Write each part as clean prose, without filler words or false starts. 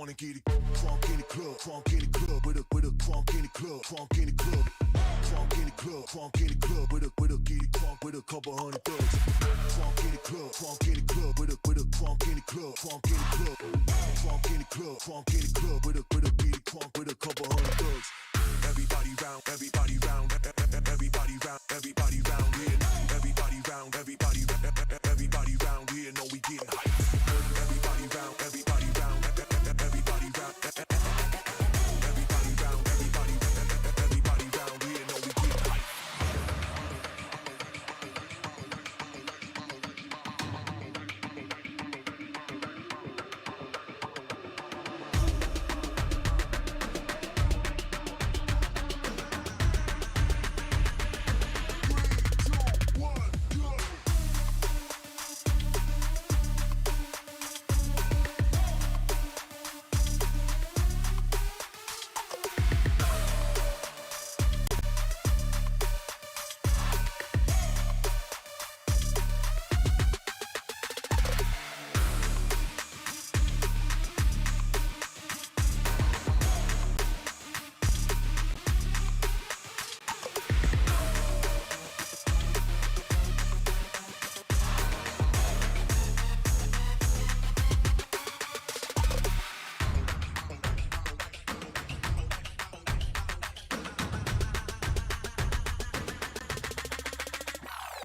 wanna get it crunk in the club, crunk in the club, with a crunk in the club, crunk in the club, crunk in the club, crunk in the club, with a get it crunk with a couple hundred thugs. Crunk in the club, crunk in the club, with a crunk in the club, crunk in the club, crunk in the club, crunk in the club, with a get it crunk with a couple hundred thugs. Everybody round, everybody round, everybody round, everybody round here. Everybody round, everybody round here. Know we getting hype. Everybody round, everybody round, everybody round, everybody round, everybody round here. Know we getting hype.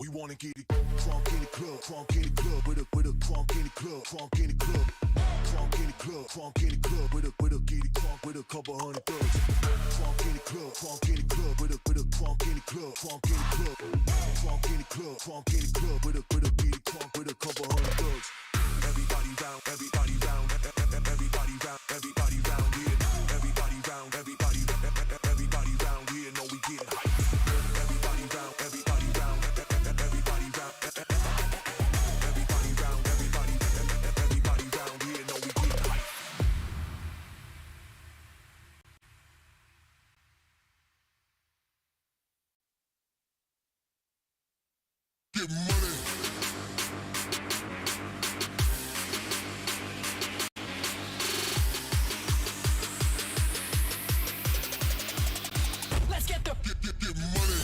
We wanna get it crunk in the club, crunk in the club, with a crunk in the club, crunk in the club, crunk in the club, crunk in the club, with a get it crunk with a couple hundred thugs. Crunk in the club, crunk in the club, with a crunk in the club, crunk in the club, crunk in the club, crunk in the club, with a get it crunk with a couple hundred thugs. Everybody round, everybody round, everybody round, everybody round here. Everybody round, everybody round here. Know we getting hype. Everybody round, everybody round, everybody round, everybody round, everybody round here. Know we getting hype. Get money. Let's get the Get money.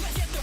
let's get the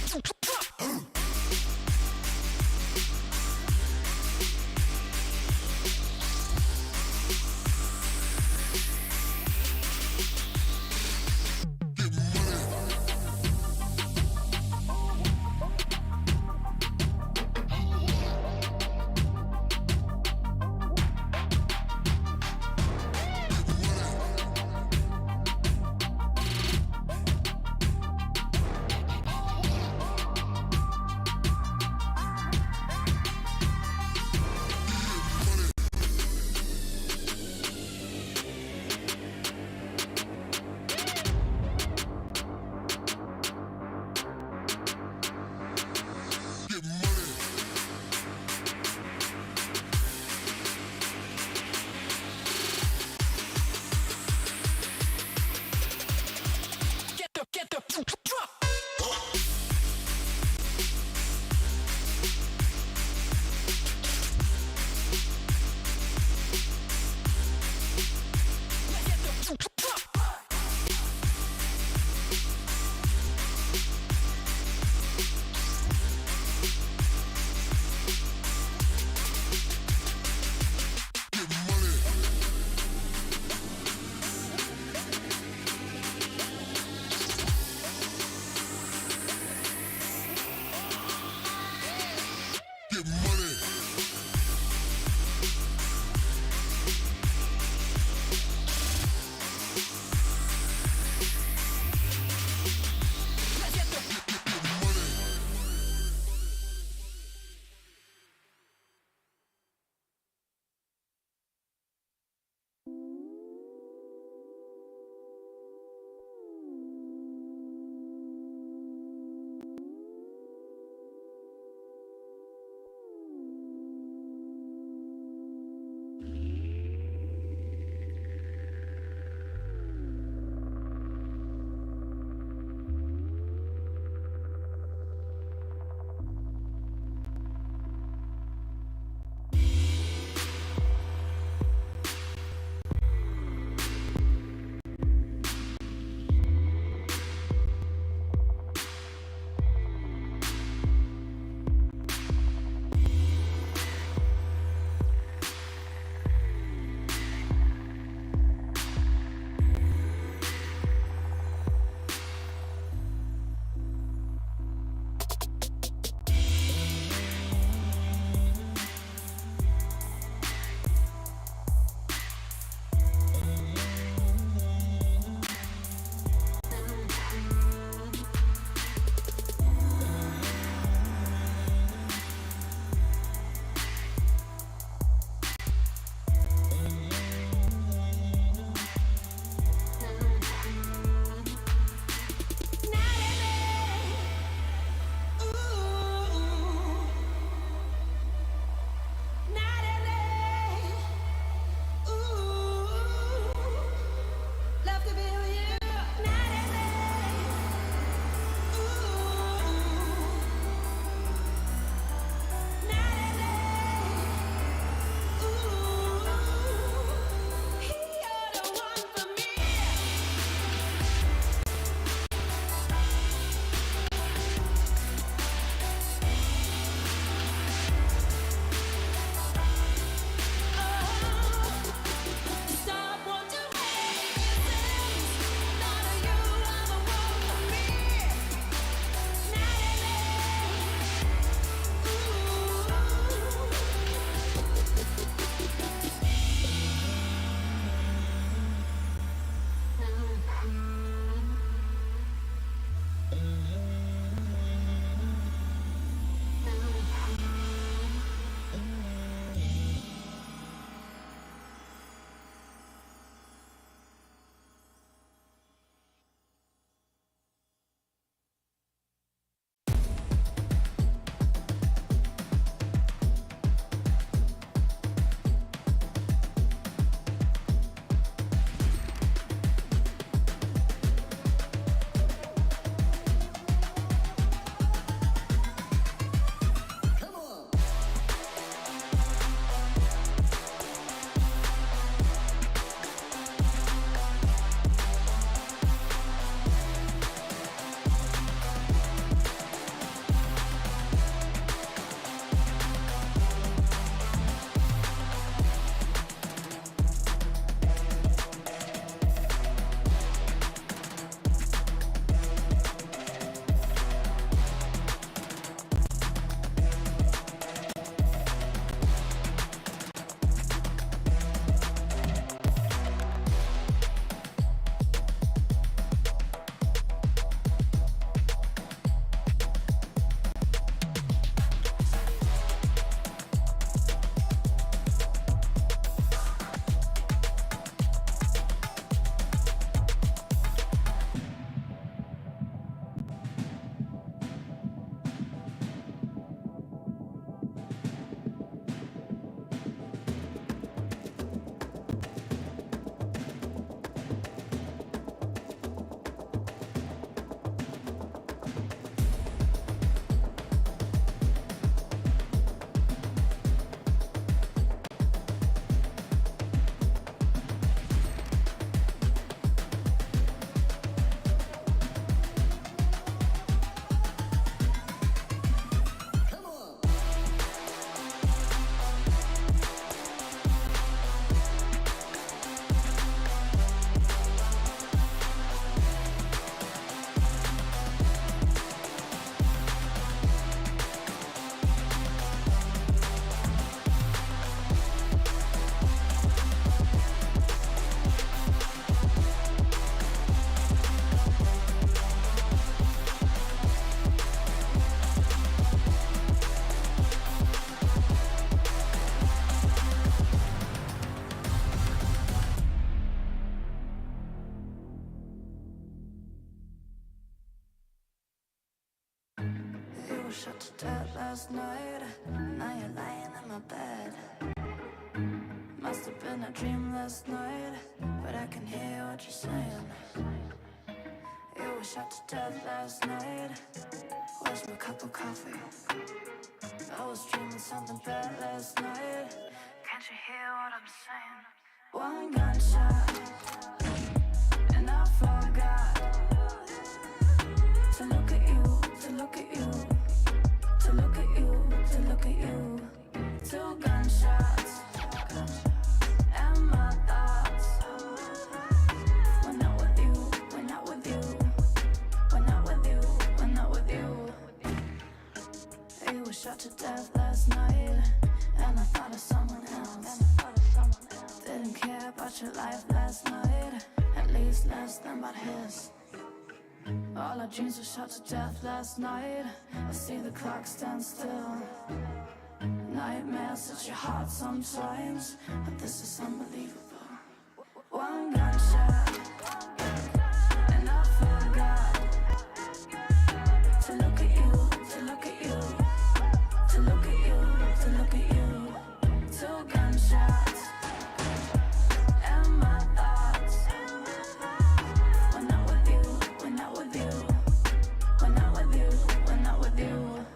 was shot to death last night. Now you're lying in my bed. Must have been a dream last night, but I can hear what you're saying. You were shot to death last night. Where's my cup of coffee? I was dreaming something bad last night. Can't you hear what I'm saying? One gunshot, and I forgot to look at you, to look at you, to look at you, to look at you. Two gunshots, and my thoughts. We're not with you, we're not with you, we're not with you, we're not with you. You were shot to death last night, and I thought of someone else. Didn't care about your life last night, at least less than about his. All our dreams were shot to death last night. I see the clock stand still. Nightmares at your heart sometimes, but this is unbelievable. One gunshot, and I forgot to look at you, to look at you, to look at you, to look at you. Two gunshots, and my thoughts. We're not with you, we're not with you, we're not with you, we're not with you.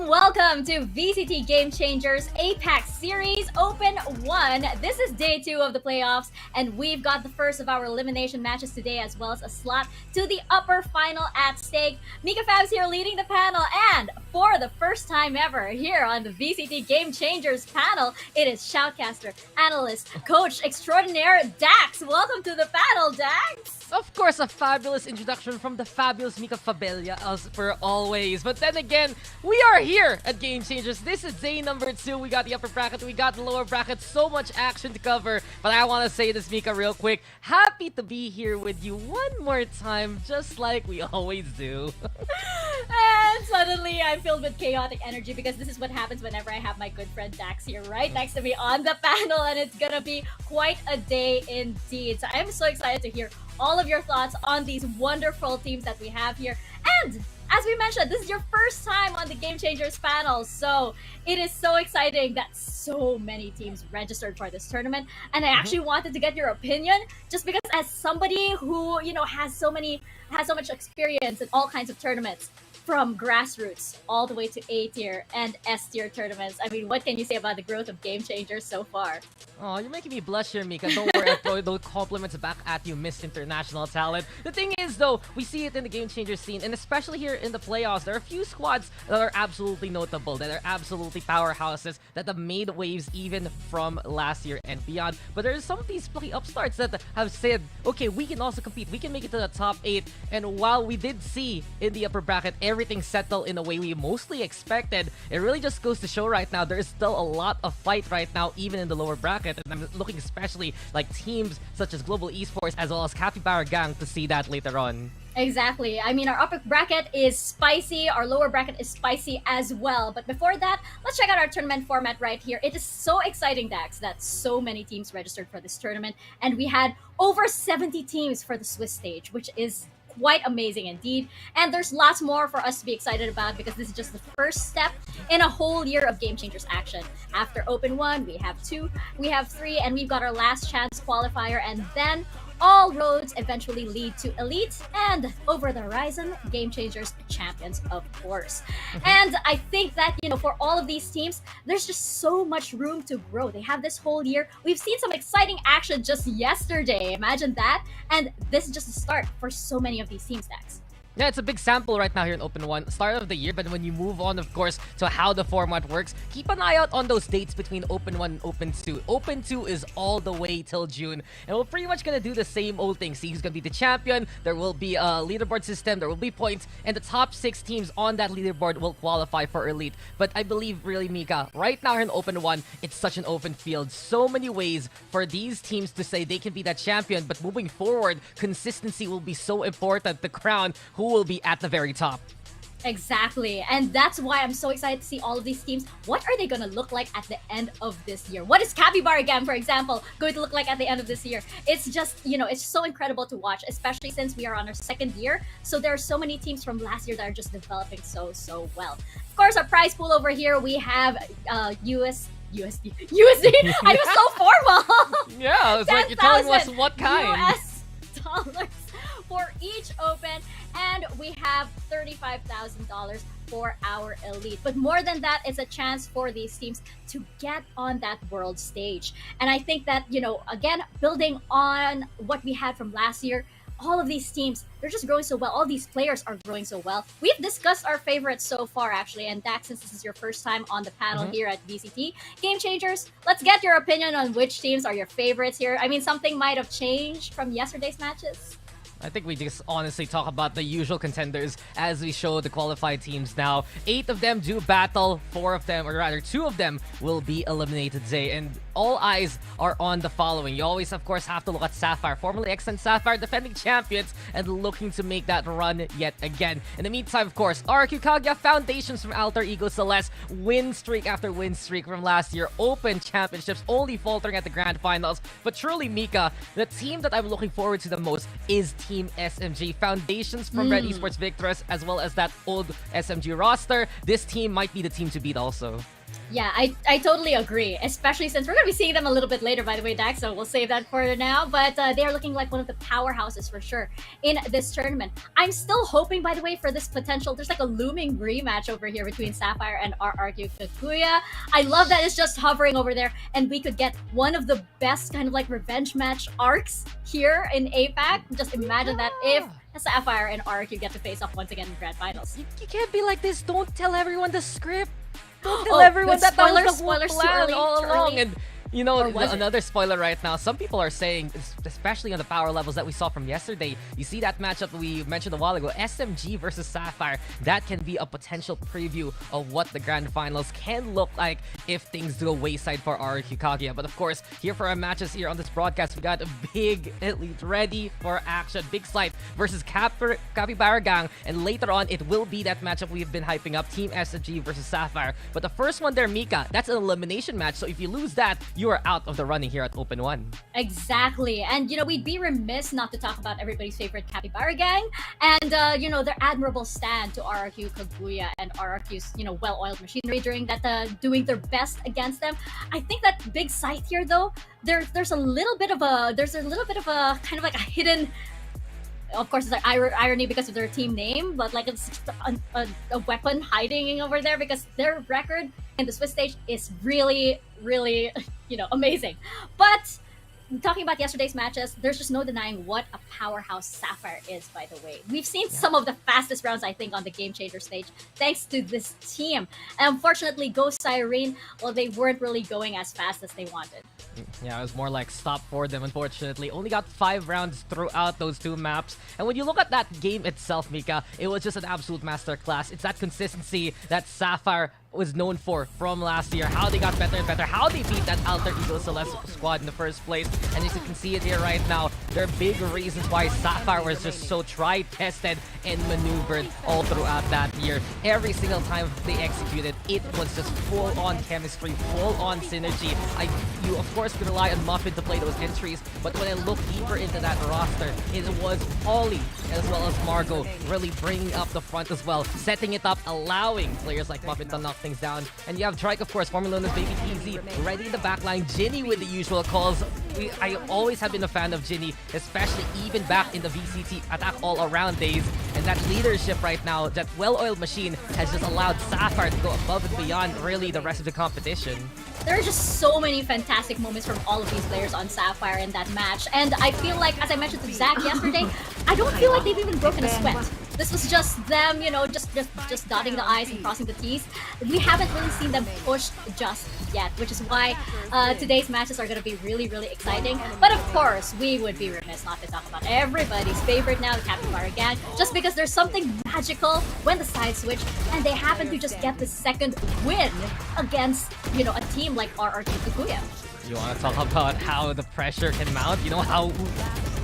Welcome to VCT Game Changers APAC Series Open 1. This is day 2 of the playoffs, and we've got the first of our elimination matches today, as well as a slot to the upper final at stake. Mikafabs here leading the panel, and for the first time ever here on the VCT Game Changers panel, it is shoutcaster, analyst, coach extraordinaire Daks. Welcome to the panel, Daks. Of course, a fabulous introduction from the fabulous Mikafabs as per always. But then again, we are here at Game Changers. This is day number 2. We got the upper bracket, we got the lower bracket. So much action to cover. But I want to say this, Mika, real quick. Happy to be here with you one more time, just like we always do. And suddenly I'm filled with chaotic energy because this is what happens whenever I have my good friend Daks here right next to me on the panel, and it's gonna be quite a day indeed. So I'm so excited to hear all of your thoughts on these wonderful teams that we have here. And as we mentioned, this is your first time on the Game Changers panel, so it is so exciting that so many teams registered for this tournament. And I actually wanted to get your opinion, just because as somebody who, you know, has so much experience in all kinds of tournaments, from grassroots all the way to A tier and S tier tournaments. I mean, what can you say about the growth of Game Changers so far? Oh, you're making me blush here, Mika. Don't worry, I'll throw those compliments back at you, Miss International Talent. The thing is, though, we see it in the Game Changer scene, and especially here in the playoffs, there are a few squads that are absolutely notable, that are absolutely powerhouses, that have made waves even from last year and beyond. But there's some of these plucky upstarts that have said, okay, we can also compete. We can make it to the top 8. And while we did see in the upper bracket, everything settle in a way we mostly expected, it really just goes to show right now there is still a lot of fight right now, even in the lower bracket. And I'm looking especially like teams such as Global Esports as well as Capybara Gang to see that later on. Exactly. I mean, our upper bracket is spicy, our lower bracket is spicy as well. But before that, let's check out our tournament format right here. It is so exciting, Dax, that so many teams registered for this tournament. And we had over 70 teams for the Swiss stage, which is quite amazing indeed. And there's lots more for us to be excited about because this is just the first step in a whole year of Game Changers action. After Open 1, we have 2, we have 3, and we've got our last chance qualifier, and then all roads eventually lead to Elite and over the horizon, Game Changers champions, of course. And I think that, for all of these teams, there's just so much room to grow. They have this whole year. We've seen some exciting action just yesterday. Imagine that. And this is just a start for so many of these teams, Dax. Yeah, it's a big sample right now here in Open 1, start of the year, but when you move on, of course, to how the format works, keep an eye out on those dates between Open 1 and Open 2. Open 2 is all the way till June, and we're pretty much going to do the same old thing. See who's going to be the champion, there will be a leaderboard system, there will be points, and the top 6 teams on that leaderboard will qualify for Elite. But I believe, really, Mika, right now here in Open 1, it's such an open field. So many ways for these teams to say they can be that champion, but moving forward, consistency will be so important to crown who will be at the very top. Exactly. And that's why I'm so excited to see all of these teams. What are they going to look like at the end of this year? What is Capybara Gang, for example, going to look like at the end of this year? It's just, it's so incredible to watch, especially since we are on our second year. So there are so many teams from last year that are just developing so well. Of course, our prize pool over here, we have USD. I was so formal. Yeah, it's like you're telling us what kind. US dollars for each open, and we have $35,000 for our Elite. But more than that, it's a chance for these teams to get on that world stage. And I think that, again, building on what we had from last year, all of these teams, they're just growing so well. All these players are growing so well. We've discussed our favorites so far, actually. And Dax, since this is your first time on the panel here at VCT Game Changers, let's get your opinion on which teams are your favorites here. I mean, something might have changed from yesterday's matches. I think we just honestly talk about the usual contenders as we show the qualified teams now. 8 of them do battle, 4 of them, or rather 2 of them, will be eliminated today. And all eyes are on the following. You always, of course, have to look at Sapphire, formerly Extant Sapphire, defending champions, and looking to make that run yet again. In the meantime, of course, RQ Kaguya, Foundations from Alter Ego Celeste, win streak after win streak from last year, Open Championships, only faltering at the Grand Finals. But truly, Mika, the team that I'm looking forward to the most is Team SMG. Foundations from Red Esports Victorous, as well as that old SMG roster. This team might be the team to beat also. Yeah, I totally agree, especially since we're going to be seeing them a little bit later, by the way, Dax, so we'll save that for now. But they are looking like one of the powerhouses for sure in this tournament. I'm still hoping, by the way, for this potential. There's like a looming rematch over here between Sapphire and RRQ Kaguya. I love that it's just hovering over there, and we could get one of the best kind of like revenge match arcs here in APAC. Just imagine that if Sapphire and RRQ get to face off once again in Grand Finals. You can't be like this. Don't tell everyone the script. Don't tell everyone that was the whole spoilers plan all along. And another it? spoiler right now, some people are saying, especially on the power levels that we saw from yesterday, you see that matchup we mentioned a while ago, SMG versus Sapphire, that can be a potential preview of what the Grand Finals can look like if things go wayside for RRQ Kaguya. But of course, here for our matches here on this broadcast, we got a big Elite ready for action. Big Scythe versus Capybara Gang, and later on, it will be that matchup we've been hyping up, Team SMG versus Sapphire. But the first one there, Mika, that's an elimination match, so if you lose that, you are out of the running here at Open 1. Exactly. And, we'd be remiss not to talk about everybody's favorite Capybara Gang and, their admirable stand to RRQ Kaguya and RRQ's, well-oiled machinery during that, doing their best against them. I think that Big Scythe here, though, there's a little bit of a kind of like a hidden, of course, it's like irony because of their team name, but like it's a weapon hiding over there because their record in the Swiss stage is really, really, amazing. But talking about yesterday's matches, there's just no denying what a powerhouse Sapphire is, by the way. We've seen some of the fastest rounds, I think, on the Game Changer stage, thanks to this team. And unfortunately, Ghost Siren, well, they weren't really going as fast as they wanted. Yeah, it was more like stop for them, unfortunately. Only got 5 rounds throughout those 2 maps. And when you look at that game itself, Mika, it was just an absolute masterclass. It's that consistency that Sapphire was known for from last year. How they got better and better. How they beat that Alter Ego Celeste squad in the first place. And as you can see it here right now, there are big reasons why Sapphire was just so tried, tested, and maneuvered all throughout that year. Every single time they executed, it was just full-on chemistry, full-on synergy. You, of course, could rely on Muffin to play those entries, but when I look deeper into that roster, it was Ollie as well as Margot really bringing up the front as well, setting it up, allowing players like Muffin to knock things down. And you have Drake, of course, formerly known as Baby Easy, ready in the backline. Ginny with the usual calls. I always have been a fan of Ginny, especially even back in the VCT attack all-around days. And that leadership right now, that well-oiled machine, has just allowed Sapphire to go above and beyond really the rest of the competition. There are just so many fantastic moments from all of these players on Sapphire in that match. And I feel like, as I mentioned to Zach yesterday, I don't feel like they've even broken a sweat. This was just them, you know, just dotting the I's and crossing the T's. We haven't really seen them pushed just yet, which is why today's matches are going to be really, really exciting. But of course, we would be remiss not to talk about everybody's favorite now, the Capybara gang, just because there's something magical when the sides switch, and they happen to just get the second win against, you know, a team like RRQ Kaguya. You want to talk about how the pressure can mount? You know, how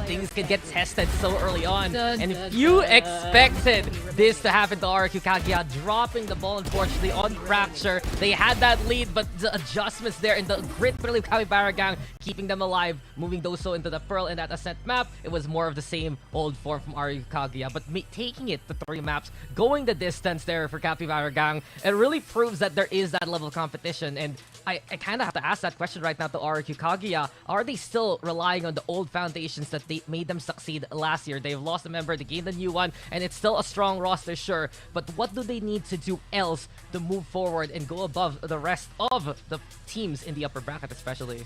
things can get tested so early on. And if you expected this to happen to RRQ Kaguya, dropping the ball, unfortunately, on Fracture. They had that lead, but the adjustments there in the grit really Capybara gang, keeping them alive, moving Doso into the Pearl in that Ascent map. It was more of the same old form from RRQ Kaguya, but taking it to 3 maps, going the distance there for Capybara gang, it really proves that there is that level of competition. And I kind of have to ask that question right now to RRQ Kaguya. Are they still relying on the old foundations that they made them succeed last year? They've lost a member, they gained a new one, and it's still a strong roster, sure. But what do they need to do else to move forward and go above the rest of the teams in the upper bracket, especially?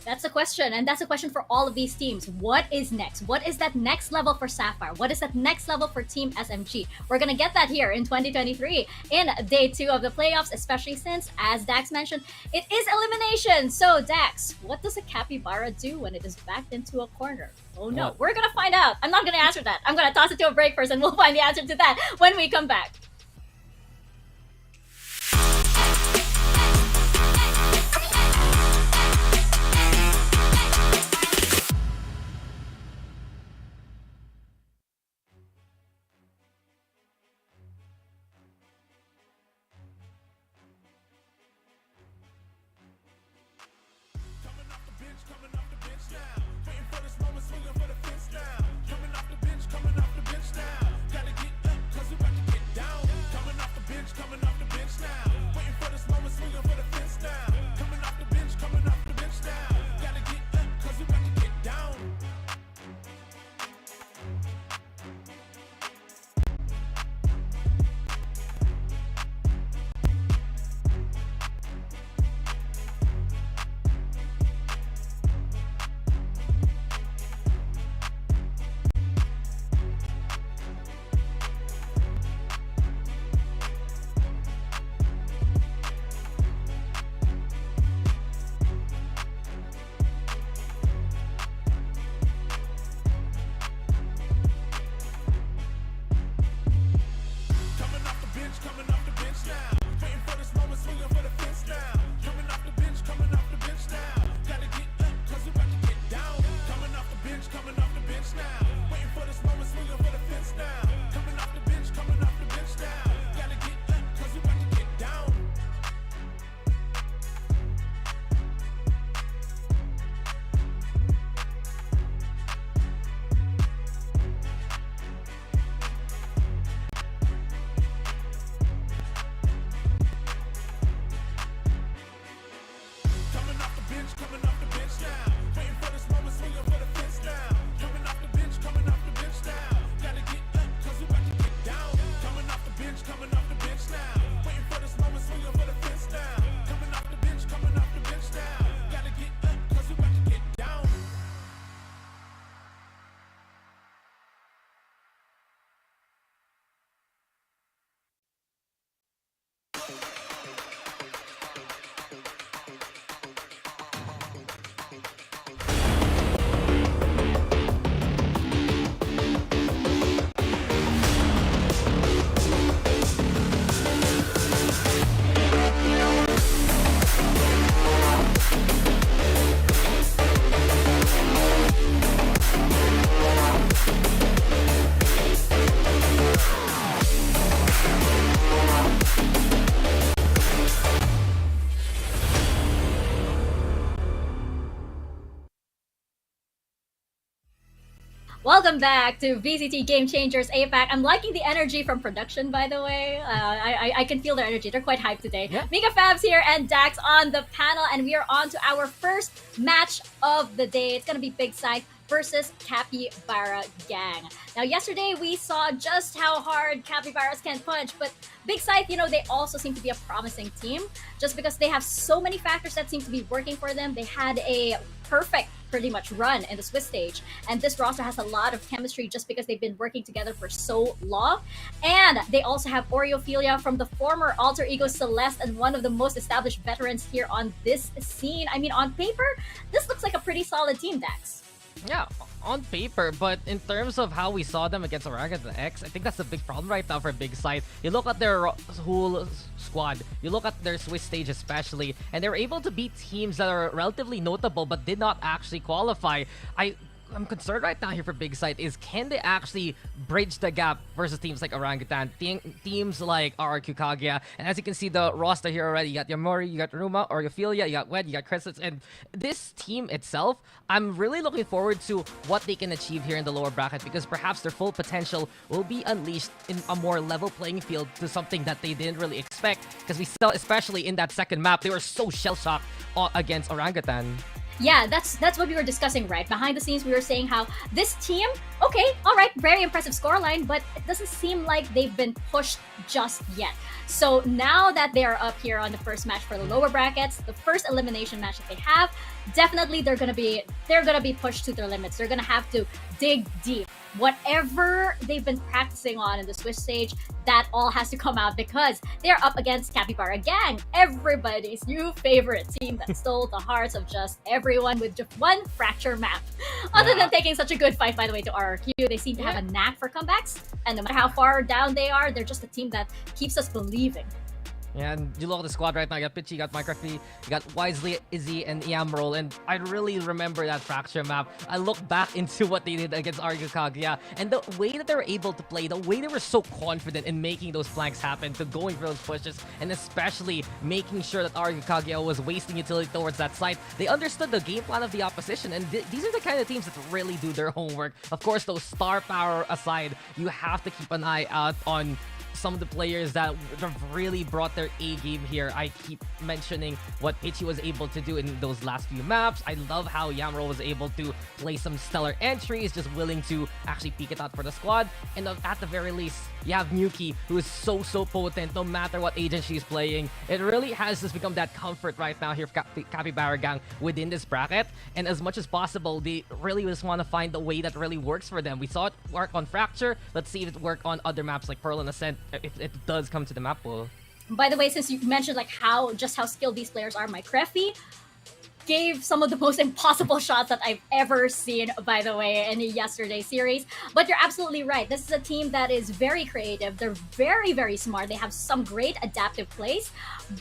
That's a question, and that's a question for all of these teams. What is next? What is that next level for Sapphire? What is that next level for Team SMG? We're gonna get that here in 2023 in day 2 of the playoffs, especially since, as Daks mentioned, it is elimination. So Daks, what does a Capybara do when it is backed into a corner? Oh no, we're gonna find out. I'm not gonna answer that. I'm gonna toss it to a break first, and we'll find the answer to that when we come back. Coming off the bench now. Gotta get up, cause we're about to get down. Welcome back to VCT Game Changers APAC. I'm liking the energy from production, by the way. I can feel their energy. They're quite hyped today. Yeah. Mikafabs here and Daks on the panel, and we are on to our first match of the day. It's going to be Big Scythe versus Capybara Gang. Now, yesterday we saw just how hard Capybaras can punch, but Big Scythe, they also seem to be a promising team just because they have so many factors that seem to be working for them. They had a perfect pretty much run in the Swiss stage, and this roster has a lot of chemistry just because they've been working together for so long. And they also have Oreophilia from the former alter ego Celeste, and one of the most established veterans here on this scene. I mean, on paper, this looks like a pretty solid team, Dax. Yeah, on paper, but in terms of how we saw them against Orangutan X, I think that's a big problem right now for Big Scythe. You look at their whole squad, you look at their Swiss stage especially, and they were able to beat teams that are relatively notable but did not actually qualify. I'm concerned right now here for Big Scythe is, can they actually bridge the gap versus teams like Orangutan, teams like RRQ Kaguya? And as you can see, the roster here already, you got Yamori, you got Ruma, Oreophilia, you got Wed, you got Crescents, and this team itself, I'm really looking forward to what they can achieve here in the lower bracket, because perhaps their full potential will be unleashed in a more level playing field to something that they didn't really expect, because we saw, especially in that second map, they were so shell-shocked against Orangutan. Yeah, that's what we were discussing, right? Behind the scenes, we were saying how this team, okay, all right, very impressive scoreline, but it doesn't seem like they've been pushed just yet. So now that they are up here on the first match for the lower brackets, the first elimination match that they have, definitely they're gonna be pushed to their limits. They're gonna have to dig deep. Whatever they've been practicing on in the Swiss stage, that all has to come out because they're up against Capybara Gang, everybody's new favorite team that stole the hearts of just everyone with just one fracture map. Other than taking such a good fight, by the way, to RRQ, they seem to have a knack for comebacks, and no matter how far down they are, they're just a team that keeps us believing. Yeah, and you look at the squad right now, you got Pitchy, you got Minecraft, you got Wisely, Izzy, and Yamroll, and I really remember that fracture map. I look back into what they did against RRQ Kaguya, and the way that they were able to play, the way they were so confident in making those flanks happen, to going for those pushes, and especially making sure that RRQ Kaguya was wasting utility towards that side. They understood the game plan of the opposition, and these are the kind of teams that really do their homework. Of course, those star power aside, you have to keep an eye out on some of the players that have really brought their A game here. I keep mentioning what Pitchy was able to do in those last few maps. I love how Yamro was able to play some stellar entries, just willing to actually peek it out for the squad. And at the very least, you have Muki, who is so potent no matter what agent she's playing. It really has just become that comfort right now here for Capybara Gang within this bracket. And as much as possible, they really just want to find the way that really works for them. We saw it work on Fracture. Let's see if it work on other maps like Pearl and Ascent, if it does come to the map pool. By the way, since you mentioned like how skilled these players are, my Creffy gave some of the most impossible shots that I've ever seen, by the way, in yesterday's series. But you're absolutely right. This is a team that is very creative. They're very smart. They have some great adaptive plays,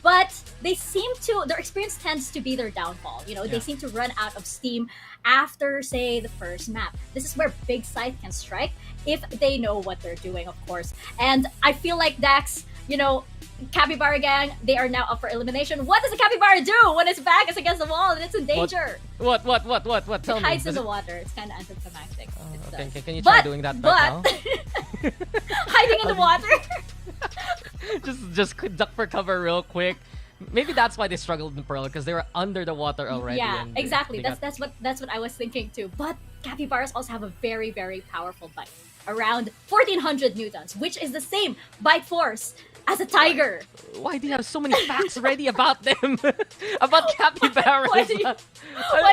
but they seem to, their experience tends to be their downfall. They seem to run out of steam after, say, the first map. This is where Big Scythe can strike if they know what they're doing, of course. And I feel like Daks, Capybara Gang, they are now up for elimination. What does the Capybara do when its back is against the wall and it's in danger? What? Tell it me. hides in the water. It's kind of anticlimactic. Okay, can you try doing that right now? Hiding in the water? just duck for cover real quick. Maybe that's why they struggled in Pearl, because they were under the water already. Yeah, and exactly. That's what I was thinking too. But capybaras also have a very powerful bite, around 1400 newtons, which is the same bite force as a tiger. Why do you have so many facts ready about them? About capybaras? Why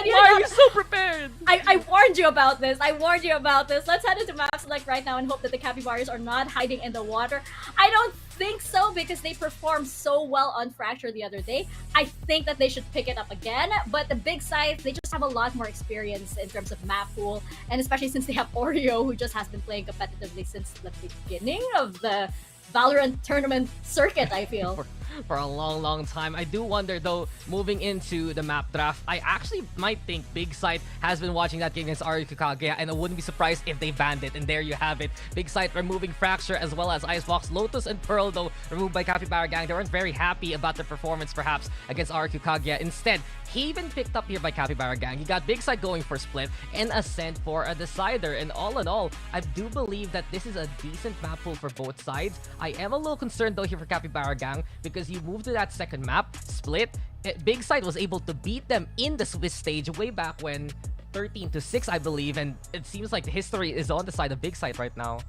are you so prepared? I warned you about this. Let's head into maps like right now and hope that the capybaras are not hiding in the water. I don't think so, because they performed so well on Fracture the other day. I think that they should pick it up again, but the Big Scythe, they just have a lot more experience in terms of map pool, and especially since they have Oreo, who just has been playing competitively since the beginning of the Valorant tournament circuit, I feel. for a long time. I do wonder though, moving into the map draft, I actually might think Big Scythe has been watching that game against RQ Kaguya, and I wouldn't be surprised if they banned it. And there you have it. Big Scythe removing Fracture as well as Icebox. Lotus and Pearl though removed by Capybara Gang. They weren't very happy about their performance perhaps against RQ Kaguya. Instead, Haven picked up here by Capybara Gang. You got Big Scythe going for split and Ascent for a decider. And all in all, I do believe that this is a decent map pool for both sides. I am a little concerned though here for Capybara Gang because you move to that second map, split. Big Scythe was able to beat them in the Swiss stage way back when, 13-6 I believe, and it seems like the history is on the side of Big Scythe right now.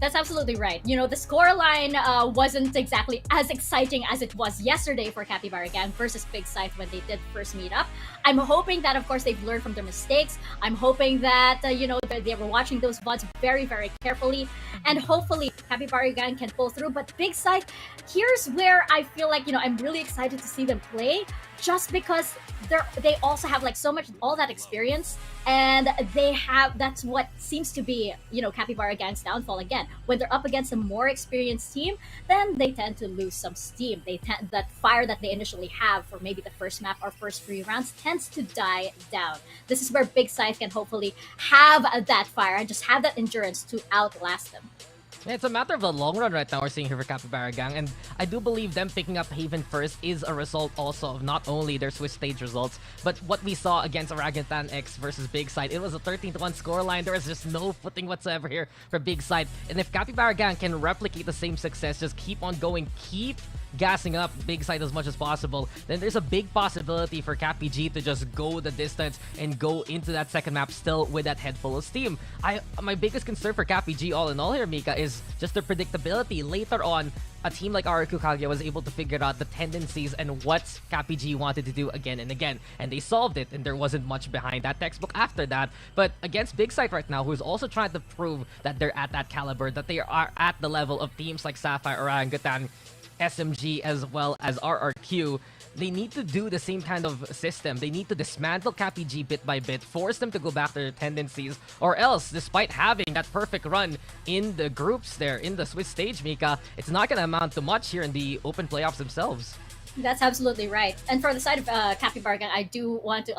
That's absolutely right. You know, the scoreline wasn't exactly as exciting as it was yesterday for Capybara Gang versus Big Scythe when they did first meet up. I'm hoping that, of course, they've learned from their mistakes. I'm hoping that, you know, they were watching those VODs very, very carefully. And hopefully, Capybara Gang can pull through. But Big Scythe, here's where I feel like, you know, I'm really excited to see them play. Just because they also have like so much, all that experience, and that's what seems to be, you know, Capybara Gang's downfall again. When they're up against a more experienced team, then they tend to lose some steam. That fire that they initially have for maybe the first map or first 3 rounds tends to die down. This is where Big Scythe can hopefully have that fire and just have that endurance to outlast them. It's a matter of the long run right now we're seeing here for Capybara Gang, and I do believe them picking up Haven first is a result also of not only their Swiss stage results, but what we saw against Orangutan X versus Big Scythe. It was a 13-1 scoreline. There was just no footing whatsoever here for Big Scythe, and if Capybara Gang can replicate the same success, just keep on going, keep gassing up Big Scythe as much as possible, then there's a big possibility for Cappy G to just go the distance and go into that second map still with that head full of steam. My biggest concern for Cappy G all in all here, Mika, is just their predictability. Later on, a team like RQ Kaguya was able to figure out the tendencies and what Cappy G wanted to do again and again, and they solved it, and there wasn't much behind that textbook after that. But against Big Scythe right now, who's also trying to prove that they're at that caliber, that they are at the level of teams like Sapphire, Orangutan, SMG, as well as RRQ, they need to do the same kind of system. They need to dismantle Cappy G bit by bit, force them to go back to their tendencies, or else, despite having that perfect run in the groups there, in the Swiss stage, Mika, it's not going to amount to much here in the open playoffs themselves. That's absolutely right. And for the side of Capybara Gang, I do want to...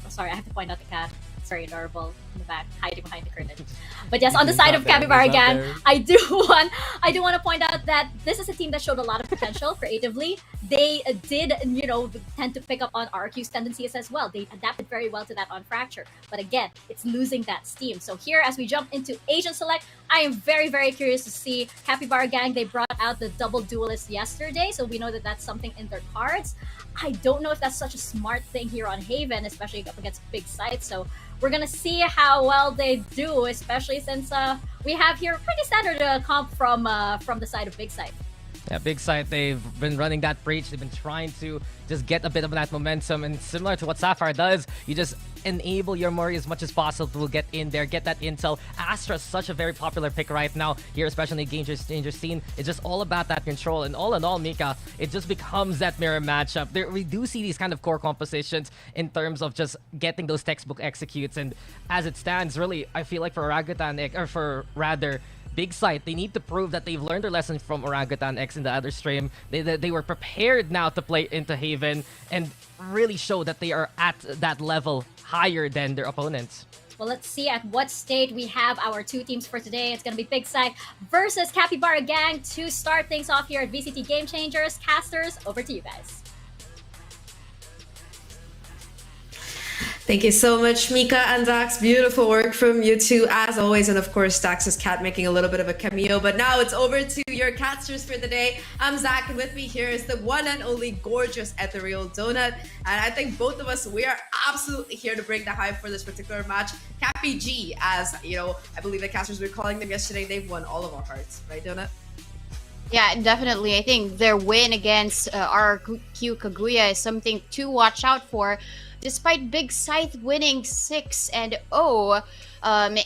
sorry, I have to point out the cat. It's very adorable in the back, hiding behind the curtain. But yes, on the side of Capybara Gang, I do want to point out that this is a team that showed a lot of potential creatively. They did, you know, tend to pick up on RQ's tendencies as well. They adapted very well to that on Fracture. But again, it's losing that steam. So here, as we jump into Asian Select, I am very, very curious to see Capybara Gang. They brought out the double duelist yesterday, so we know that that's something in their cards. I don't know if that's such a smart thing here on Haven, especially up against Big Scythe. So we're gonna see how well they do, especially since we have here pretty standard comp from the side of Big Scythe. Yeah, Big Scythe, they've been running that breach. They've been trying to just get a bit of that momentum, and similar to what Sapphire does, you just enable your Mori as much as possible to get in there, get that intel. Astra's such a very popular pick right now here, especially in the Game Changer scene. It's just all about that control, and all in all, Mika, it just becomes that mirror matchup. We do see these kind of core compositions in terms of just getting those textbook executes, and as it stands, really, I feel like for Orangutan, or for rather Big Scythe, they need to prove that they've learned their lesson from Orangutan X in the other stream. They were prepared now to play into Haven and really show that they are at that level higher than their opponents. Well, let's see at what state we have our two teams for today. It's going to be Big Scythe versus Capybara Gang to start things off here at VCT Game Changers. Casters, over to you guys. Thank you so much, Mika and Daks. Beautiful work from you two, as always. And of course, Dax's cat making a little bit of a cameo. But now it's over to your casters for the day. I'm Zach, and with me here is the one and only gorgeous Ethereal Donut. And I think both of us, we are absolutely here to bring the hype for this particular match. Cappy G, as you know, I believe the casters were calling them yesterday. They've won all of our hearts, right, Donut? Yeah, definitely. I think their win against RQ Kaguya is something to watch out for. Despite Big Scythe winning 6-0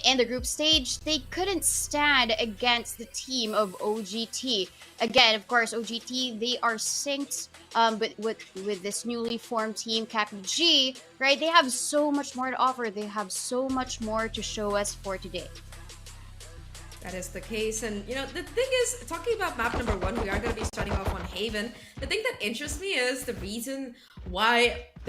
in the group stage, they couldn't stand against the team of OGT. Again, of course, OGT, they are synced, but with this newly formed team, Cappy G, right? They have so much more to offer. They have so much more to show us for today. That is the case, and you know the thing is, talking about map number 1, we are going to be starting off on Haven. The thing that interests me is the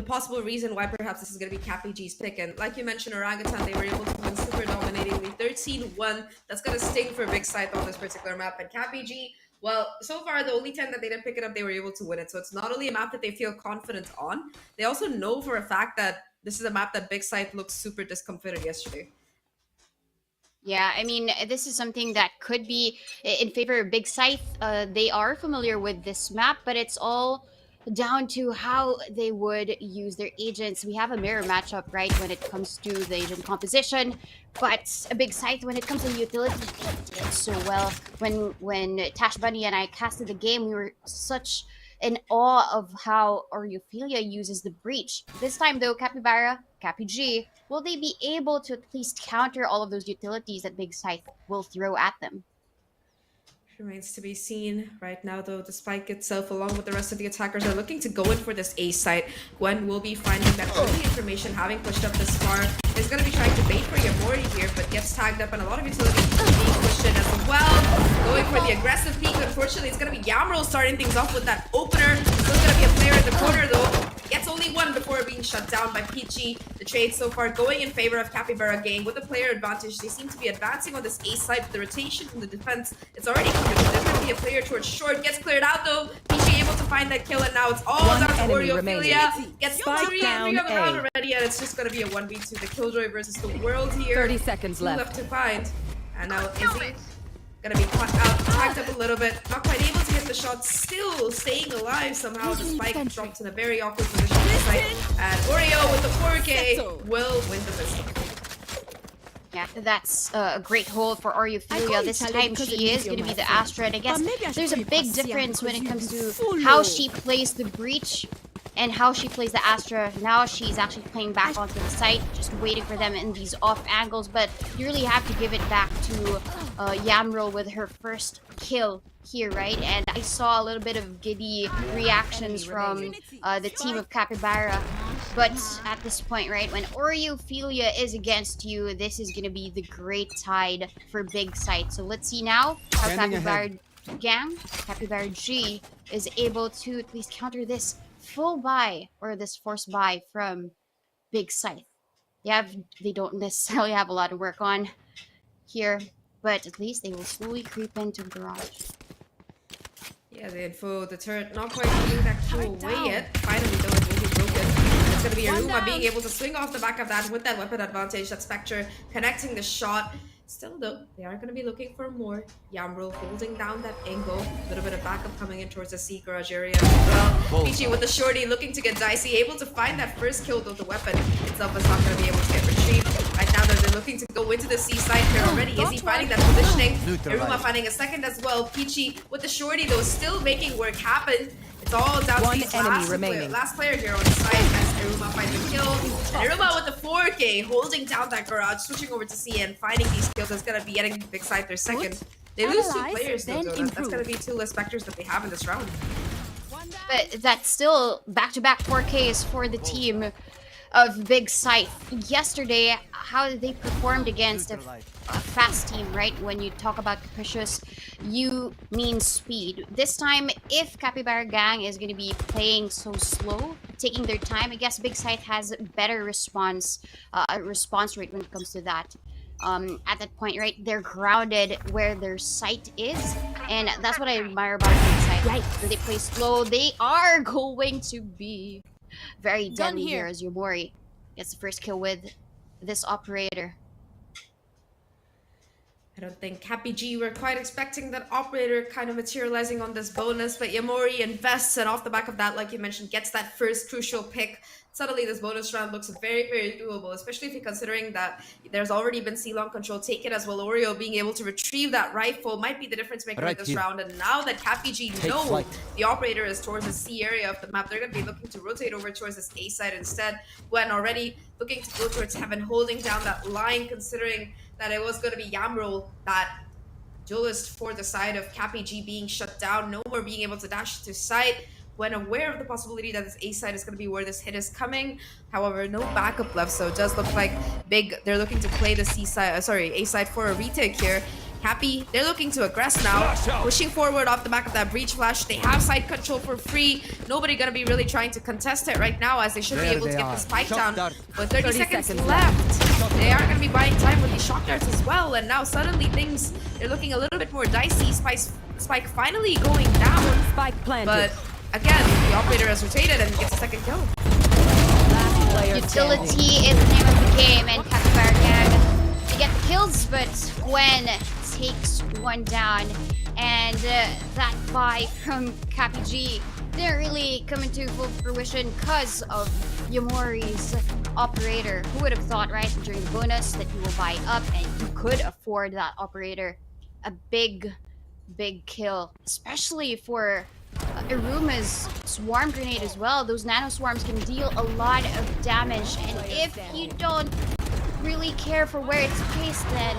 possible reason why perhaps this is going to be CapyG's pick. And like you mentioned, Orangutan, they were able to win super dominatingly 13-1. That's going to sting for Big Scythe on this particular map. And CapyG, well, so far the only time that they didn't pick it up, they were able to win it. So it's not only a map that they feel confident on, they also know for a fact that this is a map that Big Scythe looked super discomfited yesterday. Yeah, I mean, this is something that could be in favor of Big Scythe. They are familiar with this map, but it's all down to how they would use their agents. We have a mirror matchup, right, when it comes to the agent composition, but a Big Scythe, when it comes to utility, they did so well. When Tash Bunny and I casted the game, we were such in awe of how Ophelia uses the breach. This time, though, Capybara, CapyG, will they be able to at least counter all of those utilities that Big Scythe will throw at them? Remains to be seen. Right now, though, the Spike itself, along with the rest of the attackers, are looking to go in for this A site. Gwen will be finding that early information, having pushed up this far. Is going to be trying to bait for Yamori here, but gets tagged up, and a lot of utilities being pushed in as well. Going for the aggressive peek. Unfortunately, it's going to be Yamro starting things off with that opener. Still going to be a player in the corner, though. Gets only one before being shut down by Peachy. The trade so far going in favor of Capybara gang with the player advantage. They seem to be advancing on this A side with the rotation from the defense. It's already coming. There's going to be a player towards short. Gets cleared out though. Peachy able to find that kill, and now it's all down to Ophelia. Gets three on the ground already, and it's just going to be a 1v2. The Killjoy versus the world here. 30 seconds left. Left to find. And now Izzy gonna be caught out, tagged up a little bit, not quite able to get the shot, still staying alive somehow. The Spike dropped in a very awkward position. And Oreo with the 4K will win the pistol. Yeah, that's a great hold for Ophelia. This time she is going to be the Astra, and I guess there's a big difference when it comes to how she plays the breach and how she plays the Astra. Now she's actually playing back onto the site, just waiting for them in these off angles, but you really have to give it back to Yamro with her first kill here, right? And I saw a little bit of giddy reactions from the team of Capybara, but at this point, right, when Ophelia is against you, this is going to be the great tide for Big Scythe. So let's see now how Capybara gang, Capybara G, is able to at least counter this full buy or this forced buy from Big Scythe. They don't necessarily have a lot of work on here, but at least they will slowly creep into garage. Yeah, the info, the turret not quite getting that kill away yet. Finally, though, it will be broken. It's going to be Aruma being able to swing off the back of that with that weapon advantage. That Spectre connecting the shot. Still, though, they are going to be looking for more. Yamro holding down that angle. A little bit of backup coming in towards the C garage area as well. Peachy with the shorty looking to get dicey. Able to find that first kill, though the weapon itself is not going to be able to get retrieved. Right now, they're looking to go into the C side here already. Is he finding that positioning? Aruma finding a second as well. Peachy with the shorty, though, still making work happen. It's all down to these last player here on the side as Aruma finds a kill. And Aruma with the 4K holding down that garage, switching over to C and finding these kills. That's going to be getting Big Scythe their second. They lose 2 players though, that's going to be 2 less Spectres that they have in this round. But that's still back-to-back 4Ks for the team of Big Scythe. Yesterday, how they performed against a fast team, right? When you talk about capricious, you mean speed. This time, if Capybara gang is going to be playing so slow, taking their time, I guess Big Scythe has a better response rate when it comes to that. At that point, right, they're grounded where their sight is, and that's what I admire about Big Scythe. When they play slow, they are going to be very deadly here as Yomori gets the first kill with this operator. I don't think CapyG were quite expecting that operator kind of materializing on this bonus, but Yamori invests, and off the back of that, like you mentioned, gets that first crucial pick. Suddenly, this bonus round looks very, very doable, especially if you're considering that there's already been C-long control taken as well. Oreo being able to retrieve that rifle might be the difference maker in this round. And now that CapyG know the operator is towards the C area of the map, they're going to be looking to rotate over towards this A side instead. Gwen already looking to go towards Heaven, holding down that line, considering that it was going to be Yamro, that duelist for the side of CapyG being shut down. No more being able to dash to site. When aware of the possibility that this A side is going to be where this hit is coming. However, no backup left, so it does look like Big, they're looking to play the C side, A side for a retake here. Cappy, they're looking to aggress now, pushing forward off the back of that breach flash. They have side control for free. Nobody gonna be really trying to contest it right now, as they should be able to get the spike down. But 30 seconds left. They are gonna be buying time with these shock darts as well, and now suddenly things are looking a little bit more dicey. Spike finally going down. Spike planted. But again, the operator has rotated and gets a second kill. Utility is the name of the game, and Capybara Gang, they get the kills, but Gwen takes one down, and that buy from Cappy G didn't really come into full fruition because of Yamori's operator. Who would have thought, right, during the bonus that you will buy up and you could afford that operator a big kill, especially for Iruma's swarm grenade as well. Those nano swarms can deal a lot of damage, and if you don't really care for where it's placed, then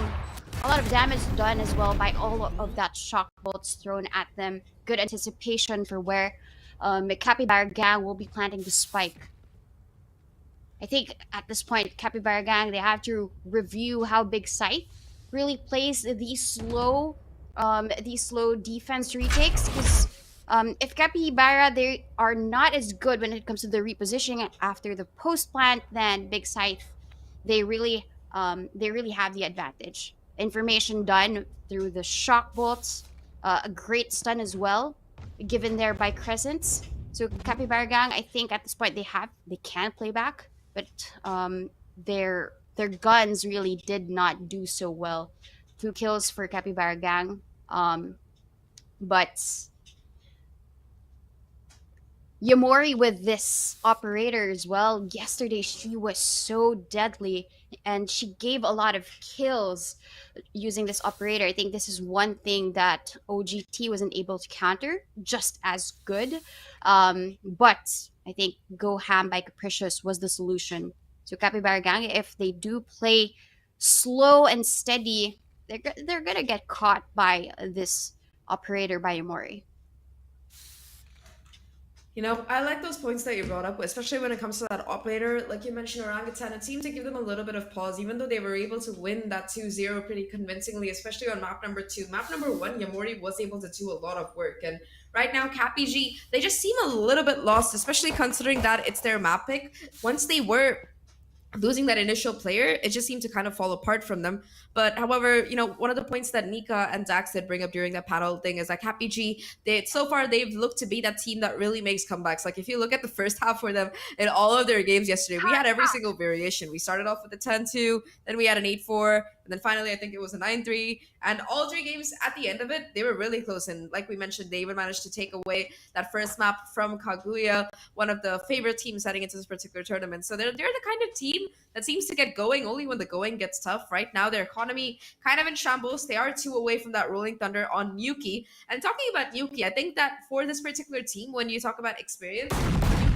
a lot of damage done as well by all of that shock bolts thrown at them. Good anticipation for where Capybara Gang will be planting the spike. I think at this point, Capybara Gang, they have to review how Big Scythe really plays these slow defense retakes, because if Capybara, they are not as good when it comes to the repositioning after the post plant, then Big Scythe, they really have the advantage. Information done through the shock bolts, a great stun as well, given there by Crescents. So Capybara Gang, I think at this point they can play back, but their guns really did not do so well. 2 kills for Capybara Gang, but Yamori with this operator as well. Yesterday, she was so deadly, and she gave a lot of kills using this operator. I think this is one thing that OGT wasn't able to counter just as good. But I think Go Ham by Capricious was the solution. So Capybara Gang, if they do play slow and steady, they're gonna get caught by this operator by Yamori. You know, I like those points that you brought up, especially when it comes to that operator. Like you mentioned, Orangutan, it seemed to give them a little bit of pause, even though they were able to win that 2-0 pretty convincingly, especially on map number 2. Map number 1, Yamori was able to do a lot of work. And right now, Cappy G, they just seem a little bit lost, especially considering that it's their map pick. Once they were losing that initial player, it just seemed to kind of fall apart from them. But however, you know, one of the points that Nika and Daks did bring up during that panel thing is that Cappy G, so far they've looked to be that team that really makes comebacks. Like if you look at the first half for them in all of their games yesterday, we had every single variation. We started off with a 10-2, then we had an 8-4, and then finally I think it was a 9-3. And all 3 games at the end of it, they were really close. And like we mentioned, they even managed to take away that first map from Kaguya, one of the favorite teams heading into this particular tournament. So they're the kind of team that seems to get going only when the going gets tough. Right now, their economy kind of in shambles. They are 2 away from that Rolling Thunder on Yuki. And talking about Yuki, I think that for this particular team, when you talk about experience,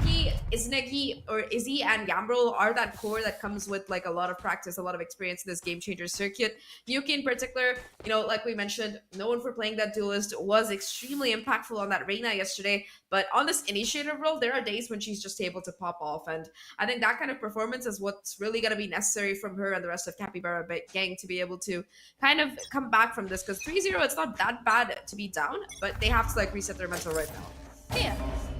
Yuki, Iznegi, or Izzy and Gambrel are that core that comes with like a lot of practice, a lot of experience in this game changer circuit. Yuki in particular, you know, like we mentioned, known for playing that duelist, was extremely impactful on that Reyna yesterday. But on this initiative role, there are days when she's just able to pop off. And I think that kind of performance is what's really going to be necessary from her and the rest of Capybara Gang to be able to kind of come back from this. Because 3-0, it's not that bad to be down, but they have to like reset their mental right now.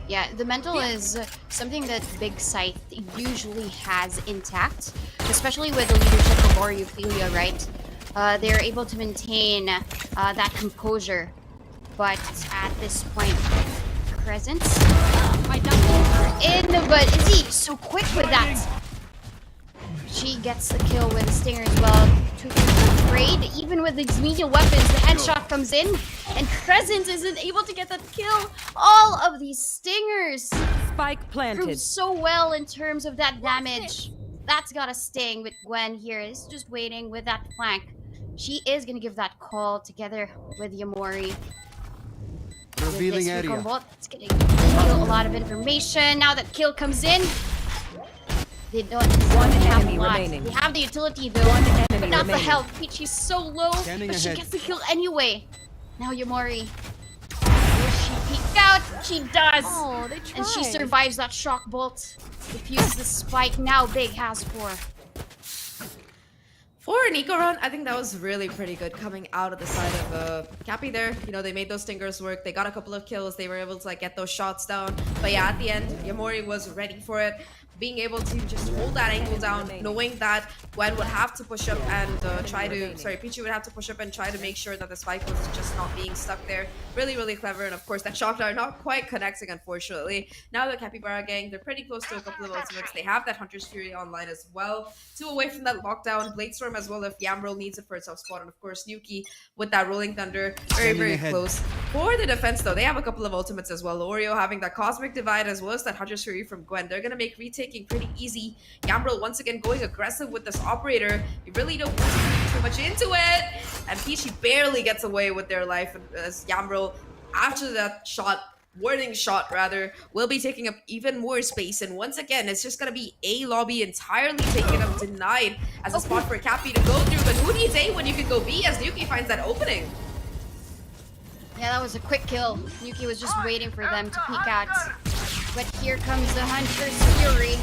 Yeah, the mental is something that Big Scythe usually has intact, especially with the leadership of Ophelia, right? They're able to maintain that composure, but at this point, Presence in, but Izzy so quick with that. She gets the kill with a stinger as well. Afraid, even with these medium weapons, the headshot comes in, and Crescent isn't able to get that kill. All of these stingers Spike planted. prove so well in terms of that damage. That's gotta sting, but Gwen here is just waiting with that flank. She is gonna give that call together with Yamori. Revealing area. It's gonna reveal a lot of information. Now that kill comes in, they don't have a lot. They have the utility though, but not the health. Peachy's so low, but she gets the kill anyway. Now Yamori, will she peek out? She does! Oh, they tried. And she survives that shock bolt. Defuses the spike. Now Big has 4. For Nico run, I think that was really pretty good coming out of the side of Cappy there. You know, they made those stingers work. They got a couple of kills. They were able to like get those shots down. But yeah, at the end, Yamori was ready for it. Being able to just hold that angle down, knowing that Gwen would have to push up and Pichu would have to push up and try to make sure that the spike was just not being stuck there. Really, really clever. And of course, that shot are not quite connecting, unfortunately. Now the Capybara gang, they're pretty close to a couple of ultimates. They have that Hunter's Fury online as well. 2 away from that lockdown. Bladestorm as well if Yamroll needs it for its spot. And of course, Nuki with that Rolling Thunder. Very, very close. For the defense, though, they have a couple of ultimates as well. Oreo having that Cosmic Divide as well as that Hunter's Fury from Gwen. They're going to make retaking pretty easy. Yamroll once again going aggressive with this operator. You really don't want to put too much into it. And Peachy barely gets away with their life as Yamroll, after that warning shot rather, will be taking up even more space. And once again, it's just gonna be A lobby entirely taken up, denied as a spot for Cappy to go through. But who needs A when you can go B as Nuki finds that opening? Yeah, that was a quick kill. Nuki was just waiting for them to peek out. But here comes the Hunter's Fury.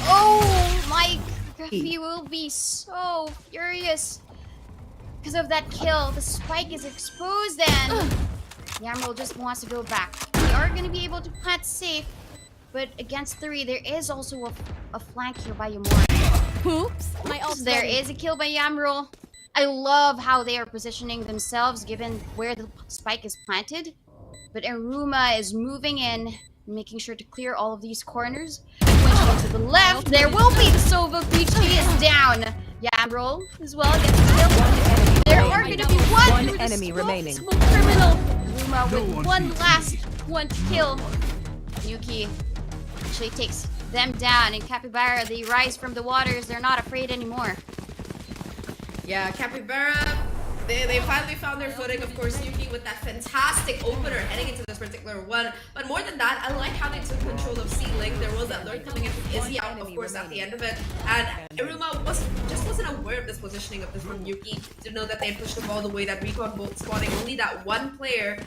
Oh my, he will be so furious because of that kill. The spike is exposed and Yamroll just wants to go back. We are going to be able to plant safe, but against 3, there is also a flank here by Yamori. Oops, my ult. There is a kill by Yamroll. I love how they are positioning themselves given where the spike is planted. But Aruma is moving in, making sure to clear all of these corners. When she goes to the left, there will be the Sova. Peachy is down. Yamroll as well gets killed. There are going to be one enemy remaining. Criminal. Aruma with one to kill. Yuki actually takes them down, and Capybara, they rise from the waters. They're not afraid anymore. Yeah, Capybara, they finally found their footing. Of course, Yuki with that fantastic opener heading into this particular one. But more than that, I like how they took control of C-Link. There was that lurk coming in from Izzy out, of course, at the end of it. And Iruma wasn't aware of this positioning of this from Yuki. Didn't know that they had pushed the ball the way that Recon both spawning only that one player.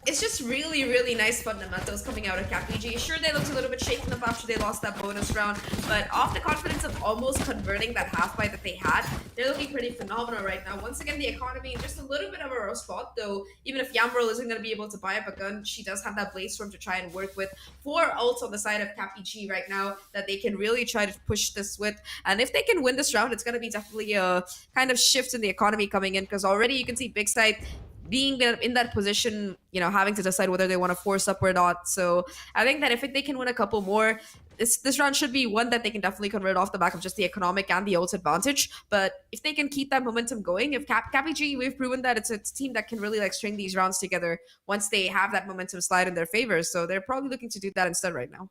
It's just really, really nice fundamentals coming out of CapBG. Sure, they looked a little bit shaken up after they lost that bonus round, but off the confidence of almost converting that half buy that they had, they're looking pretty phenomenal right now. Once again, the economy in just a little bit of a rough spot, though. Even if Yamroll isn't going to be able to buy up a gun, she does have that Bladestorm to try and work with. 4 ults on the side of CapBG right now that they can really try to push this with. And if they can win this round, it's going to be definitely a kind of shift in the economy coming in, because already you can see Big Scythe being in that position, you know, having to decide whether they want to force up or not. So I think that if they can win a couple more, this round should be one that they can definitely convert off the back of just the economic and the ult advantage. But if they can keep that momentum going, if CapBG, we've proven that it's a team that can really like string these rounds together once they have that momentum slide in their favor. So they're probably looking to do that instead right now.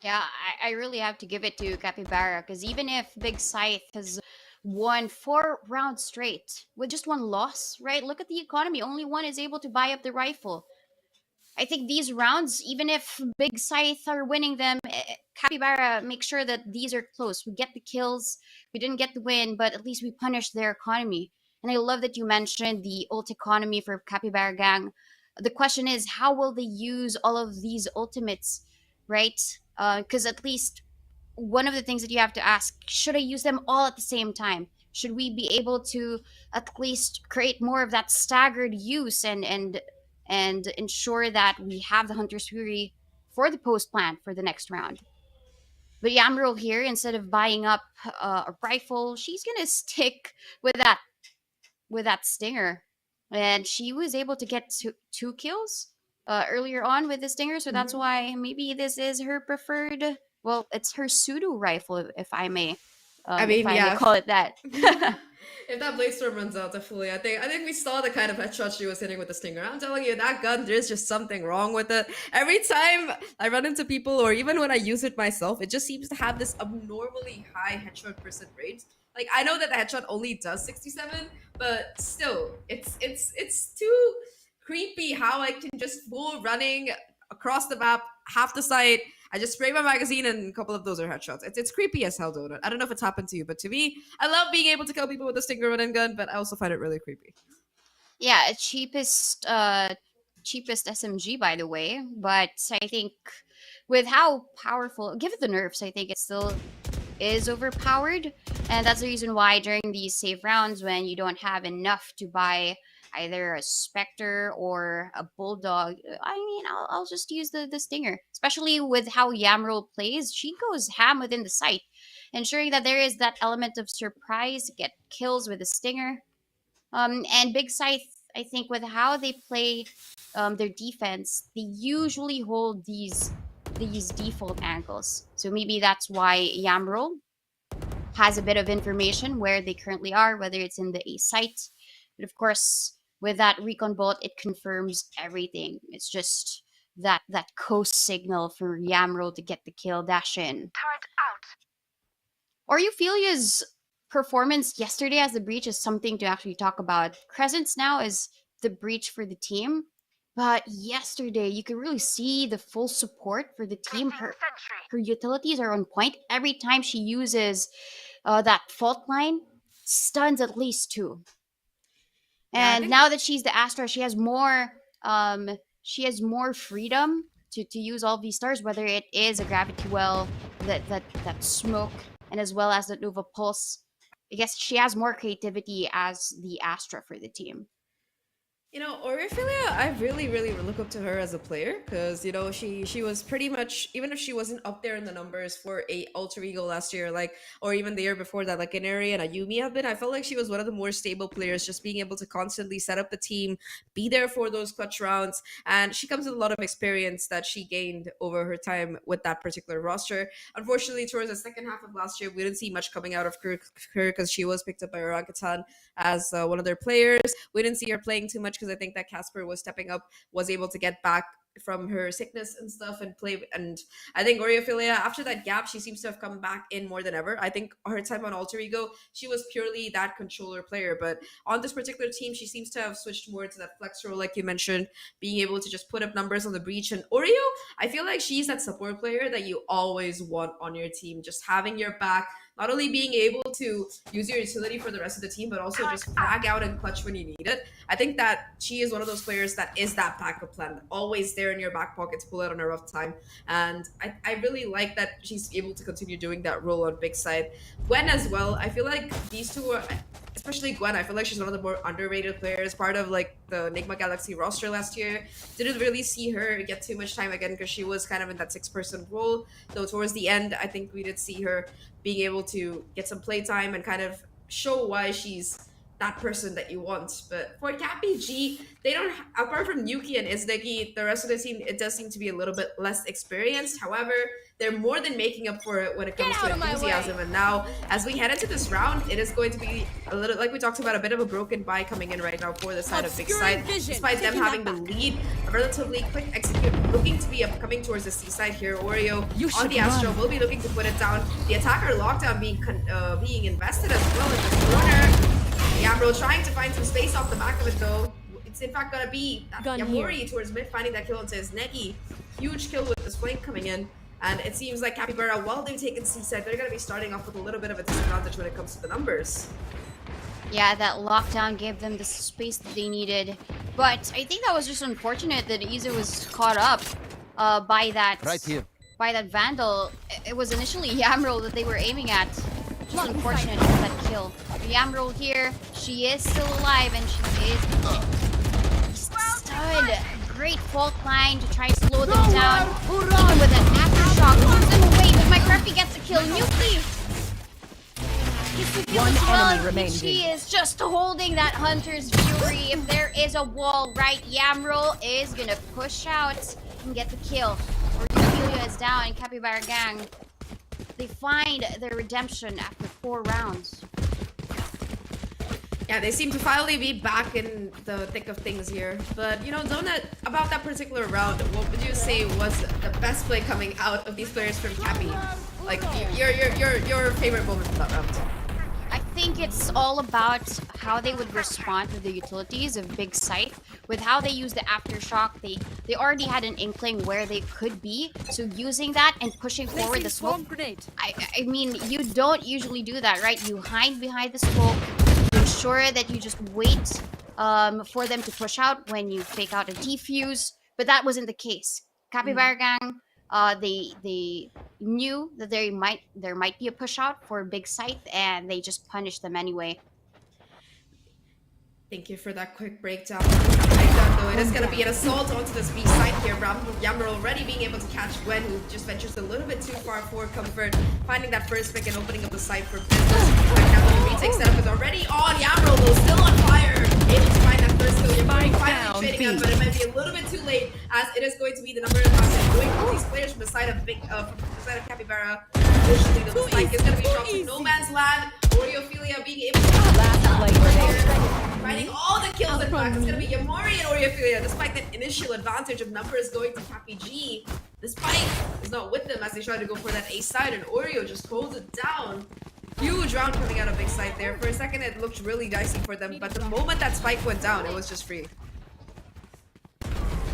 Yeah, I really have to give it to Capybara, because even if Big Scythe has won 4 rounds straight with just 1 loss, right? Look at the economy. Only one is able to buy up the rifle. I think these rounds, even if Big Scythe are winning them, Capybara make sure that these are close. We get the kills. We didn't get the win, but at least we punished their economy. And I love that you mentioned the ult economy for Capybara gang. The question is, how will they use all of these ultimates, right? Because at least one of the things that you have to ask, should I use them all at the same time? Should we be able to at least create more of that staggered use and ensure that we have the Hunter's Fury for the post plan for the next round? But Yamroll here, instead of buying up a rifle, she's gonna stick with that stinger, and she was able to get 2 kills earlier on with the stinger, so that's why maybe this is her preferred. Well, it's her pseudo rifle, if I may. May call it that. If that Bladestorm runs out, definitely, I think we saw the kind of headshot she was hitting with the Stinger. I'm telling you, that gun, there's just something wrong with it. Every time I run into people, or even when I use it myself, it just seems to have this abnormally high headshot % rate. Like, I know that the headshot only does 67, but still, it's too creepy how I can just full running across the map, half the site. I just spray my magazine and a couple of those are headshots. It's creepy as hell, Donut. I don't know if it's happened to you, but to me, I love being able to kill people with a Stinger run and gun, but I also find it really creepy. Yeah, cheapest SMG, by the way. But I think with how powerful, given the nerfs, I think it's still is overpowered, and that's the reason why during these save rounds, when you don't have enough to buy either a Spectre or a Bulldog, I'll just use the Stinger. Especially with how Yamroll plays, she goes ham within the site, ensuring that there is that element of surprise, get kills with the Stinger. And Big Scythe, I think, with how they play their defense, they usually hold these default angles. So maybe that's why Yamroll has a bit of information where they currently are, whether it's in the A site. But of course, with that recon bolt, it confirms everything. It's just that coast signal for Yamroll to get the kill dash in. Oreophilia's performance yesterday as the breach is something to actually talk about. Crescent's now is the breach for the team, but yesterday you could really see the full support for the team. Her utilities are on point. Every time she uses that fault line, stuns at least 2. And now that she's the Astra, she has more freedom to use all these stars, whether it is a gravity well, that smoke, and as well as the Nova Pulse. I guess she has more creativity as the Astra for the team. You know, Oreophilia, I really look up to her as a player because, you know, she was pretty much, even if she wasn't up there in the numbers for a Alter Ego last year, like, or even the year before that, like Canary and Ayumi have been, I felt like she was one of the more stable players, just being able to constantly set up the team, be there for those clutch rounds, and she comes with a lot of experience that she gained over her time with that particular roster. Unfortunately, towards the second half of last year, we didn't see much coming out of her because she was picked up by Orangutan as one of their players. We didn't see her playing too much because I think that Casper was stepping up, was able to get back from her sickness and stuff and play. And I think Oreophilia, after that gap, she seems to have come back in more than ever. I think her time on Alter Ego, she was purely that controller player. But on this particular team, she seems to have switched more to that flex role, like you mentioned, being able to just put up numbers on the breach. And Oreo, I feel like she's that support player that you always want on your team, just having your back, not only being able to use your utility for the rest of the team, but also just frag out and clutch when you need it. I think that she is one of those players that is that backup plan, always there in your back pocket to pull out on a rough time. And I really like that she's able to continue doing that role on Big Side. Gwen as well, I feel like these two are, especially Gwen, I feel like she's one of the more underrated players, part of like the Enigma Galaxy roster last year. Didn't really see her get too much time again because she was kind of in that 6-person role. Though towards the end, I think we did see her being able to get some playtime and kind of show why she's that person that you want. But for Cappy G, they don't, apart from Yuki and Izdeki, the rest of the team, it does seem to be a little bit less experienced. However, they're more than making up for it when it comes to enthusiasm. And now, as we head into this round, it is going to be a little, like we talked about, a bit of a broken buy coming in right now for the side of Big Side. Despite them having the lead, a relatively quick execute, looking to be coming towards the C side here. Oreo on the Astro will be looking to put it down. The attacker lockdown being invested as well in this corner. Yamro trying to find some space off the back of it though. It's in fact gonna be Yamori towards mid, finding that kill into his Neki. Huge kill with this flank coming in. And it seems like Capybara, while they've taken C-side, they're gonna be starting off with a little bit of a disadvantage when it comes to the numbers. Yeah, that lockdown gave them the space that they needed. But I think that was just unfortunate that Izu was caught up by that Vandal. It was initially Yamroll that they were aiming at. Just unfortunate for that kill. Yamroll here, she is still alive and she is stunned. Great fault line to try and slow them down. Even with an aftershock, moves them away, but Mikafabs gets a kill. Nuki! One enemy remains. She is just holding that Hunter's Fury. If there is a wall right, Yamroll is gonna push out and get the kill. Oreophilia is down and Capybara gang, they find their redemption after 4 rounds. Yeah, they seem to finally be back in the thick of things here. But, you know, Donut, about that particular round, what would you say was the best play coming out of these players from Cappy? Like, your favorite moment from that round? I think it's all about how they would respond to the utilities of Big Scythe. With how they use the aftershock, they already had an inkling where they could be. So using that and pushing forward the smoke. I mean, you don't usually do that, right? You hide behind the smoke. Ensure that you just wait for them to push out when you fake out a defuse, but that wasn't the case. Capybara gang They knew that there might be a push out for Big Scythe, and they just punished them anyway. Thank you for that quick breakdown. Breakdown though, it is going to be an assault onto this B side here. Yammer already being able to catch Gwen, who just ventures a little bit too far for comfort, finding that first pick and opening up the site for business. The retake setup is already on. Yammer though, still on fire, able to find that first kill. Yammer finally trading up, but it might be a little bit too late, as it is going to be the number of times going for these players from the side of Capybara. Unfortunately, the spike is going to be dropped to no man's land. Oreophilia being able to finding all the kills. In fact, it's going to be Yamori and Oreophilia, despite that initial advantage of numbers going to Cappy. The spike is not with them as they try to go for that A side, and Oreo just holds it down. Huge round coming out of Big Side there. For a second, it looked really dicey for them, but the moment that spike went down, it was just free.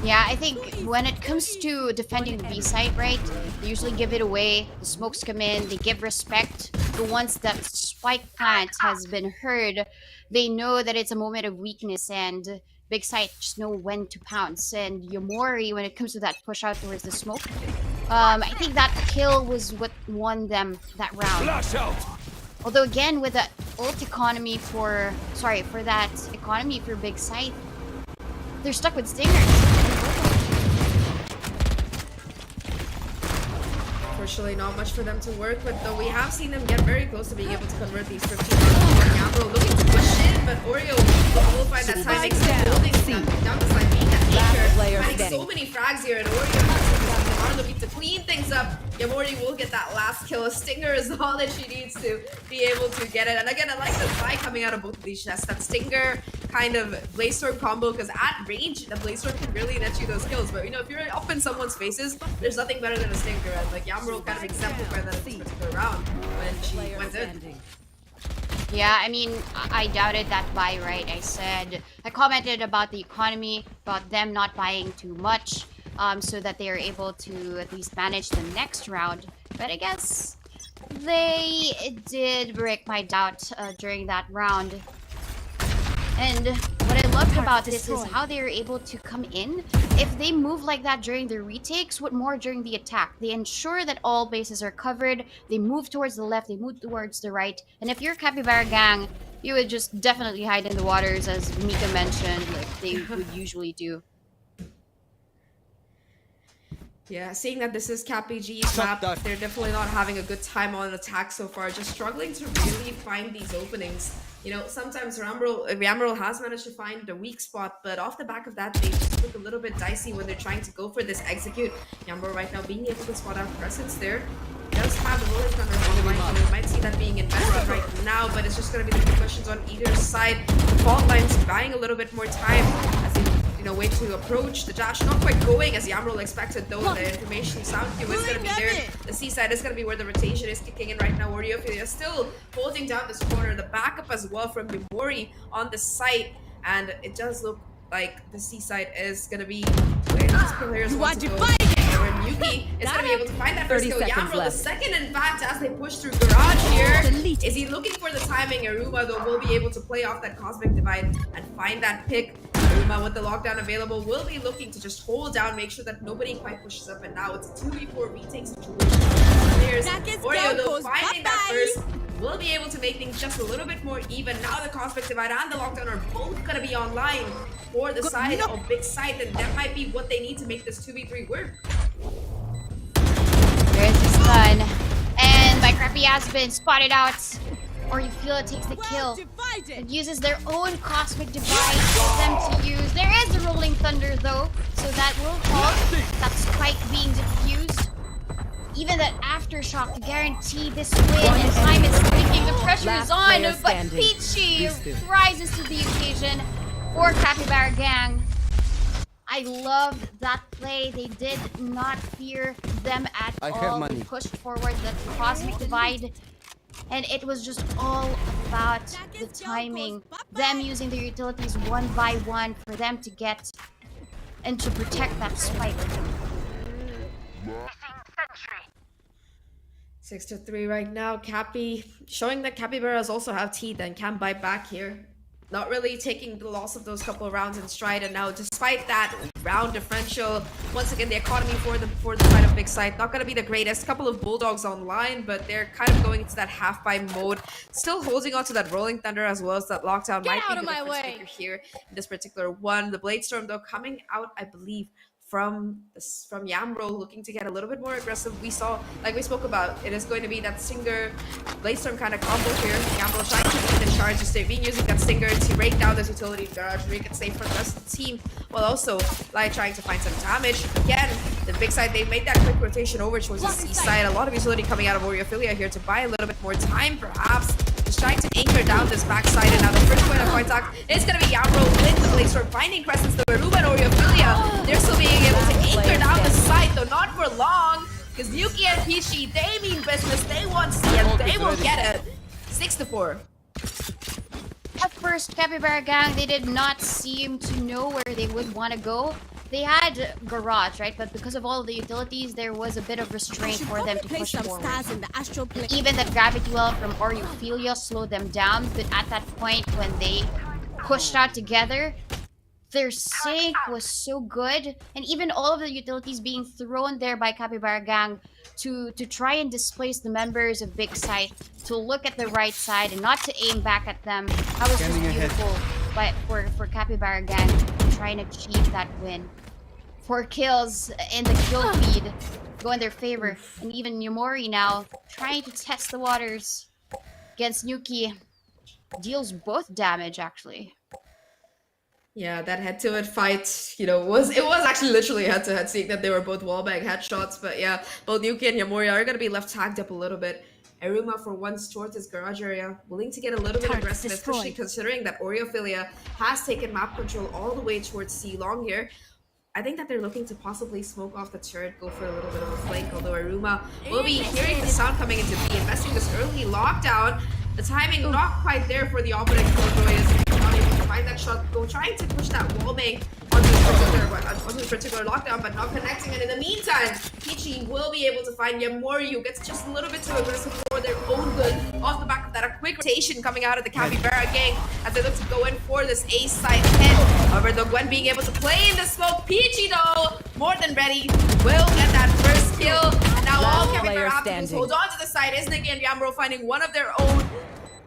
Yeah, I think when it comes to defending the B site, right, they usually give it away. The smokes come in, they give respect. But once that spike plant has been heard, they know that it's a moment of weakness, and Big Site just know when to pounce. And Yomori, when it comes to that push out towards the smoke, I think that kill was what won them that round. Flash out. Although again, with that ult economy for that economy for Big Site, they're stuck with stingers. Unfortunately, not much for them to work with, though we have seen them get very close to being able to convert these 15 rounds. Gamble looking to push in, but Oreo will find that timing, holding down the side, being that anchor, finding so many frags here, and Oreo are looking to clean things up. Yamori will get that last kill. A stinger is all that she needs to be able to get it. And again, I like the spy coming out of both of these chests. That stinger kind of Blaze Storm combo, because at range, the Blaze Storm can really net you those kills. But you know, if you're up in someone's faces, there's nothing better than a stinger. And like Yamro kind of exemplified that in this particular round when she went in. Yeah, I mean, I doubted that buy, right? I commented about the economy, about them not buying too much, so that they are able to at least manage the next round. But I guess they did break my doubt during that round. And what I loved about this is how they are able to come in. If they move like that during the retakes, what more during the attack? They ensure that all bases are covered, they move towards the left, they move towards the right. And if you're Capybara gang, you would just definitely hide in the waters, as Mika mentioned, like they would usually do. Yeah, seeing that this is CapBG's map, they're definitely not having a good time on attack so far, just struggling to really find these openings. You know, sometimes Ramro has managed to find a weak spot, but off the back of that, they just look a little bit dicey when they're trying to go for this execute. Yamro right now being able to spot out presence there. Does have the Rolling Thunder on the right, so we might see that being invested right now, but it's just going to be the questions on either side. The fault line's buying a little bit more time as they way to approach the dash, not quite going as Yamroll expected, though. The information sound cue is going to be there. The seaside is going to be where the rotation is kicking in right now. Oreophilia still holding down this corner. The backup as well from Yamori on the site, and it does look like the seaside is going to be where these players want to go. Where Yuki is going to be able to find that first kill. Yamroll the second, in fact, as they push through garage here. Is he looking for the timing? Aruma, though, will be able to play off that Cosmic Divide and find that pick. Aruma, with the lockdown available, will be looking to just hold down, make sure that nobody quite pushes up, and now it's a 2v4 retake situation. There's Oreo, though, finding that first, will be able to make things just a little bit more even. Now the Cosmic Divide and the lockdown are both going to be online for the side of Big Scythe, and that might be what they need to make this 2v3 work. There's the stun, and my Crappy has been spotted out. Or you feel it takes the kill. It uses their own Cosmic Divide for them to use. There is the Rolling Thunder though, so that will halt that spike being diffused. Even that Aftershock to guarantee this win, and time is ticking, the pressure is on, but Peachy rises to the occasion for Capybara gang. I love that play. They did not fear them at all. They pushed forward the Cosmic Divide. And it was just all about the timing. Them using their utilities one by one for them to get and to protect that spike. 6-3 right now. Cappy showing that Capybaras also have teeth and can bite back here. not really taking the loss of those couple of rounds in stride. And now, despite that round differential, once again, the economy for the side of Big Scythe not going to be the greatest. Couple of Bulldogs online, but they're kind of going into that half-buy mode. Still holding on to that Rolling Thunder as well as that Lockdown. Might be the difference maker here in this particular one. The Blade Storm, though, coming out, I believe, from Yamro, looking to get a little bit more aggressive. We saw, like we spoke about, it is going to be that Stinger Blade Storm kind of combo here. Yamro trying to lead the charge, just being using that Stinger to break down this utility garage, make it safe for the rest of the team, while also like trying to find some damage. Again, the Big Side, they made that quick rotation over towards the C side. A lot of utility coming out of Oriophilia here to buy a little bit more time, perhaps. Just trying to anchor down this backside, and now the first point of contact is going to be Yamro with the Blade Storm finding presence. The Aruba and Oriophilia, they're still being able to anchor down the side, though not for long, because Yuki and Peachy, they mean business. They want C and they will get it. 6-4. At first, Capybara gang, they did not seem to know where they would want to go. They had Garage, right? But because of all of the utilities, there was a bit of restraint for them to push forward. Even that Gravity Well from Oriophilia slowed them down, but at that point when they pushed out together, their sync was so good, and even all of the utilities being thrown there by Capybara gang to try and displace the members of Big Scythe, to look at the right side and not to aim back at them. That was just beautiful for Capybara gang to try and achieve that win. 4 kills in the kill feed go in their favor, and even Yumori now trying to test the waters against Nuki. Deals both damage actually. Yeah, that head-to-head fight, you know, was actually literally head-to-head, seeing that they were both wallbang headshots. But yeah, both Yuki and Yamori are going to be left tagged up a little bit. Eruma for once towards his garage area, willing to get a little bit aggressive, especially considering that Oriophilia has taken map control all the way towards C long here. I think that they're looking to possibly smoke off the turret, go for a little bit of a flank, although Eruma will be hearing the sound coming into B, investing this early lockdown. The timing not quite there for the opponent. Killjoy is not able to find that shot, go trying to push that wallbang onto this particular lockdown, but not connecting. And in the meantime, Peachy will be able to find Yamori, gets just a little bit too aggressive for their own good. Off the back of that, a quick rotation coming out of the Capybara gang as they look to go in for this A side hit. However, though, Gwen being able to play in the smoke. Peachy, though, more than ready, will get that first kill. And now all Capybara have to do is hold on to the side. Isn't again Yamro finding one of their own.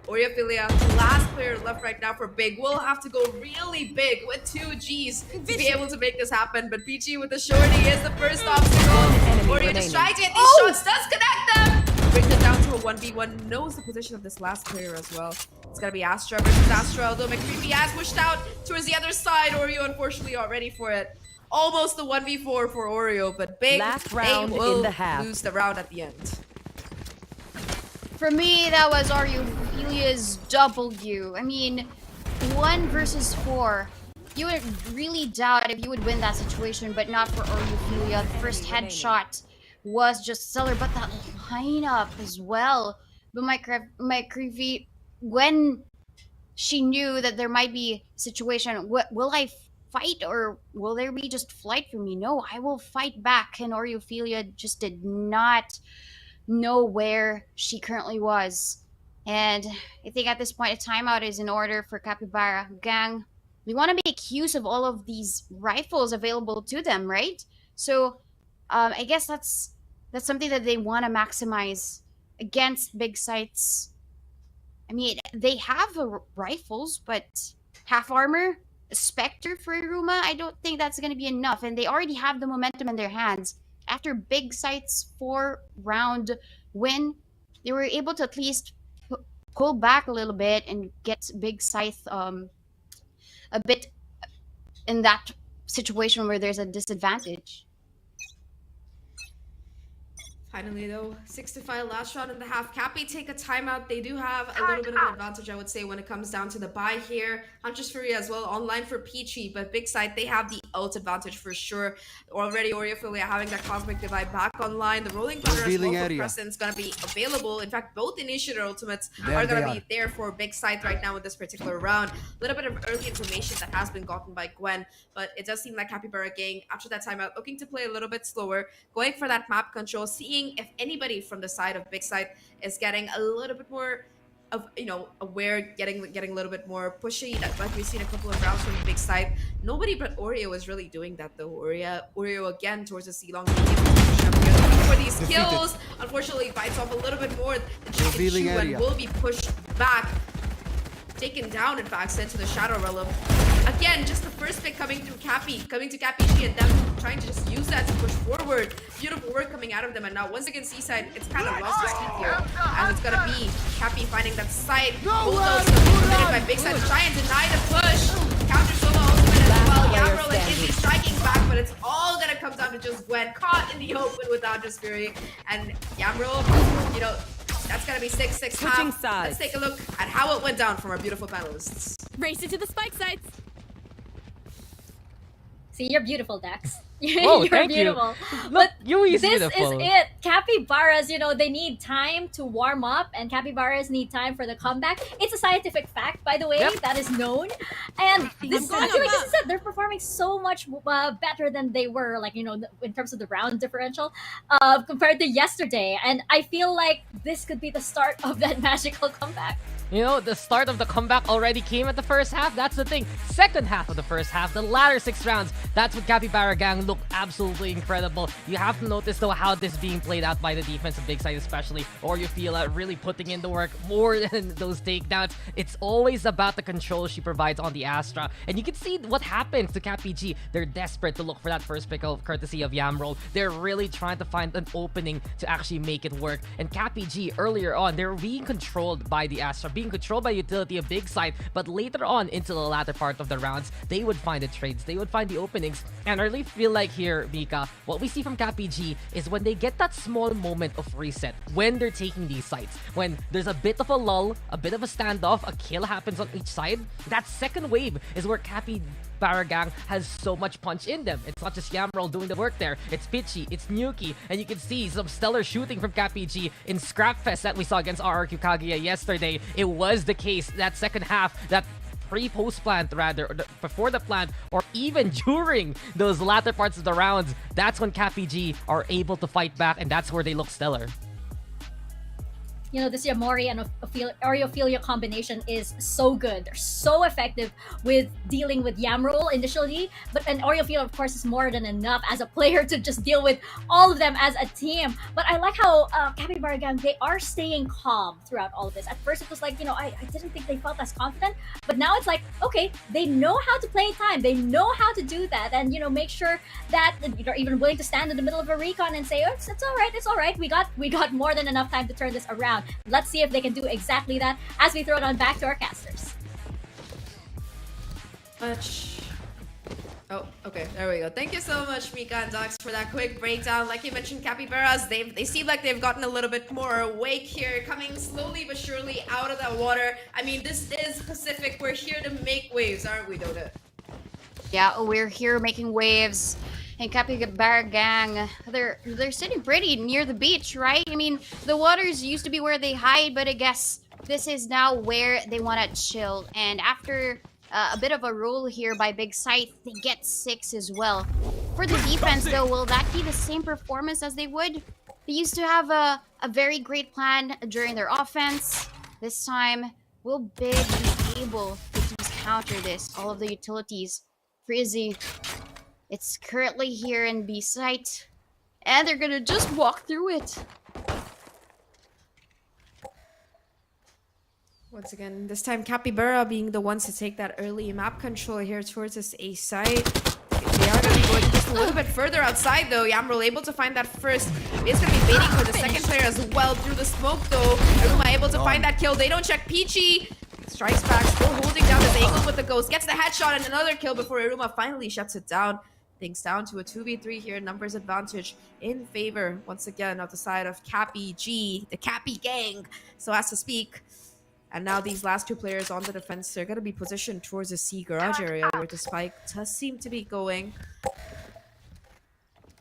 Oriophilia, the last player left right now for Big, will have to go really big with 2 Gs to be able to make this happen. But Peachy with the shorty is the first obstacle. Orio just trying to get these shots, does connect them! Brings it down to a 1v1, knows the position of this last player as well. It's gonna be Astra versus Astra, although McCreepy has pushed out towards the other side. Oreo unfortunately not ready for it. Almost the 1v4 for Oreo, but Big, they will lose the round at the end. For me, that was Oriophilia's W. I mean, 1 versus 4. You would really doubt if you would win that situation, but not for Oriophilia. The first headshot was just stellar, but that lineup as well. But my creepy, when she knew that there might be a situation, will I fight or will there be just flight for me? No, I will fight back. And Oriophilia just did not know where she currently was. And I think at this point a timeout is in order for Capybara gang. We want to make use of all of these rifles available to them, right? So I guess that's something that they want to maximize against Big Scythe's. I mean, they have rifles, but half armor, a Spectre for Iruma, I don't think that's going to be enough. And they already have the momentum in their hands. After Big Scythe's 4-round win, they were able to at least pull back a little bit and get Big Scythe a bit in that situation where there's a disadvantage. Finally, though, 6-5 last round in the half. Cappy take a timeout. They do have a little bit of an advantage, I would say, when it comes down to the buy here. Huntress Fury as well, online for Peachy, but Big Side, they have the ult advantage for sure. Already, Oriophilia having that Cosmic Divide back online. The Rolling Thunder as well for Presence going to be available. In fact, both Initiator ultimates are going to be there for Big Side right now in this particular round. A little bit of early information that has been gotten by Gwen, but it does seem like Capybara gang, after that timeout, looking to play a little bit slower, going for that map control, seeing if anybody from the side of Big Side is getting a little bit more aware, getting a little bit more pushy, like we've seen a couple of rounds from the big side. Nobody but Oreo is really doing that though. Oreo again towards the C-long, for these kills. Unfortunately, bites off a little bit more. The chicken Revealing chew and area. will be pushed back, taken down in fact, sent to the Shadow Realm. Again, just the first pick coming to Cappy G, and them trying to just use that to push forward. Beautiful work coming out of them, and now once again Seaside, it's kind of lost its feet here, as it's gonna be Cappy finding that side. Bulldogs committed by Big Side to try and deny the push. Counter solo ultimate as well. Yamro and Izzy striking back, but it's all gonna come down to just Gwen caught in the open without just Fury, and Yamro, that's gonna be 6-6 Switching half. sides. Let's take a look at how it went down from our beautiful panelists. Race into the spike sites. See, you're beautiful, Daks. Oh, You're thank you. beautiful. Look, But Yui's this beautiful. is it. Capybaras, they need time to warm up, and capybaras need time for the comeback. It's a scientific fact, by the way, Yep. that is known. And this, going I feel like up. this is it. They're performing so much better than they were, like, in terms of the round differential, compared to yesterday. And I feel like this could be the start of that magical comeback. The start of the comeback already came at the first half. That's the thing. Second half of the first half, the latter 6 rounds, that's what Capybara gang looked absolutely incredible. You have to notice, though, how this is being played out by the defense of Big Side especially, or you feel really putting in the work more than those takedowns. It's always about the control she provides on the Astra. And you can see what happens to Cappy G. They're desperate to look for that first pick of courtesy of Yamroll. They're really trying to find an opening to actually make it work. And Cappy G, earlier on, they were being controlled by the Astra, being controlled by utility of Big Side, but later on into the latter part of the rounds, they would find the trades, they would find the openings. And I really feel like here, Mika, what we see from Cappy G is when they get that small moment of reset, when they're taking these sites, when there's a bit of a lull, a bit of a standoff, a kill happens on each side, that second wave is where Capybara gang has so much punch in them. It's not just Yamroll doing the work there. It's Pitchy, it's Nuki, and you can see some stellar shooting from Cappy G in Scrapfest that we saw against RRQ Kaguya yesterday. It was the case that second half, that pre-post plant rather, or before the plant, or even during those latter parts of the rounds, that's when Cappy G are able to fight back, and that's where they look stellar. This Yamori and Oreophilia combination is so good. They're so effective with dealing with Yamroll initially, and Oreophilia, of course, is more than enough as a player to just deal with all of them as a team. But I like how Capybara gang, they are staying calm throughout all of this. At first, it was like, I didn't think they felt as confident, but now it's like, okay, they know how to play time. They know how to do that, and make sure that they're even willing to stand in the middle of a recon and say, oh, it's all right. We got more than enough time to turn this around. Let's see if they can do exactly that as we throw it on back to our casters. Oh, okay, there we go. Thank you so much, Mika and Daks, for that quick breakdown. Like you mentioned, Capybaras, they seem like they've gotten a little bit more awake here, coming slowly but surely out of that water. I mean, this is Pacific. We're here to make waves, aren't we, Dota? Yeah, we're here making waves. And Capybara gang, they're sitting pretty near the beach, right? I mean, the waters used to be where they hide, but I guess this is now where they want to chill. And after a bit of a roll here by Big Scythe, they get 6 as well. For the defense, though, will that be the same performance as they would? They used to have a very great plan during their offense. This time, will Big be able to just counter this? All of the utilities. Frizzy. It's currently here in B site, and they're gonna just walk through it. Once again, this time Capybara being the ones to take that early map control here towards this A site. They are going to be going just a little bit further outside though. Yamroll able to find that first. It's going to be waiting for the second player as well through the smoke though. Aruma able to find that kill. They don't check Peachy. Strikes back, still holding down this angle with the ghost. Gets the headshot and another kill before Aruma finally shuts it down. Things down to a 2v3 here. Numbers advantage in favor, once again, of the side of Cappy G, the Cappy gang, so as to speak. And now these last 2 players on the defense, they're going to be positioned towards the C garage area where the spike does seem to be going.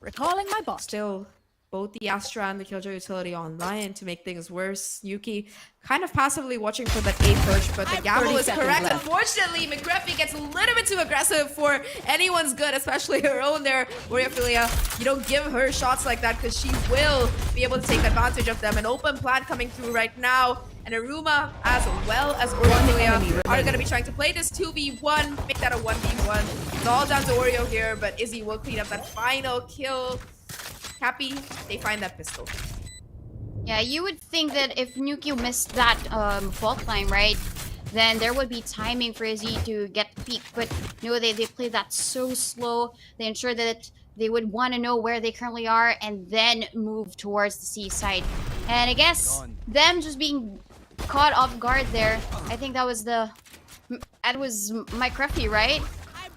Recalling my boss. Still, both the Astra and the Killjoy utility online to make things worse. Yuki kind of passively watching for that A push, but the gamble is correct. left. Unfortunately, McGriffy gets a little bit too aggressive for anyone's good, especially her own there. Warriorphilia, you don't give her shots like that because she will be able to take advantage of them. An open plan coming through right now. and Aruma as well as Oreo are going to be trying to play this 2v1, make that a 1v1. It's all down to Oreo here, but Izzy will clean up that final kill. Cappy, they find that pistol. Yeah, you would think that if Nuki missed that fault line, right, then there would be timing for Izzy to get the peak. But no, they played that so slow. They ensured that they would want to know where they currently are and then move towards the seaside. And I guess them just being caught off guard there, I think that was Mike Ruffy, right?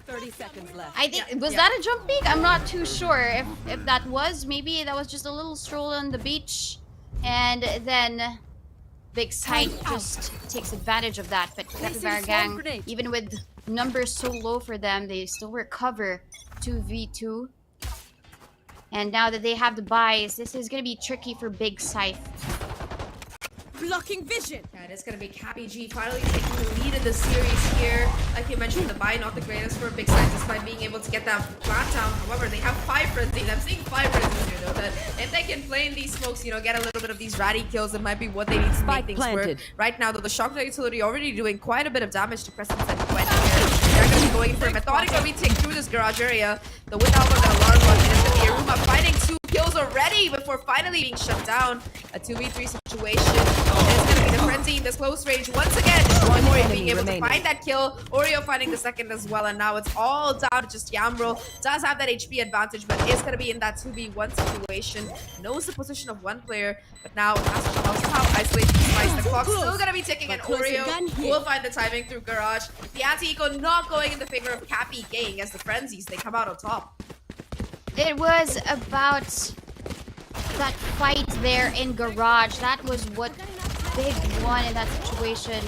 30 seconds left. I think, was that a jump peak? I'm not too sure if that was. Maybe that was just a little stroll on the beach. And then Big Scythe just takes advantage of that. But Capybara Gang, even with numbers so low for them, they still recover 2v2. And now that they have the buys, this is going to be tricky for Big Scythe. Blocking vision. Yeah, it is going to be Cappy G finally taking the lead in the series here. Like you mentioned, the buy not the greatest for Big Scythe despite being able to get that flat down. However, they have 5 frenzies. I'm seeing 5 frenzies here though. That if they can play in these smokes, you know, get a little bit of these ratty kills, it might be what they need to make things work. Right now though, the shock utility already doing quite a bit of damage to Crescent's and Gwen here. They're going to be going for a methodical retake through this garage area. The Wind Alpha got a large one, and it's going to be Aruma fighting 2 kills already before finally being shut down. A 2v3 situation. It's going to be the frenzy in this close range once again. One more being able to find that kill. Oreo finding the second as well, and now it's all down to just Yamro. Does have that HP advantage, but is going to be in that 2v1 situation. Knows the position of one player, but now Astro knows how to isolate these fights. The clock's still going to be ticking, and Oreo will find the timing through Garage. The anti-eco not going in the favor of Cappy Gang as the frenzies, they come out on top. It was about that fight there in Garage. That was what Big won in that situation.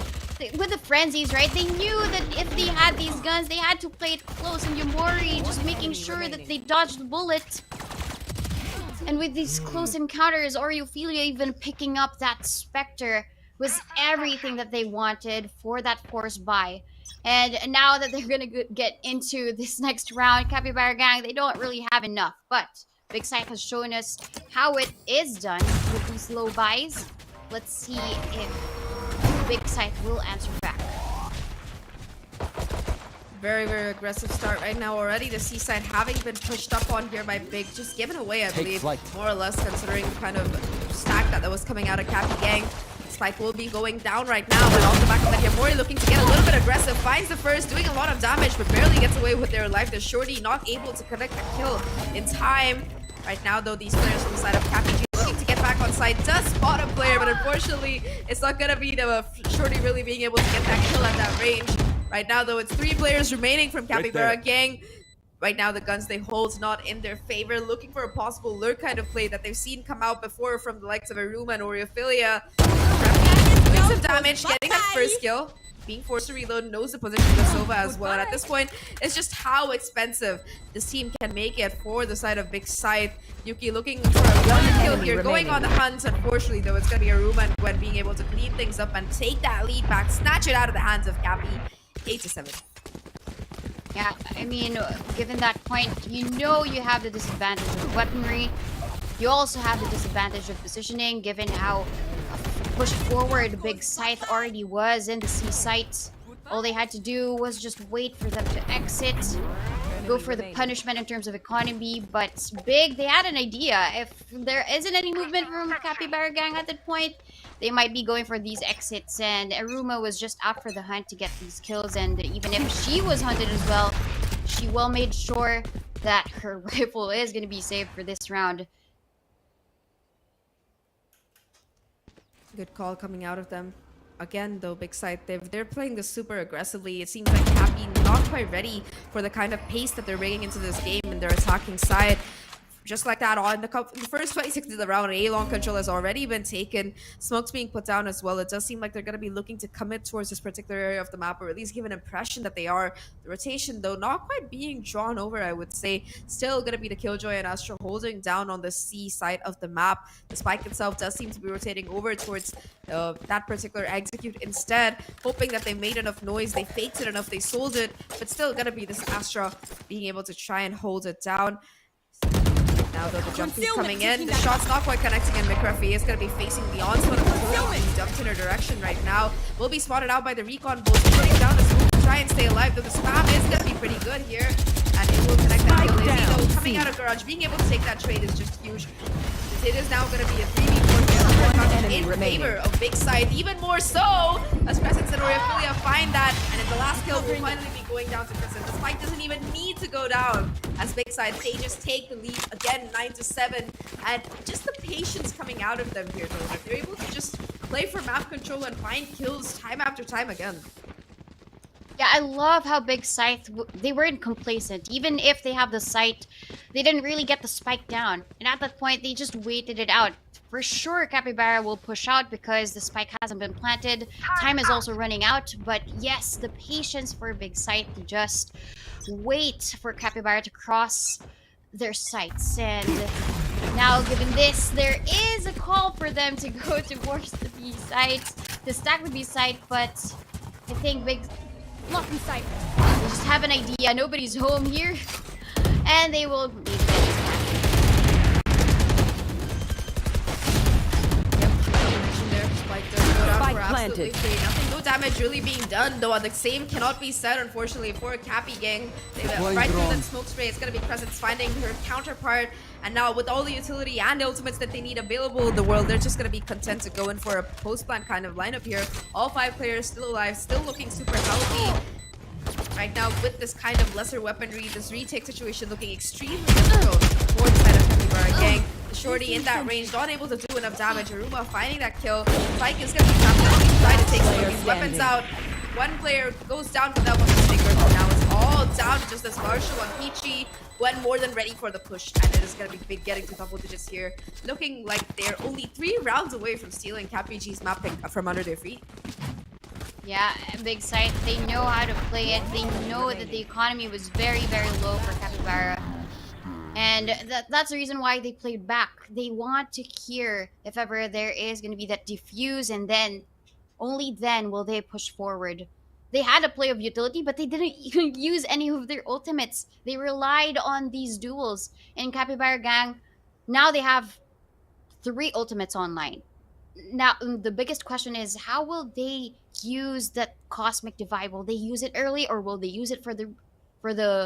With the frenzies, right? They knew that if they had these guns, they had to play it close. And Yumori just making sure that they dodged the bullet. And with these close encounters, Oreophilia even picking up that Spectre was everything that they wanted for that force buy. And now that they're going to get into this next round, Capybara Gang, they don't really have enough. But Big Scythe has shown us how it is done with these low buys. Let's see if Big Scythe will answer back. Very, very aggressive start right now already. The seaside having been pushed up on here by Big, just given away, I believe, more or less, considering the kind of stack that was coming out of Cappy Gang. Spike will be going down right now, but off the back of that, Yamori looking to get a little bit aggressive. Finds the first, doing a lot of damage, but barely gets away with their life. The Shorty not able to connect the kill in time. Right now, though, these players from the side of Cappy G looking to get back on site. Does spot a player, but unfortunately, it's not going to be the Shorty really being able to get that kill at that range. Right now, though, it's 3 players remaining from Capybara Gang. Right now, the guns they hold not in their favor. Looking for a possible lurk kind of play that they've seen come out before from the likes of Aruma and Oreophilia. Doing some damage, getting that first kill. Being forced to reload, knows the position of the Sova as well. And at this point, it's just how expensive this team can make it for the side of Big Scythe. Yuki looking for a one kill here, going on the hunt. Unfortunately, though, it's going to be Aruma and Gwen being able to clean things up and take that lead back, snatch it out of the hands of Cappy. 8-7. Yeah, I mean, given that point, you know you have the disadvantage of weaponry. You also have the disadvantage of positioning, given how pushed forward Big Scythe already was in the seaside. All they had to do was just wait for them to exit, go for the punishment in terms of economy. But Big, they had an idea. If there isn't any movement from Capybara Gang at that point, they might be going for these exits. And Aruma was just out for the hunt to get these kills. And even if she was hunted as well, she well made sure that her rifle is going to be saved for this round. Good call coming out of them. Again, though, Big Scythe, they're playing this super aggressively. It seems like Cappy not quite ready for the kind of pace that they're bringing into this game and their attacking side. Just like that, on the first 26 of the round, A-long control has already been taken. Smoke's being put down as well. It does seem like they're going to be looking to commit towards this particular area of the map, or at least give an impression that they are. The rotation, though, not quite being drawn over, I would say. Still going to be the Killjoy and Astro holding down on the C side of the map. The Spike itself does seem to be rotating over towards that particular execute instead, hoping that they made enough noise, they faked it enough, they sold it, but still going to be this Astra being able to try and hold it down. Now though the jump is coming in, the shot's not quite connecting, and Mikafabs is going to be facing the onslaught of the being dumped in her direction right now. Will be spotted out by the recon bolt, putting down the smoke to try and stay alive, though the spam is going to be pretty good here. And it will connect that kill. Izzy though coming out of garage, being able to take that trade is just huge. It is now going to be a 3v4 here in favor of Big Scythe, even more so as Crescent and Oriophilia find that, and in the last kill will finally be going down to Crescent. The spike doesn't even need to go down as Big Scythe, they just take the lead again, 9-7, and just the patience coming out of them here though, that they're able to just play for map control and find kills time after time again. Yeah, I love how Big Scythe, they weren't complacent. Even if they have the sight, they didn't really get the spike down. And at that point, they just waited it out. For sure, Capybara will push out because the spike hasn't been planted. Time is also running out. But yes, the patience for Big Scythe to just wait for Capybara to cross their sights. And now, given this, there is a call for them to go towards the B site, to stack the B site, but I think Big... Blocking sight. They just have an idea. Nobody's home here. And they will leave it. Spike planted. Nothing, no damage really being done, though. The same cannot be said, unfortunately, for Cappy gang. They went right through that smoke spray. It's going to be Crescent's finding her counterpart. And now, with all the utility and ultimates that they need available in the world, they're just going to be content to go in for a post-plant kind of lineup here. All 5 players still alive, still looking super healthy. Right now, with this kind of lesser weaponry, this retake situation looking extremely difficult for the side of Capybara gang. The shorty in that range, not able to do enough damage. Aruma finding that kill. Spike is going to be trapped. Trying to take some of these weapons out. One player goes down without one stinger, but now it's all down to just this Marshall on Peachy. Gwen more than ready for the push, and it is going to be big getting to double digits here. Looking like they're only 3 rounds away from stealing CapPG's map pick from under their feet. Yeah, Big Scythe, they know how to play it. They know that the economy was very, very low for Capybara. And that's the reason why they played back. They want to hear if ever there is going to be that diffuse, and then, only then will they push forward. They had a play of utility, but they didn't even use any of their ultimates. They relied on these duels. In Capybara gang, now they have 3 ultimates online. Now, the biggest question is, how will they use that Cosmic Divide? Will they use it early, or will they use it for the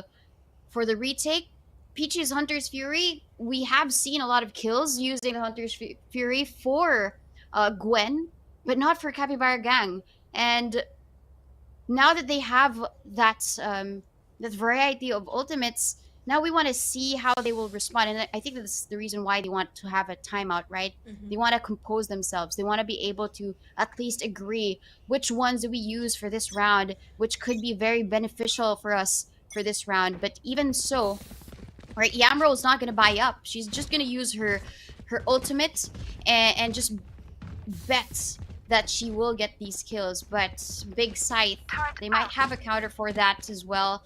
retake? Peachy's Hunter's Fury, we have seen a lot of kills using the Hunter's Fury for Gwen, but not for Capybara gang. And now that they have that variety of ultimates, now we want to see how they will respond. And I think that's the reason why they want to have a timeout, right? They want to compose themselves. They want to be able to at least agree which ones do we use for this round, which could be very beneficial for us for this round. But even so, right, Yamro is not going to buy up. She's just going to use her ultimate and just bet that she will get these kills. But Big Scythe, they might have a counter for that as well.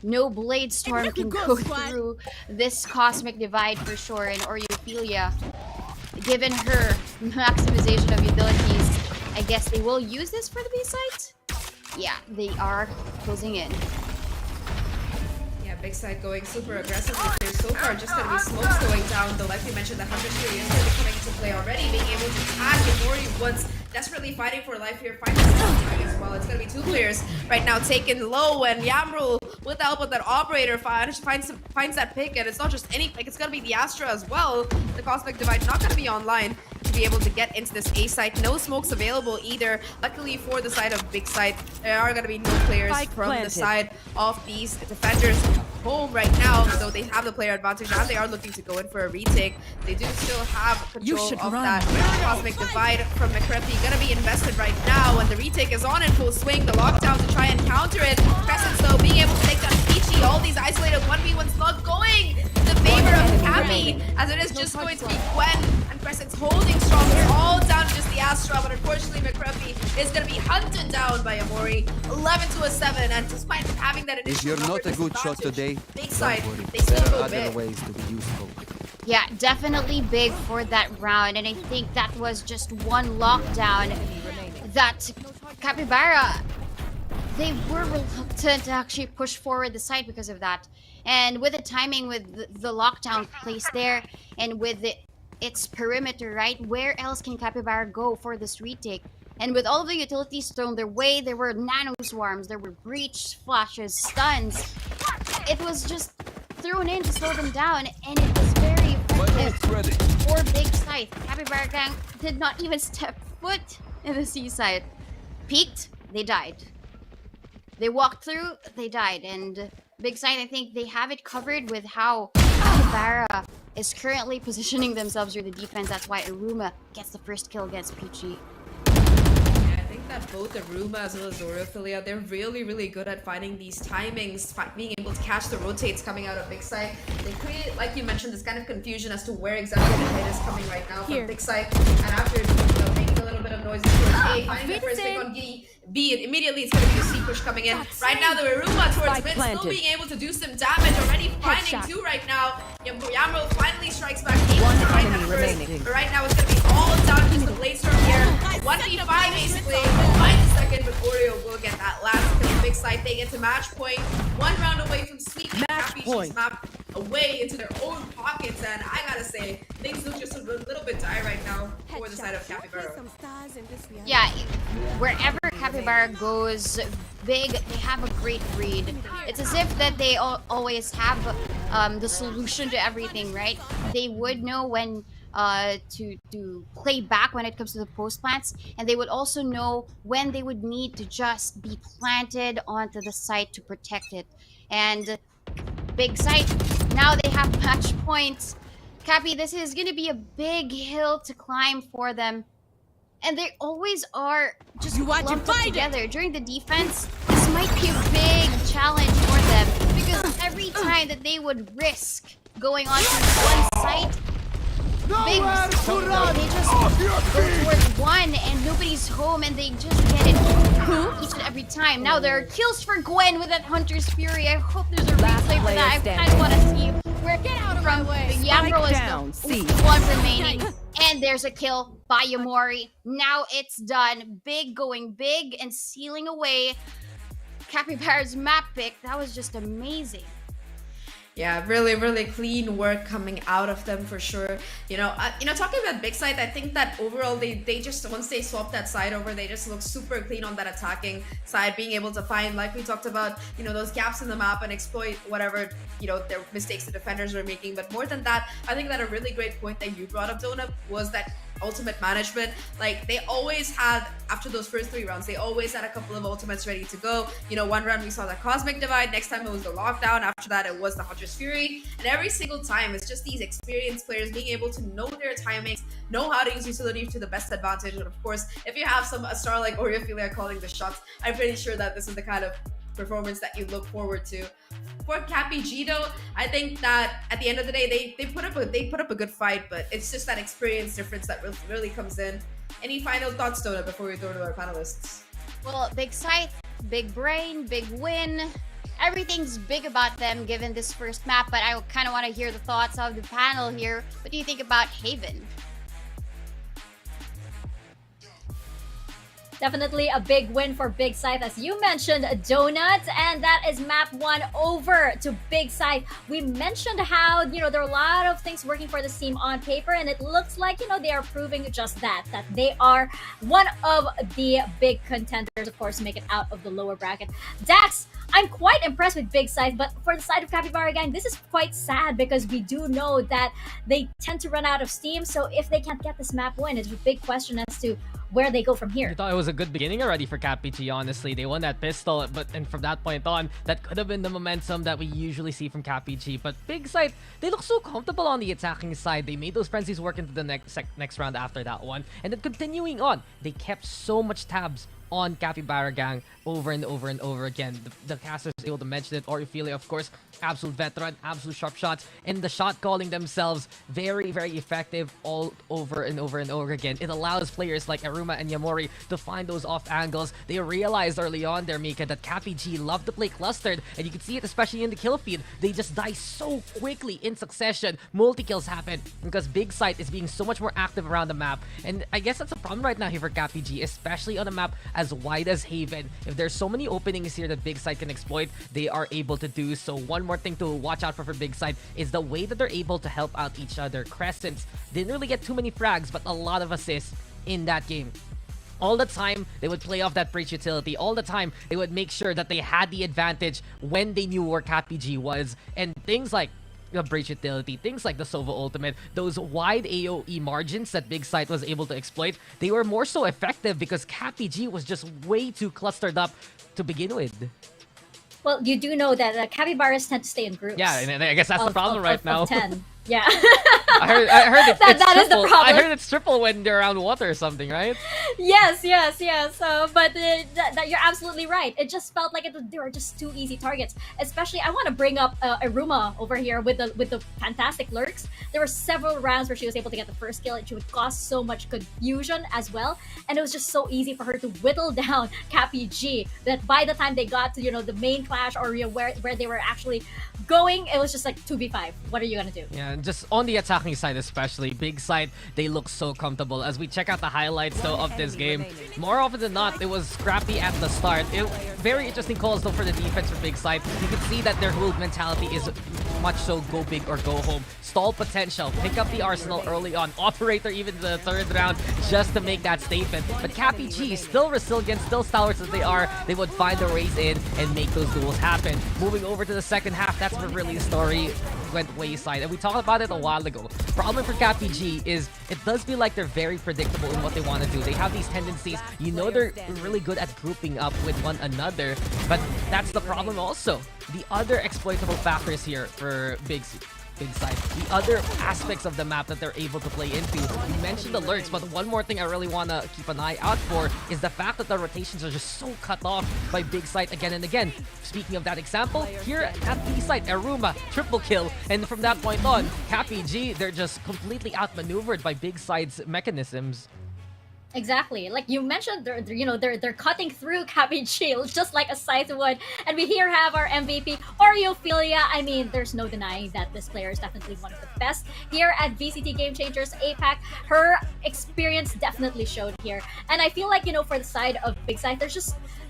No Blade Storm can go through this Cosmic Divide for sure. And Oriophilia, given her maximization of utilities, I guess they will use this for the B site. Yeah, they are closing in. Big Scythe going super aggressively here. So far, just going to be smokes going down. Though, like we mentioned, the Hunter's Fury is going to be coming into play already. Being able to tag Immori once, desperately fighting for life here. Finds as well. It's going to be 2 players right now taken low. And Yamro, with the help of that operator, finds that pick. And it's not just any pick, it's going to be the Astra as well. The Cosmic Divide not going to be online to be able to get into this A site. No smokes available either. Luckily for the side of Big Scythe, there are going to be no players from the side of these defenders home right now, so they have the player advantage and they are looking to go in for a retake. They do still have control of that Cosmic Divide from Mikafabs. Gonna be invested right now, and the retake is on in full swing. The lockdown to try and counter it. Crescent though being able to take down Peachy. All these isolated 1v1s not going in the favor of Cappy, as it is just going to be Gwen, and Crescent's holding strong. It's all down to just the Astra, but unfortunately Mikafabs is gonna be hunted down by Immori. 11-7, and despite having that initial If you're not a good shot today, Big Scythe, don't worry. they still There go are other big. ways to be useful. Yeah, definitely big for that round. And I think that was just one lockdown that Capybara, they were reluctant to actually push forward the site because of that. And with the timing, with the lockdown placed there, and with its perimeter, right? Where else can Capybara go for this retake? And with all of the utilities thrown their way, there were nano swarms, there were breach flashes, stuns. It was just thrown in to slow them down, and it was very effective for Big Scythe. Capybara Gang did not even step foot in the seaside. Peeked, they died. They walked through, they died. And Big Scythe, I think they have it covered with how Capybara is currently positioning themselves through the defense. That's why Aruma gets the first kill against Peachy. I think that both Aruma as well as Orophilia, they're really, really good at finding these timings, being able to catch the rotates coming out of Big Scythe. They create, like you mentioned, this kind of confusion as to where exactly the hit is coming right now from Big Scythe. And after making a little bit of noise towards A, finding the first pick on B, and immediately it's going to be a C push coming in. Right now, the Aruma towards mid, still being able to do some damage, already finding two right now. Yamro finally strikes back, able to find that first. But right now, it's going to be all down to the blade storm here. 1v5 basically. Finds a second, but Oreo will get that last kill. Big Scythe, they get to match point. One round away from sweeping Cappy's map away into their own pockets, and I gotta say, things look just a little bit dire right now for the side of Capybara. Yeah, wherever Capybara goes big, they have a great read. It's as if that they always have the solution to everything, right? They would know when to play back when it comes to the post plants, and they would also know when they would need to just be planted onto the site to protect it. And Big Scythe, now they have match points. Cappy, this is gonna be a big hill to climb for them, and they always are just lumped up together. During the defense, this might be a big challenge for them, because every time that they would risk going on to one site, they just go towards one and nobody's home, and they just get it each and every time. Now there are kills for Gwen with that Hunter's Fury. I hope there's a replay for that. I kind of want to see where from the Yamro is the one remaining. And there's a kill by Yamori. Now it's done. Big going big and sealing away Capybara's map pick. That was just amazing. Yeah, really, really clean work coming out of them for sure. Talking about Big Scythe, I think that overall they just, once they swap that side over, they just look super clean on that attacking side, being able to find, like we talked about, those gaps in the map and exploit whatever, their mistakes the defenders were making. But more than that, I think that a really great point that you brought up, Donut, was that ultimate management. Like, they always had, after those first 3 rounds, they always had a couple of ultimates ready to go. One round we saw the Cosmic Divide, next time it was the Lockdown, after that it was the Hunter's Fury, and every single time it's just these experienced players being able to know their timings, know how to use utility to the best advantage. And of course, if you have a star like Orophilia calling the shots, I'm pretty sure that this is the kind of performance that you look forward to. For CapyG though, I think that at the end of the day, they put up a good fight, but it's just that experience difference that really comes in. Any final thoughts, Dona, before we go to our panelists? Well, Big Scythe, big brain, big win. Everything's big about them given this first map, but I kind of want to hear the thoughts of the panel here. What do you think about Haven? Definitely a big win for Big Scythe, as you mentioned, Donut, and that is map 1 over to Big Scythe. We mentioned how, there are a lot of things working for this team on paper, and it looks like, they are proving just that they are one of the big contenders, of course, to make it out of the lower bracket. Daks, I'm quite impressed with Big Scythe, but for the side of Capybara Gang, this is quite sad because we do know that they tend to run out of steam, so if they can't get this map win, it's a big question as to where they go from here. I thought it was a good beginning already for CapyG, honestly. They won that pistol, and from that point on, that could have been the momentum that we usually see from CapyG. But Big Scythe, they look so comfortable on the attacking side. They made those frenzies work into the next round after that one. And then continuing on, they kept so much tabs on Capybara Gang over and over and over again. The casters able to mention it. Orophilia, of course, absolute veteran, absolute sharp shots, and the shot calling themselves very, very effective all over and over and over again. It allows players like Aruma and Yamori to find those off angles. They realized early on there, Mika, that CapyG love to play clustered, and you can see it especially in the kill feed. They just die so quickly in succession. Multi-kills happen because Big Scythe is being so much more active around the map, and I guess that's a problem right now here for CapyG, especially on a map as wide as Haven. If there's so many openings here that Big Scythe can exploit, they are able to do so. One more thing to watch out for Big Scythe is the way that they're able to help out each other. Crescents didn't really get too many frags, but a lot of assists in that game. All the time, they would play off that breach utility. All the time, they would make sure that they had the advantage when they knew where CapG was. And things like the breach utility, things like the Sova ultimate, those wide AoE margins that Big Scythe was able to exploit, they were more so effective because CapG was just way too clustered up to begin with. Well, you do know that capybaras tend to stay in groups. Yeah, and I guess that's the problem right now. Of 10. Yeah. I heard it's that is the triple. problem. I heard it's triple when they're around water or something, right? Yes. But you're absolutely right. It just felt like they were just too easy targets. Especially, I want to bring up Iruma over here with the fantastic lurks. There were several rounds where she was able to get the first kill, and she would cause so much confusion as well. And it was just so easy for her to whittle down CapG that by the time they got to the main clash or where they were actually going, it was just like 2v5. What are you gonna do? Yeah, and just on the attacking side especially, Big Scythe, they look so comfortable. As we check out the highlights though of this game, more often than not, it was scrappy at the start. Very interesting calls though for the defense for Big Scythe. You can see that their whole mentality is much so go big or go home. Stall potential, pick up the arsenal early on, operator even the third round just to make that statement. But CapG, still resilient, still stalwarts as they are, they would find their ways in and make those duels happen. Moving over to the second half, that's where really the story went wayside, and we talked about it a while ago. Problem for CapG is it does feel like they're very predictable in what they want to do. They have these tendencies, they're really good at grouping up with one another, but that's the problem also. The other exploitable factors here for Big Scythe, the other aspects of the map that they're able to play into. You mentioned the lurks, but one more thing I really want to keep an eye out for is the fact that the rotations are just so cut off by Big Scythe again and again. Speaking of that example, here at Big Scythe, Iruma, triple kill, and from that point on, CapG, they're just completely outmaneuvered by Big Scythe's mechanisms. Exactly. Like you mentioned, they're cutting through CapG just like a Scythe would. And we here have our MVP, Oreophilia. I mean, there's no denying that this player is definitely one of the best here at VCT Game Changers APAC. Her experience definitely showed here. And I feel like, for the side of Big Scythe,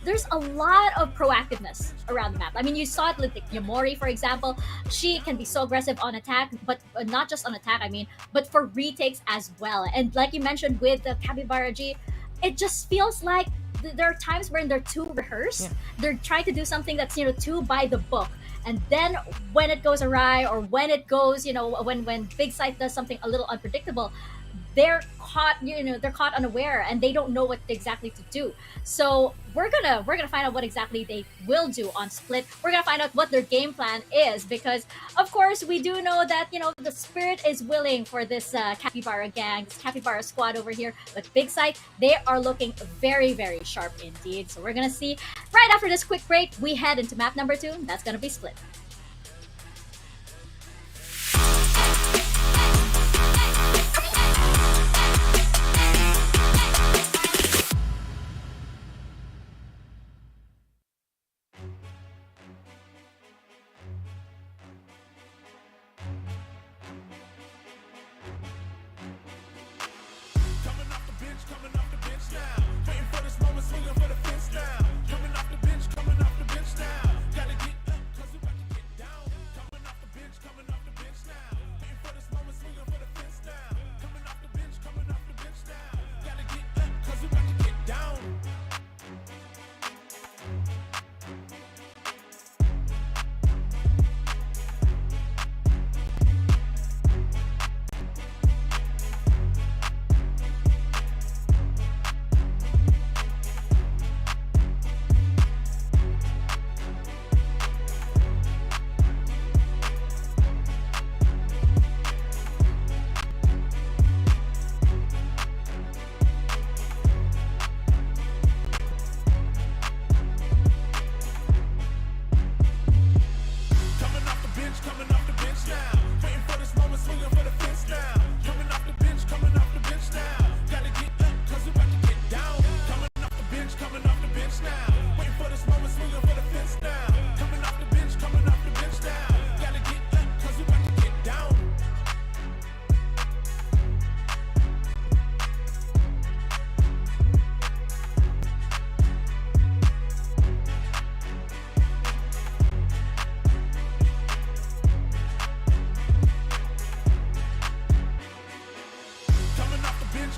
there's a lot of proactiveness around the map. I mean, you saw it with Yamori, for example. She can be so aggressive on attack, but not just on attack, but for retakes as well. And like you mentioned with the Capybara G, it just feels like there are times when they're too rehearsed. Yeah. They're trying to do something that's, too by the book. And then when it goes awry, or when it goes, when Big Scythe does something a little unpredictable, they're caught, they're caught unaware and they don't know what exactly to do. So we're gonna find out what exactly they will do on Split. We're gonna find out what their game plan is, because of course we do know that the spirit is willing for this Capybara gang, this Capybara squad over here. But Big Scythe, they are looking very, very sharp indeed. So we're gonna see right after this quick break. We head into map number 2. That's gonna be Split.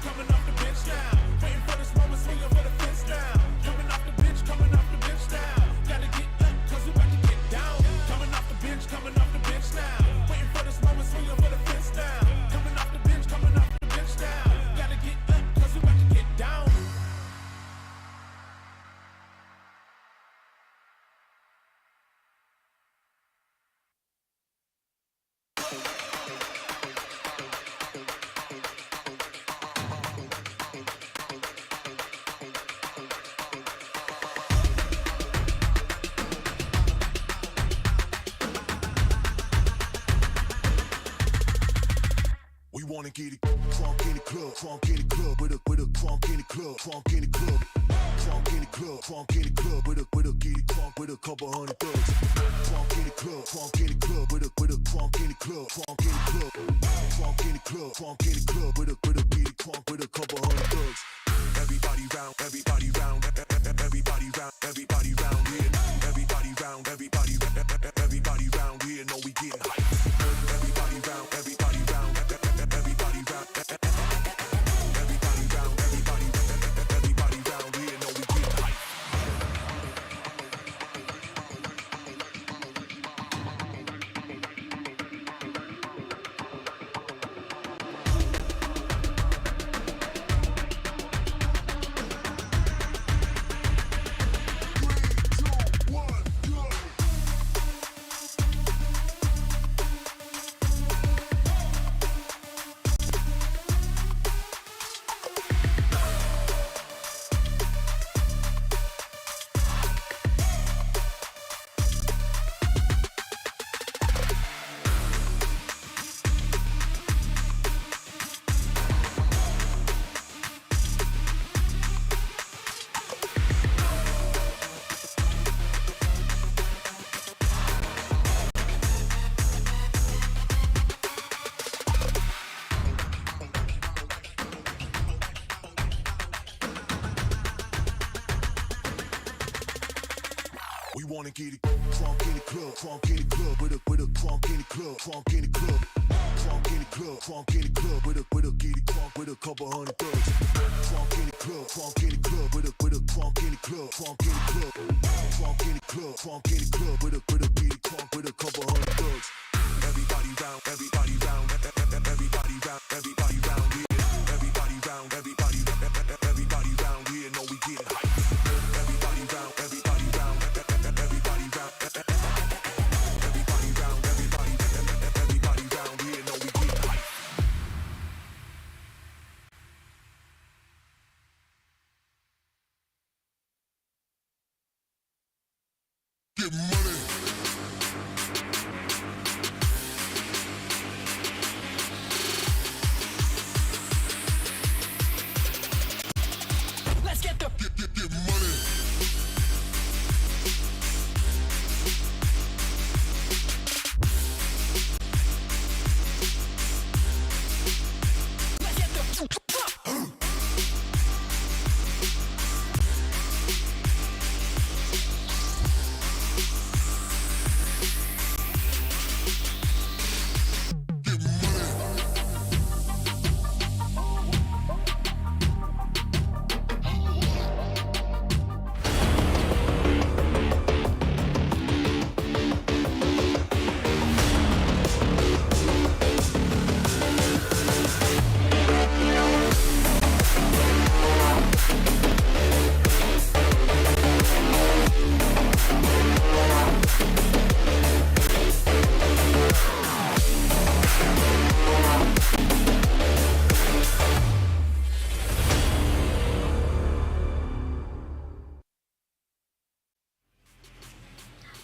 coming off the bench now. Waiting for this moment, swinging for the fence now. Coming off the bench now. Gotta get up, cause we about to get down. Coming off the bench now. Waiting for this moment, swinging for the fence now. Coming off the bench now. Gotta get up, cause we about to get down. We wanna get it crunk in the club, crunk in the club, with a crunk in the club, crunk in the club, crunk in the club, crunk in the club, with a get it crunk with a couple hundred thugs. Crunk in the club, crunk in the club, with a crunk in the club, crunk in the club, crunk in the club, crunk in the club, with a get it crunk with a couple hundred thugs. Everybody round, everybody round, everybody round, everybody round here. Everybody round, everybody round here. Know we getting hype. Everybody round, everybody round, everybody round, everybody round, everybody round here. Know we getting hype. We wanna get it crunk in the club, crunk in the club, with a crunk in the club, crunk in the club, crunk in the club, crunk in the club, with a get it crunk with a couple hundred thugs. Crunk in the club, crunk in the club, with a crunk in the club, crunk in the club, crunk in the club, crunk in the club, with a get it crunk with a couple hundred thugs. Everybody round, everybody round, everybody round, everybody round here. Everybody round, everybody round here. Know we getting hype. Everybody round, everybody round, everybody round, everybody round, everybody round here. Know we getting hype. Get money. Let's get money. Let's get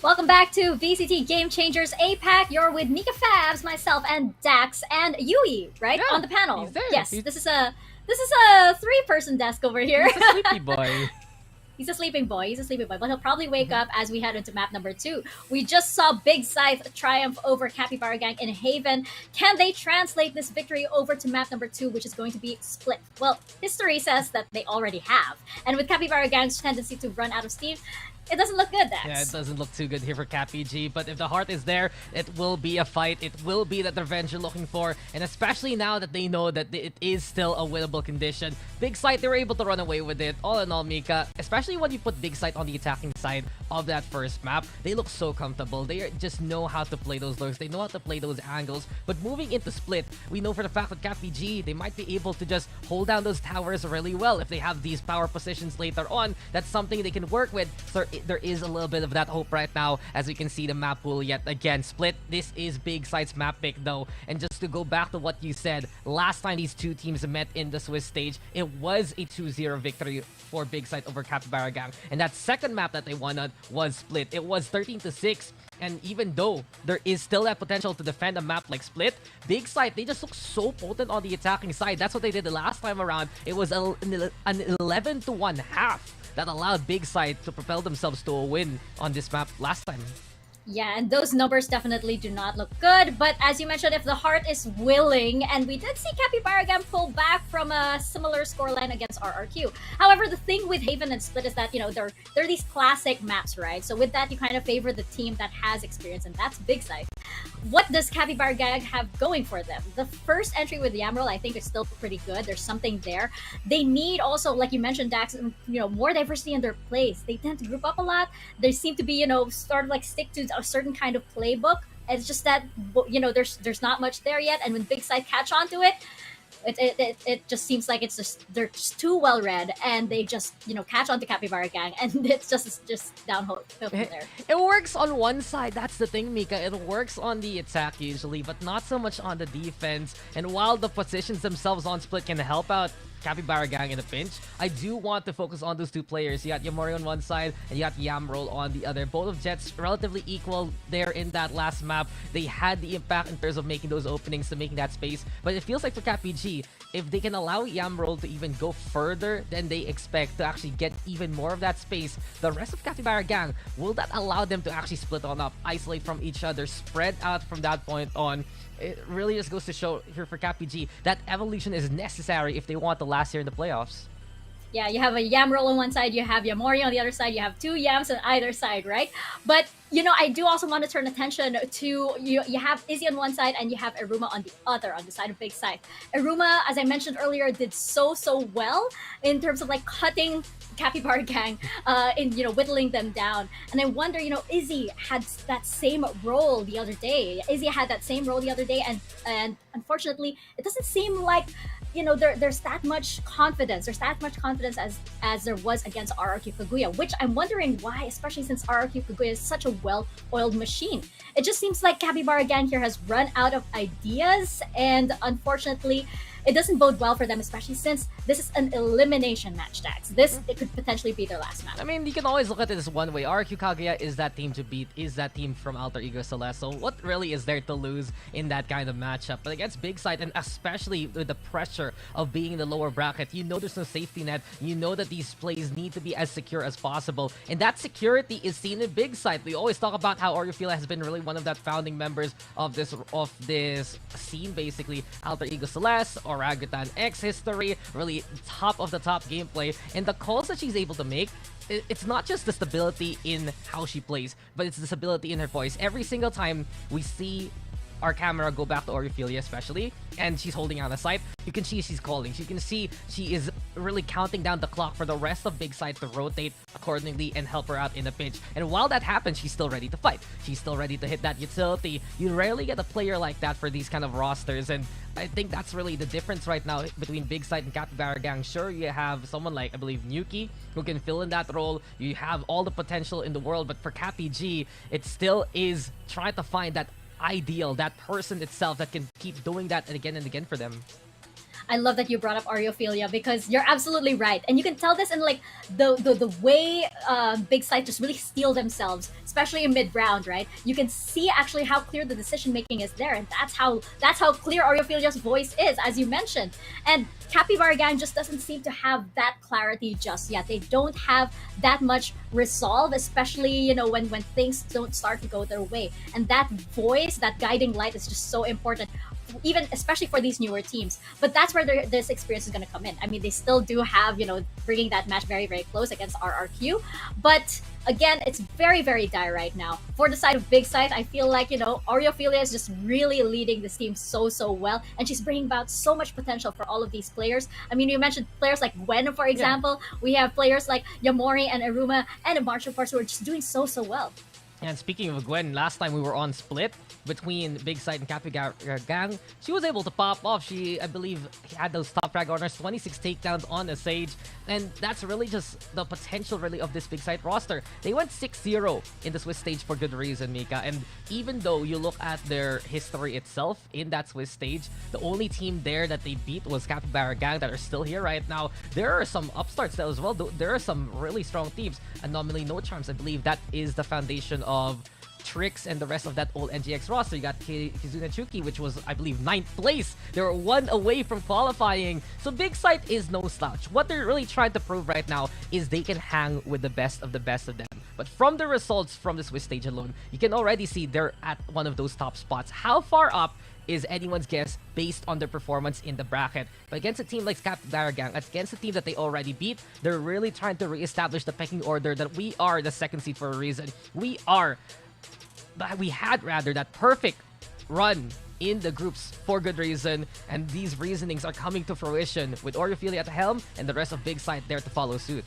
Welcome back to VCT Game Changers APAC. You're with Mikafabs, myself, and Daks, and Yui, right? Yeah, on the panel. he's there. Yes, He's- this is a three-person desk over here. He's a sleepy boy. He's a sleeping boy. He's a sleeping boy, but he'll probably wake up as we head into map number 2. We just saw Big Scythe triumph over Capybara Gang in Haven. Can they translate this victory over to map number 2, which is going to be Split? Well, history says that they already have. And with Capybara Gang's tendency to run out of steam, It doesn't look good, Dax. Yeah, it doesn't look too good here for CapBG, but if the heart is there, it will be a fight. It will be that revenge you're looking for, and especially now that they know that it is still a winnable condition. Big Scythe, they were able to run away with it. All in all, Mika, especially when you put Big Scythe on the attacking side of that first map, they look so comfortable. They just know how to play those lurks. They know how to play those angles. But moving into split, we know for the fact that CapBG, they might be able to just hold down those towers really well. If they have these power positions later on, that's something they can work with. So there is a little bit of that hope right now as we can see the map pool yet again. Split, this is Big Scythe's map pick though. And just to go back to what you said, last time these two teams met in the Swiss stage, it was a 2-0 victory for Big Scythe over Capybara Gang. And that second map that they won on was Split. It was 13-6. And even though there is still that potential to defend a map like Split, Big Scythe, they just look so potent on the attacking side. That's what they did the last time around. It was an 11-1 half that allowed Big Scythe to propel themselves to a win on this map last time. Yeah, and those numbers definitely do not look good. But as you mentioned, if the heart is willing, and we did see Capybara again pull back from a similar scoreline against RRQ. However, the thing with Haven and Split is that, you know, they're these classic maps, right? So with that, you kind of favor the team that has experience, and that's Big Scythe. What does Capybara Gang have going for them? The first entry with Yamroll, I think, is still pretty good. There's something there. They need also, like you mentioned, Dax, you know, more diversity in their plays. They tend to group up a lot. They seem to be, you know, sort of like stick to a certain kind of playbook. It's just that, you know, there's not much there yet. And when Big Scythe catch on to it, it just seems like it's just they're just too well read, and they just, you know, catch on to Capybara Gang, and it's just downhill from there. It works on one side, that's the thing, Mika. It works on the attack usually, but not so much on the defense. And while the positions themselves on Split can help out Capybara Gang in a pinch, I do want to focus on those two players. You got Yamori on one side and you got Yamroll on the other. Both of Jets relatively equal there in that last map. They had the impact in terms of making those openings, to making that space. But it feels like for CapBG, if they can allow Yamroll to even go further than they expect, to actually get even more of that space, the rest of Capybara Gang, will that allow them to actually split on up, isolate from each other, spread out from that point on? It really just goes to show here for CapBG that evolution is necessary if they want to last here in the playoffs. Yeah, you have a Yamroll on one side, you have Yamori on the other side, you have two Yams on either side, right? But, you know, I do also want to turn attention to, you have Izzy on one side and you have Iruma on the other, on the side of Big Scythe. Iruma, as I mentioned earlier, did so well in terms of like cutting Capybara Gang, in, you know, whittling them down. And I wonder, you know, Izzy had that same role the other day. And unfortunately, it doesn't seem like, you know, there's that much confidence. There's that much confidence as there was against RRQ Kaguya, which I'm wondering why, especially since RRQ Kaguya is such a well-oiled machine. It just seems like Capybara Gang here has run out of ideas, and unfortunately, it doesn't bode well for them, especially since this is an elimination match, Dax. It could potentially be their last match. I mean, you can always look at it this one way. RQ Kaguya is that team to beat, is that team from Alter Ego Celeste. So what really is there to lose in that kind of matchup? But against Big Scythe, and especially with the pressure of being in the lower bracket, you know there's no safety net. You know that these plays need to be as secure as possible. And that security is seen in Big Scythe. We always talk about how Orifila has been really one of that founding members of this scene, basically. Alter Ego Celeste, Orangutan X history, really top of the top gameplay, and the calls that she's able to make, it's not just the stability in how she plays, but it's the stability in her voice. Every single time we see our camera go back to Oriphilia especially, and she's holding on a Scythe, you can see she's calling. You can see she is really counting down the clock for the rest of Big Scythe to rotate accordingly and help her out in a pinch. And while that happens, she's still ready to fight. She's still ready to hit that utility. You rarely get a player like that for these kind of rosters, and I think that's really the difference right now between Big Scythe and Capybara Gang. Sure, you have someone like, I believe, Nuki, who can fill in that role. You have all the potential in the world, but for CapBG, it still is trying to find that ideal, that person itself that can keep doing that and again for them. I love that you brought up Ariophilia, because you're absolutely right. And you can tell this in like the way Big Scythe just really steal themselves, especially in mid-round, right? You can see actually how clear the decision-making is there. And that's how clear Ariophilia's voice is, as you mentioned. And Capybara Gang just doesn't seem to have that clarity just yet. They don't have that much resolve, especially, you know, when things don't start to go their way. And that voice, that guiding light is just so important even especially for these newer teams. But that's where this experience is going to come in. I mean, they still do have, bringing that match very, very close against RRQ. But again, it's very, very dire right now. For the side of Big Scythe, I feel like, Oreophilia is just really leading this team so, so well. And she's bringing about so much potential for all of these players. I mean, you mentioned players like Gwen, for example. Yeah. We have players like Yamori and Aruma and Martial Force who are just doing so, so well. And speaking of Gwen, last time we were on Split between Big Scythe and Capybara gang, she was able to pop off. She, I believe, had those top frag honors, 26 takedowns on a Sage. And that's really just the potential really of this Big Scythe roster. They went 6-0 in the Swiss stage for good reason, Mika. And even though you look at their history itself in that Swiss stage, the only team there that they beat was Capybara gang that are still here right now. There are some upstarts there as well. There are some really strong teams. Anomaly No Charms, I believe that is the foundation of Tricks and the rest of that old NGX roster. You got Kizuna Chuki, which was, I believe, 9th place. They were 1 away from qualifying. So Big Scythe is no slouch. What they're really trying to prove right now is they can hang with the best of them. But from the results from the Swiss stage alone, you can already see they're at one of those top spots. How far up is anyone's guess based on their performance in the bracket. But against a team like Capybara gang, against a team that they already beat, they're really trying to reestablish the pecking order that we are the second seed for a reason. We had that perfect run in the groups for good reason, and these reasonings are coming to fruition with Oreophilia at the helm and the rest of Big Scythe there to follow suit.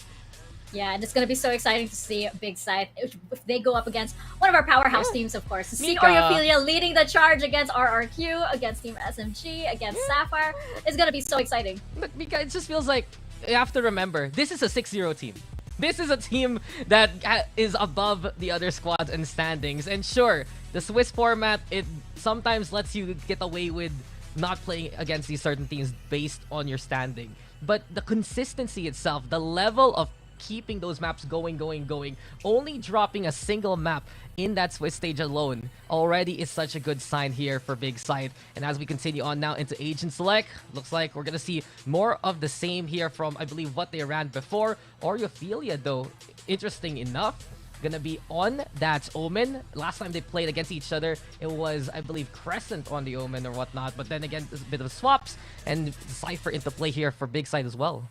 Yeah, and it's going to be so exciting to see Big Scythe if they go up against one of our powerhouse teams, of course. To see Oreophilia leading the charge against RRQ, against Team SMG, against Sapphire, it's going to be so exciting. But Mika, it just feels like you have to remember, this is a 6-0 team. This is a team that is above the other squads and standings. And sure, the Swiss format, it sometimes lets you get away with not playing against these certain teams based on your standing. But the consistency itself, the level of keeping those maps going, only dropping a single map in that Swiss stage alone already is such a good sign here for Big Scythe. And as we continue on now into Agent Select, looks like we're gonna see more of the same here from, I believe, what they ran before. Oreophilia, though, interesting enough, gonna be on that Omen. Last time they played against each other, it was, I believe, Crescent on the Omen or whatnot. But then again, there's a bit of swaps and Cypher into play here for Big Scythe as well.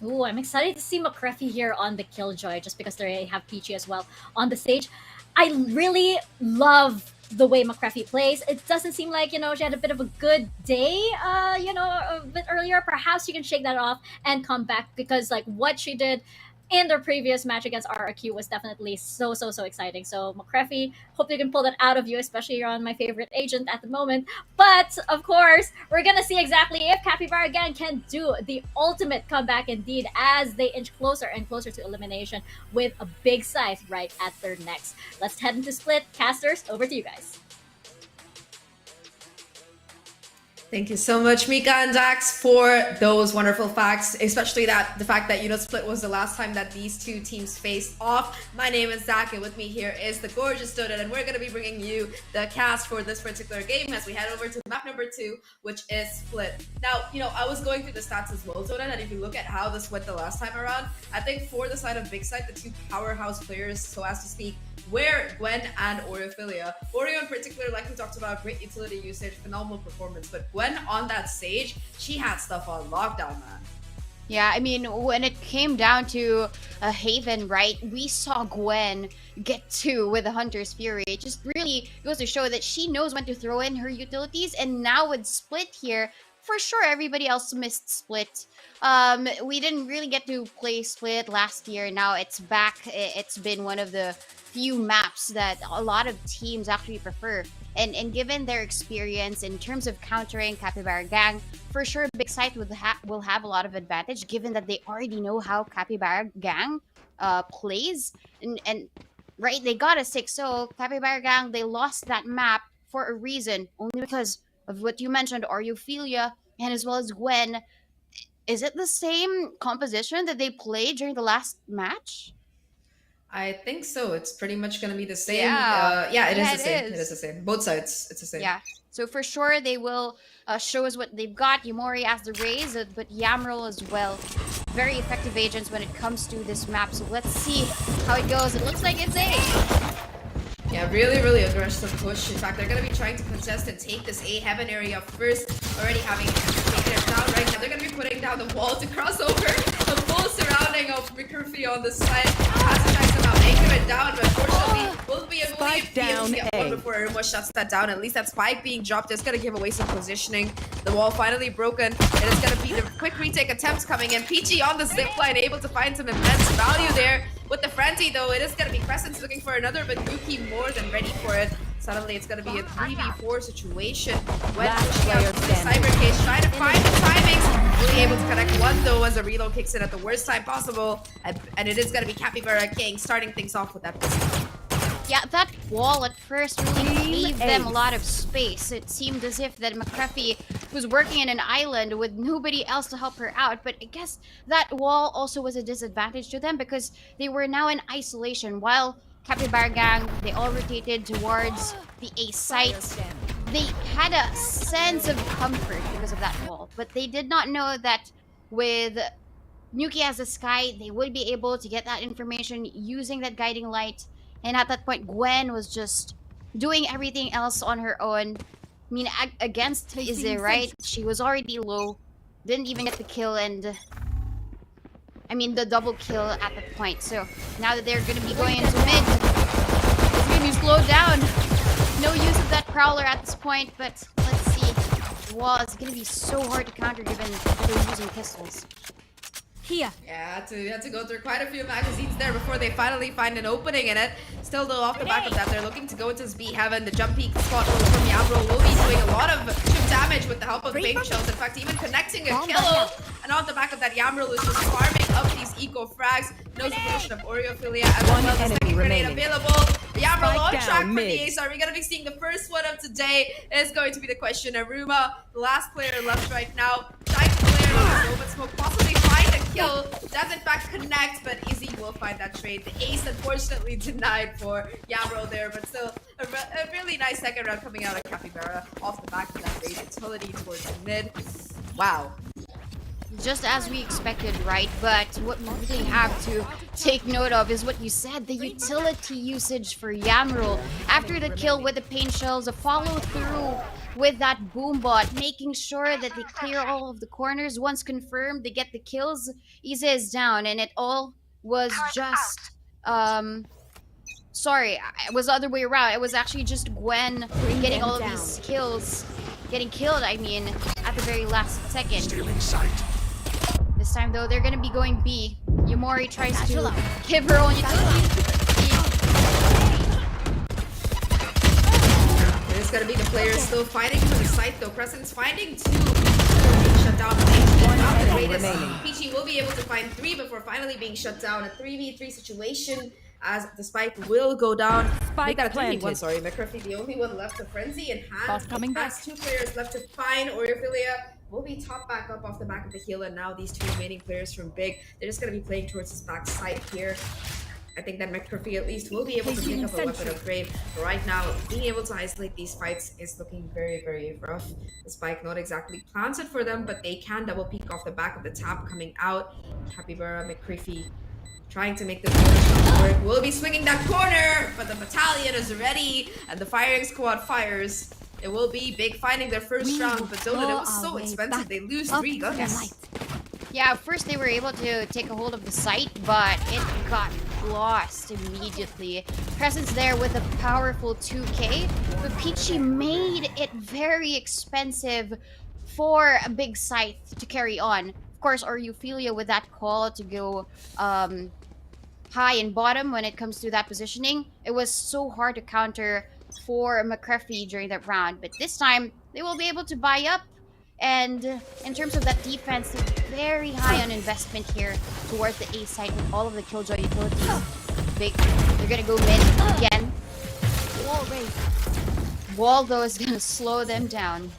Ooh, I'm excited to see Makrefi here on the Killjoy, just because they have Peachy as well on the stage. I really love the way Makrefi plays. It doesn't seem like, she had a bit of a good day, a bit earlier. Perhaps she can shake that off and come back, because, what she did in their previous match against RRQ was definitely so exciting. So Makrefi, hope you can pull that out of you, especially you're on my favorite agent at the moment. But of course, we're gonna see exactly if Capybara again can do the ultimate comeback indeed, as they inch closer and closer to elimination with a Big Scythe right at their necks. Let's head into Split. Casters, over to you guys. Thank you so much, Mika and Daks, for those wonderful facts, especially the fact that, Split was the last time that these two teams faced off. My name is Zahk, and with me here is the gorgeous Doden, and we're going to be bringing you the cast for this particular game as we head over to map number 2, which is Split. Now, I was going through the stats as well, Doden, and if you look at how this went the last time around, I think for the side of Big Scythe, the two powerhouse players, so as to speak, were Gwen and Oreophilia. Oreo in particular, like we talked about, great utility usage, phenomenal performance, but Gwen on that stage, she had stuff on lockdown, man. Yeah, I mean, when it came down to a Haven, right, we saw Gwen get 2 with the Hunter's Fury. It just really goes to show that she knows when to throw in her utilities, and now with Split here, for sure everybody else missed Split. We didn't really get to play Split last year. Now it's back. It's been one of the few maps that a lot of teams actually prefer. And given their experience in terms of countering Capybara gang, for sure Big Scythe will have a lot of advantage, given that they already know how Capybara gang plays. And right, they got a 6-0. Capybara gang, they lost that map for a reason, only because of what you mentioned, Oreophilia, and as well as Gwen. Is it the same composition that they played during the last match? I think so. It's pretty much going to be the same. Yeah, it is the same. It is the same. Both sides, it's the same. Yeah. So for sure, they will show us what they've got. Yumori as the Raze, but Yamril as well. Very effective agents when it comes to this map. So let's see how it goes. It looks like it's A. Yeah, really aggressive push. In fact, they're going to be trying to contest and take this A heaven area first. Already having taken it down right now. They're going to be putting down the wall to cross over the full surrounding of McCurfy on the side. Has to try somehow anchor it down, but unfortunately, we'll be able to get one before Irma shuts that down. At least that spike being dropped is going to give away some positioning. The wall finally broken, and it's going to be the quick retake attempts coming in. Peachy on the zipline, able to find some immense value there. With the frenzy though, it is going to be Crescent's looking for another, but Yuki more than ready for it. Suddenly it's going to be a 3v4 situation. When pushing out the Cyber Cage, trying to find the timings. Really able to connect one though as the reload kicks in at the worst time possible. And it is going to be Capybara King starting things off with that pistol. Yeah, that wall at first really gave them a lot of space. It seemed as if that McCurfy was working in an island with nobody else to help her out. But I guess that wall also was a disadvantage to them because they were now in isolation. While Capybara Gang, they all rotated towards the A site. They had a sense of comfort because of that wall. But they did not know that with Nuki as the sky, they would be able to get that information using that guiding light. And at that point, Gwen was just doing everything else on her own. I mean, against Izzy, right? She was already low. Didn't even get the kill and... I mean, the double kill at the point. So, now that they're gonna be going into mid, it's gonna be slowed down. No use of that Prowler at this point, but let's see. The wall is gonna be so hard to counter given they're using pistols. Here. Yeah, had to go through quite a few magazines there before they finally find an opening in it. Still though, off the back of that, they're looking to go into this B heaven. The jump peak spot from Yambro will be doing a lot of damage with the help of Big Shells. In fact, even connecting a kill. And off the back of that, Yambro is just farming up these eco frags. Knows the position of Oreophilia as well as the second grenade available. Yambro on track for the ace. Are we going to be seeing the first one of today? Is going to be the question. Aruma, the last player left right now, trying to clear a moment smoke, possibly find a kill. Does in fact connect, but Izzy will find that trade. The ace unfortunately denied for Yambro there, but still a really nice second round coming out of Capybara off the back of that raid utility towards the mid. Wow. Just as we expected, right? But what we really have to take note of is what you said, the utility usage for Yamrul. After the kill with the paint shells, a follow through with that boom bot, making sure that they clear all of the corners. Once confirmed, they get the kills. Ize is down, and it all was just... Sorry, it was the other way around. It was actually just Gwen getting all of these kills. Getting killed, I mean, at the very last second. This time, though, they're gonna be going B. Yamori tries to give her own utility. It's gonna be the players still fighting for the site, though. Crescent's finding two. Shut down. Peachy will be able to find 3 before finally being shut down. A 3v3 situation as the spike will go down. They got a 3v1, sorry. McCurfy, the only one left to frenzy in hand. Coming back. 2 players left to find. Oreophilia will be top back up off the back of the heal, and now these 2 remaining players from Big, they're just going to be playing towards his back side here. I think that McCurfy at least will be able to pick up a weapon upgrade. But right now, being able to isolate these fights is looking very rough. The spike not exactly planted for them, but they can double peek off the back of the tap coming out. Capybara, McCurfy trying to make this work. Will be swinging that corner, but the battalion is ready, and the firing squad fires. It will be Big finding their first round, but Donut, it was so expensive. They lose 3 guns. Yeah, first they were able to take a hold of the site, but it got lost immediately. Presence there with a powerful 2k, but Peachy made it very expensive for a Big Scythe to carry on. Of course, Oreophilia with that call to go high and bottom when it comes to that positioning. It was so hard to counter for McCurfy during that round, but this time they will be able to buy up. And in terms of that defense, very high on investment here towards the A side with all of the Killjoy utilities. Big, they're gonna go mid again. Wall race. Wall though is gonna slow them down.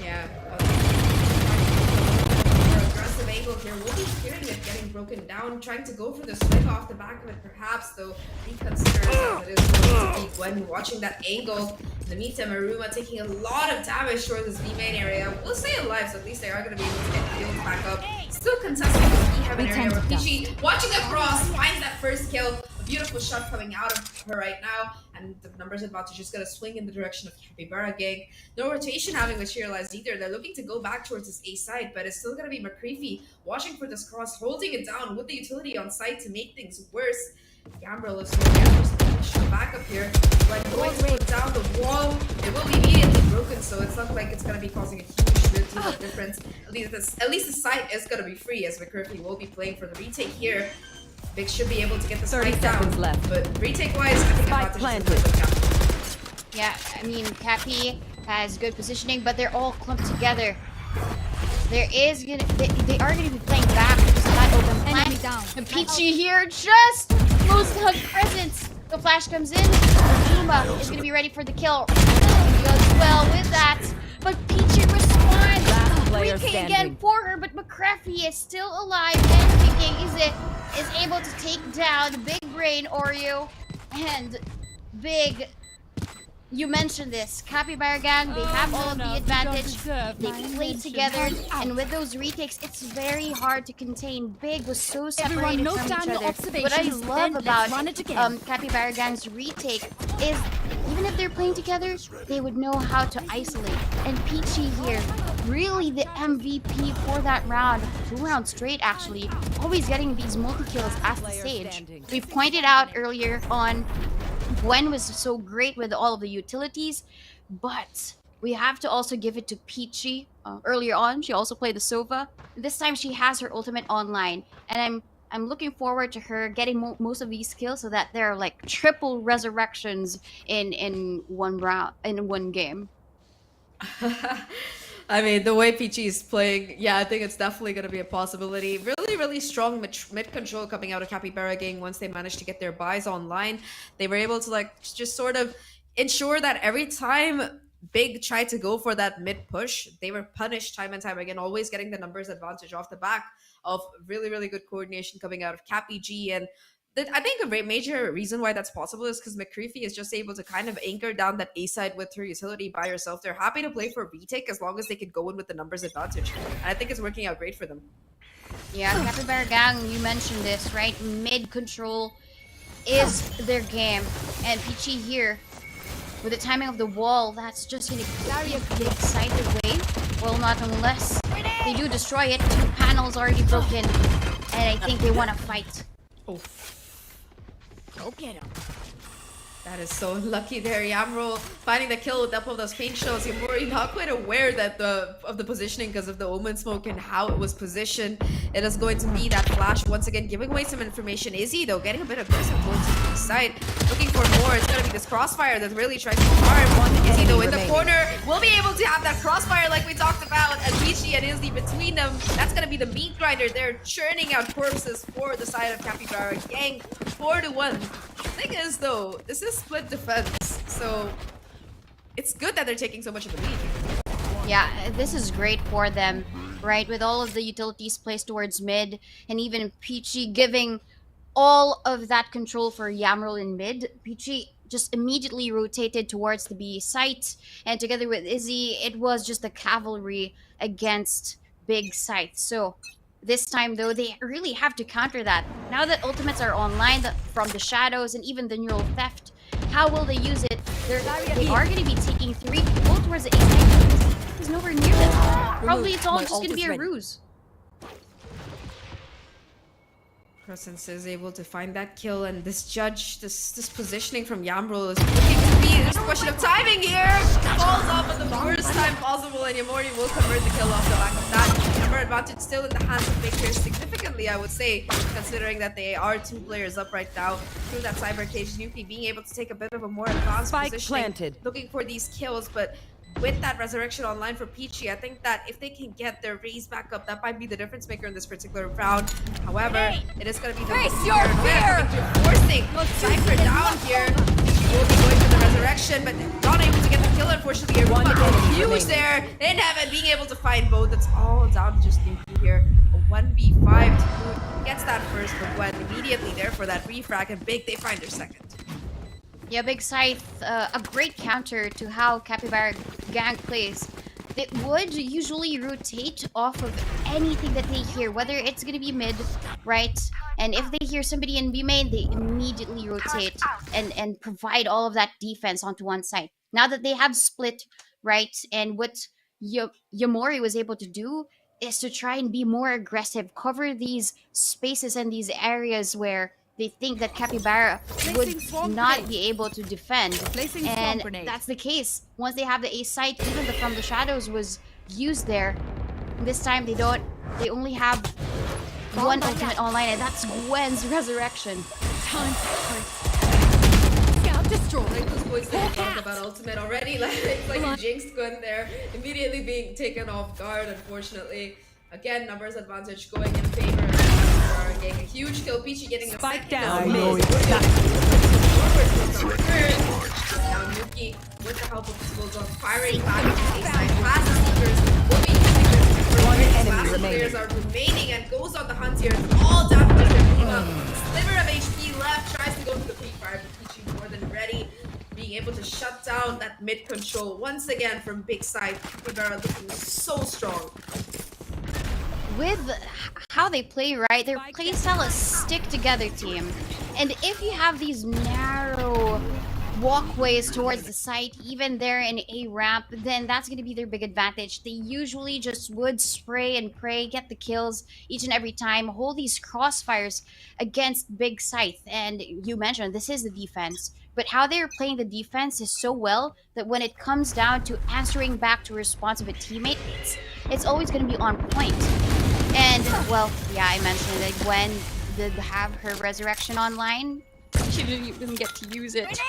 Yeah. Aggressive angle here. We'll be hearing it getting broken down, trying to go for the swing off the back of it, perhaps, though be considered as it is going to be Gwen watching that angle. In the meantime, Aruma taking a lot of damage towards this B main area. Will stay alive, so at least they are going to be able to get heals back up. Still contesting this B heaven area where Peachy watching across finds that first kill. beautiful shot coming out of her right now, and the numbers advantage is going to swing in the direction of Capybara gang. No rotation having materialized either. They're looking to go back towards this A side, but it's still going to be McCreefy watching for this cross, holding it down with the utility on site to make things worse. Gambrel is going to back up here. When going to put down the wall, it will be immediately broken, so it's not like it's going to be causing a huge deal of difference. At least the site is going to be free, as McCurfy will be playing for the retake here. Big should be able to get the 30 spike down, seconds left. but retake-wise, I think Spike advantage is with Cap. Yeah, I mean, Cappy has good positioning, but they're all clumped together. There is gonna, they are gonna be playing back because of that open plant. Enemy down. And Peachy here just close hug presence. The flash comes in. Zuma is gonna be ready for the kill. He does well with that, but Peachy responds. Last player Retake again standing. for her, but McCraffy is still alive and thinking is able to take down Big Brain Oreo and Big. You mentioned this, Capybara gang, they have all of the advantage, they play together, and with those retakes, it's very hard to contain. Big was so separated note from down each your other. What I observations, love then let's about run it again. Capybara gang's retake is, even if they're playing together, they would know how to isolate. And Peachy here, really the MVP for that round, 2 rounds straight actually, always getting these multi-kills at the stage. We pointed out earlier on Gwen was so great with all of the utilities, but we have to also give it to Peachy. Earlier on, she also played the Sova. This time, she has her ultimate online, and I'm looking forward to her getting most of these kills so that there are like triple resurrections in one round, in one game. I mean, the way Peachy is playing, yeah, I think it's definitely going to be a possibility. Really, really strong mid control coming out of Capybara gang once they managed to get their buys online. They were able to like just sort of ensure that every time Big tried to go for that mid push, they were punished time and time again, always getting the numbers advantage off the back of really, really good coordination coming out of Cappy G. And I think a major reason why that's possible is because McCreefy is just able to kind of anchor down that A side with her utility by herself. They're happy to play for a retake as long as they can go in with the numbers advantage. And I think it's working out great for them. Yeah, Capybara gang, you mentioned this, right? Mid control is their game. And Peachy here, with the timing of the wall, that's just going to be excited way. Well, not unless they do destroy it. 2 panels already broken. And I think they want to fight. Oh. Go get him. That is so lucky there. Yamro finding the kill with up of those paint shells. You're not quite aware that of the positioning because of the Omen smoke and how it was positioned. It is going to be that flash once again, giving away some information. Izzy though getting a bit aggressive going to the side, looking for more. It's going to be this crossfire that really tries to harm. Izzy though in the corner will be able to have that crossfire like we talked about, and Peachy and Izzy between them. That's going to be the meat grinder. They're churning out corpses for the side of Capybara gang. 4-1. Thing is though, this is split defense, so it's good that they're taking so much of the lead. Yeah, this is great for them, right? With all of the utilities placed towards mid, and even Peachy giving all of that control for Yamril in mid. Peachy just immediately rotated towards the B site, and together with Izzy, it was just the cavalry against Big Scythe. So this time, though, they really have to counter that. Now that ultimates are online from the shadows and even the neural theft, how will they use it? They are going to be taking 3 people towards the A-side. He's nowhere near them. Probably it's all just going to be a ruse. Presence is able to find that kill, and this judge, this positioning from Yamril is looking to be just a question of timing here. Falls off at the worst time possible, and Yamori will convert the kill off the back of that. Number advantage still in the hands of Big here significantly, I would say, considering that they are 2 players up right now through that cyber cage. Nuki being able to take a bit of a more advanced Spike positioning, planted. looking for these kills, but with that resurrection online for Peachy, I think that if they can get their raise back up, that might be the difference maker in this particular round. However, it is going to be the forcing Cypher down here. She will be going for the resurrection, but not able to get the kill, unfortunately. Huge there in heaven, being able to find both. That's all down to just Nuki here. A 1v5 gets that first, but Gwen immediately there for that refrag, and Big, they find their second. Yeah, Big Scythe, a great counter to how Capybara gang plays. they would usually rotate off of anything that they hear, whether it's gonna be mid, right? And if they hear somebody in B main, they immediately rotate and provide all of that defense onto one side. Now that they have split, right? And what Yamori was able to do is to try and be more aggressive, cover these spaces and these areas where they think that Capybara would not be able to defend. And that's the case. Once they have the ace sight, even the From the Shadows was used there. This time they only have one ultimate online, and that's Gwen's Resurrection. Time to Scout destroy. Like those boys that talked about ultimate already, like you jinxed Gwen there, immediately being taken off guard, unfortunately. Again, numbers advantage going in favor of Capybara, getting a huge kill. Peachy getting the Spike second down. kill. Now Nuki, with the help of his bulldogs, firing back on the A-side. Passes leaders will be using this. One enemy Last remaining. players are remaining and goes on the hunt here. It's all down to Rima. Sliver of HP left, tries to go for the pre-fire, but Peachy more than ready. Being able to shut down that mid control once again from Big Scythe. Capybara looking so strong. With how they play, right, their playstyle is stick-together team. And if you have these narrow walkways towards the site, even there in a ramp, then that's going to be their big advantage. They usually just would spray and pray, get the kills each and every time, hold these crossfires against Big Scythe. And you mentioned this is the defense, but how they're playing the defense is so well that when it comes down to answering back to a response of a teammate, it's always going to be on point. And, well, yeah, I mentioned that Gwen did have her resurrection online. She didn't even get to use it.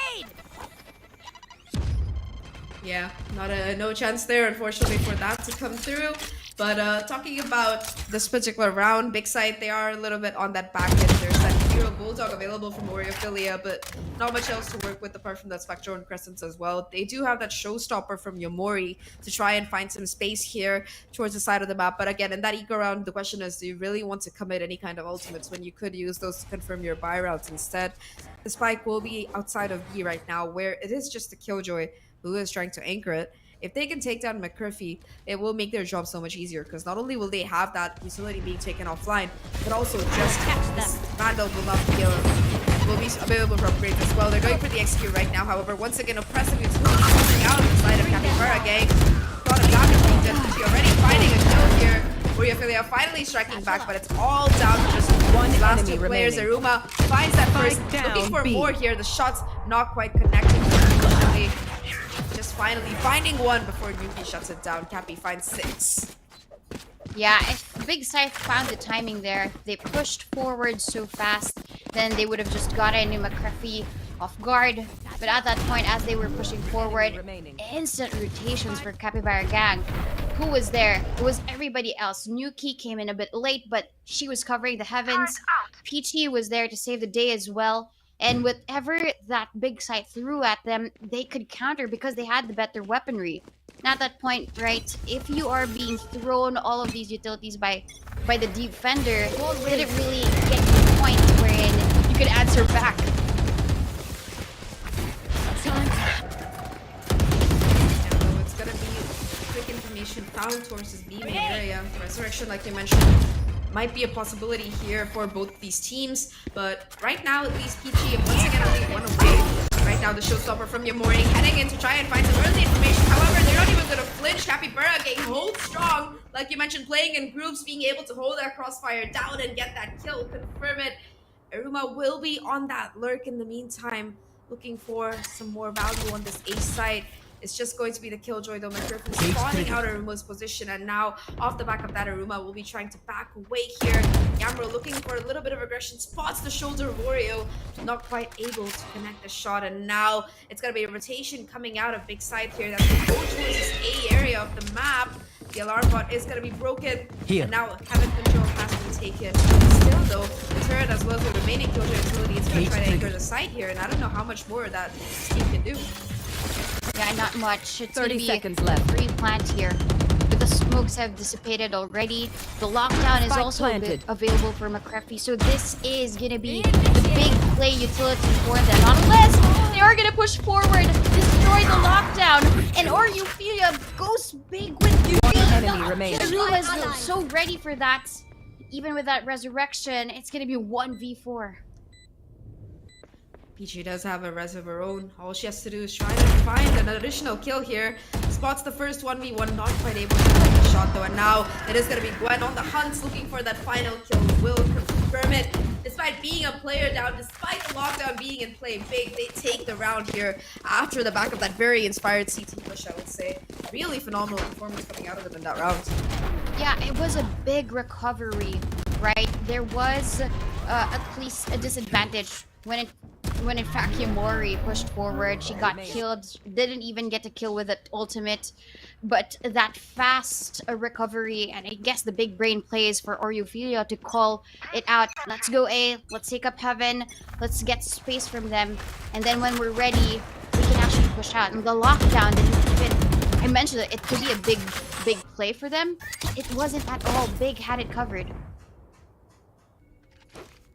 Yeah, no chance there, unfortunately, for that to come through. But talking about this particular round, Big Scythe, they are a little bit on that back end. There's that Hero Bulldog available from Oriophilia, but not much else to work with apart from that Spectro and Crescents as well. They do have that Showstopper from Yomori to try and find some space here towards the side of the map. But again, in that eco round, the question is, do you really want to commit any kind of ultimates when you could use those to confirm your buy routes instead? The spike will be outside of B right now, where it is just a Killjoy who is trying to anchor it. If they can take down McCurfy, it will make their job so much easier, because not only will they have that utility being taken offline, but also just this Vandal will not be available for upgrades as well. They're going for the XQ right now, however, once again, oppressive utility coming out of the side of Capybara gang. A lot of damage being done. She already finding a kill here. Oriophilia finally striking back, but it's all down to just one last two players. Aruma finds that first, looking for more here. The shots not quite connecting, unfortunately. Just finally finding one before Nuki shuts it down. Cappy finds 6. Yeah, if Big Scythe found the timing there, they pushed forward so fast, then they would have just gotten McCurfy off guard. But at that point, as they were pushing forward, instant rotations for Capybara gang. Who was there? It was everybody else. Nuki came in a bit late, but she was covering the heavens. Peachy was there to save the day as well. And whatever that Big Scythe threw at them, they could counter because they had the better weaponry. And at that point, right, if you are being thrown all of these utilities by the defender, did it really get to the point wherein you could answer back? It's gonna be quick information found towards this B main area. Resurrection, like you mentioned, might be a possibility here for both these teams, but right now at least PG once again only one away. Right now the Showstopper from Yomori heading in to try and find some early information. However, they're not even going to flinch. Capybara getting hold strong, like you mentioned, playing in groups, being able to hold that crossfire down and get that kill, confirm it. Aruma will be on that lurk in the meantime, looking for some more value on this ace side. It's just going to be the Killjoy though. McGriffin spawning out Aruma's position, and now off the back of that, Aruma will be trying to back away here. Yamro looking for a little bit of aggression, spots the shoulder of Wario, not quite able to connect the shot, and now it's going to be a rotation coming out of Big Scythe here. That's going to go towards this A area of the map. The alarm bot is going to be broken, and now Heaven Control has been taken. Still though, the turret as well as the remaining Killjoy utility is going to try to anchor the site here, and I don't know how much more that team can do. Yeah, not much. It's 30 gonna be seconds left. Free plant here. But the smokes have dissipated already. The lockdown is Spike also planted. available for McCreffy. So this is gonna be the big play utility for them. Unless they are gonna push forward. This destroy the lockdown, and Ophelia goes big with One enemy remaining. Aruma is so ready for that. Even with that resurrection, it's gonna be 1v4. PG does have a res of her own. All she has to do is try to find an additional kill here. Spots the first 1v1, not quite able to get the shot though. And now it is going to be Gwen on the hunt, looking for that final kill. Will confirm it. Despite being a player down, despite the lockdown being in play, Big, they take the round here after the back of that very inspired CT push, I would say. Really phenomenal performance coming out of it in that round. Yeah, it was a big recovery, right? There was at least a disadvantage when in fact Yamori pushed forward. She got killed, didn't even get a kill with the ultimate, but that fast recovery, and I guess the big brain plays for Ophelia to call it out. Let's go A, let's take up heaven, let's get space from them, and then when we're ready, we can actually push out. And the lockdown didn't even, I mentioned it could be a big play for them. It wasn't at all. Big had it covered.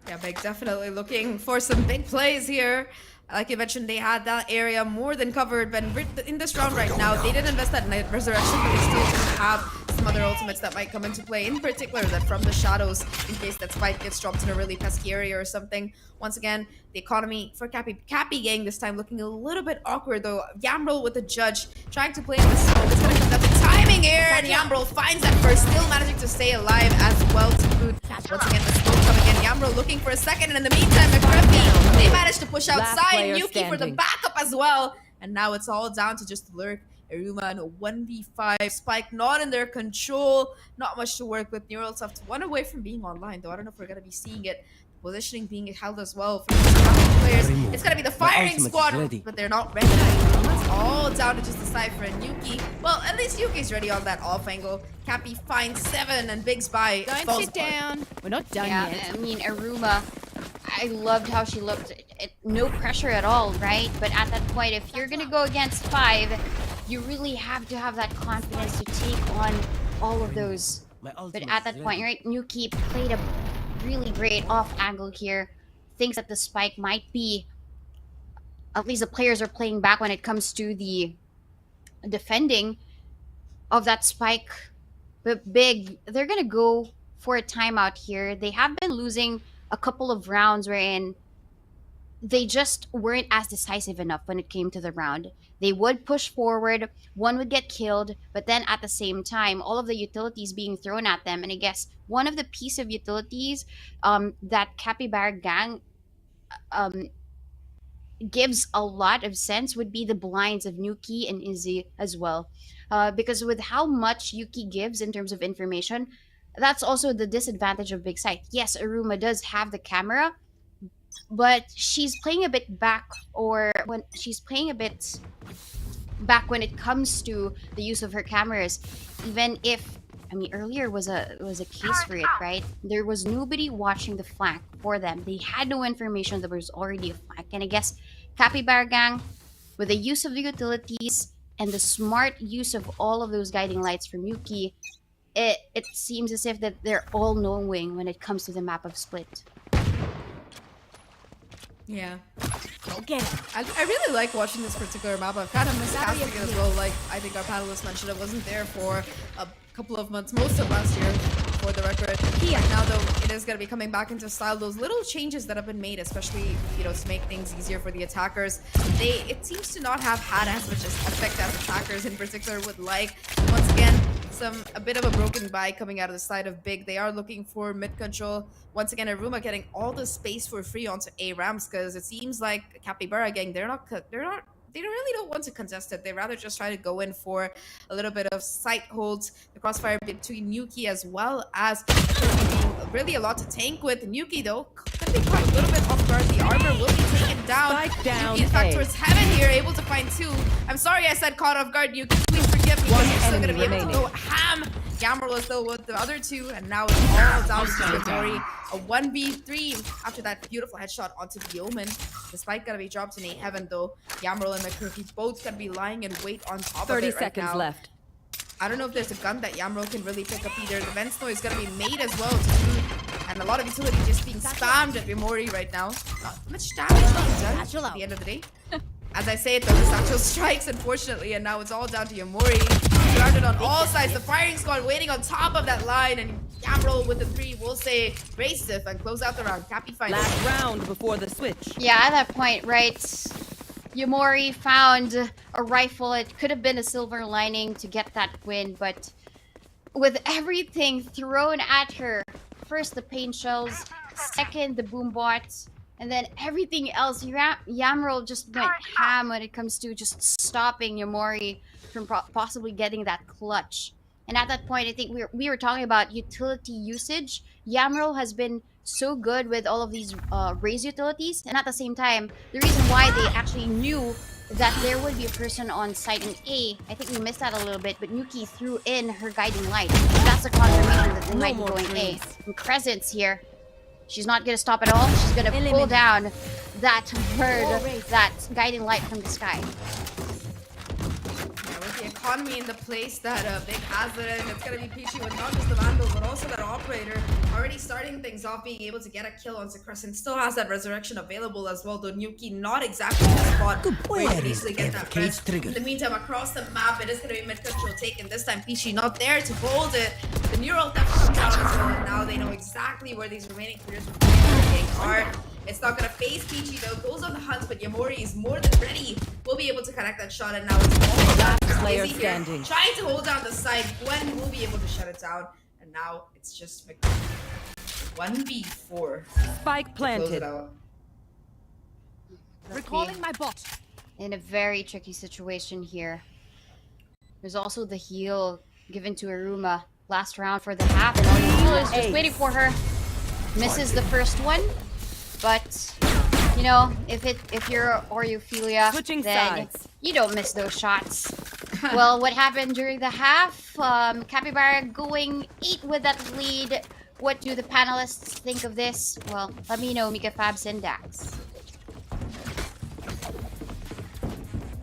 Yeah, Big definitely looking for some big plays here. Like you mentioned, they had that area more than covered, but in this round right now, they didn't invest that Night Resurrection, but they still do have some other ultimates that might come into play, in particular that from the shadows, in case that Spike gets dropped in a really pesky area or something. Once again, the economy for Cappy gang this time looking a little bit awkward though. Yamril with the judge, trying to play in the smoke. It's gonna come down to timing here, and Yamril finds that first, still managing to stay alive as well to boot. Once again, the smoke coming in. Yamril looking for a second, and in the meantime, McGriffy, they managed to push outside. Yuki for the backup as well. And now it's all down to just Lurk, Aruma, and a 1v5. Spike not in their control. Not much to work with. Neuralsoft one away from being online, though. I don't know if we're going to be seeing it. Positioning being held as well from the players. It's going to be the firing squad, but they're not ready. It's all down to just the Cypher and Yuki. Well, at least Yuki's ready on that off angle. Cappy finds 7 and Big's by. Don't sit down. We're not done yet. I mean, Aruma, I loved how she looked. No pressure at all, right? But at that point, if you're gonna go against 5, you really have to have that confidence to take on all of those. But at that point, right, Yuki played a really great off angle here. Thinks that the spike might be, at least the players are playing back when it comes to the defending of that spike. But Big, they're gonna go for a timeout here. They have been losing a couple of rounds wherein they just weren't as decisive enough when it came to the round. They would push forward, one would get killed, but then at the same time, all of the utilities being thrown at them. And I guess one of the piece of utilities that Capybara gang gives a lot of sense would be the blinds of Nuki and Izzy as well. Because with how much Yuki gives in terms of information, that's also the disadvantage of Big Scythe. Yes, Aruma does have the camera, but she's playing a bit back, or when she's playing a bit back when it comes to the use of her cameras. Even if, I mean, earlier was a case for it, right? There was nobody watching the flank for them. They had no information there was already a flank. And I guess Capybara gang, with the use of the utilities and the smart use of all of those guiding lights from Yuki, it seems as if that they're all knowing when it comes to the map of Split. Yeah. Go get it. I really like watching this particular map. I've kind of missed casting it as well. Like, I think our panelists mentioned, it wasn't there for a couple of months, most of last year, for the record. Right now, though, it is going to be coming back into style. Those little changes that have been made, especially, you know, to make things easier for the attackers, it seems to not have had as much effect as attackers in particular would like. Once again, a bit of a broken buy coming out of the side of Big. They are looking for mid control. Once again, Aruma getting all the space for free onto A ramps, because it seems like Capybara gang, they really don't want to contest it. They rather just try to go in for a little bit of sight holds. The crossfire between Yuki as well as being really a lot to tank with. Yuki though could be caught a little bit off guard. The armor will be taken down. Spike down Yuki in fact A. towards heaven here, able to find 2. I'm sorry I said caught off guard, Yuki. Please forgive me, but you're still gonna be able to go ham. Yammer was though with the other 2, and now it's all down to Tori. A 1v3 after that beautiful headshot onto the Omen. The spike gonna be dropped in A heaven though. Yammer and McCurry both gonna be lying in wait on top of it 30 right seconds now. left. I don't know if there's a gun that Yamro can really pick up either. The vent noise is gonna be made as well too. And a lot of utility just being spammed at Rimori right now. Not much damage being done at the end of the day. As I say it though, this actual strikes unfortunately, and now it's all down to Yamori. Surrounded on all sides, the firing squad waiting on top of that line, and Yamroll with the 3 will say very stiff and close out the round. Cappy finds it. Last round before the switch. Yeah, at that point, right, Yamori found a rifle. It could have been a silver lining to get that win, but with everything thrown at her, first the paint shells, second the boom bots, and then everything else, Yamroll just went ham when it comes to just stopping Yamori from possibly getting that clutch. And at that point, I think we were talking about utility usage. Yamroll has been so good with all of these raise utilities, and at the same time, the reason why they actually knew that there would be a person on site in A, I think we missed that a little bit, but Nuki threw in her guiding light. That's a confirmation that they might be going A. And Crescent's here. She's not gonna stop at all. She's gonna pull down that bird, that guiding light from the sky. With the economy in the place that Big has it in, it's gonna be Peachy with not just the Vandal, but also that Operator already starting things off, being able to get a kill on Crescent. Still has that Resurrection available as well, though Nuki not exactly in the spot where you can easily get that res. In the meantime, across the map, it is gonna be mid-control taken. This time, Peachy not there to hold it. The neural theft comes out as well, and now they know exactly where these remaining players are. It's not gonna phase Peachy though, goes on the hunt, but Yamori is more than ready. Will be able to connect that shot, and now it's all about player Izzy here, standing. trying to hold down the side. Gwen will be able to shut it down, and now it's just 1v4. Spike Close it planted. out. Recalling my bot. In a very tricky situation here. There's also the heal given to Aruma last round for the half, and all the heal is just waiting for her. Misses the first one, but you know, if you're Oreophilia, Switching then sides. you don't miss those shots. Well, what happened during the half? Capybara going 8 with that lead. What do the panelists think of this? Well, let me know, Mikafabs and Daks.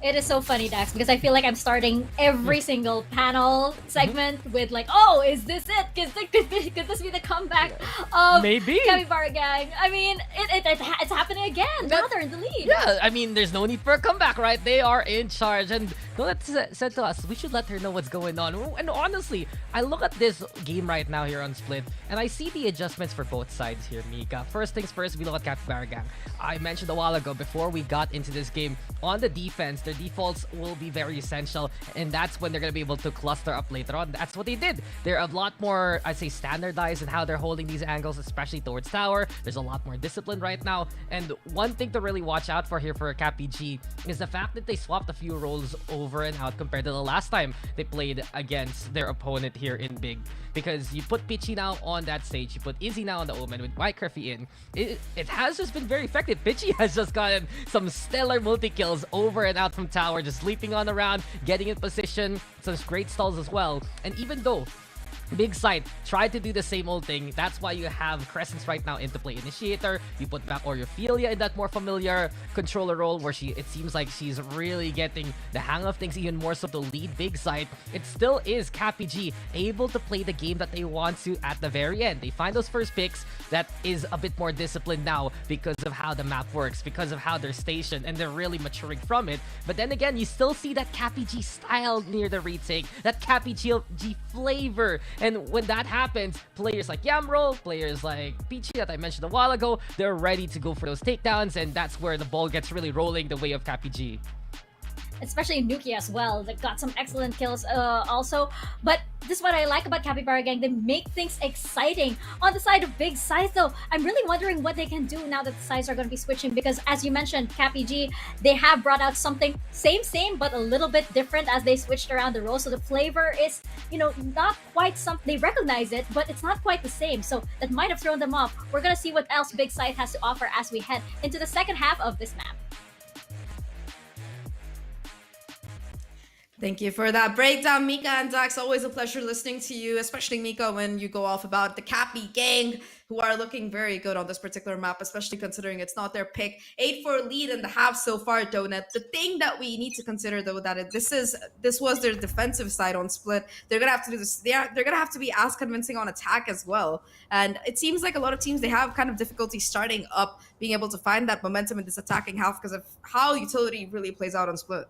It is so funny, Dax, because I feel like I'm starting every single panel segment with like, oh, is this it? Could this be the comeback of Maybe. Capybara Gang? I mean, it's happening again. Now they're in the lead. Yeah, I mean, there's no need for a comeback, right? They are in charge, and that said to us, we should let her know what's going on. And honestly, I look at this game right now here on Split, and I see the adjustments for both sides here, Mika. First things first, we look at Capybara Gang. I mentioned a while ago, before we got into this game, on the defense, their defaults will be very essential, and that's when they're going to be able to cluster up later on. That's what they did. They're a lot more, I'd say, standardized in how they're holding these angles, especially towards tower. There's a lot more discipline right now, and one thing to really watch out for here for CapyG is the fact that they swapped a few roles over and out compared to the last time they played against their opponent here in Big. Because you put Pitchy now on that stage, you put Izzy now on the Omen with Mike Curfy in. It has just been very effective. Pitchy has just gotten some stellar multi-kills over and out from tower, just leaping on the round, getting in position, some great stalls as well. And even though Big Scythe tried to do the same old thing, that's why you have Crescents right now into play Initiator. You put back Oreophilia in that more familiar controller role where it seems like she's really getting the hang of things, even more so to lead Big Scythe. It still is CapyG able to play the game that they want to at the very end. They find those first picks that is a bit more disciplined now because of how the map works, because of how they're stationed, and they're really maturing from it. But then again, you still see that CapyG style near the retake, that CapyG flavor. And when that happens, players like Yamroll, players like Peachy that I mentioned a while ago, they're ready to go for those takedowns, and that's where the ball gets really rolling the way of CapyG. Especially Nuki as well. They got some excellent kills also. But this is what I like about Capybara Gang. They make things exciting. On the side of Big Scythe though, I'm really wondering what they can do now that the sides are going to be switching, because as you mentioned, CapyG, they have brought out something same, but a little bit different as they switched around the roles. So the flavor is, you know, not quite something. They recognize it, but it's not quite the same. So that might have thrown them off. We're going to see what else Big Scythe has to offer as we head into the second half of this map. Thank you for that breakdown, Mika and Daks. Always a pleasure listening to you, especially Mika, when you go off about the Cappy gang, who are looking very good on this particular map, especially considering it's not their pick. 8-4 lead in the half so far, Donut. The thing that we need to consider, though, that this was their defensive side on split. They're gonna have to do this. They're gonna have to be as convincing on attack as well. And it seems like a lot of teams, they have kind of difficulty starting up, being able to find that momentum in this attacking half because of how utility really plays out on split.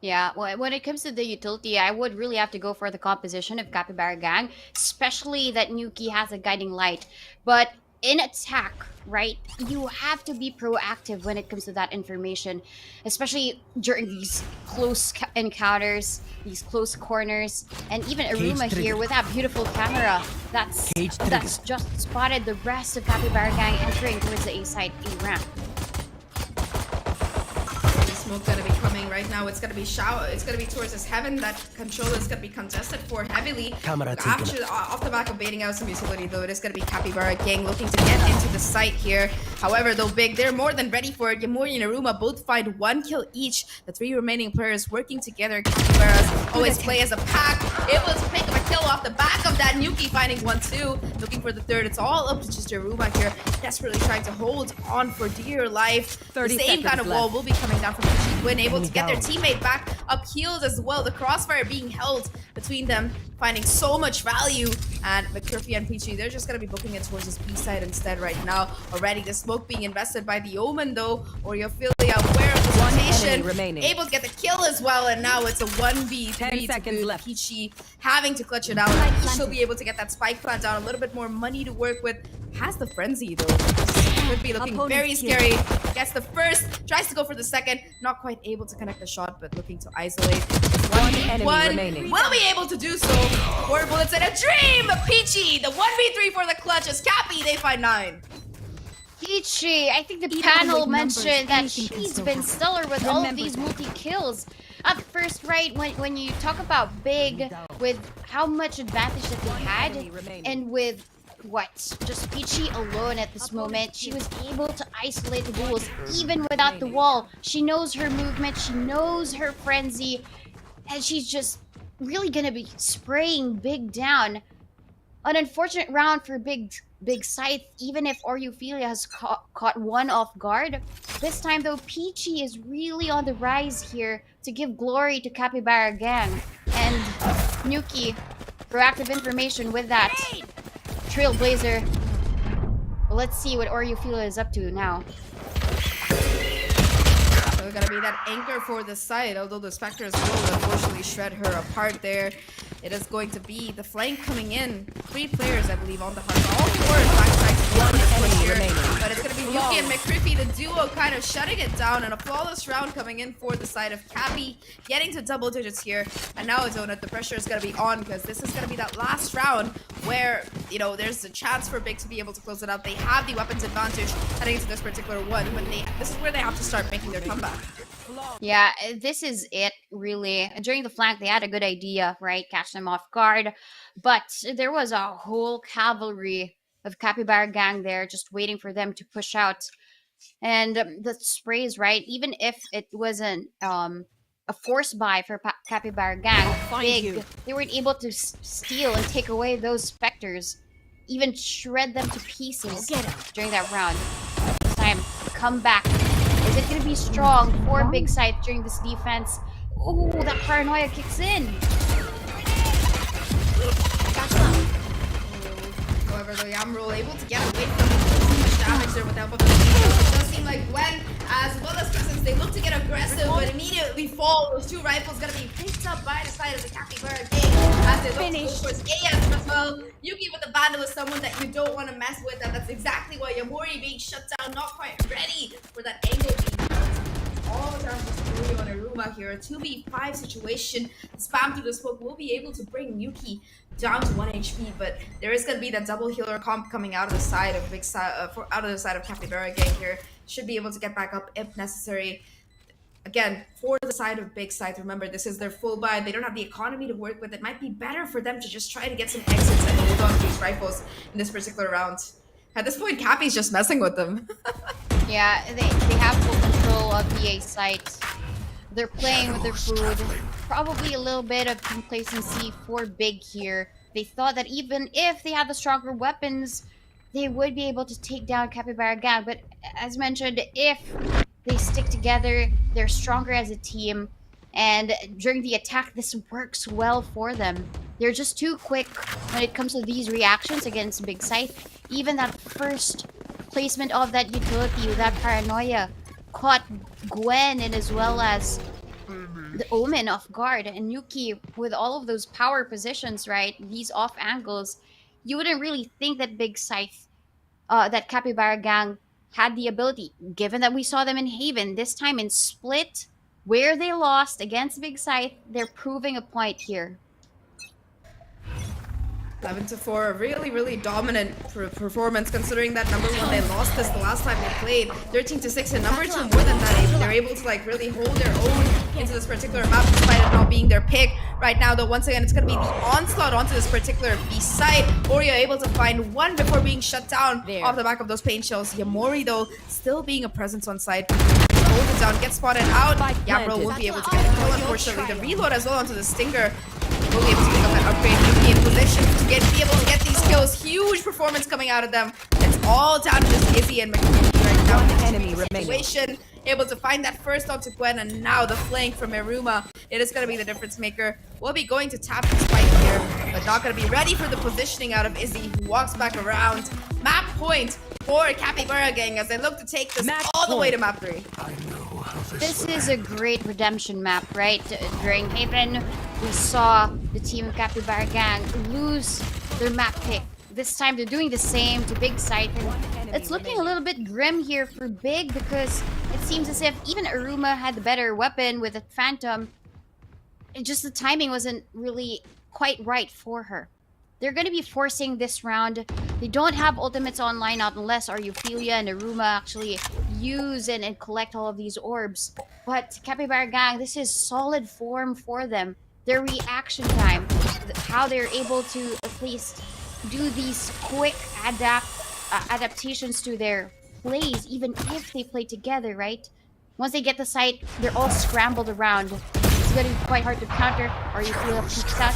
Yeah, well, when it comes to the utility, I would really have to go for the composition of Capybara Gang, especially that Nuki has a guiding light. But in attack, right, you have to be proactive when it comes to that information, especially during these close encounters, these close corners, and even Aruma here with that beautiful camera that's just spotted the rest of Capybara Gang entering towards the A side, A ramp. Smoke gonna be coming right now. It's gonna be it's gonna be towards this heaven. That control is gonna be contested for heavily. After off the back of baiting out some utility, though, it is gonna be Capybara gang looking to get into the site here. However, though, Big, they're more than ready for it. Yamori and Aruma both find 1 kill each. The 3 remaining players working together. Capybaras always play as a pack. Able to pick up a kill off the back of that. Nuki finding 1-2, looking for the third. It's all up to just Aruma here, desperately trying to hold on for dear life. The same kind of wall will be coming down from Win, able to get their teammate back up healed as well. The crossfire being held between them, finding so much value. And McCurfy and Peachy, they're just going to be booking it towards this B side instead right now. Already the smoke being invested by the Omen, though. Oriophilia aware of the rotation, able to get the kill as well. And now it's a 1v3 10 seconds left. Peachy having to clutch it out. She'll be able to get that spike plant down. A little bit more money to work with. Has the frenzy, though. Could be looking very scary. Gets the first, tries to go for the second. Not quite able to connect the shot, but looking to isolate. One will be able to do so. 4 bullets and a dream. Peachy, the 1v3 for the clutch as Cappy, they find 9. Peachy, I think the panel mentioned that she's been stellar with all of these multi-kills. At first, right, when you talk about Big, with how much advantage that they had, and with just Peachy alone at this moment, she was able to isolate the duels even without the wall. She knows her movement, she knows her frenzy, and she's just really gonna be spraying Big down. An unfortunate round for Big Scythe, even if Oriophilia has caught one off guard. This time though, Peachy is really on the rise here to give glory to Capybara Gang. And Nuki, proactive information with that. Trailblazer. Well, let's see what Oriophilia is up to now. So gonna be that anchor for the side, although the Spectres will unfortunately shred her apart there. It is going to be the flank coming in. 3 players, I believe, on the hunt. All 4 backside here. But it's going to be Yuki and McCriffy, the duo, kind of shutting it down. And a flawless round coming in for the side of Cappy, getting to double digits here. And now it's Donut. The pressure is going to be on because this is going to be that last round where, you know, there's a chance for Big to be able to close it out. They have the weapons advantage heading into this particular one, but this is where they have to start making their comeback. Yeah, this is it, really. During the flank, they had a good idea, right? Catch them off guard. But there was a whole cavalry of Capybara Gang there just waiting for them to push out. And the sprays, right? Even if it wasn't a force buy for Capybara Gang, Big, they weren't able to steal and take away those Spectres. Even shred them to pieces during that round. This time, come back. Is it going to be strong for Big Scythe during this defense? Oh, that paranoia kicks in. However, the Yamrool able to get away from too much damage there without weapons. It does seem like Gwen, as well as Cousins, they look to get aggressive, but immediately fall. Those 2 rifles going to be picked up by the side of the Capybara Gang as they look to go towards AS as well. Yuki with the Vandal is someone that you don't want to mess with, and that's exactly why Yamori being shut down, not quite ready for that angle being held. All the time just on Aruma here. A 2v5 situation. Spam through the smoke will be able to bring Yuki down to 1 HP, but there is going to be that double healer comp coming out of the side of out of the side of Capybara Gang here. Should be able to get back up if necessary. Again, for the side of Big Scythe, remember, this is their full buy. They don't have the economy to work with. It might be better for them to just try to get some exits and hold on to these rifles in this particular round. At this point, Cappy's just messing with them. Yeah, they have full control of the A site. They're playing with their food. Probably a little bit of complacency for Big here. They thought that even if they had the stronger weapons, they would be able to take down Capybara Gang. But as mentioned, if they stick together, they're stronger as a team. And during the attack, this works well for them. They're just too quick when it comes to these reactions against Big Scythe. Even that first placement of that utility with that paranoia caught Gwen and as well as the Omen off guard. And Yuki, with all of those power positions, right, these off angles, you wouldn't really think that Big Scythe, that Capybara Gang had the ability, given that we saw them in Haven. This time in Split, where they lost against Big Scythe, they're proving a point here. 11-4, a really dominant performance considering that number one they lost this the last time they played. 13-6, and number two more than that. They're able to like really hold their own into this particular map despite it not being their pick. Right now though, once again, it's gonna be the onslaught onto this particular B site. Oreo able to find one before being shut down off the back of those paint shells. Yamori though, still being a presence on site. Hold it down, gets spotted out. Yamro won't be able to get the kill, unfortunately. The reload as well onto the Stinger. Will be able to pick up that upgrade. Yuki in position to be able to get these kills. Huge performance coming out of them. It's all down to just Izzy and Mikafabs right now. Enemy Situation. Able to find that first onto Gwen, and now the flank from Eruma. It is going to be the difference maker. We'll be going to tap the spike here, but not going to be ready for the positioning out of Izzy, who walks back around. Map point for Capybara Gang as they look to take this all the way to map 3. This is a great redemption map, right? During Haven, we saw the team of Capybara Gang lose their map pick. This time they're doing the same to Big Scythe, and it's looking a little bit grim here for Big because it seems as if even Eruma had the better weapon with a Phantom. It just the timing wasn't really quite right for her. They're going to be forcing this round. They don't have ultimates online unless Euphelia and Eruma actually use and collect all of these orbs. But Capybara Gang, this is solid form for them. Their reaction time, how they're able to at least do these quick adaptations to their plays, even if they play together, right? Once they get the site, they're all scrambled around. It's going to be quite hard to counter. Euphelia peeks out,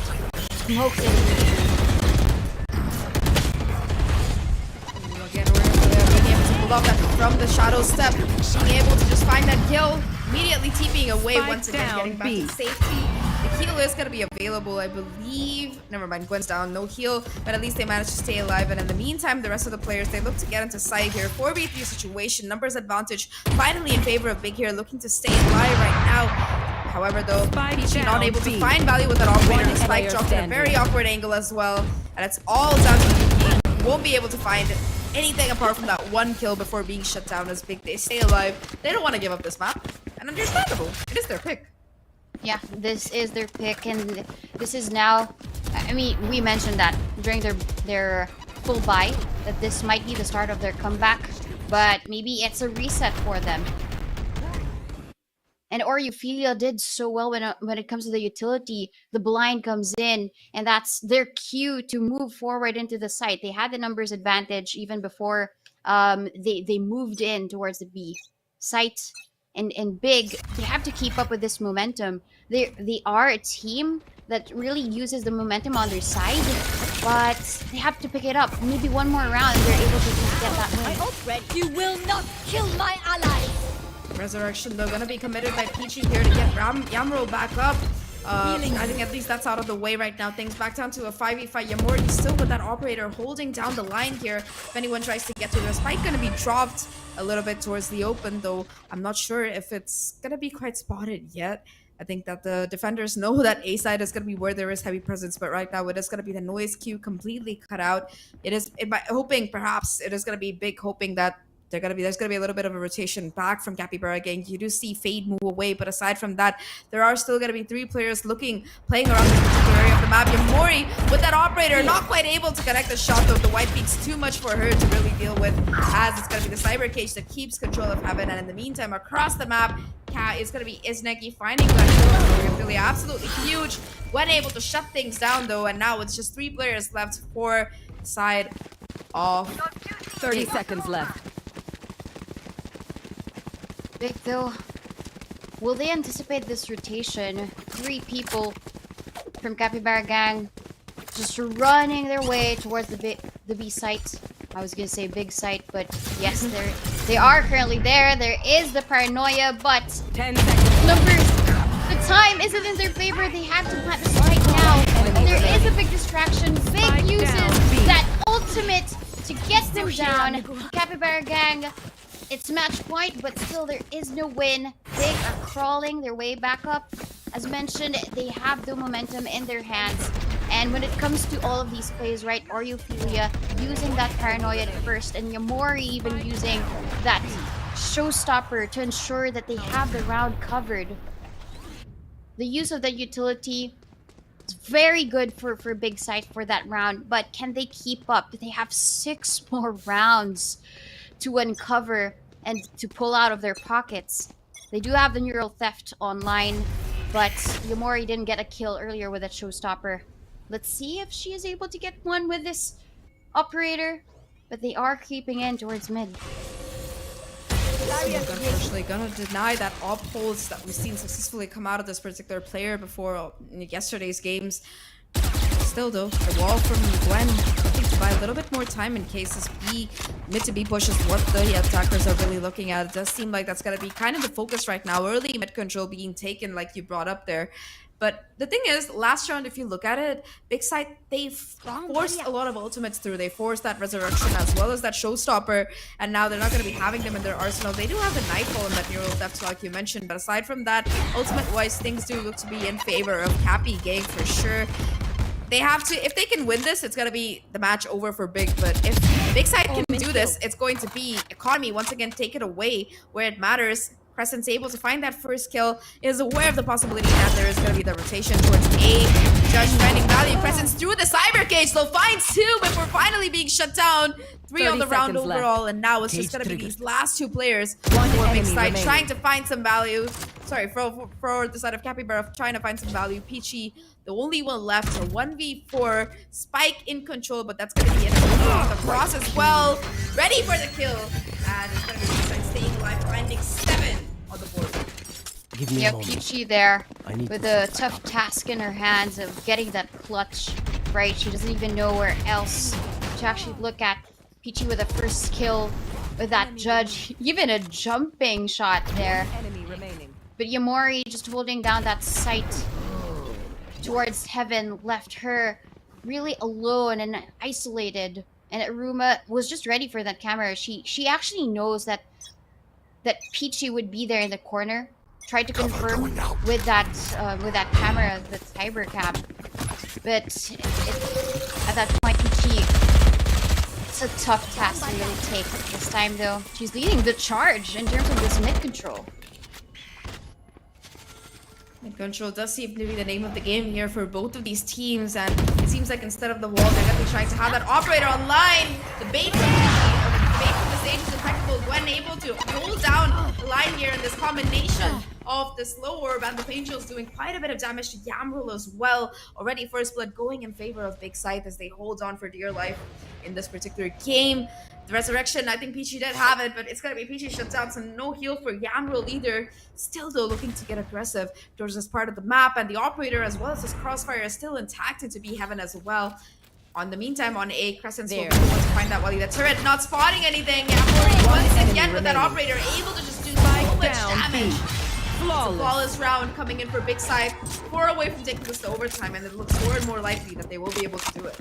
smokes it. Again, we're being able to pull off that from the shadow step, being able to just find that kill, immediately TPing away once again, getting back to safety. The heal is going to be available, I believe. Never mind, Gwen's down, no heal, but at least they managed to stay alive. And in the meantime, the rest of the players, they look to get into Scythe here. 4v3 situation, numbers advantage, finally in favor of Big here, looking to stay alive right now. However, though, Peachy not able to find value with that operator. The spike dropped in a very awkward angle as well. And it's all down to Yuki. Won't be able to find anything apart from that one kill before being shut down as Big. They stay alive. They don't want to give up this map. And understandable. It is their pick. Yeah, this is their pick, and this is now... I mean, we mentioned that during their full buy, that this might be the start of their comeback, but maybe it's a reset for them. And Euphelia did so well when it comes to the utility. The blind comes in, and that's their cue to move forward into the site. They had the numbers advantage even before they moved in towards the B site. And Big, they have to keep up with this momentum. They are a team that really uses the momentum on their side, but they have to pick it up. Maybe one more round, and they're able to get that win. You will not kill my allies. Resurrection, though, gonna be committed by Peachy here to get Yamro back up. I think at least that's out of the way right now. Things back down to a 5v5. Yamori still with that operator holding down the line here. If anyone tries to get to the spike, gonna be dropped a little bit towards the open, though I'm not sure if it's gonna be quite spotted yet. I think that the defenders know that A side is going to be where there is heavy presence, but right now it is going to be the noise queue completely cut out. Hoping perhaps it is going to be Big, hoping that there's going to be a little bit of a rotation back from Capybara again. You do see Fade move away, but aside from that, there are still going to be 3 players playing around this particular area of the map. Yamori with that operator, not quite able to connect the shot, though. The white peak's too much for her to really deal with, as it's going to be the cyber cage that keeps control of Heaven. And in the meantime, across the map, is going to be Isneki finding that kill. Really absolutely huge. When able to shut things down, though, and now it's just 3 players left for the side of 30 seconds left. Big, though, Will they anticipate this rotation? 3 people from Capybara Gang just running their way towards the B site. I was gonna say big site, but yes, they are currently there. There is the paranoia, but 10 seconds. numbers. The time isn't in their favor. They have to plant the spike now. There is a big distraction. Big uses that ultimate to get them down. Capybara Gang, it's match point, but still there is no win. Big are crawling their way back up. As mentioned, they have the momentum in their hands. And when it comes to all of these plays, right, Ophelia using that paranoia at first, and Yamori even using that showstopper to ensure that they have the round covered. The use of the utility is very good for Big Scythe for that round, but can they keep up? They have 6 more rounds to uncover and to pull out of their pockets. They do have the neural theft online, but Yamori didn't get a kill earlier with that showstopper. Let's see if she is able to get one with this operator, but they are creeping in towards mid. Unfortunately, gonna deny that op holds that we've seen successfully come out of this particular player before in yesterday's games. Still though, the wall from Gwen looking to buy a little bit more time in case this mid to B push is what the attackers are really looking at. It does seem like that's gonna be kind of the focus right now. Early mid control being taken like you brought up there. But the thing is, last round, if you look at it, Big Scythe, they forced a lot of ultimates through. They forced that resurrection as well as that showstopper, and now they're not going to be having them in their arsenal. They do have the Nightfall and that neural theft, like you mentioned, but aside from that, ultimate-wise, things do look to be in favor of Cappy Gang for sure. They have to, if they can win this, it's going to be the match over for Big, but if Big Scythe can do this, it's going to be economy, once again, take it away where it matters. Crescent's able to find that first kill, is aware of the possibility that there is going to be the rotation towards A. Judge finding value. Crescent's through the cyber cage, so finds 2 before finally being shut down. 3 on the round overall, and now it's just going to be these last 2 players for Big Side trying to find some value. Sorry, for the side of Capybara, trying to find some value. Peachy, the only one left, so 1v4. Spike in control, but that's going to be it on the cross as well. Ready for the kill. And it's going to be Big Side staying alive, finding 7 on the board. Give me a moment. Peachy there I need with to a tough task in her hands of getting that clutch, right? She doesn't even know where else to actually look at. Peachy with a first kill with that Judge, even a jumping shot there. Enemy remaining. But Yamori just holding down that sight towards heaven left her really alone and isolated. And Aruma was just ready for that camera. She actually knows that Peachy would be there in the corner. Tried to confirm with that camera, the cyber cam. But at that point, Peachy, it's a tough task to really take this time though. She's leading the charge in terms of this mid control. Mid control does seem to be the name of the game here for both of these teams, and it seems like instead of the wall, they're definitely trying to have that operator online. The bait from the stage is impeccable. Gwen able to hold down the line here in this combination of the slow orb and the pain chills doing quite a bit of damage to Yamrul as well. Already first blood going in favor of Big Scythe as they hold on for dear life in this particular game. The resurrection, I think Peachy did have it, but it's gonna be Peachy shut down, so no heal for Yamrul either. Still though looking to get aggressive towards this part of the map, and the operator as well as this crossfire is still intact into B heaven as well. On the meantime, on A, Crescent's will wants to find that Wally. The turret not spotting anything. Yamrul once again with that operator able to just do so much damage. Flawless round coming in for Big Scythe. 4 away from taking this to overtime, and it looks more and more likely that they will be able to do it.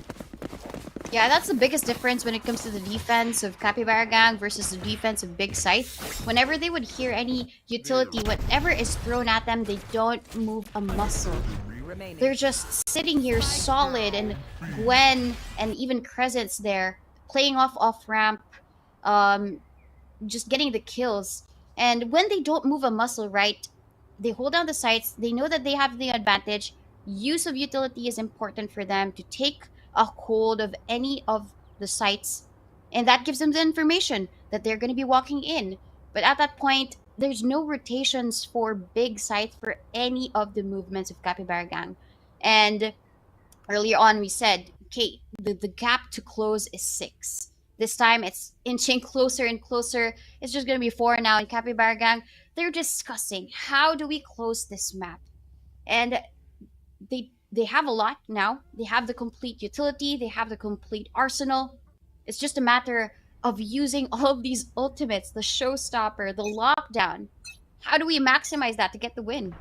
Yeah, that's the biggest difference when it comes to the defense of Capybara Gang versus the defense of Big Scythe. Whenever they would hear any utility, whatever is thrown at them, they don't move a muscle. They're just sitting here solid, and Gwen and even Crescent's there, playing off ramp, just getting the kills. And when they don't move a muscle, right, they hold down the sights, they know that they have the advantage. Use of utility is important for them to take a hold of any of the sites, and that gives them the information that they're going to be walking in. But at that point, there's no rotations for Big Scythe for any of the movements of Capybara Gang. And earlier on we said, okay, the gap to close is 6. This time it's inching closer and closer. It's just gonna be 4 now. And Capybara Gang, they're discussing how do we close this map. And they have a lot now. They have the complete utility, they have the complete arsenal. It's just a matter of using all of these ultimates, the showstopper, the lockdown. How do we maximize that to get the win?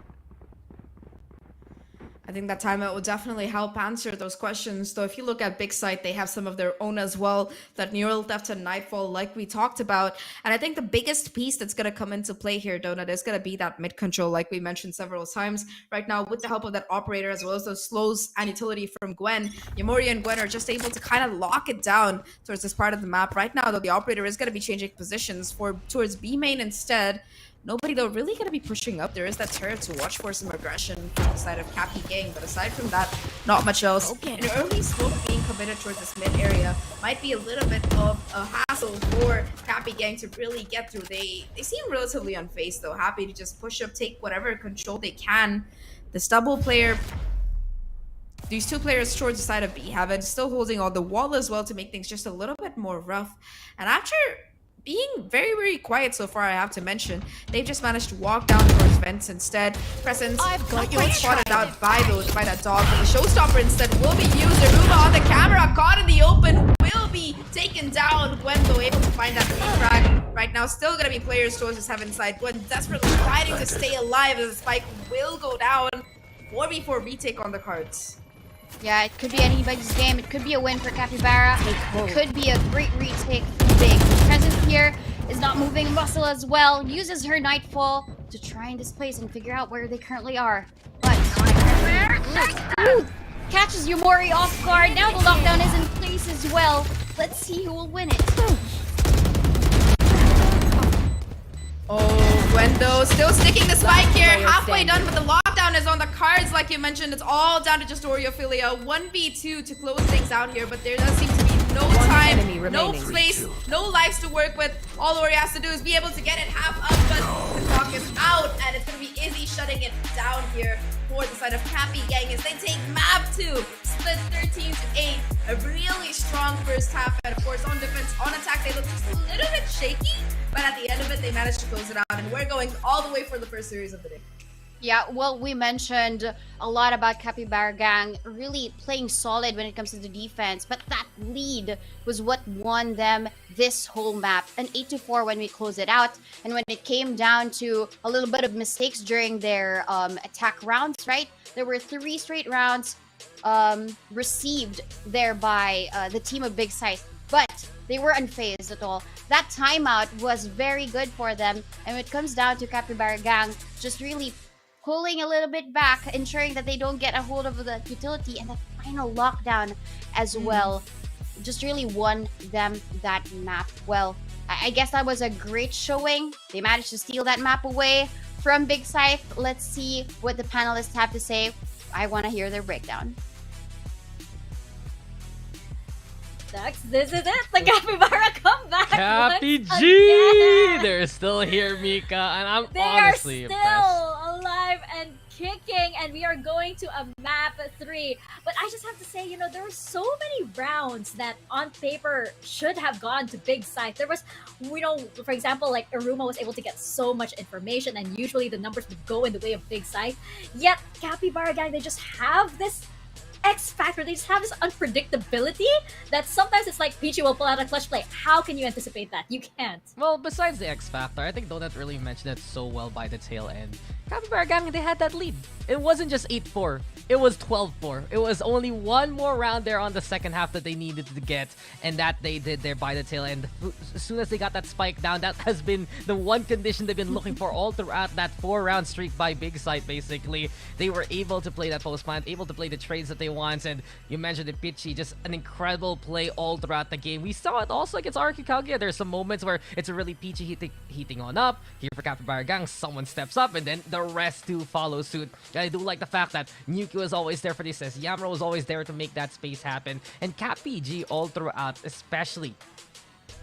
I think that timeout will definitely help answer those questions. Though if you look at Big Scythe, they have some of their own as well. That Neural Theft and Nightfall, like we talked about. And I think the biggest piece that's going to come into play here, Donut, is going to be that mid control, like we mentioned several times. Right now, with the help of that operator, as well as those slows and utility from Gwen, Yamori and Gwen are just able to kind of lock it down towards this part of the map. Right now, though, the operator is going to be changing positions towards B main instead. Nobody, though, really going to be pushing up. There is that turret to watch for some aggression from the side of Cappy Gang, but aside from that, not much else. An early smoke being committed towards this mid area might be a little bit of a hassle for Cappy Gang to really get through. They seem relatively unfazed, though, happy to just push up, take whatever control they can. This double player, these two players towards the side of B Heaven, still holding on the wall as well to make things just a little bit more rough. And after being very, very quiet so far, I have to mention, they've just managed to walk down towards vents instead. Presence not quite spotted out by that dog, but the showstopper instead will be used. Aruma on the camera, caught in the open, will be taken down. Gwen, though, able to find that refrag. Right now, still gonna be players towards this Heaven side. Gwen desperately fighting to stay alive as the spike will go down. 4v4 retake on the cards. Yeah, it could be anybody's game. It could be a win for Capybara. It could be a great retake for Big. Presence here is not moving a muscle as well. Uses her Nightfall to try and displace and figure out where they currently are. But catches Yumori off guard. Now the lockdown is in place as well. Let's see who will win it. Oh, Gwendo still sticking the spike here. Halfway done, but the lockdown is on the cards, like you mentioned. It's all down to just Oreophilia. 1v2 to close things out here, but there does seem to be no time, no place, no lives to work with. All Ori has to do is be able to get it half up, but the clock is out, and it's going to be Izzy shutting it down here for the side of Cappy Gang as they take map 2, split 13-8. A really strong first half, and of course on defense, on attack, they look just a little bit shaky, but at the end of it, they managed to close it out, and we're going all the way for the first series of the day. Yeah, well, we mentioned a lot about Capybara Gang really playing solid when it comes to the defense, but that lead was what won them this whole map. An 8-4 when we closed it out, and when it came down to a little bit of mistakes during their attack rounds, right? There were 3 straight rounds received there by the team of Big Scythe, but they were unfazed at all. That timeout was very good for them, and when it comes down to Capybara Gang, just really pulling a little bit back, ensuring that they don't get a hold of the utility, and the final lockdown as well just really won them that map. Well, I guess that was a great showing. They managed to steal that map away from Big Scythe. Let's see what the panelists have to say. I want to hear their breakdown. Daks, this is it. The Capybara comeback. Cappy once G! again. They're still here, Mika, and I'm They honestly are still impressed. alive and kicking, and we are going to a map 3. But I just have to say, there were so many rounds that on paper should have gone to Big Scythe. There was, for example, like Aruma was able to get so much information, and usually the numbers would go in the way of Big Scythe. Yet Capybara Gang, they just have this X factor. They just have this unpredictability that sometimes it's like Peachy will pull out a clutch play. How can you anticipate that? You can't. Well, besides the X Factor, I think Donut really mentioned it so well by the tail end. Capybara Gang, they had that lead. It wasn't just 8-4. It was 12-4. It was only one more round there on the second half that they needed to get, and that they did there by the tail end. As soon as they got that spike down, that has been the one condition they've been looking for all throughout that 4-round streak by Big Scythe, basically. They were able to play that post plant, able to play the trades that they want, and you mentioned it, Pitchy, just an incredible play all throughout the game. We saw it also against Arky Kaguya. There's some moments where it's a really Peachy heating on up. Here for Capybara Gang, someone steps up, and then the rest do follow suit. I do like the fact that Nuki was always there for this, as Yamro was always there to make that space happen, and Cap PG all throughout, especially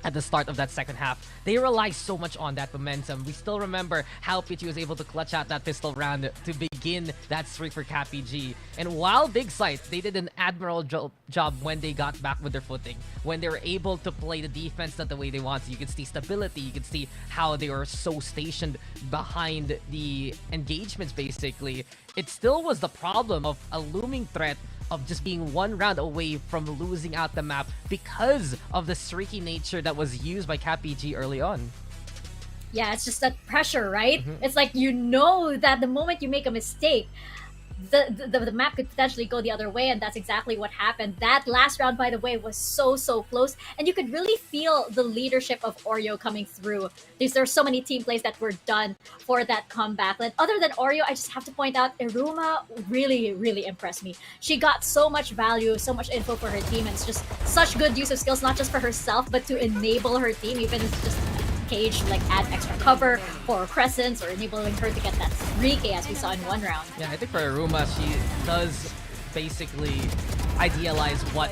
at the start of that second half. They rely so much on that momentum. We still remember how Pichi was able to clutch out that pistol round to begin that streak for CapyG. And while Big Scythe, they did an admirable job when they got back with their footing. When they were able to play the defense not the way they wanted. You could see stability. You could see how they were so stationed behind the engagements, basically. It still was the problem of a looming threat of just being one round away from losing out the map because of the streaky nature that was used by CapyG early on. Yeah, it's just that pressure, right? It's like you know that the moment you make a mistake, the map could potentially go the other way, and that's exactly what happened. That last round, by the way, was so close, and you could really feel the leadership of Oreo coming through. There are so many team plays that were done for that comeback. And other than Oreo, I just have to point out Iruma really impressed me. She got so much value, so much info for her team, and it's just such good use of skills, not just for herself, but to enable her team, even if it's just cage, like add extra cover for Crescents or enabling her to get that 3K as we saw in one round. Yeah, I think for Iruma, she does basically idealize what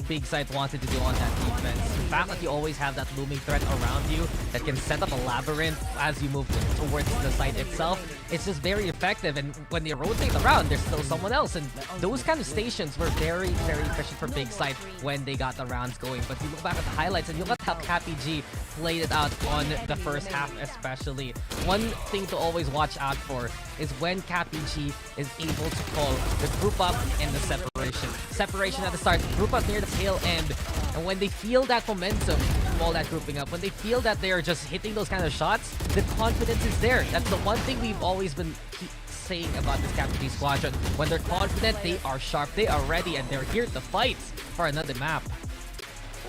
Big Scythe wanted to do on that defense. The fact that you always have that looming threat around you that can set up a labyrinth as you move towards the site itself, it's just very effective. And when they rotate around, there's still someone else. And those kind of stations were very efficient for Big Scythe when they got the rounds going. But you look back at the highlights and you look at how CapyG played it out on the first half especially. One thing to always watch out for is when CapyG is able to call the group up and the separation. Separation at the start, group up near the tail end, and when they feel that momentum from all that grouping up, when they feel that they are just hitting those kind of shots, the confidence is there. That's the one thing we've always been saying about this CapyG squadron. When they're confident, they are sharp, they are ready, and they're here to fight for another map.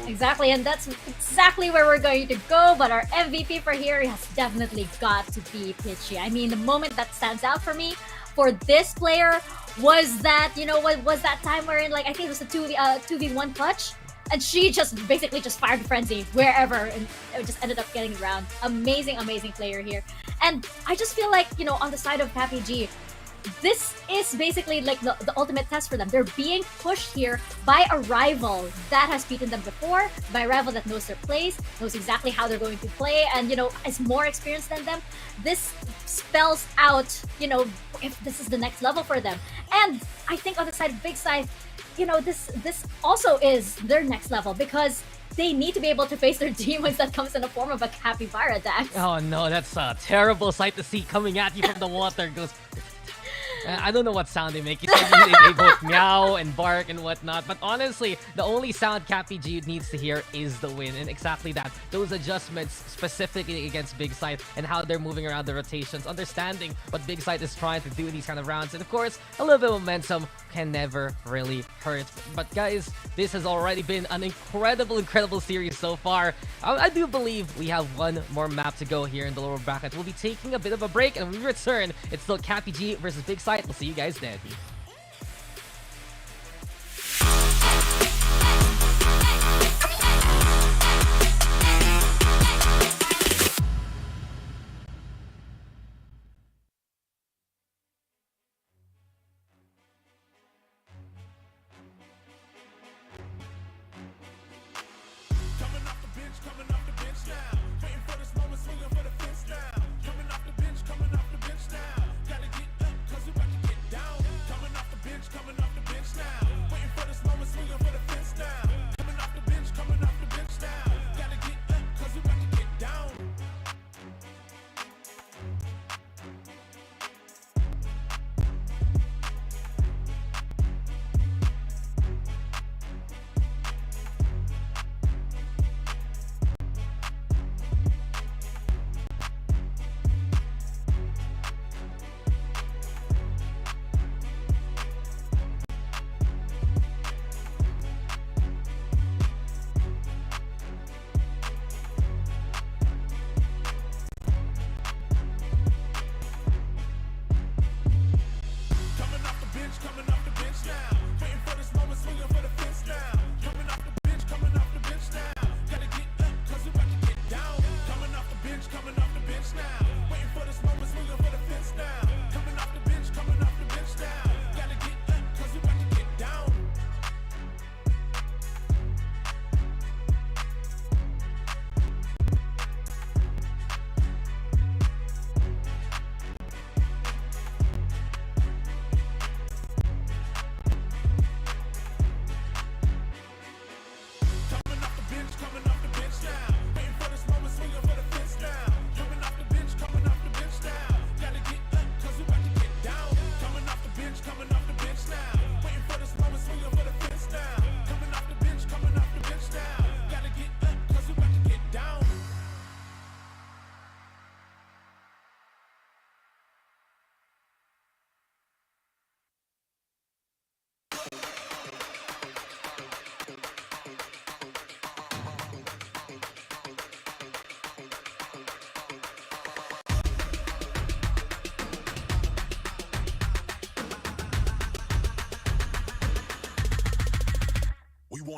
Exactly, and that's exactly where we're going to go, but our MVP for here has definitely got to be Pichi. I mean, the moment that stands out for me for this player was that, you know, what was that time wherein, like, I think it was a 2v1 clutch, and she just basically just fired Frenzy wherever, and it just ended up getting around. Amazing player here. And I just feel like, you know, on the side of CapyG, this is basically like the ultimate test for them. They're being pushed here by a rival that has beaten them before, by a rival that knows their plays, knows exactly how they're going to play, and, you know, is more experienced than them. This spells out, you know, if this is the next level for them. And I think on the side of Big Scythe, you know, this also is their next level, because they need to be able to face their demons that comes in the form of a Capybara, Daks. Oh no, that's a terrible sight to see coming at you from the water. It goes... I don't know what sound they make. They both meow and bark and whatnot. But honestly, the only sound CapyG needs to hear is the win. And exactly that. Those adjustments specifically against Big Scythe and how they're moving around the rotations. Understanding what Big Scythe is trying to do in these kind of rounds. And of course, a little bit of momentum can never really hurt. But guys, this has already been an incredible series so far. I do believe we have one more map to go here in the lower bracket. We'll be taking a bit of a break, and when we return, it's still CapyG versus Big Scythe. We'll see you guys then.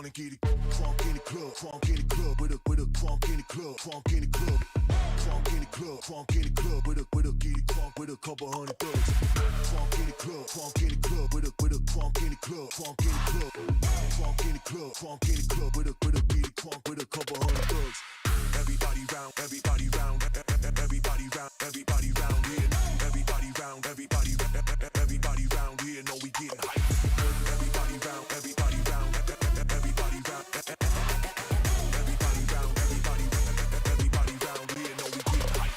wanna get it crunk in the club, crunk in the club, with a crunk in the club, crunk in the club, crunk in the club, crunk in the club, with a get it crunk with a couple hundred thugs. Crunk in the club, crunk in the club, with a crunk in the club, crunk in the club, crunk in the club, crunk in the club, with a get it crunk with a couple hundred thugs. Everybody round, everybody round, everybody round, everybody round here. Everybody round, everybody round here. Know we getting hype. Everybody round, everybody round, everybody round, everybody round, everybody round here. Know we getting hype.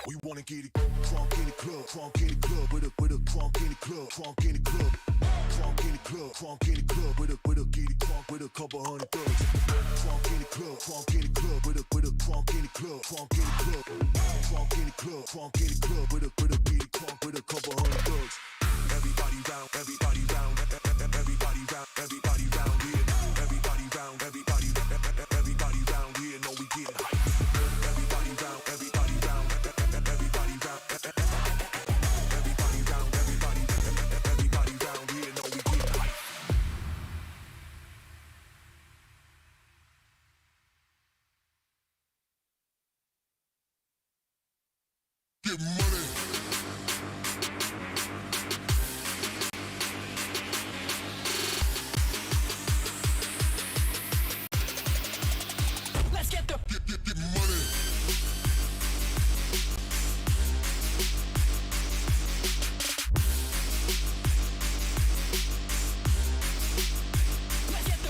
We wanna get it crunk in the club, crunk in the club, with a crunk in the club, crunk in the club, crunk in the club, crunk in the club, with a get it crunk with a couple hundred thugs. Crunk in the club, crunk in the club, with a crunk in the club, crunk in the club, crunk in the club, crunk in the club, with a get it crunk with a couple hundred thugs. Everybody round, everybody round, everybody round, everybody round here. Everybody round, everybody round here. Know we getting hype. Everybody round, everybody round, everybody round, everybody round, everybody round here. Know we getting hype. Get money. Let's get the Get money. let's get the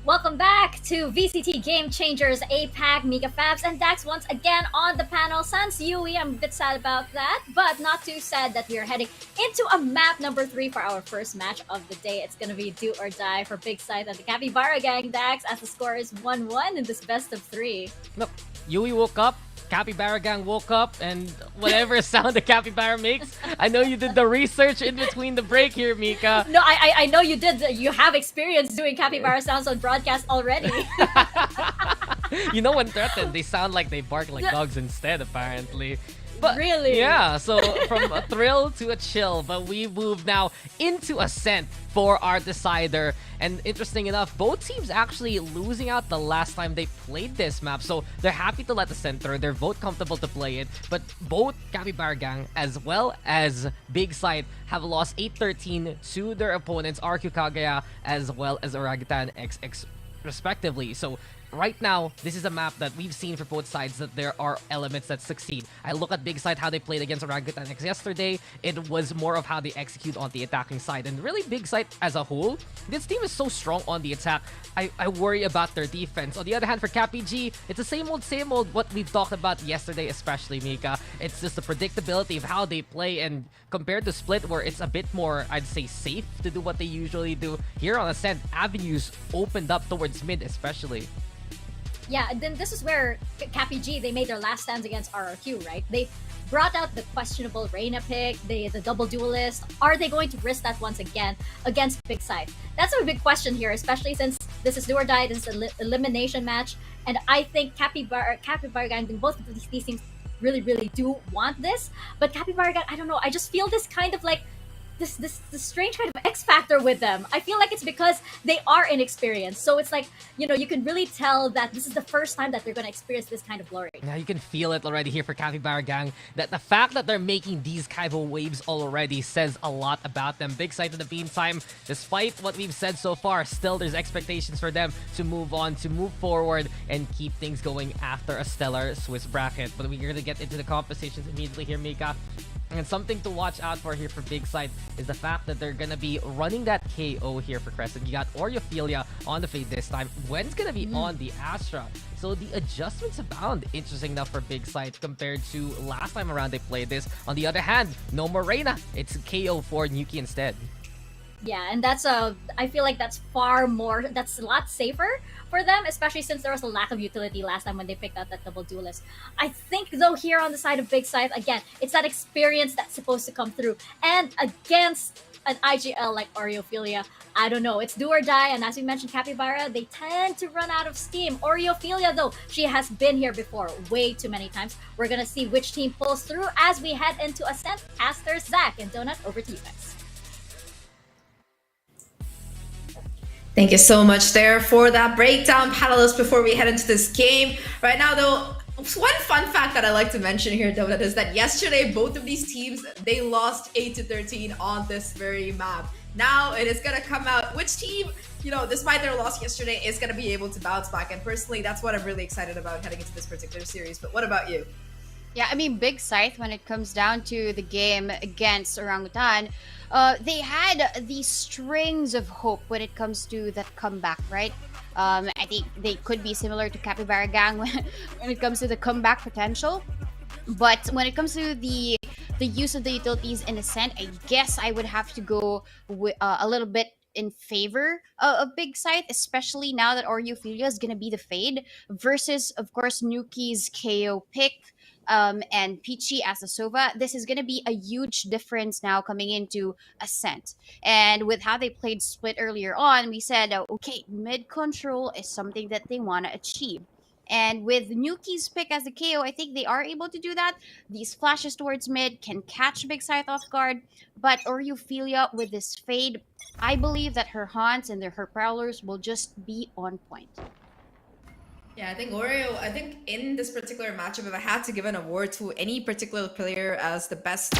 Welcome back to VCT Game Changers APAC, Mikafabs, and Daks once again on the panel. Sans Yui, I'm a bit sad about that, but not too sad that we are heading into a map number 3 for our first match of the day. It's gonna be do or die for Big Scythe and the Capybara gang, Daks, as the score is 1-1 in this best of 3. Nope. Yui woke up, Capybara gang woke up, and whatever sound the Capybara makes, I know you did the research in between the break here, Mika. No, I know you did. You have experience doing Capybara sounds on broadcast already. You know, when threatened, they sound like they bark like dogs instead, apparently. But Really? Yeah, so from a thrill to a chill, but we move now into Ascent for our decider. And interesting enough, both teams actually losing out the last time they played this map, so they're happy to let the center. They're both comfortable to play it, but both Capybara gang as well as Big Scythe have lost 8-13 to their opponents, RQ Kagaya as well as Orangutan XX respectively. So right now, this is a map that we've seen for both sides that there are elements that succeed. I look at Big Side, how they played against Orangutan X yesterday. It was more of how they execute on the attacking side. And really, Big Side as a whole, this team is so strong on the attack. I worry about their defense. On the other hand, for Cappy G, it's the same old what we've talked about yesterday, especially, Mika. It's just the predictability of how they play, and compared to Split, where it's a bit more, I'd say, safe to do what they usually do. Here on Ascent, avenues opened up towards mid, especially. Yeah, then this is where Cappy G, they made their last stands against RRQ, right? brought out the questionable Reina pick, the double duelist. Are they going to risk that once again against Big Scythe? That's a big question here, especially since this is do or die, this is an elimination match. And I think Capybara Gang, both of these teams really do want this. But Capybara Gang, I don't know, I just feel this kind of like this strange kind of X factor with them. I feel like it's because they are inexperienced. So it's like, you know, you can really tell that this is the first time that they're going to experience this kind of glory. Now you can feel it already here for Capybara Gang, that the fact that they're making these kind of waves already says a lot about them. Big Scythe in the meantime, despite what we've said so far, still there's expectations for them to move on, to move forward, and keep things going after a stellar Swiss bracket. But we're going to get into the compositions immediately here, Mika. And something to watch out for here for Big Scythe is the fact that they're gonna be running that KO here for Crescent. You got Oreophilia on the Fade this time. Gwen's gonna be on the Astra. So the adjustments abound, interesting enough, for Big Scythe compared to last time around they played this. On the other hand, no more Reina. It's KO for Nuki instead. Yeah, and I feel like that's a lot safer for them, especially since there was a lack of utility last time when they picked out that double duelist. I think, though, here on the side of Big Scythe, again, it's that experience that's supposed to come through. And against an IGL like Oreophilia, I don't know, it's do or die. And as we mentioned, Capybara, they tend to run out of steam. Oreophilia, though, she has been here before way too many times. We're gonna see which team pulls through as we head into Ascent. Aster, Zach, and Donut, over to you guys. Thank you so much there for that breakdown, panelists, before we head into this game. Right now, though, one fun fact that I like to mention here, Donut, is that yesterday, both of these teams, they lost 8-13 on this very map. Now, it is going to come out which team, you know, despite their loss yesterday, is going to be able to bounce back. And personally, that's what I'm really excited about heading into this particular series. But what about you? Yeah, I mean, Big Scythe, when it comes down to the game against Orangutan, they had these strings of hope when it comes to that comeback, right? I think they could be similar to Capybara Gang when it comes to the comeback potential. But when it comes to the use of the utilities in Ascent, I guess I would have to go with, a little bit in favor of Big Scythe, especially now that Oreophilia is going to be the Fade versus, of course, Nuki's KO pick. And Peachy as a Sova. This is going to be a huge difference now coming into Ascent. And with how they played Split earlier on, we said, okay, mid control is something that they want to achieve. And with Nuki's pick as the KO, I think they are able to do that. These flashes towards mid can catch Big Scythe off guard. But Oreophilia with this Fade, I believe that her haunts and her prowlers will just be on point. Yeah, I think in this particular matchup, if I had to give an award to any particular player as the best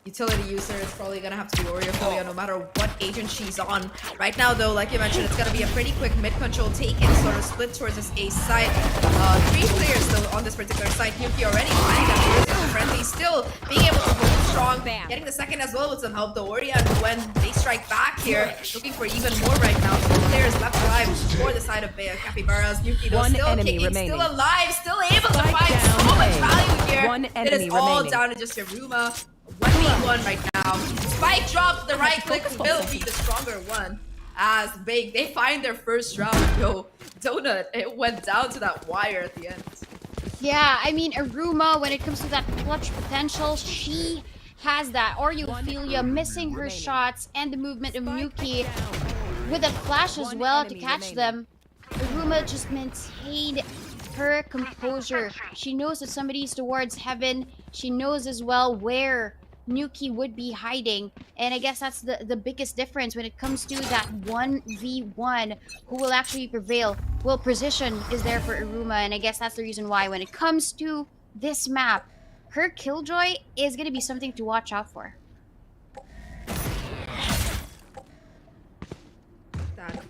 utility user, it's probably going to have to be Oreophilia, no matter what agent she's on. Right now, though, like you mentioned, it's going to be a pretty quick mid-control take and sort of split towards this A side. 3 players, though, on this particular side. Nuki already finding that there is friendly, still being able to hold strong, getting the second as well with some help, though. Oria and Gwen, they strike back here, looking for even more right now. 2 players left alive for the side of Capybara's. Nuki, though, still kicking, still alive, still able to find so much value here. It is all down to just Yaruma. 1v1 right now. Spike drops, the right click will be the stronger one. As BIGG, they find their first round. Yo, Donut, it went down to that wire at the end. Yeah, I mean, Aruma, when it comes to that clutch potential, she has that. Oreophilia missing her shots and the movement of Nuki with a flash as well to catch them. Aruma just maintained her composure. She knows that somebody's towards heaven. She knows as well where Nuki would be hiding. And I guess that's the biggest difference when it comes to that 1v1. Who will actually prevail? Well, precision is there for Aruma. And I guess that's the reason why when it comes to this map, her killjoy is going to be something to watch out for. That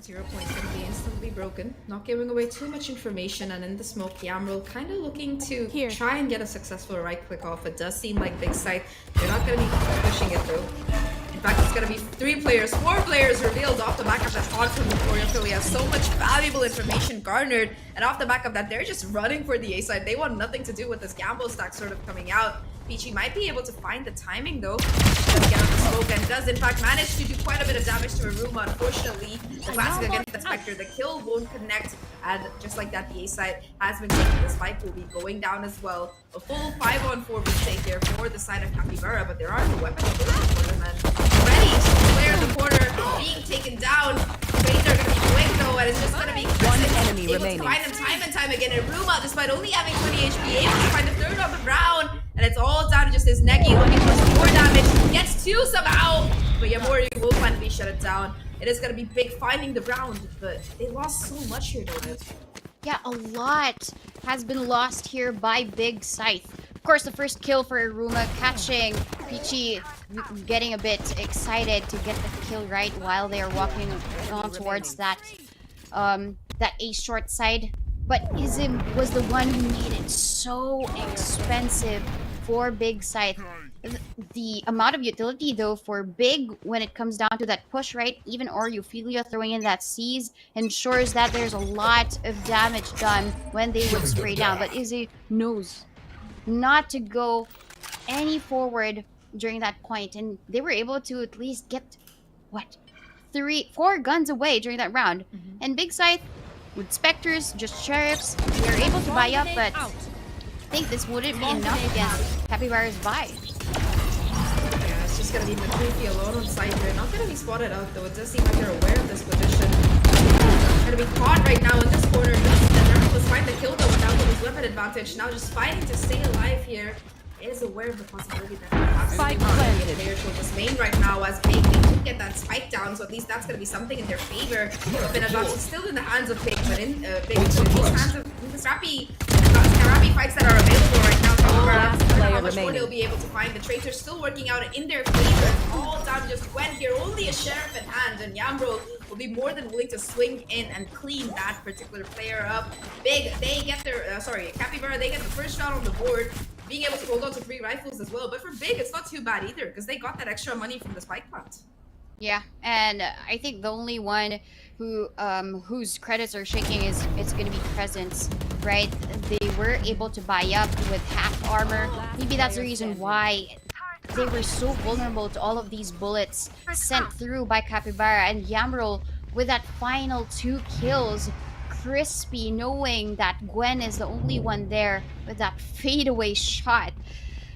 0 points going to be instantly broken. Not giving away too much information, and in the smoke, Yamril kind of looking to try and get a successful right click off. It does seem like Big Scythe, they're not going to be pushing it through. In fact, it's going to be 4 players revealed off the back of that taunt from Oreophilia. So much valuable information garnered, and off the back of that, they're just running for the A side. They want nothing to do with this gamble stack sort of coming out. Peachy might be able to find the timing though. Does get on the smoke and does in fact manage to do quite a bit of damage to Aruma. Unfortunately, the classic against the Spectre, the kill won't connect, and just like that, the A side has been taken. The spike will be going down as well. A full 5-on-4 retake here for the side of Capybara, but there are no weapons for them. And already, player in the corner being taken down. Trades are going to be quick though, and it's just going to be One enemy able remaining. to find him time and time again. Aruma, despite only having 20 HP, able to find the third on the round, and it's all down to just his Neki looking for some more damage. Gets two somehow, but Yamori will finally shut it down. It is going to be big finding the round, but they lost so much here, Donut. Yeah, a lot has been lost here by Big Scythe. Of course, the first kill for Aruma, catching Peachy, getting a bit excited to get the kill right while they are walking on towards that that A short side. But Izim was the one who made it so expensive for Big Scythe. The amount of utility though for Big when it comes down to that push, right? Even Ophelia throwing in that seize ensures that there's a lot of damage done when they would spray down. But Izzy knows not to go any forward during that point, and they were able to at least get what, 4 guns away during that round. And Big Scythe with Spectres, just Sheriffs, they are able to buy up, but I think this wouldn't be enough against Capybara's buy. Yeah, it's just gonna be Mikafabs alone on site here. Not gonna be spotted out though. It does seem like they're aware of this position. Gonna be caught right now in this corner. They're able to find the kill though without his weapon advantage. Now just fighting to stay alive here. Is aware of the possibility that Spike planted. Player should just main right now as Pig. They did get that spike down, so at least that's gonna be something in their favor. Weapon advantage still in the hands of Pig, but in Pig, in the hands of the Scrappy fights that are available right now. How much more they'll be able to find. The trades are still working out in their favor. All down to just Gwen here, only a sheriff in hand, and Yambro will be more than willing to swing in and clean that particular player up. Big, they get their Capybara, they get the first shot on the board, being able to hold on to 3 rifles as well. But for Big, it's not too bad either, because they got that extra money from the spike plant. Yeah, and I think the only one who whose credits are shaking is it's going to be Presence, right? They were able to buy up with half armor. Maybe that's the reason why they were so vulnerable to all of these bullets sent through by Capybara. And Yamrol with that final 2 kills, crispy, knowing that Gwen is the only one there with that fadeaway shot.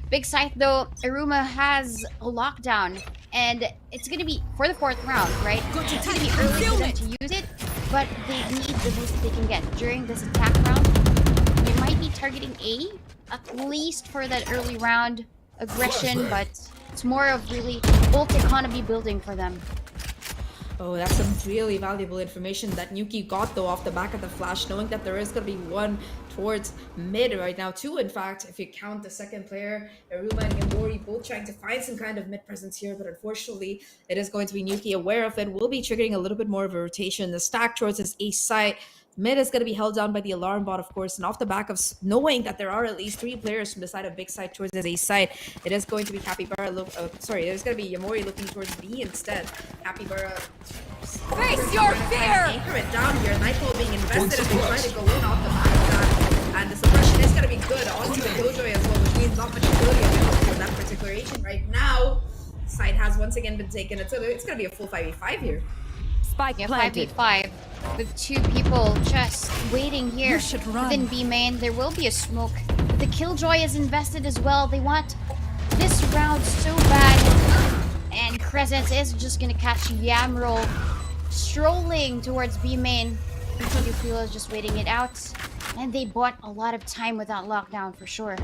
Big Scythe though, Aruma has a lockdown, and it's gonna be for the 4th round, right? It's gonna be early for them to use it, but they need the boost they can get during this attack round. They might be targeting A, at least for that early round aggression, but it's more of really ult economy building for them. Oh, that's some really valuable information that Nuki got though off the back of the flash, knowing that there is going to be 1 towards mid right now. 2, in fact, if you count the second player, Aruma and Yamori both trying to find some kind of mid presence here, but unfortunately, it is going to be Nuki aware of it. Will be triggering a little bit more of a rotation. The stack towards his A site. Mid is going to be held down by the alarm bot, of course, and off the back of knowing that there are at least 3 players from the side of Big Side towards his A side, it is going to be Capybara. It is going to be Yamori looking towards B instead. Capybara. Face your fear! Anchor it down here. Nightfall being invested as they try to go in off the back of that, and the suppression is going to be good onto the Killjoy as well, which means not much ability available for that particular agent right now. Side has once again been taken. It's going to be a full 5v5 here. Spike planted. 5v5 with 2 people just waiting here. You should run. Within B main, there will be a smoke. The Killjoy is invested as well. They want this round so bad. And Crescent is just gonna catch Yamrol strolling towards B main. Ophelia is just waiting it out. And they bought a lot of time with that lockdown for sure.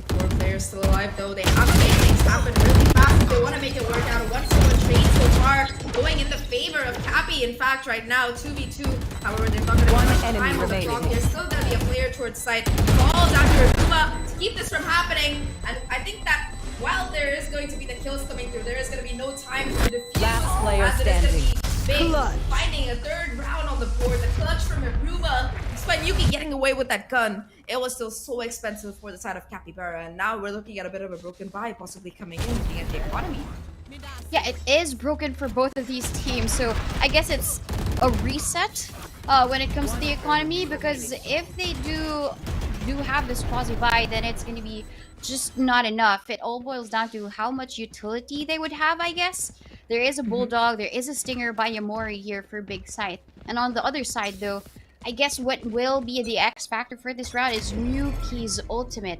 4 players still alive though. They have to make things happen really fast. They want to make it work out. 1-1 trade so far, going in the favor of Cappy. In fact, right now 2v2. However, there's not going to be much time on the clock. There's still going to be a player towards side. Falls after Aruma to keep this from happening. And I think that while there is going to be the kills coming through, there is going to be no time for the defuse. Last player as it is going to standing. be Big Clutch. finding a 3rd round on the board. The clutch from Aruma. Despite Yuki getting away with that gun, it was still so expensive for the side of Capybara, and now we're looking at a bit of a broken buy possibly coming in, looking at the economy. Yeah, it is broken for both of these teams, so I guess it's a reset when it comes to the economy, because if they do do have this quasi-buy, then it's going to be just not enough. It all boils down to how much utility they would have, I guess. There is a Bulldog, there is a Stinger by Yamori here for Big Scythe. And on the other side, though, I guess what will be the X factor for this round is Nuki's ultimate.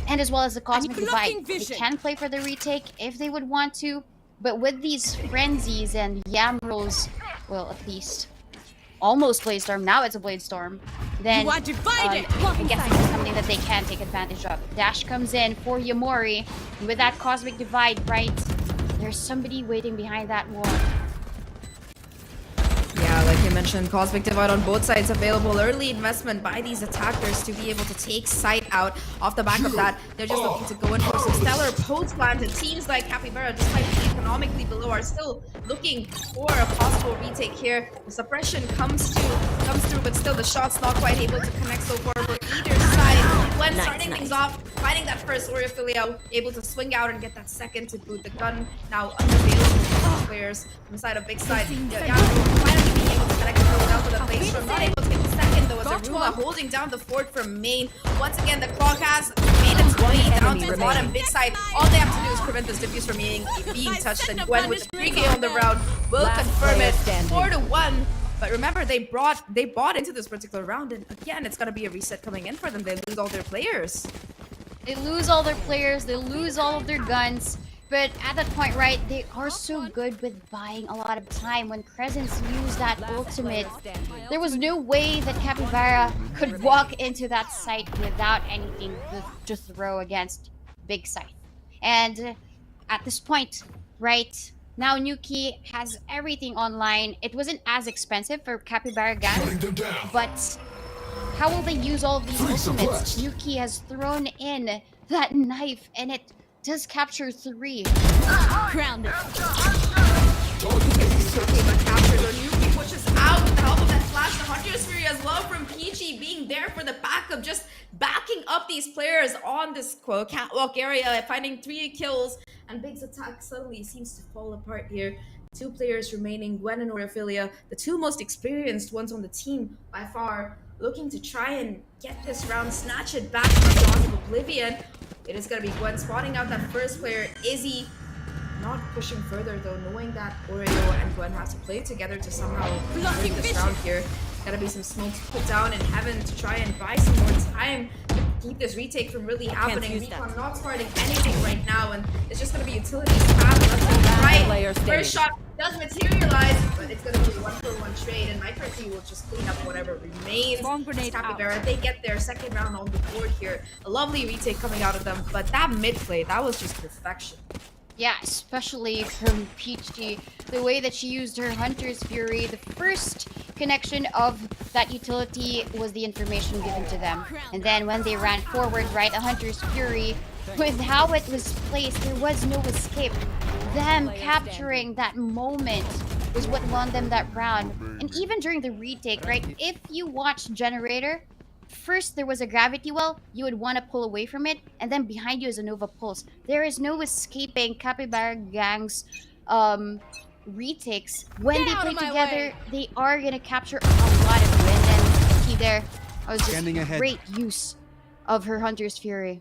And as well as the Cosmic Divide. They can play for the retake if they would want to. But with these Frenzies and Yamros, well, at least almost Blade Storm, now it's a Blade Storm, then I guess this is something that they can take advantage of. Dash comes in for Yamori. And with that Cosmic Divide, right, there's somebody waiting behind that wall. Yeah, like you mentioned, Cosmic Divide on both sides available. Early investment by these attackers to be able to take Scythe out. Off the back of that, they're just looking to go in for some stellar post plans. It seems like Capybara, despite being economically below, are still looking for a possible retake here. The suppression comes through, but still the shot's not quite able to connect so far for either side. When starting things off, finding that first Oriofilia, able to swing out and get that second to boot. The gun now unavailable for players from the side of Big Side. Finally being able to connect the throw down to the place from not able to get the second, though, as Aruma holding down the fort from main. Once again, the clock has made its way down to the bottom. Big Side, all they have to do is prevent this diffuse from being touched, and Gwen with the 3K on the round will confirm it 4-1. But remember, they bought into this particular round, and again, it's gonna be a reset coming in for them. They lose all their players. They lose all their players, they lose all of their guns. But at that point, right, they are so good with buying a lot of time. When Crescents used that ultimate, there was no way that Capybara could walk into that site without anything to throw against Big Scythe. And at this point, right, now Nuki has everything online. It wasn't as expensive for Capybara Gang, but how will they use all of these ultimates? Nuki has thrown in that knife, and it does capture 3. Grounded. Nuki pushes out with the help of that flash. The Hunter's Fury as well from Peachy being there for the backup, just backing up these players on this catwalk area, finding 3 kills. And Big's attack suddenly seems to fall apart here. 2 players remaining, Gwen and Oriofilia, the 2 most experienced ones on the team by far, looking to try and get this round, snatch it back from the jaws of Oblivion. It is going to be Gwen spotting out that first player, Izzy. Not pushing further though, knowing that Oreo and Gwen have to play together to somehow win this round here. Gotta be some smokes put down in heaven to try and buy some more time to keep this retake from really happening. Recon not starting anything right now, and it's just gonna be utilities path left and right. First shot does materialize, but it's gonna be a 1-for-1 trade, and Mikafabs will just clean up whatever remains. Capybara, they get their second round on the board here. A lovely retake coming out of them, but that mid play, that was just perfection. Yeah, especially from Peachy, the way that she used her Hunter's Fury. The first connection of that utility was the information given to them. And then when they ran forward, right, a Hunter's Fury, with how it was placed, there was no escape. Them capturing that moment was what won them that round. And even during the retake, right, if you watch Generator, first there was a gravity well, you would want to pull away from it, and then behind you is a Nova Pulse. There is no escaping Capybara Gang's retakes. When they play together, they are going to capture a lot of win. And see there, I was just great use of her Hunter's Fury.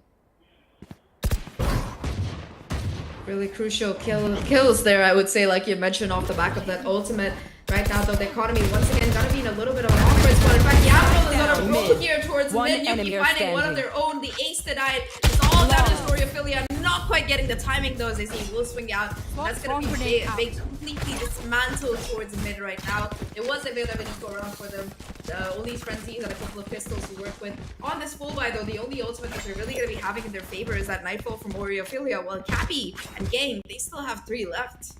Really crucial kills there, I would say, like you mentioned, off the back of that ultimate. Right now, though, the economy once again gonna be in a little bit of an awkward spot. In fact, Yamro is gonna roll here towards mid. Yuki finding one of their own. The ace that died is all down to Oriofilia. Not quite getting the timing though, as he will swing out. That's gonna be big, completely dismantled towards mid right now. It was a bit of an eco round for them. Only Frenzies and a couple of pistols to work with. On this full buy though, the only ultimate that they're really gonna be having in their favor is that Nightfall from Oriofilia. While Cappy and Gang, they still have 3 left.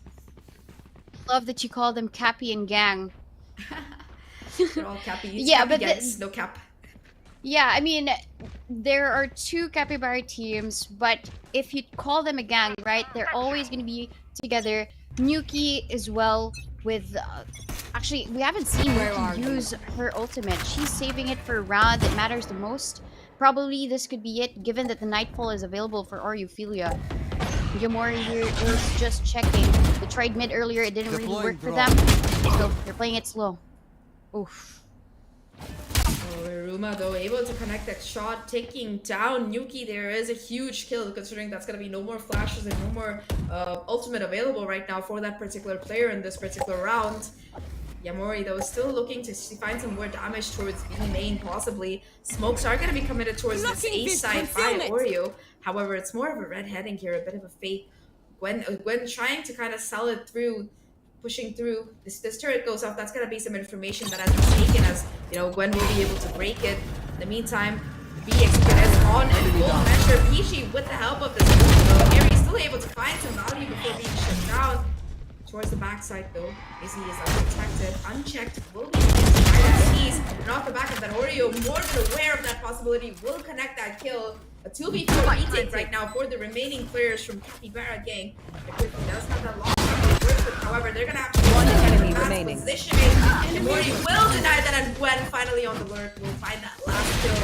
Love that you call them Cappy and Gang. They're all Cappy. Yeah, Cappy but gangs, no cap. Yeah, I mean, there are 2 Capybara teams, but if you call them a gang, right, they're always going to be together. Nuki as well with... actually, we haven't seen Nuki use her ultimate. She's saving it for a round that matters the most. Probably this could be it, given that the Nightfall is available for Oriofilia. Yamori here is just checking. They tried mid earlier, it didn't really work for them. So they're playing it slow. Oof. Ruma though able to connect that shot, taking down Nuki. There is a huge kill considering that's gonna be no more flashes and no more ultimate available right now for that particular player in this particular round. Yamori though is still looking to find some more damage towards B main possibly. Smokes are gonna be committed towards this A side by Oreo. However, it's more of a red heading here, a bit of a fake. Gwen trying to kind of sell it through, pushing through. This turret goes off. That's gonna be some information that has been taken, as you know, Gwen will be able to break it. In the meantime, BXP is on in full measure. PG with the help of this Gary is still able to find some value before being shut down. Towards the backside though, Izzy is unprotected, unchecked, will be against by sneeze, and off the back of that Oreo, more than aware of that possibility, will connect that kill. A 2v4 retake right now for the remaining players from Capybara gang. Mikafabs does have that long time, however, they're gonna have to One enemy remaining. Positioning. And Mori will deny that, and Gwen finally on the lurk will find that last kill.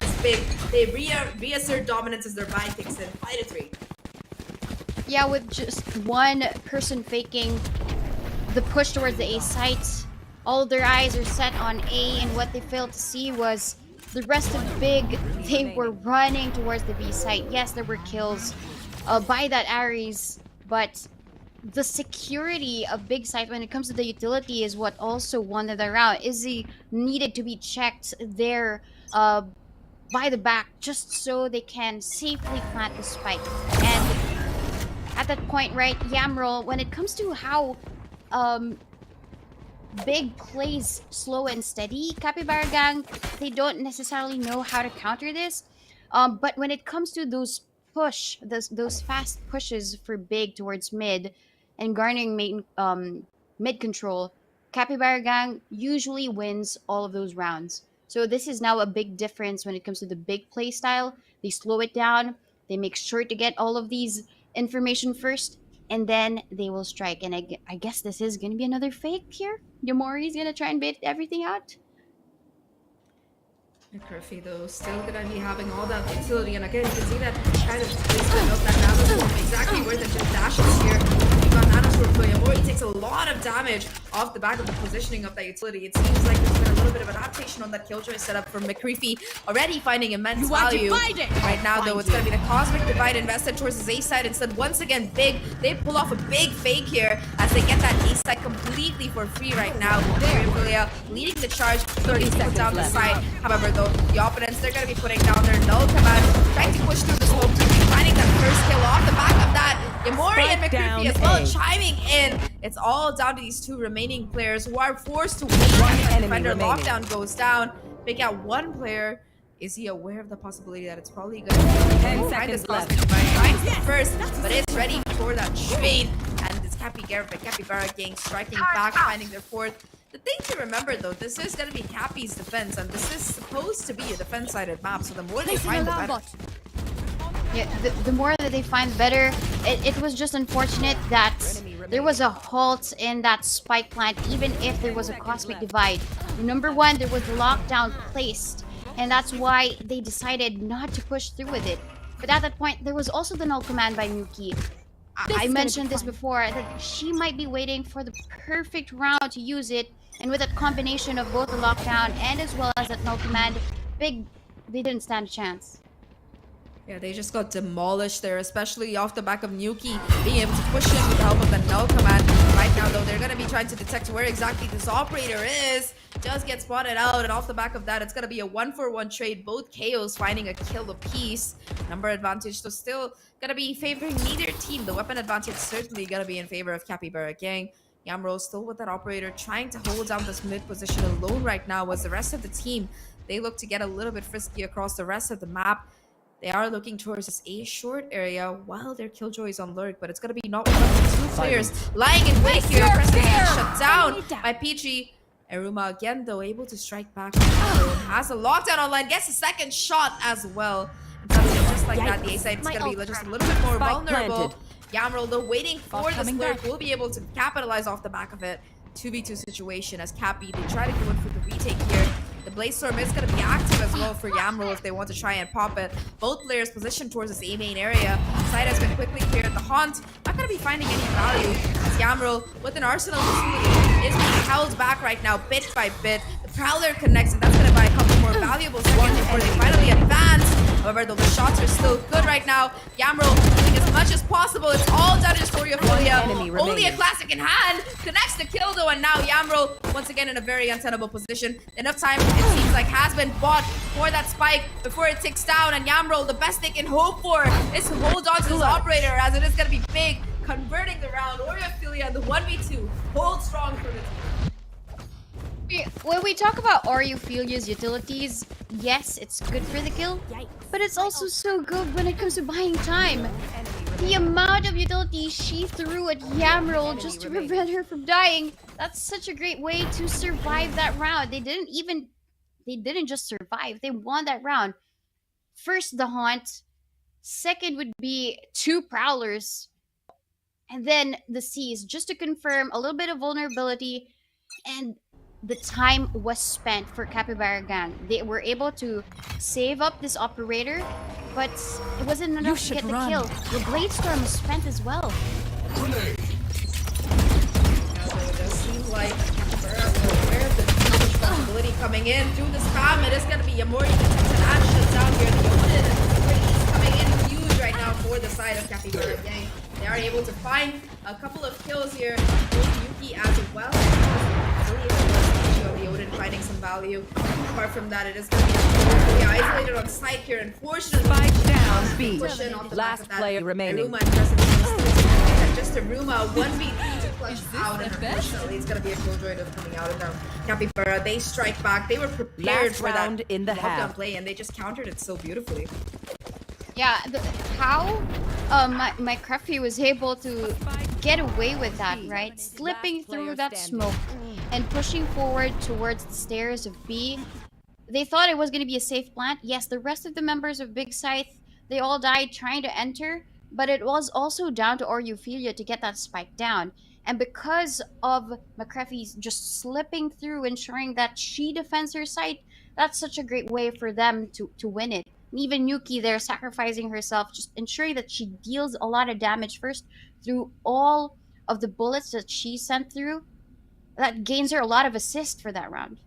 It's big. They reassert dominance as their buy kicks in. 5-3. Yeah, with just one person faking the push towards the A site, all their eyes are set on A, and what they failed to see was the rest of BIGG. They were running towards the B site. Yes, there were kills by that Ares, but the security of BIGG site when it comes to the utility is what also won the round. Izzy needed to be checked there by the back just so they can safely plant the spike. And at that point, right, Yamroll, when it comes to how BIGG plays slow and steady, Capybara gang, they don't necessarily know how to counter this. But when it comes to those fast pushes for BIGG towards mid and garnering mid control, Capybara gang usually wins all of those rounds. So this is now a big difference when it comes to the BIGG play style. They slow it down. They make sure to get all of these information first, and then they will strike. And I guess this is going to be another fake here. Yamori is going to try and bait everything out. Murphy though still gonna be having all that utility, and again you can see that kind of placement of that nanoswarm exactly where the dash is here. You got nanoswarm for Yamori, takes a lot of damage off the back of the positioning of that utility. It seems like there's been a little bit of adaptation on that killjoy setup from McCreefy, already finding immense value. Right now though, it's gonna be the Cosmic Divide invested towards his A side instead. Once again, BIGG, they pull off a big fake here as they get that A side completely for free right now. Aprilia leading the charge, 30 seconds down the side. However, the opponents, they're going to be putting down their null command, trying to push through the smoke, finding that first kill off the back of that. Yamori and McCreefy as well chiming in. It's all down to these two remaining players who are forced to wait. Defender lockdown goes down. Pick out one player. Is he aware of the possibility that it's probably going to be 10 seconds left. Finds it first, but it's ready for that trade. And this Capybara gang striking back, finding their fourth. The thing to remember though, this is going to be Cappy's defense, and this is supposed to be a defense-sided map, so the more they find the better. Yeah, the more that they find better. It was just unfortunate that there was a halt in that spike plant, even if there was a Cosmic Divide. Number one, there was lockdown placed, and that's why they decided not to push through with it. But at that point, there was also the null command by Nuki. I mentioned this before, that she might be waiting for the perfect round to use it, and with that combination of both the lockdown and as well as that null command, BIGG, they didn't stand a chance. Yeah, they just got demolished there, especially off the back of Nuki being able to push in with the help of the null command. Right now though, they're going to be trying to detect where exactly this operator is. Just get spotted out, and off the back of that, it's going to be a 1-for-1 trade. Both KOs finding a kill apiece. Number advantage, so still going to be favoring neither team. The weapon advantage certainly going to be in favor of Capybara gang. Yamro still with that operator, trying to hold down this mid position alone right now, as the rest of the team, they look to get a little bit frisky across the rest of the map. They are looking towards this A short area while their killjoy is on lurk, but it's going to be not one of the two players lying in wait here. Preston shut down by PG. Eruma again though able to strike back. Has a lockdown online, gets a second shot as well. And just like that, the A side is going to be just a little bit more vulnerable. Yamroll though waiting for this lurk, will be able to capitalize off the back of it. 2v2 situation as Cappy, they try to go in for the retake here. The Blaze Storm is going to be active as well for Yamroll if they want to try and pop it. Both players positioned towards this A main area. Side has been quickly cleared. The Haunt not going to be finding any value as Yamroll with an arsenal is being held back right now bit by bit. The Prowler connects, and that's going to buy a couple more valuable seconds before they finally advance. However, though the shots are still good right now, Yamro doing as much as possible. It's all done in Storyophilia. Only a classic in hand connects the kill though, and now Yamro once again in a very untenable position. Enough time, it seems like, has been bought for that spike before it ticks down, and Yamro, the best they can hope for is to hold on to this operator, as it is going to be big, converting the round. Storyophilia and the 1v2 hold strong for the team. When we talk about Oreophilia's utilities, yes, it's good for the kill, but it's also so good when it comes to buying time. The amount of utilities she threw at Yamro just to prevent her from dying, that's such a great way to survive that round. They didn't just survive, they won that round. First, the Haunt. Second would be 2 Prowlers. And then the Seize, just to confirm a little bit of vulnerability, and the time was spent for Capybara gang. They were able to save up this operator, but it wasn't enough to get the kill. The Blade Storm was spent as well. It does seem like Capybara will aware of the responsibility coming in through the spam. It is going to be Yamori detects an action down here. The Odin is coming in huge right now for the side of Capybara gang. They are able to find a couple of kills here with Yuki as well. The Odin finding some value. Apart from that, it is going to be isolated on Scythe here. Unfortunately, Spike down, B. push in off the Last back of that. player remaining. Aruma and Crescent and just Aruma 1v3 to clutch out, and unfortunately, it's going to be a Killjoy that's coming out of them. Capybara, they strike back. They were prepared Last for that round in the lockdown half. play, and they just countered it so beautifully. Yeah, how my Cruffy was able to get away with that, right? Slipping through that smoke and pushing forward towards the stairs of B. They thought it was going to be a safe plant. Yes, the rest of the members of Big Scythe, they all died trying to enter, but it was also down to Oreophilia to get that spike down. And because of McCreffy's just slipping through, ensuring that she defends her site, that's such a great way for them to win it. And even Yuki there sacrificing herself, just ensuring that she deals a lot of damage first through all of the bullets that she sent through. That gains her a lot of assist for that round.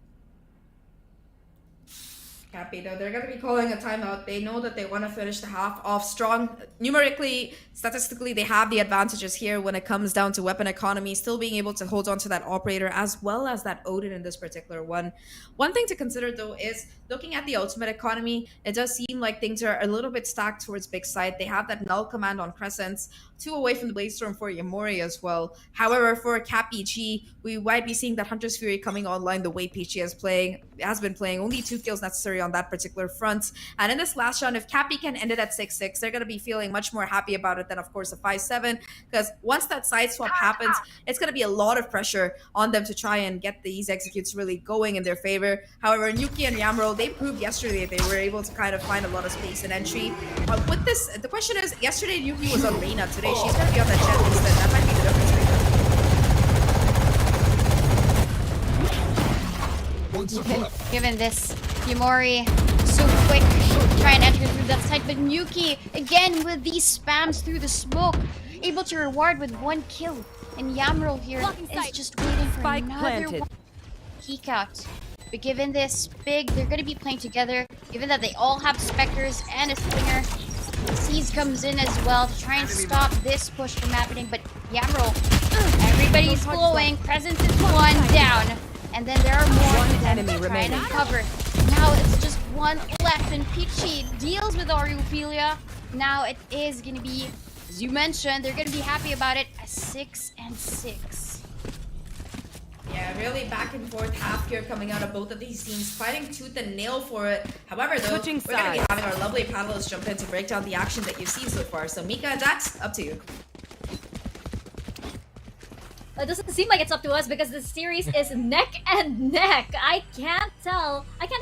Cappy, though, they're going to be calling a timeout. They know that they want to finish the half off strong. Numerically, statistically, they have the advantages here when it comes down to weapon economy, still being able to hold on to that operator as well as that Odin in this particular one. One thing to consider, though, is looking at the ultimate economy, it does seem like things are a little bit stacked towards Big Side. They have that null command on Crescents, 2 away from the Blade Storm for Yamori as well. However, for Cappy G, we might be seeing that Hunter's Fury coming online the way Peachy has been playing. Only 2 kills necessary on that particular front. And in this last round, if Cappy can end it at 6-6, they're going to be feeling much more happy about it than, of course, a 5-7. Because once that side swap happens, it's going to be a lot of pressure on them to try and get these executes really going in their favor. However, Yuki and Yamro, they proved yesterday they were able to kind of find a lot of space and entry. With this, the question is, yesterday Yuki was on Reina. Today she's going to be on that Jet instead. That might be the difference right Given this, Yamori so quick, try and enter through that side, but Yuki, again with these spams through the smoke, able to reward with 1 kill. And Yamro here is just waiting for Spike another planted. one peek out. But given this big, they're going to be playing together, given that they all have Spectres and a Slinger. Seize comes in as well to try and stop this push from happening, but Yamro, everybody's glowing, Presence is 1 down. And then there are more One enemy trying to remaining. cover. Now it's just 1 left, and Peachy deals with Oreophilia. Now it is going to be, as you mentioned, they're going to be happy about it, a 6-6. Yeah, really back and forth half here coming out of both of these teams, fighting tooth and nail for it. However, though, Switching we're going to be sides. having our lovely panelists jump in to break down the action that you've seen so far. So Mika and Daks, up to you. It doesn't seem like it's up to us because the series is neck and neck. I can't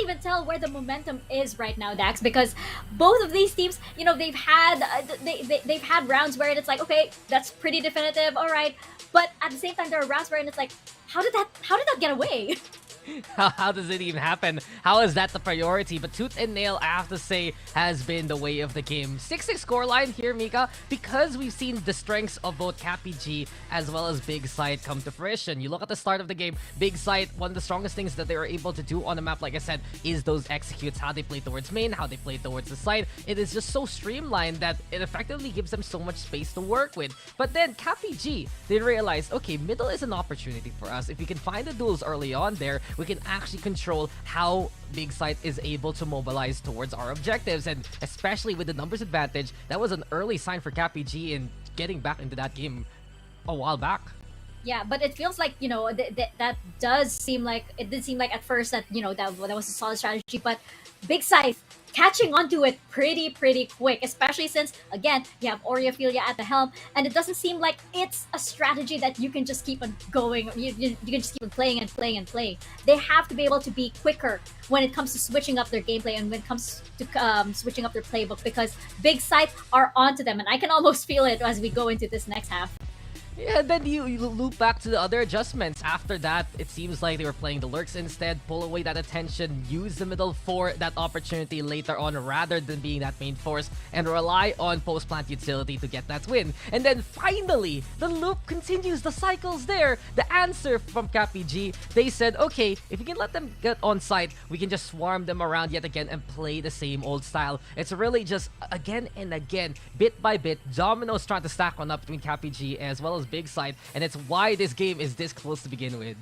even tell where the momentum is right now, Dax, because both of these teams, you know, they've had they've had rounds where it's like, okay, that's pretty definitive, all right, but at the same time there are rounds where it's like, how did that get away? How does it even happen? How is that the priority? But Tooth and Nail, I have to say, has been the way of the game. 6-6 scoreline here, Mika, because we've seen the strengths of both Capy as well as Big Scythe come to fruition. You look at the start of the game, Big Scythe, one of the strongest things that they were able to do on the map, like I said, is those executes, how they play towards main, how they play towards the side. It is just so streamlined that it effectively gives them so much space to work with. But then Capy, they realized, okay, middle is an opportunity for us. If we can find the duels early on there, we can actually control how Big Scythe is able to mobilize towards our objectives. And especially with the numbers advantage, that was an early sign for Capy in getting back into that game a while back. Yeah, but it feels like, you know, that does seem like, it did seem like at first that, you know, that was a solid strategy, but Big Scythe catching onto it pretty quick, especially since, again, you have Oreophilia at the helm, and it doesn't seem like it's a strategy that you can just keep on going, you can just keep on playing and playing. They have to be able to be quicker when it comes to switching up their gameplay and when it comes to switching up their playbook, because Big Scythe are onto them, and I can almost feel it as we go into this next half. Yeah, then you loop back to the other adjustments. After that, it seems like they were playing the lurks instead, pull away that attention, use the middle for that opportunity later on rather than being that main force, and rely on post-plant utility to get that win. And then finally, the loop continues, the cycle's there. The answer from Capy, they said, okay, if we can let them get on site, we can just swarm them around yet again and play the same old style. It's really just again and again, bit by bit, dominoes trying to stack one up between Capy as well as Big Scythe, and it's why this game is this close to begin with.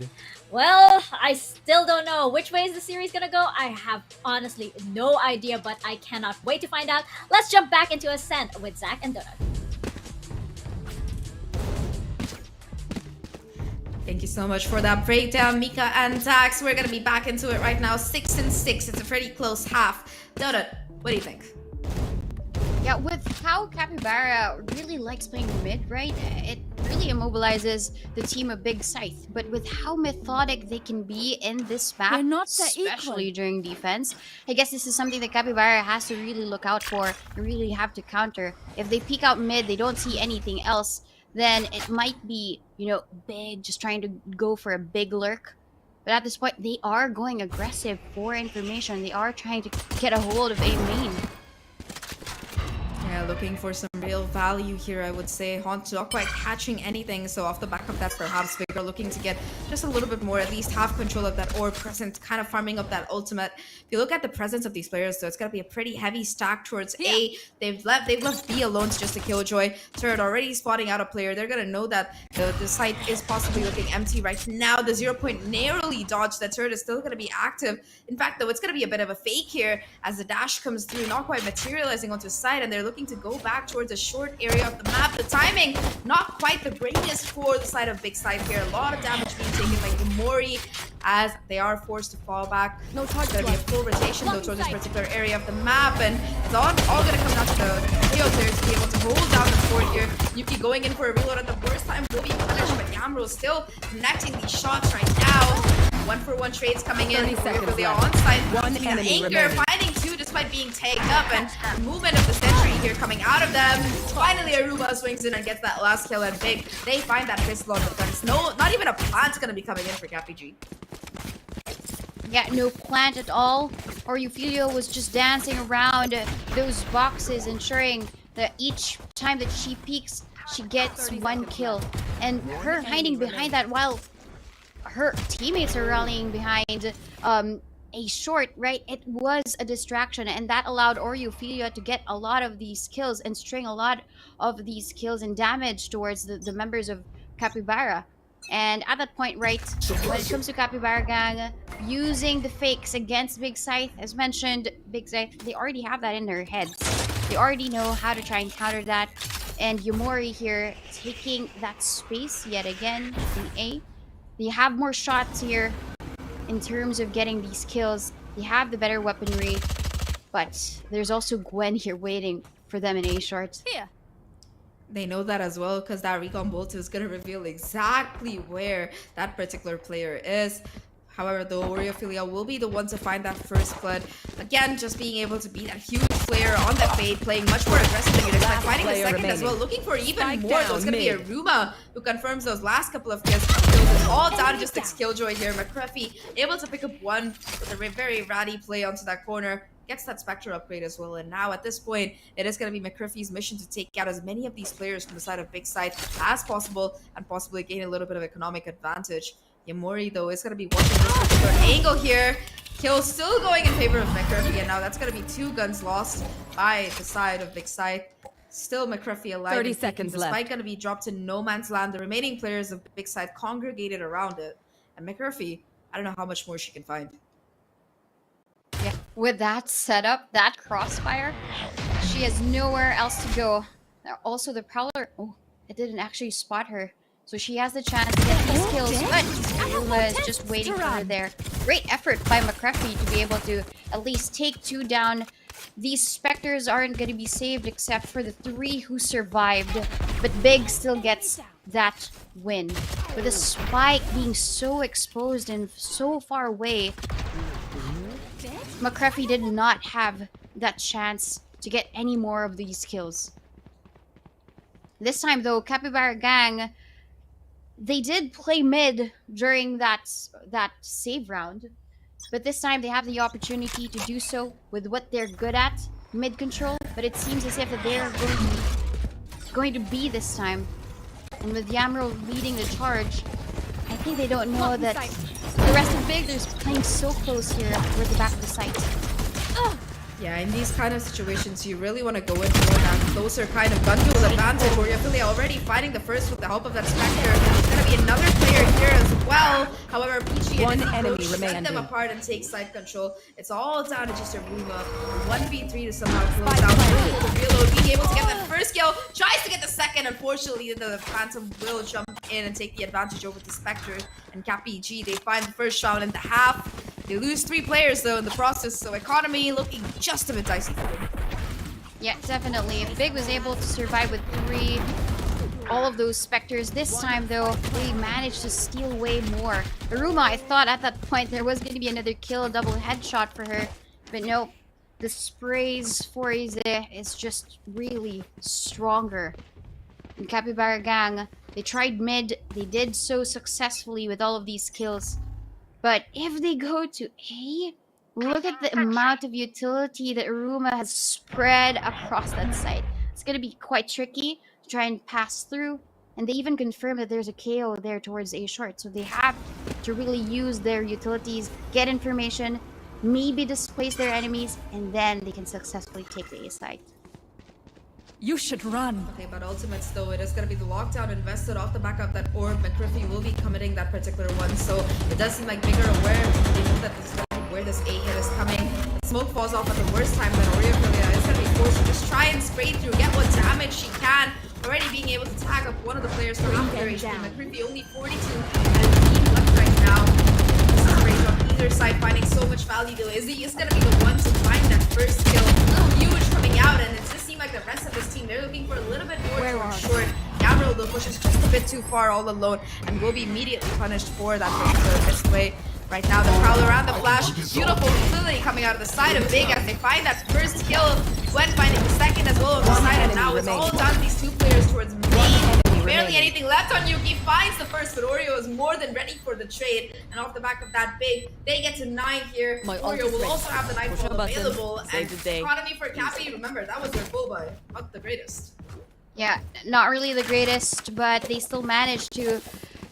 Well, I still don't know which way is the series gonna go. I have honestly no idea, but I cannot wait to find out. Let's jump back into Ascent with Zach and Donut. Thank you so much for that breakdown, Mika and Daks. We're gonna be back into it right now. 6-6. It's a pretty close half. Donut, what do you think? Yeah, with how Capybara really likes playing mid, right? It really immobilizes the team of Big Scythe. But with how methodic they can be in this map, They're not that especially equal. during defense, I guess this is something that Capybara has to really look out for and really have to counter. If they peek out mid, they don't see anything else, then it might be, you know, Big just trying to go for a big lurk. But at this point, they are going aggressive for information. They are trying to get a hold of a main. Yeah, looking for some real value here, I would say. Haunt not quite catching anything, so off the back of that, perhaps Big are looking to get just a little bit more, at least half control of that orb present, kind of farming up that ultimate. If you look at the presence of these players, though, it's gonna be a pretty heavy stack towards A. They've left B alone to just a killjoy. Turret already spotting out a player. They're gonna know that the site is possibly looking empty right now. The 0 point narrowly dodged. That turret is still gonna be active. In fact, though, it's gonna be a bit of a fake here as the dash comes through, not quite materializing onto site, and they're looking to go back towards a short area of the map. The timing, not quite the greatest for the side of Big Scythe here. A lot of damage being taken by Umori as they are forced to fall back. No target. There'll be a full rotation though towards this particular area of the map, and it's all going to come down to the KO players to be able to hold down the fort here. Yuki going in for a reload at the worst time will be punished, but Yamro is still connecting these shots right now. 1-for-1 trades coming in. 30 seconds They are left. on site. One enemy Anchor remaining. finding two despite being tagged up, and the movement of the sentry here coming out of them. Finally, Aruba swings in and gets that last kill, and Big, they find that pistol on the fence. No, not even a plant's gonna be coming in for Capy. Yeah, no plant at all. Oreophilia was just dancing around those boxes, ensuring that each time that she peeks, she gets one kill. And her hiding behind that while her teammates are rallying behind a short, right? It was a distraction, and that allowed Oreophilia to get a lot of these kills and string a lot of these kills and damage towards the members of Capybara. And at that point, right, when it comes to Capybara gang, using the fakes against Big Scythe, as mentioned, Big Scythe, they already have that in their heads. They already know how to try and counter that. And Yumori here taking that space yet again in A. They have more shots here in terms of getting these kills. They have the better weaponry, but there's also Gwen here waiting for them in A short. Here. They know that as well, because that recon bolt is going to reveal exactly where that particular player is. However, the Oreophilia will be the one to find that first blood. Again, just being able to be that huge player on that fade, playing much more aggressive than you'd expect. Finding the second as well, looking for even Spike more. So it's going to be down Aruma who confirms those last couple of kills. kills. It's all down to just the Killjoy here. McCruffy able to pick up one with a very ratty play onto that corner. Gets that Spectre upgrade as well. And now at this point, it is going to be McCruffy's mission to take out as many of these players from the side of Big Scythe as possible and possibly gain a little bit of economic advantage. Yamori, though, is going to be watching this particular angle here. Kill still going in favor of McCruffy, and now that's going to be 2 guns lost by the side of Big Scythe. Still McCruffy alive. 30 seconds left. Despite going to be dropped to no man's land, the remaining players of Big Scythe congregated around it. And McCruffy, I don't know how much more she can find. Yeah, with that setup, that crossfire, she has nowhere else to go. Also, the Prowler, oh, it didn't actually spot her. So she has the chance to get these kills, but Aruma is just waiting for her there. Great effort by McCruffy to be able to at least take 2 down. These Spectres aren't going to be saved except for the 3 who survived, but Big still gets that win. With the spike being so exposed and so far away, McCruffy did not have that chance to get any more of these kills. This time though, Capybara Gang, they did play mid during that save round, but this time they have the opportunity to do so with what they're good at, mid control, but it seems as if that they're going to be this time. And with Yamro leading the charge, I think they don't know that the rest of Big is playing so close here towards the back of the site. Yeah, in these kind of situations, you really want to go in for that closer kind of gun duel advantage where you're really already fighting the first with the help of that Spectre. There's going to be another player here as well. However, PG and his approach set them apart and take side control. It's all down to just Aruma. 1v3 to somehow close out the reload. Being able to get that first kill, tries to get the second. Unfortunately, the Phantom will jump in and take the advantage over the Spectre. And CapBG, they find the first round in the half. They lose 3 players though in the process, so economy looking just a bit dicey for them. Yeah, definitely. Big was able to survive with 3, all of those Spectres. This time though, they managed to steal way more. Aruma, I thought at that point there was going to be another kill, a double headshot for her, but no. The sprays for Ize is just really stronger. And Capybara Gang, they tried mid, they did so successfully with all of these kills. But if they go to A, look at the amount of utility that Aruma has spread across that site. It's going to be quite tricky to try and pass through. And they even confirm that there's a KO there towards A short. So they have to really use their utilities, get information, maybe displace their enemies, and then they can successfully take the A site. You should run. Okay, but ultimates though, it is going to be the lockdown invested off the back of that orb. McCruffy will be committing that particular one, so it does seem like Big are aware. They know that this is where this A hit is coming. The smoke falls off at the worst time, but Oreo is going to be forced to just try and spray through, get what damage she can. Already being able to tag up one of the players for half their HP. McCruffy only 42 and team left right now. This is Rage on either side, finding so much value though. Izzy is going to be the one to find that first kill. Huge coming out, and it's just seemed like the rest of this team, they're looking for a little bit more short. Yamro though pushes just a bit too far all alone and will be immediately punished for that particular misplay. Right now, the Prowler around the flash. Beautiful utility coming out of the side of Big as they find that first kill. Gwen finding the second as well on the side, and now it's all down to these 2 players towards main. Barely anything left on Yuki, finds the first, but Oreo is more than ready for the trade. And off the back of that Big, they get to 9 here. Oreo will also have the Nightfall available. And economy for Cappy, remember, that was their full buy. Not the greatest. Yeah, not really the greatest, but they still managed to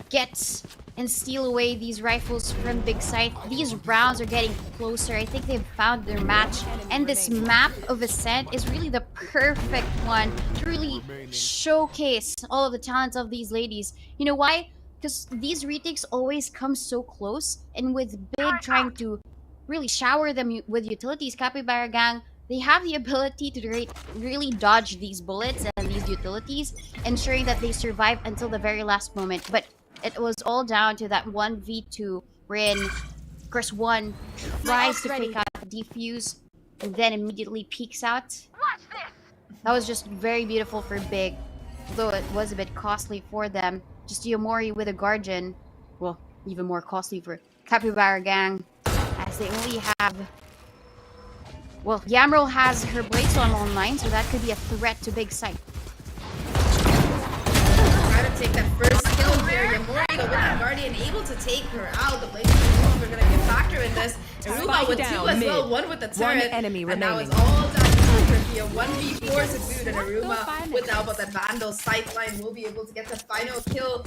get and steal away these rifles from Big Scythe. These rounds are getting closer. I think they've found their match. And this map of Ascent is really the perfect one to really showcase all of the talents of these ladies. You know why? Because these retakes always come so close. And with Big trying to really shower them with utilities, Capybara Gang, they have the ability to really dodge these bullets and these utilities, ensuring that they survive until the very last moment. But it was all down to that 1v2 wherein Chris 1 tries to pick out defuse and then immediately peeks out. That was just very beautiful for Big, although it was a bit costly for them. Just Yomori with a Guardian, well, even more costly for Capybara Gang, as they only have... Well, Yamro has her Blades online, so that could be a threat to Big Scythe. Try to take that first kill here. Yamori with that Guardian able to take her out. The Blades are no longer going to be a factor in this. Iruma with 2 as well, 1 with the turret. enemy and now remaining. it's all down to here. 1v4 subdued, and Iruma with now about that Vandal Scythe line will be able to get the final kill.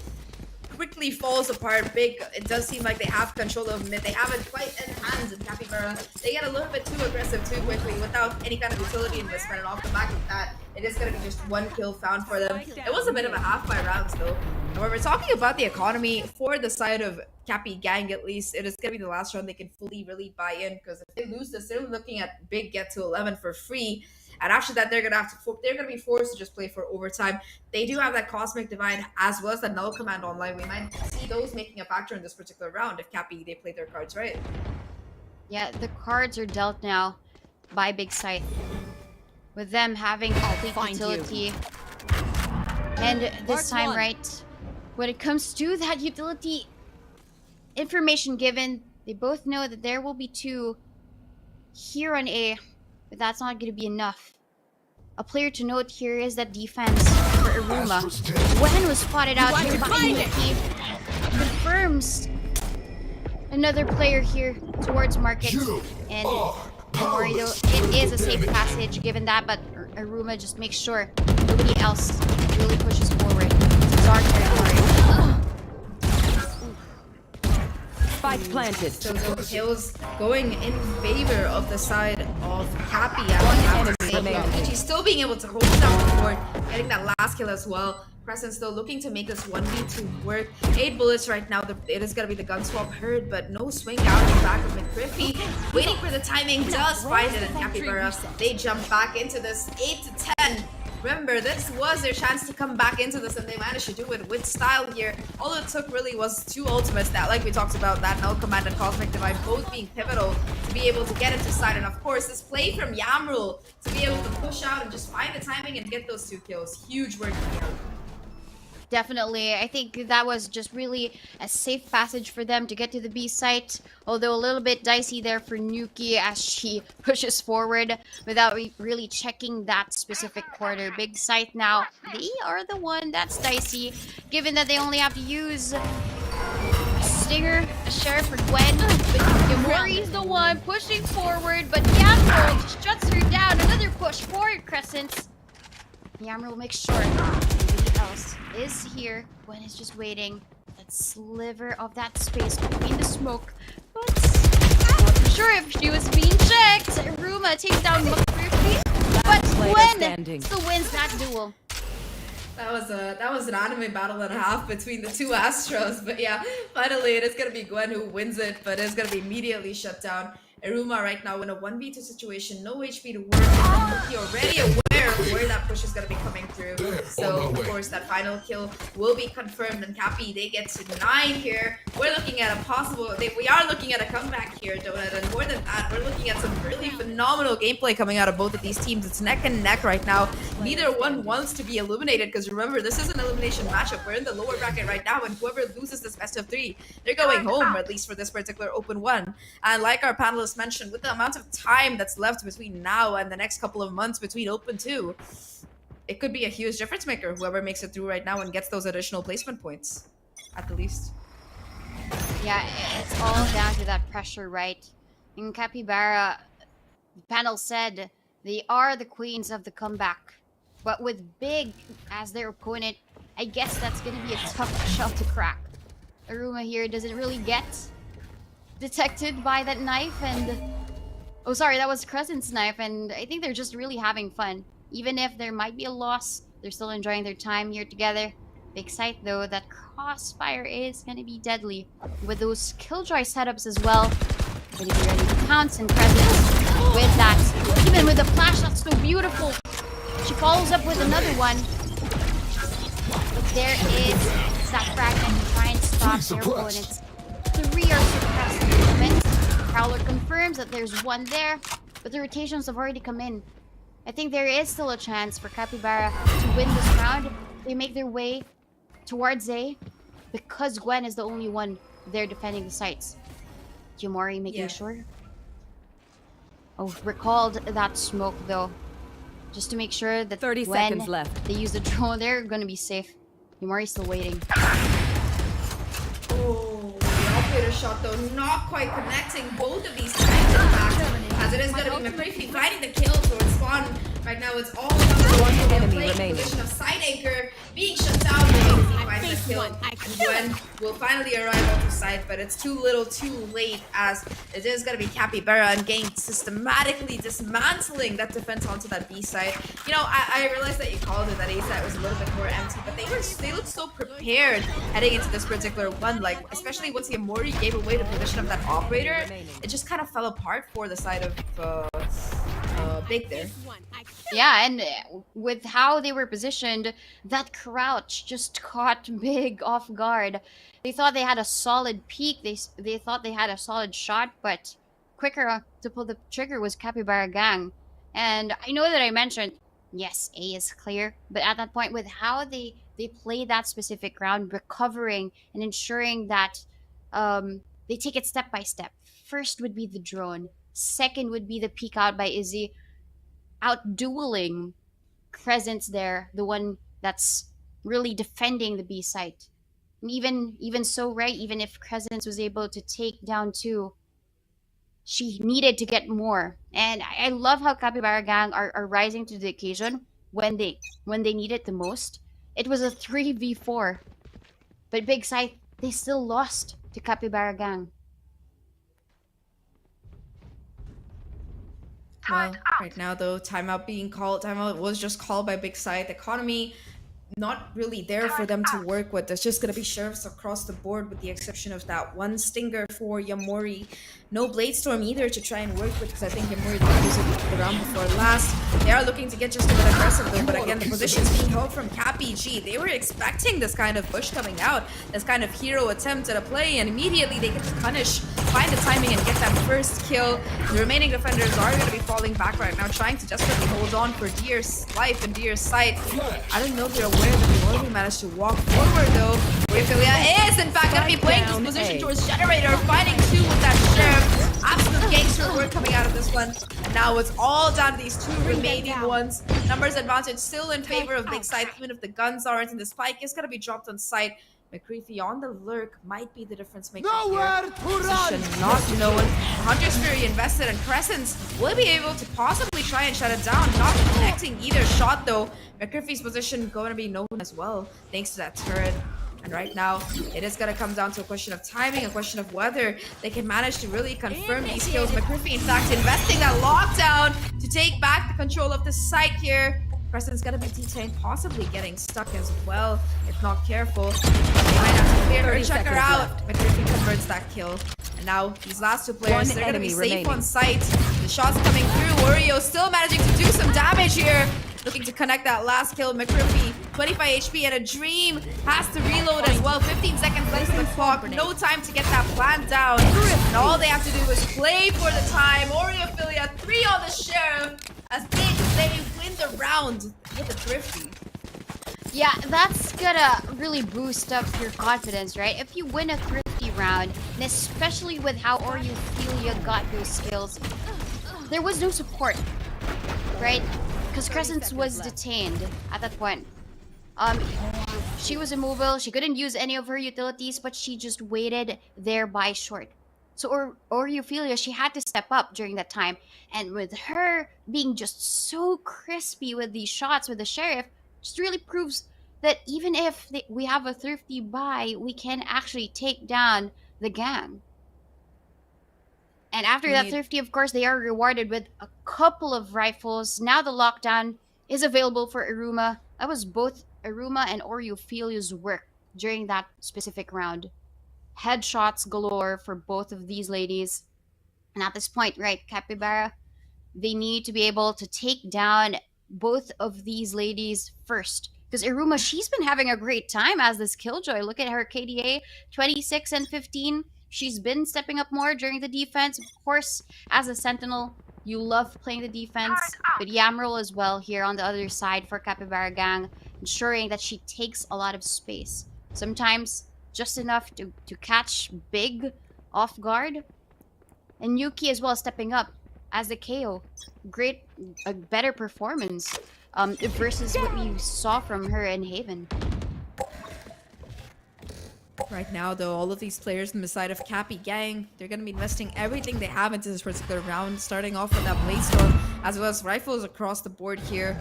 Quickly falls apart. Big, it does seem like they have control of mid. They have it quite in hands, and Capybara, they get a little bit too aggressive too quickly without any kind of utility investment, and off the back of that, it is going to be just 1 kill found for them. It was a bit of a half by rounds though. And when we're talking about the economy, for the side of Cappy Gang at least, it is going to be the last round they can fully really buy in, because if they lose this, they're looking at Big get to 11 for free. And after that, they're gonna be forced to just play for overtime. They do have that Cosmic Divide as well as that Null Command online. We might see those making a factor in this particular round if Cappy they play their cards right. Yeah, the cards are dealt now by Big Scythe, with them having complete utility. And this time, right, when it comes to that utility information given, they both know that there will be 2 here on A, but that's not going to be enough. A player to note here is that defense for Iruma. Gwen was spotted out here by Nikki. Confirms another player here towards market. And don't worry though, it is a safe passage given that, but Iruma just makes sure nobody else really pushes forward. Zahk territory. Spike planted. So the kills going in favor of the side of Cappy. BIGG still being able to hold down the board, getting that last kill as well. Crescent still looking to make this 1v2 work. 8 bullets right now. It is going to be the gun swap heard, but no swing down in the back of McGriffy. Waiting for the timing, does find it, and Capybara, they jump back into this 8 to 10. Remember, this was their chance to come back into this, and they managed to do it with style here. All it took really was 2 ultimates that, like we talked about, that Null Command and Cosmic Divide both being pivotal to be able to get into side. And of course, this play from Yamrul to be able to push out and just find the timing and get those 2 kills. Huge work from Yamrul. Definitely. I think that was just really a safe passage for them to get to the B site. Although a little bit dicey there for Nuki as she pushes forward without really checking that specific corner. Big site now. They are the one that's dicey, given that they only have to use a Stinger, a Sheriff, for Gwen. But Yamori's the one pushing forward, but Yamrul just shuts her down. Another push forward, Crescent. Yamrul makes sure nobody else is here. Gwen is just waiting. That sliver of that space between the smoke. But not sure if she was being checked. Iruma takes down McGriffy, but Gwen still wins that duel. That was an anime battle and a half between the 2 Astros, but yeah, finally it is gonna be Gwen who wins it, but it's gonna be immediately shut down. Iruma right now in a 1v2 situation, no HP to work, and you're already aware of where that push is going to be coming through. So, of course, that final kill will be confirmed, and Cappy, they get to 9 here. We're looking at a possible, we are looking at a comeback here, Donut, and more than that, we're looking at some really phenomenal gameplay coming out of both of these teams. It's neck and neck right now. Neither one wants to be eliminated, because remember, this is an elimination matchup. We're in the lower bracket right now, and whoever loses this best of 3, they're going home, at least for this particular open one. And like our panelists mentioned, with the amount of time that's left between now and the next couple of months between Open 2, it could be a huge difference maker, whoever makes it through right now and gets those additional placement points, at the least. Yeah, it's all down to that pressure, right? In Capybara, the panel said they are the queens of the comeback. But with Big as their opponent, I guess that's going to be a tough shell to crack. Iruma here doesn't really get detected by that knife, and oh sorry, that was Crescent's knife, and I think they're just really having fun. Even if there might be a loss, they're still enjoying their time here together. Big Scythe though, that crossfire is gonna be deadly with those killjoy setups as well. Gonna be ready to pounce, and Crescent with that, even with the flash, that's so beautiful. She follows up with another one, but there is that fragment to try and stop their opponents. 3 are suppressed at the moment. Prowler confirms that there's 1 there, but the rotations have already come in. I think there is still a chance for Capybara to win this round. They make their way towards A because Gwen is the only one there defending the sites. Yamori making sure. Oh, recalled that smoke though, just to make sure that 30 when seconds left. they use the drone, they're gonna be safe. Yamori's still waiting. operator shot though, not quite connecting both of these times in fact. As it is going to be McCreefy finding the kill towards spawn. Right now it's all about the one enemy playing remaining. position of side anchor being shut down. He finds the kill. Gwen will finally arrive onto site, but it's too little too late as it is going to be Capybara and Gang systematically dismantling that defense onto that B side. You know, I realized that you called it that A side was a little bit more empty, but they looked so prepared heading into this particular one, like especially once Yamori gave away the position of that operator, it just kind of fell apart for the side of Big there. Yeah, and with how they were positioned, that crouch just caught Big off guard. They thought they had a solid peek, they thought they had a solid shot, but quicker to pull the trigger was Capybara Gang. And I know that I mentioned, yes, A is clear, but at that point, with how they play that specific round, recovering and ensuring that they take it step by step. First would be the drone. Second would be the peek out by Izzy, out-dueling Crescent's there, the one that's really defending the B site. And even so, right, even if Crescent was able to take down 2, she needed to get more. And I love how Capybara Gang are rising to the occasion when they need it the most. It was a 3v4. But Big Scythe, they still lost to Capybara Gang. Well, right now though, timeout being called. Timeout was just called by Big Scythe. Economy not really there for them to work with. There's just gonna be sheriffs across the board with the exception of that one stinger for Yamori. No Bladestorm either to try and work with because I think Yamori did use it the round before last. They are looking to get just a bit aggressive though, but again, the position's being held from Cappy G. They were expecting this kind of push coming out, this kind of hero attempt at a play, and immediately they get to punish, find the timing and get that first kill. The remaining defenders are going to be falling back right now, trying to desperately hold on for Deer's life and Deer's sight. I don't know if they're aware that they already managed to walk forward though. Ophelia is in fact going to be playing this position towards Generator, finding 2 with that sheriff. Absolute gangster work coming out of this one. And now it's all down to these 2 remaining ones. Numbers advantage still in favor of Big Scythe, even if the guns aren't, and the spike is going to be dropped on site. McCreefy on the lurk might be the difference maker here. Position not known. Hunter's Fury invested, and Crescents will be able to possibly try and shut it down. Not connecting either shot though. McCreefy's position going to be known as well, thanks to that turret. And right now, it is going to come down to a question of timing, a question of whether they can manage to really confirm these kills. McCreefy, in fact, investing that lockdown to take back the control of the site here. Crescent's gonna be detained, possibly getting stuck as well, if not careful. They might have to clear her, check her out. McCreefy converts that kill. And now, these last 2 players, they're gonna be safe on site. The shots coming through. Oreo still managing to do some damage here. Looking to connect that last kill. McCreefy, 25 HP and a dream. Has to reload as well. 15 seconds left on the clock. No time to get that plan down. And all they have to do is play for the time. Oreo Philia, 3 on the sheriff. As they win the round with a thrifty. Yeah, that's gonna really boost up your confidence, right? If you win a thrifty round, and especially with how Oreo got those skills, there was no support, right? Because Crescent was detained at that point. She was immobile, she couldn't use any of her utilities, but she just waited there by short. So Oreo, she had to step up during that time. And with her being just so crispy with these shots with the sheriff, just really proves that even if we have a thrifty buy, we can actually take down the gang. And after that thrifty, of course, they are rewarded with a couple of rifles. Now the lockdown is available for Iruma. That was both Iruma and Oreophilia's work during that specific round. Headshots galore for both of these ladies. And at this point, right, Capybara, they need to be able to take down both of these ladies first. Because Iruma, she's been having a great time as this Killjoy. Look at her KDA, 26 and 15. She's been stepping up more during the defense. Of course, as a Sentinel, you love playing the defense. But Yamril as well here on the other side for Capybara Gang, ensuring that she takes a lot of space. Sometimes just enough to catch Big off guard. And Yuki as well stepping up as the KO. Great, a better performance versus what we saw from her in Haven. Right now, though, all of these players on the side of Cappy Gang, they're going to be investing everything they have into this particular round, starting off with that Blaze Storm, as well as rifles across the board here.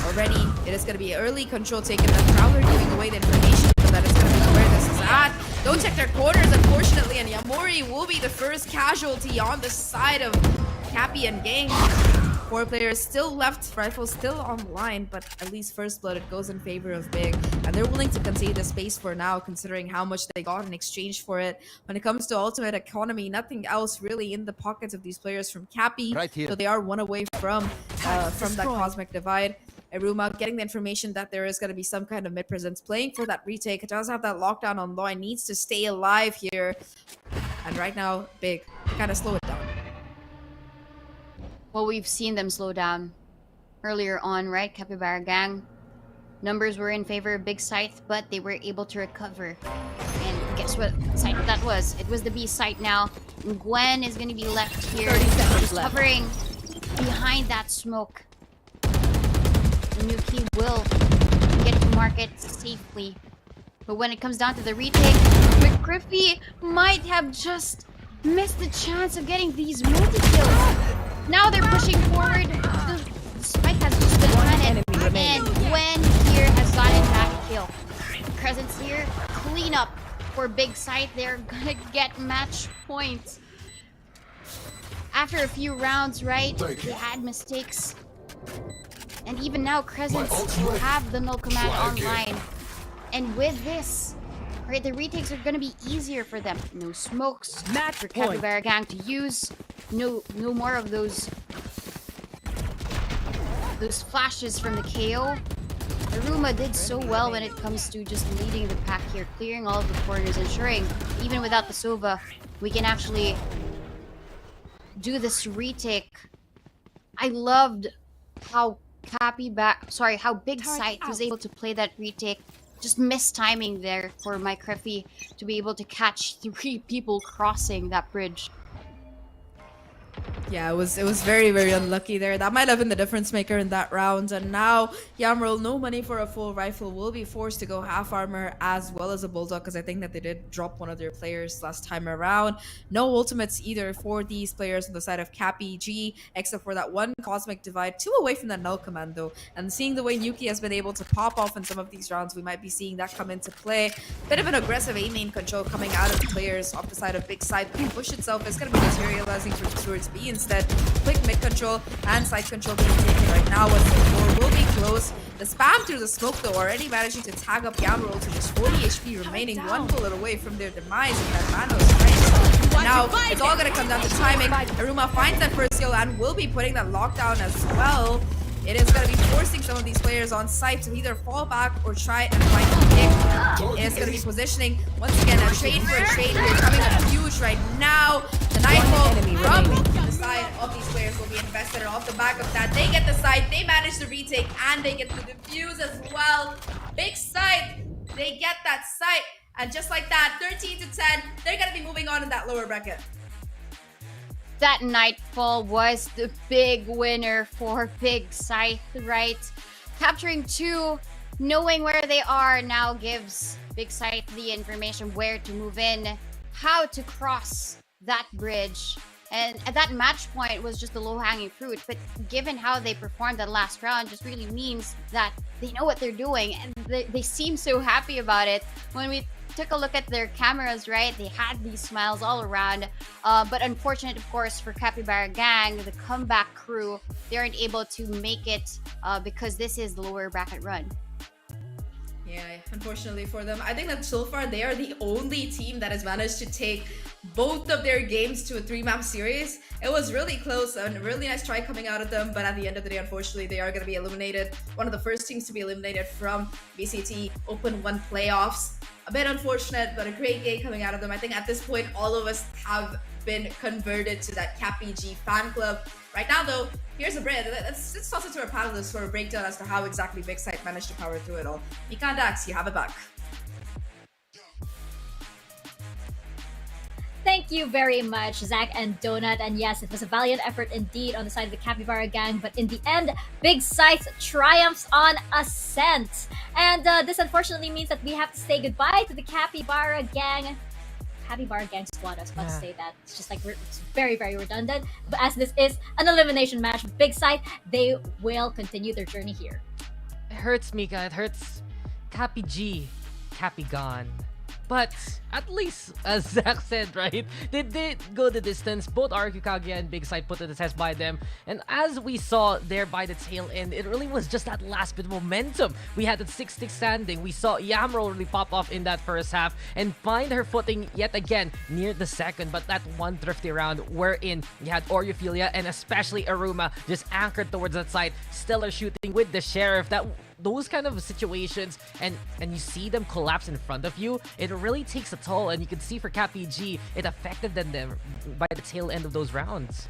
Already, it is going to be early control taken. That Prowler giving away the information that it's going to be where this is at. Don't check their corners, unfortunately, and Yamori will be the first casualty on the side of Cappy and Gang. 4 players still left, rifles still on the line, but at least first blood, it goes in favor of Big. And they're willing to concede the space for now, considering how much they got in exchange for it. When it comes to ultimate economy, nothing else really in the pockets of these players from Cappy. Right here. So they are one away from that Cosmic Divide. Eruma getting the information that there is going to be some kind of mid-presence playing for that retake. It does have that lockdown on Loy, needs to stay alive here. And right now, Big, kind of slow it down. Well, we've seen them slow down earlier on, right? Capybara Gang. Numbers were in favor of Big Scythe, but they were able to recover. And guess what site that was? It was the B site now. And Gwen is going to be left here. 30 seconds left. Covering behind that smoke. The new key will get to market safely. But when it comes down to the retake, McCriffy might have just missed the chance of getting these multi-kills. Now they're pushing forward. The spike has just been planted. And Gwen here has gotten that kill. Presence here, clean up for Big Scythe. They're gonna get match points. After a few rounds, right? They had mistakes. And even now, Crescents will have the null command online. And with this, right, the retakes are gonna be easier for them. No smokes for Capybara Gang to use. No more of those flashes from the KO. Aruma did so well when it comes to just leading the pack here, clearing all of the corners, ensuring even without the Sova, we can actually do this retake. I loved how how Big Scythe was able to play that retake. Just missed timing there for McCriffy to be able to catch 3 people crossing that bridge. Yeah, it was very, very unlucky there. That might have been the difference maker in that round. And now Yamroll, no money for a full rifle, will be forced to go half armor as well as a bulldog, because I think that they did drop one of their players last time around. No ultimates either for these players on the side of Cappy G, except for that one Cosmic Divide, 2 away from that null command though. And seeing the way Yuki has been able to pop off in some of these rounds, we might be seeing that come into play. Bit of an aggressive A main control coming out of the players off the side of Big Side. The push itself is going to be materializing towards B instead. Quick mid control and side control being taken right now. Once the floor will be close. The spam through the smoke though, already managing to tag up Yamroll to just 40 HP remaining, 1 bullet away from their demise in that Manos fight. And now it's all gonna come down to timing. Aruma finds that first kill and will be putting that lockdown as well. It is going to be forcing some of these players on site to either fall back or try and find a pick. It is going to be positioning, once again, a trade for a trade. We're coming up huge right now. The Nightfall from the side of these players will be invested, and off the back of that, they get the side, they manage to retake, and they get the defuse as well. Big Scythe, they get that site, and just like that, 13 to 10, they're going to be moving on in that lower bracket. That Nightfall was the big winner for Big Scythe, right? Capturing 2, knowing where they are now gives Big Scythe the information where to move in, how to cross that bridge. And at that match point was just the low-hanging fruit, but given how they performed that last round just really means that they know what they're doing, and they seem so happy about it. When we took a look at their cameras, right, they had these smiles all around, but unfortunate of course for Capybara Gang, the comeback crew, they aren't able to make it because this is the lower bracket run. Yeah, unfortunately for them. I think that so far they are the only team that has managed to take both of their games to a 3-map series. It was really close and a really nice try coming out of them, but at the end of the day, unfortunately, they are going to be eliminated. One of the first teams to be eliminated from VCT Open 1 playoffs. A bit unfortunate, but a great game coming out of them. I think at this point, all of us have been converted to that Cappy G fan club. Right now, though, here's a break. Let's toss it to our panelists for a breakdown as to how exactly Big Scythe managed to power through it all. Mika and Daks, you have it back. Thank Thank you very much, Zach and Donut. And yes, it was a valiant effort indeed on the side of the Capybara gang, but in the end, Big Scythe triumphs on Ascent. And this unfortunately means that we have to say goodbye to the Capybara gang. Capybara gang squad, I was about to say that. It's just like, it's very, very redundant. But as this is an elimination match, Big Scythe, they will continue their journey here. It hurts, Mika. It hurts. Cappy G. Cappy gone. But at least, as Zach said, right, they did go the distance. Both RQ Kaguya and Big Scythe put to the test by them. And as we saw there by the tail end, it really was just that last bit of momentum. We had the 6-stick standing. We saw Yamro really pop off in that first half and find her footing yet again near the second. But that one thrifty round wherein you had Oreophilia and especially Aruma just anchored towards that side. Stellar shooting with the Sheriff. Those kind of situations and you see them collapse in front of you, it really takes a toll. And you can see for Cappy G, it affected them by the tail end of those rounds.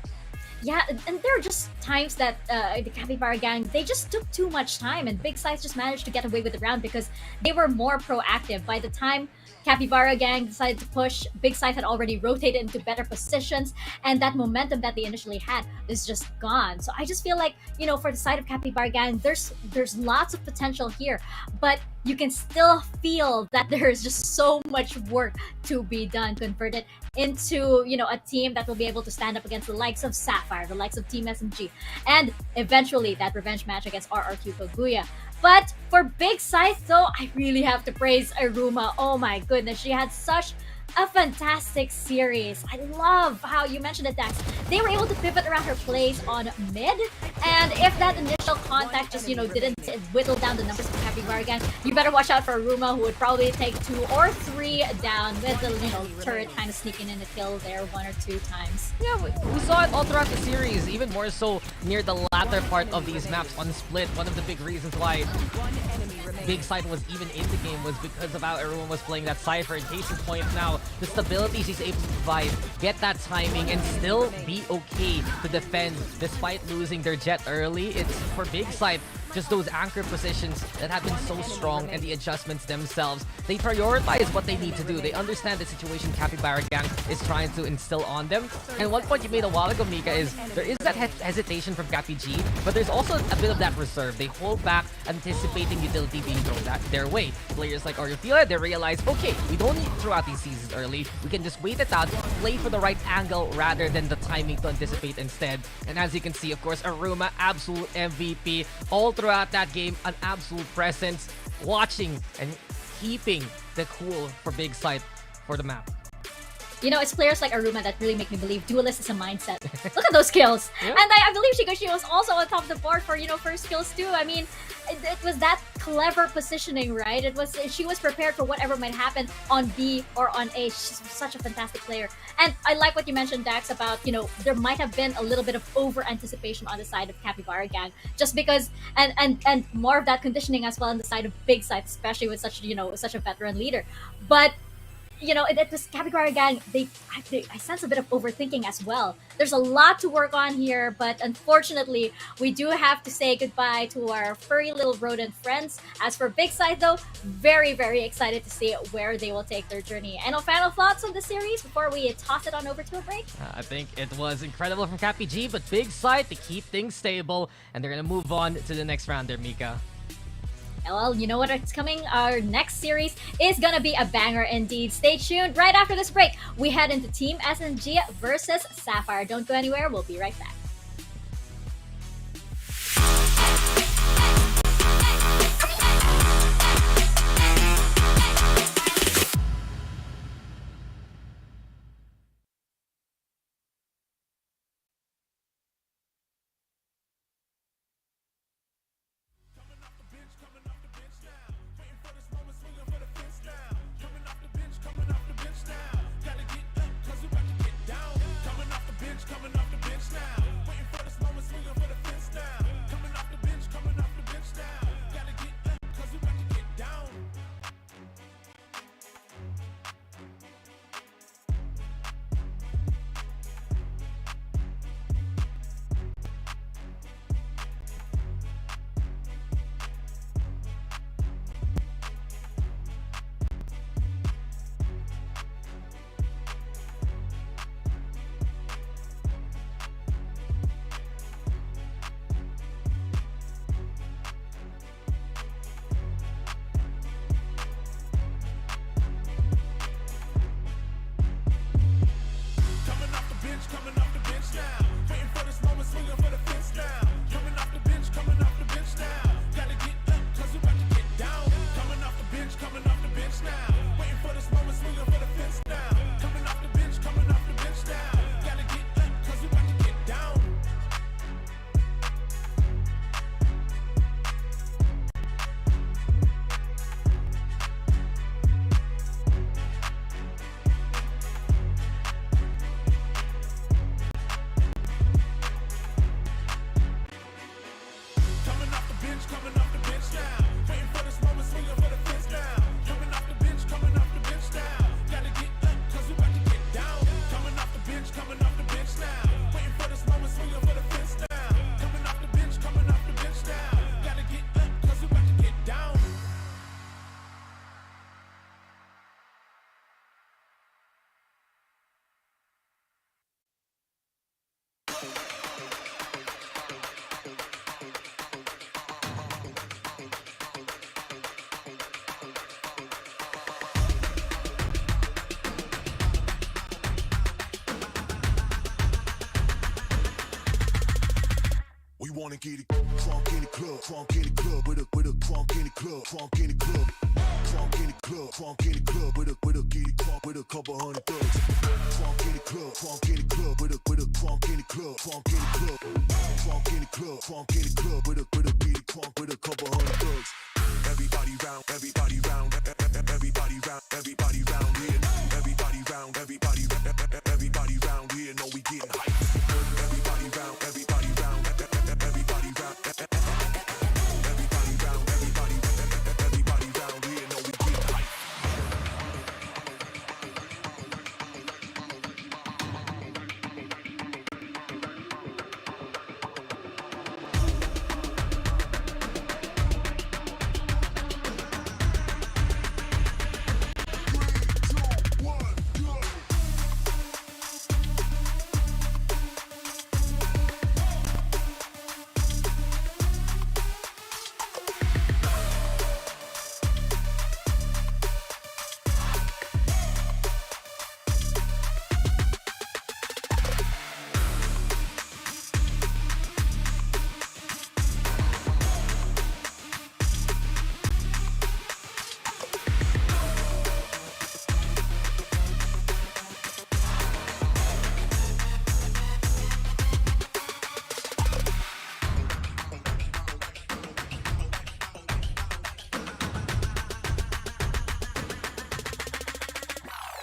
Yeah, and there are just times that the Capybara gang, they just took too much time, and Big Scythe just managed to get away with the round because they were more proactive. By the time Capybara gang decided to push, Big Scythe had already rotated into better positions, and that momentum that they initially had is just gone. So I just feel like, you know, for the side of Capybara gang, there's lots of potential here, but you can still feel that there is just so much work to be done to convert it into, you know, a team that will be able to stand up against the likes of Sapphire, the likes of Team SMG, and eventually that revenge match against RRQ Kaguya. But for Big Scythe, though, I really have to praise Aruma. Oh my goodness, she had such a fantastic series. I love how you mentioned it, Daks. They were able to pivot around her plays on mid, and if that initial contact just, you know, didn't whittle down the numbers of the Capybara gang, you better watch out for Aruma, who would probably take 2 or 3 down with the, you know, turret kind of sneaking in a kill there 1 or 2 times. Yeah, we saw it all throughout the series, even more so near the latter part of these maps on Split. One of the big reasons why Big Scythe was even in the game was because of how everyone was playing that Cypher. In case in point now, the stability she's able to provide, get that timing, and still be okay to defend despite losing their jet early. It's for Big Scythe, just those anchor positions that have been so strong and the adjustments themselves. They prioritize what they need to do. They understand the situation Capybara gang is trying to instill on them. And one point you made a while ago, Mika, is there is that hesitation from Cappy G, but there's also a bit of that reserve. They hold back, anticipating utility being thrown their way. Players like Oreophilia, they realize, okay, we don't need to throw out these seasons early. We can just wait it out, play for the right angle rather than the timing to anticipate instead. And as you can see, of course, Aruma, absolute MVP. All throughout that game, an absolute presence, watching and keeping the cool for Big Scythe for the map. You know, it's players like Aruma that really make me believe Duelist is a mindset. Look at those kills. Yeah. And I believe she was also on top of the board for, you know, first kills too. I mean, it was that clever positioning, right? She was prepared for whatever might happen on B or on A. She's such a fantastic player. And I like what you mentioned, Daks, about, you know, there might have been a little bit of over anticipation on the side of Capybara gang, just because, and more of that conditioning as well on the side of Big Scythe, especially with such, you know, such a veteran leader. But you know, it was Capybara gang, I sense a bit of overthinking as well. There's a lot to work on here, but unfortunately, we do have to say goodbye to our furry little rodent friends. As for Big Scythe, though, very, very excited to see where they will take their journey. And final thoughts on the series before we toss it on over to a break? I think it was incredible from Cappy G, but Big Scythe to keep things stable, and they're going to move on to the next round there, Mika. Well, you know what is coming? Our next series is gonna be a banger indeed. Stay tuned. Right after this break, we head into Team SMG versus Sapphire. Don't go anywhere. We'll be right back. coming off the bench now. Waiting for this moment, swinging for the fence now. Coming off the bench now. Gotta get up, cause we about to get down. Coming off the bench now. Waiting for this moment, swinging for the fence now. Coming off the bench now. Gotta get up, cause we about to get down. Coming off the bench now. Waiting for this moment, swinging for the fence now. Coming off the bench now. Gotta get up, cause we about to get down. Coming off the bench now. Waiting for this moment, swinging for the fence now. Coming off the bench now. Gotta get up, cause we about to get down. We wanna get it crunk in the club, crunk in the club, with a crunk in the club, crunk in the club, crunk in the club, crunk in the club, with a get it crunk with a couple hundred thugs. Crunk in the club, crunk in the club, with a crunk in the club, crunk in the club, crunk in the club, crunk in the club, with a get it crunk with a couple hundred thugs. Everybody round, everybody round, everybody round, everybody round here. Everybody round, everybody round here. Know we getting hype. Everybody round, everybody round, everybody round, everybody round, everybody round here. Know we getting hype.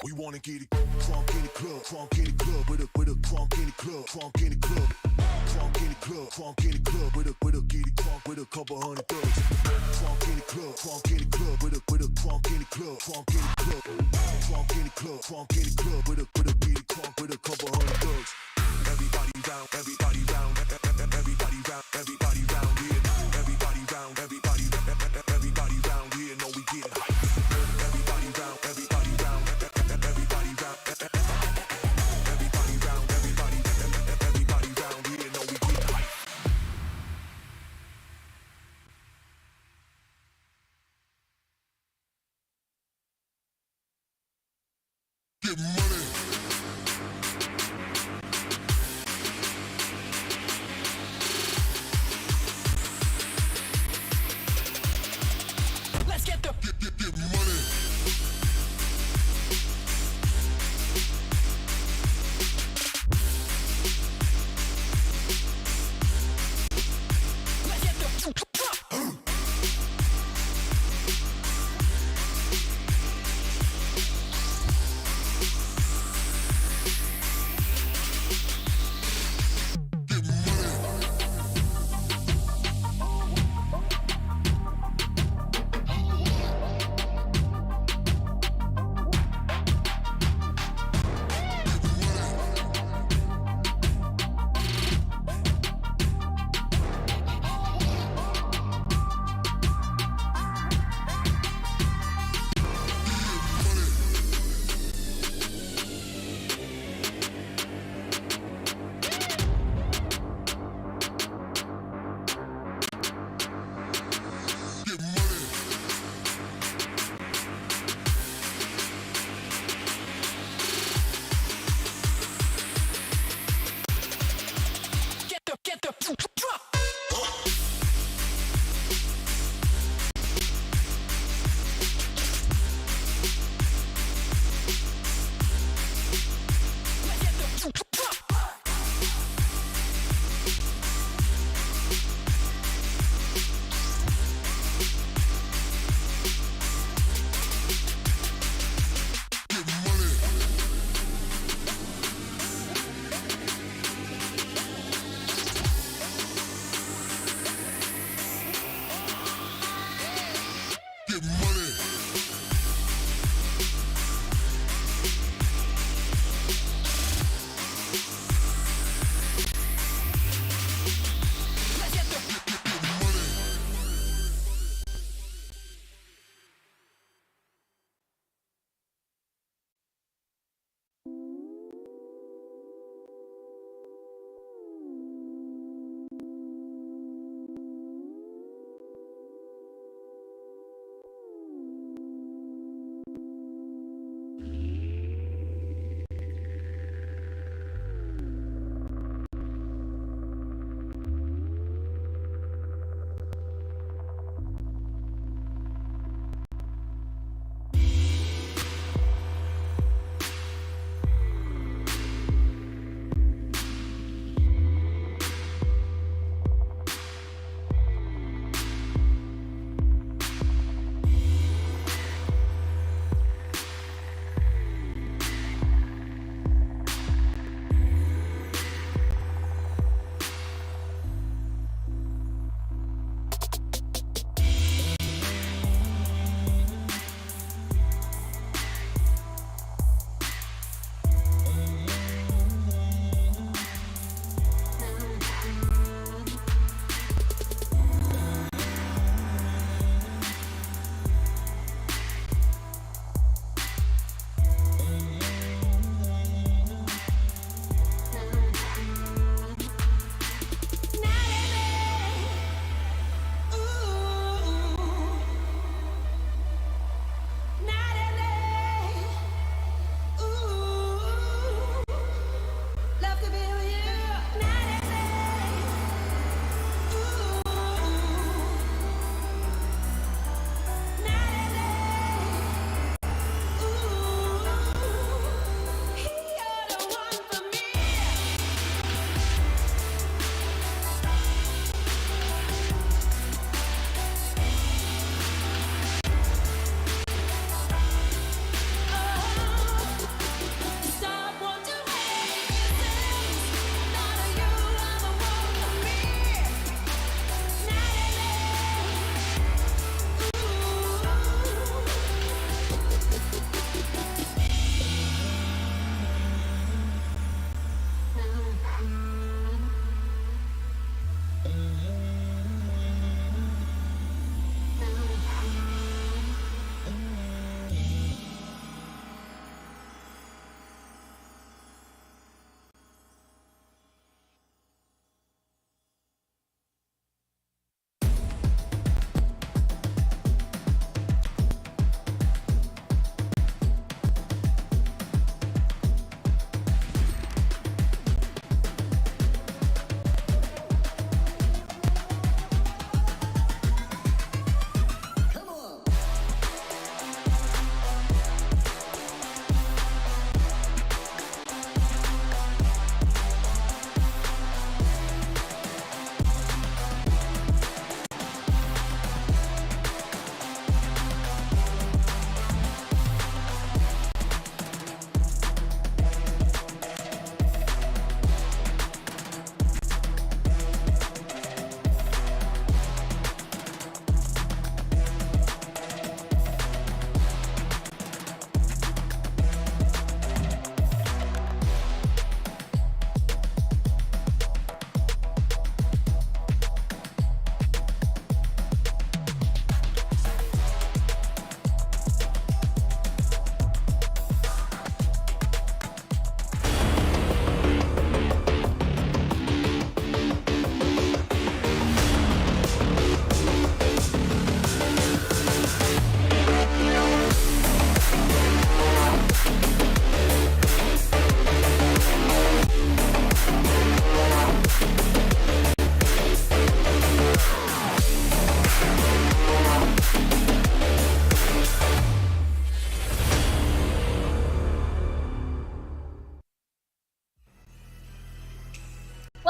We wanna get it crunk in the club, crunk in the club, with a crunk in the club, crunk in the club, crunk in the club, crunk in the club, with a get it crunk with a couple hundred thugs. Crunk in the club, crunk in the club, with a crunk in the club, crunk in the club, crunk in the club, crunk in the club, with a get it crunk with a couple hundred thugs. Everybody round, everybody round, everybody round, everybody round here. Everybody round, everybody round here. Know we getting hype. Everybody round, everybody round, everybody round, everybody round, everybody round here. Know we getting hype. Get money.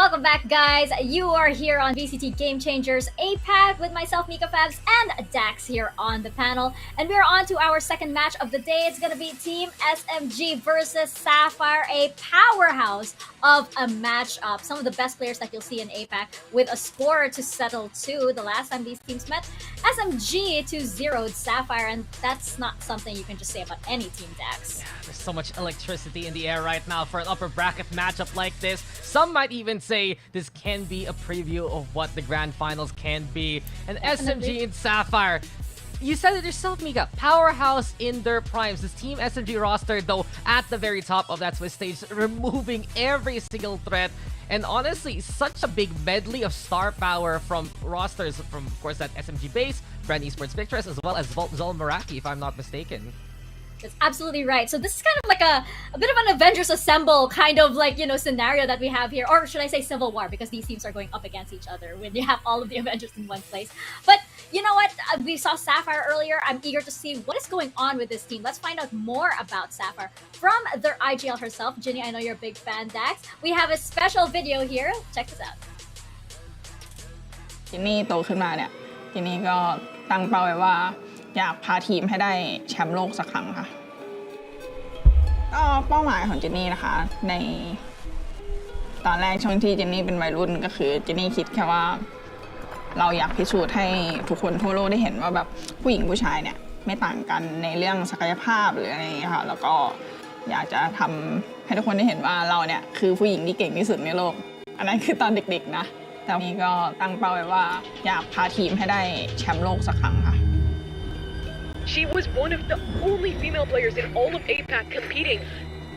Welcome back, guys. You are here on VCT Game Changers APAC with myself, Mikafabs, and Daks here on the panel. And we're on to our second match of the day. It's going to be Team SMG versus Sapphire, a powerhouse of a matchup. Some of the best players that you'll see in APAC with a score to settle to. The last time these teams met, SMG 2-0'd Sapphire, and that's not something you can just say about any team, Daks. Yeah, there's so much electricity in the air right now for an upper bracket matchup like this. Some might even say this can be a preview of what the grand finals can be. And SMG and Sapphire, you said it yourself, Mika, powerhouse in their primes. This Team SMG roster, though, at the very top of that Swiss stage, removing every single threat. And honestly, such a big medley of star power from rosters from, of course, that SMG base, Brand Esports Victress, as well as Zol Meraki, if I'm not mistaken. That's absolutely right. So this is kind of like a bit of an Avengers Assemble kind of like, scenario that we have here. Or should I say Civil War, because these teams are going up against each other when you have all of the Avengers in one place. But you know what? We saw Sapphire earlier. I'm eager to see what is going on with this team. Let's find out more about Sapphire from their IGL herself. Ginny, I know you're a big fan, Daks. We have a special video here. Check this out. จินนี่โตขึ้นมาเนี่ยจินนี่ก็ตั้งเป้าไว้ว่าอยากพาทีมให้ได้แชมป์โลกสักครั้งค่ะก็เป้าหมายของจินนี่นะคะในตอนแรกช่วงที่จินนี่เป็นวัยรุ่นก็คือจินนี่คิดแค่ว่าเราอยากพิสูจน์ให้ทุกคนทั่วโลกได้เห็นว่าแบบผู้หญิงผู้ชายเนี่ยไม่ต่างกันในเรื่องศักยภาพหรืออะไรอย่างเงี้ยค่ะแล้วก็อยากจะทำให้ทุกคนได้เห็นว่าเราเนี่ยคือผู้หญิงที่เก่งที่สุดในโลกอันนั้นคือตอนเด็กๆนะแต่นี่ก็ตั้งเป้าไว้ว่าอยากพาทีมให้ได้แชมป์โลกสักครั้งค่ะ She was one of the only female players in all of APAC competing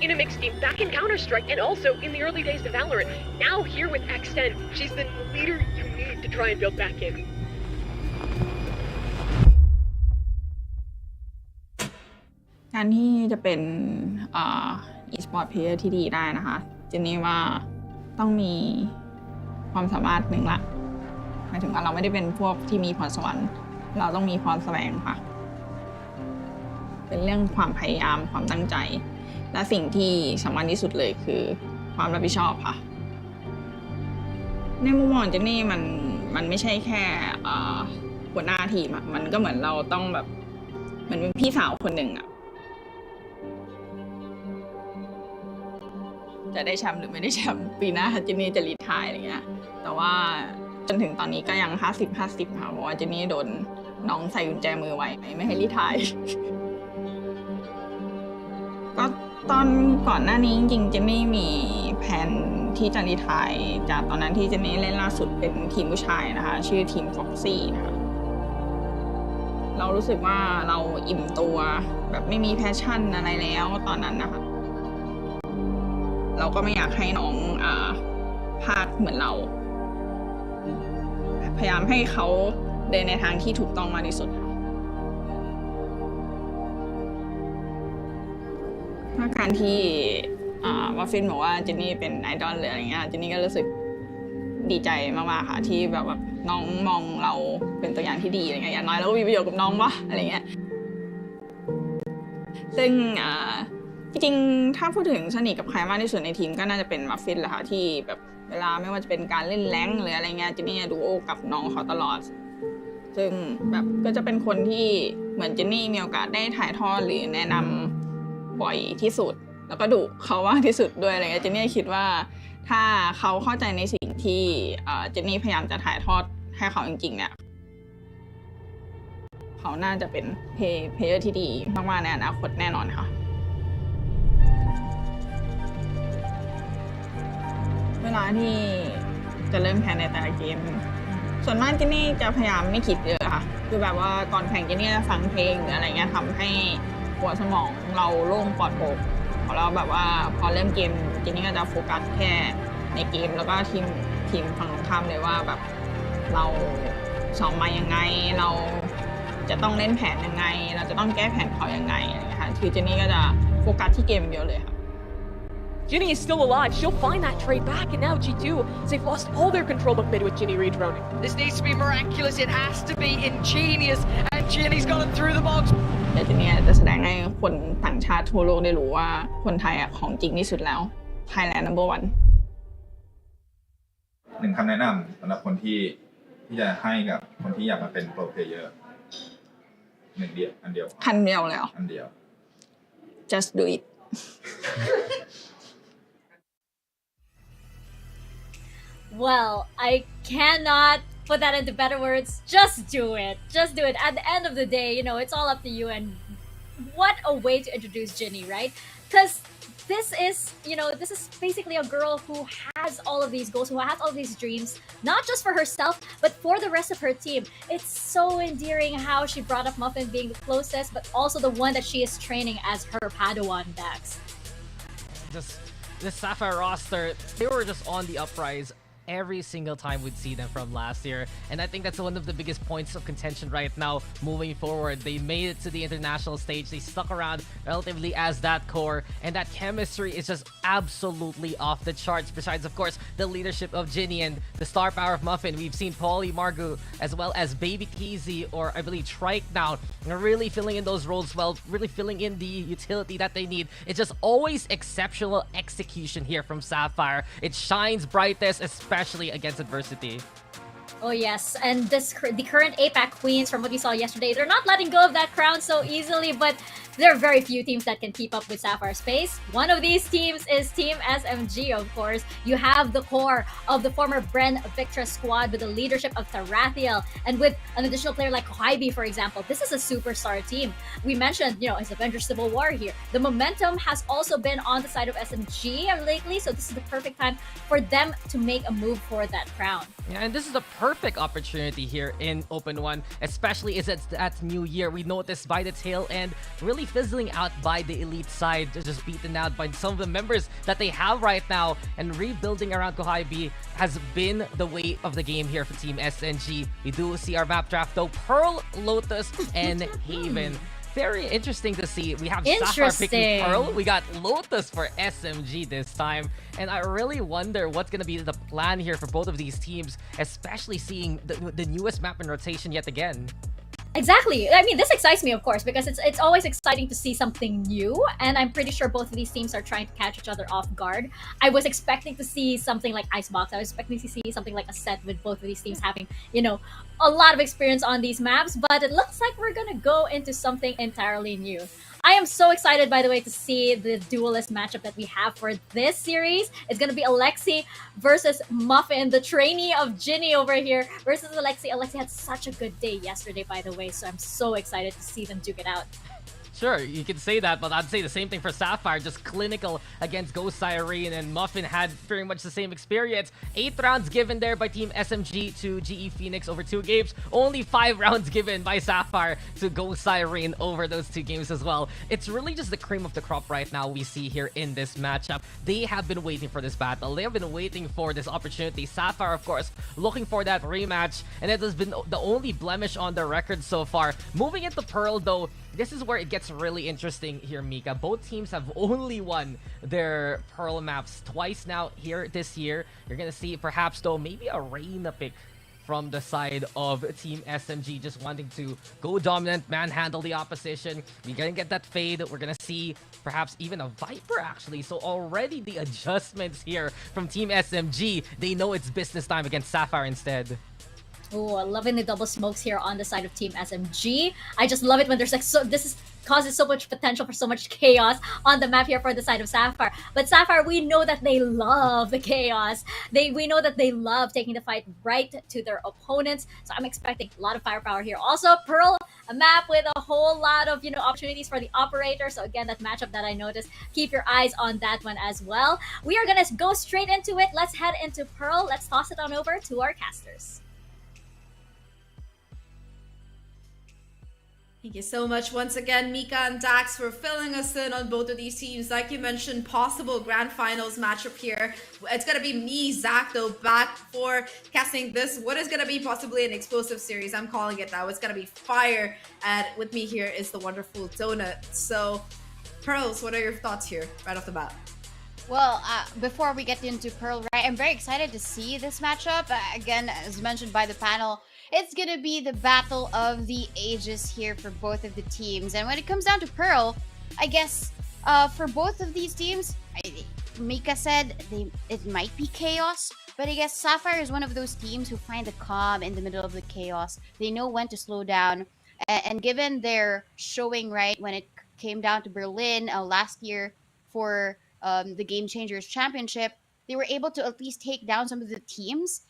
in a mixed team back in Counter-Strike and also in the early days of Valorant. Now here with X10, she's the leader you need to try and build back in. การที่จะเป็นe-sport player ที่ดีได้นะคะเจนนี่ว่าต้องมีความสามารถหนึ่งละหมายถึงว่าเราไม่ได้เป็นพวกที่มีพรสวรรค์เราต้องมีพรแสวงค่ะเป็นเรื่องความพยายามความตั้งใจและสิ่งที่สำคัญที่สุดเลยคือความรับผิดชอบค่ะในมุมมองเจนนี่มันไม่ใช่แค่หัวหน้าทีมอะมันก็เหมือนเราต้องแบบเหมือนเป็นพี่สาวคนหนึ่งอะจะได้แชมป์หรือไม่ได้แชมป์ปีหน้าเจนนี่จะรีไทร์อะไรเงี้ยแต่ว่าจนถึงตอนนี้ก็ยัง50-50ค่ะเพราะว่าเจนนี่โดนน้องใส่กุญแจมือไว้ไม่ให้รีไทร์ก็ตอนก่อนหน้านี้จริงๆเจนนี่มีแผนที่จะรีไทร์จากตอนนั้นที่เจนนี่เล่นล่าสุดเป็นทีมผู้ชายนะคะชื่อทีม Foxy นะคะเรารู้สึกว่าเราอิ่มตัวแบบไม่มีแพชชั่นอะไรแล้วตอนนั้นนะคะเราก็ไม่อยากให้น้องพลาดเหมือนเราพยายามให้เขาเดินในทางที่ถูกต้องมากที่สุดถ้าการที่วัฟฟินบอกว่าเจนนี่เป็นไอดอลหรืออะไรเงี้ยเจนนี่ก็รู้สึกดีใจมากๆค่ะที่แบบว่าน้องมองเราเป็นตัวอย่างที่ดีอะไรเงี้ยอย่างน้อยเราก็มีประโยชน์กับน้องวะอะไรเงี้ยซึ่งจริงๆถ้าพูดถึงสนิทกับใครมากที่สุดในทีมก็น่าจะเป็นวัฟฟินแหละค่ะที่แบบเวลาไม่ว่าจะเป็นการเล่นแรงหรืออะไรเงี้ยเจนนี่จะดูโอกับน้องเขาตลอดซึ่งแบบก็จะเป็นคนที่เหมือนเจนนี่มีโอกาสได้ถ่ายทอดหรือแนะนำบ่อยที่สุดแล้วก็ดุเขามากที่สุดด้วยอะไรเงี้ยเจนนี่คิดว่าถ้าเขาเข้าใจในสิ่งที่เจนนี่พยายามจะถ่ายทอดให้เขาจริงๆเนี่ยเขาน่าจะเป็นเพลเยอร์ที่ดีมากๆในอนาคตแน่นอนค่ะเวลาที่จะเริ่มแข่งในแต่ละเกมส่วนมากเจนนี่จะพยายามไม่คิดเยอะค่ะคือแบบว่าก่อนแข่งเจนนี่จะฟังเพลงหรืออะไรเงี้ยทำให้หัวสมองเราโล่งปลอดโปร่งพอเราแบบว่าพอเริ่มเกมเจนนี่ก็จะโฟกัสแค่ในเกมแล้วก็ทีมฝั่งตรงข้ามเลยว่าแบบเราซ้อมมายังไงเราจะต้องเล่นแผนยังไงเราจะต้องแก้แผนเขายังไงอะไรเงี้ยค่ะคือเจนนี่ก็จะโฟกัสที่เกมเยอะเลยค่ะ Ginny is still alive. She'll find that trade back, and now G2, they've lost all their control of mid with Ginny redroning. This needs to be miraculous. It has to be ingenious, and Ginny's got it through the box. เดี๋ยวนี้จะแสดงให้คนต่างชาติทั่วโลกได้รู้ว่าคนไทยของจริงที่สุดแล้ว Thailand number 1 หนึ่งคำแนะนำสำหรับคนที่จะให้กับคนที่อยากมาเป็นโปรเพลเยอร์หนึ่งเดียวอันเดียว คันเดียวเลยเหรอ อันเดียว just do it Well, I cannot put that into better words. Just do it. Just do it. At the end of the day, you know, it's all up to you. And what a way to introduce Ginny, right? Because this is, you know, this is basically a girl who has all of these goals, who has all of these dreams, not just for herself, but for the rest of her team. It's so endearing how she brought up Muffin being the closest, but also the one that she is training as her Padawan, Daks. Just this Sapphire roster, they were just on the uprise every single time we'd see them from last year, and I think that's one of the biggest points of contention right now moving forward. They made it to the international stage, they stuck around relatively as that core, and that chemistry is just absolutely off the charts. Besides, of course, the leadership of Ginny and the star power of Muffin, we've seen Polly, Margu, as well as Baby Keezy, or I believe Trike now, really filling in those roles well, really filling in the utility that they need. It's just always exceptional execution here from Sapphire. It shines brightest, especially against adversity. Oh yes, and the current APAC queens, from what we saw yesterday, they're not letting go of that crown so easily, but there are very few teams that can keep up with Sapphire's pace. One of these teams is Team SMG, of course. You have the core of the former Bren Victra squad with the leadership of Tarathiel, and with an additional player like Kohaibi, for example. This is a superstar team. We mentioned, you know, it's Avengers Civil War here. The momentum has also been on the side of SMG lately, so this is the perfect time for them to make a move for that crown. Yeah, and this is the perfect opportunity here in Open 1, especially as it's that new year. We noticed by the tail end, really fizzling out by the elite side, just beaten out by some of the members that they have right now, and rebuilding around Kohaibi has been the way of the game here for Team SNG. We do see our map draft though, Pearl, Lotus, and Haven. Very interesting to see. We have Sapphire picking Pearl. We got Lotus for SMG this time. And I really wonder what's going to be the plan here for both of these teams, especially seeing the newest map in rotation yet again. Exactly. I mean, this excites me, of course, because it's always exciting to see something new, and I'm pretty sure both of these teams are trying to catch each other off guard. I was expecting to see something like Icebox. I was expecting to see something like a set with both of these teams having, you know, a lot of experience on these maps, but it looks like we're gonna go into something entirely new. I am so excited, by the way, to see the duelist matchup that we have for this series. It's going to be Alexi versus Muffin, the trainee of Ginny over here, versus Alexi. Alexi had such a good day yesterday, by the way, so I'm so excited to see them duke it out. Sure, you can say that, but I'd say the same thing for Sapphire, just clinical against Ghost Siren, and Muffin had very much the same experience. 8 rounds given there by Team SMG to GE Phoenix over 2 games. Only 5 rounds given by Sapphire to Ghost Siren over those 2 games as well. It's really just the cream of the crop right now we see here in this matchup. They have been waiting for this battle. They have been waiting for this opportunity. Sapphire, of course, looking for that rematch, and it has been the only blemish on their record so far. Moving into Pearl, though, this is where it gets really interesting here, Mika. Both teams have only won their Pearl maps twice now here this year. You're gonna see perhaps, though, maybe a Reyna pick from the side of Team SMG, just wanting to go dominant, manhandle the opposition. We're gonna get that fade. We're gonna see perhaps even a Viper, actually. So already the adjustments here from Team SMG. They know it's business time against Sapphire instead. Oh, loving the double smokes here on the side of Team SMG. I just love it when there's like causes so much potential for so much chaos on the map here for the side of Sapphire. But Sapphire, we know that they love the chaos. We know that they love taking the fight right to their opponents. So I'm expecting a lot of firepower here. Also, Pearl, a map with a whole lot of, you know, opportunities for the operator. So again, that matchup that I noticed, keep your eyes on that one as well. We are gonna go straight into it. Let's head into Pearl. Let's toss it on over to our casters. Thank you so much once again, Mika and Daks, for filling us in on both of these teams. Like you mentioned, possible grand finals matchup here. It's going to be me, Zach, though, back for casting this. What is going to be possibly an explosive series? I'm calling it now. It's going to be fire. And with me here is the wonderful Donut. So, Pearls, what are your thoughts here right off the bat? Well, before we get into Pearl, right, I'm very excited to see this matchup. Again, as mentioned by the panel, it's gonna be the battle of the ages here for both of the teams. And when it comes down to Pearl, I guess for both of these teams, Mika said it might be chaos, But I guess Sapphire is one of those teams who find the calm in the middle of the chaos. They know when to slow down. And given their showing, right, when it came down to Berlin last year for the Game Changers Championship, they were able to at least take down some of the teams.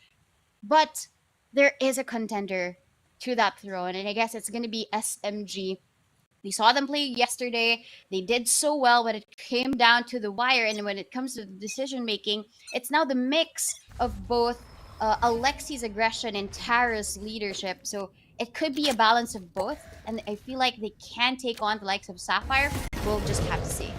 But there is a contender to that throne, and I guess it's going to be SMG. We saw them play yesterday. They did so well when it came down to the wire, and when it comes to the decision making, it's now the mix of both Alexi's aggression and Tara's leadership. So it could be a balance of both, and I feel like they can take on the likes of Sapphire. We'll just have to see.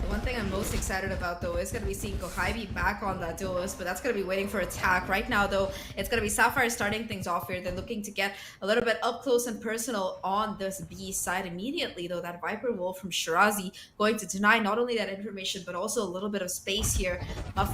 One thing I'm most excited about, though, is going to be seeing Kohybe back on that duelist, but that's going to be waiting for attack. Right now, though, it's going to be Sapphire starting things off here. They're looking to get a little bit up close and personal on this B side immediately, though. That Viper Wolf from Shirazi going to deny not only that information, but also a little bit of space here.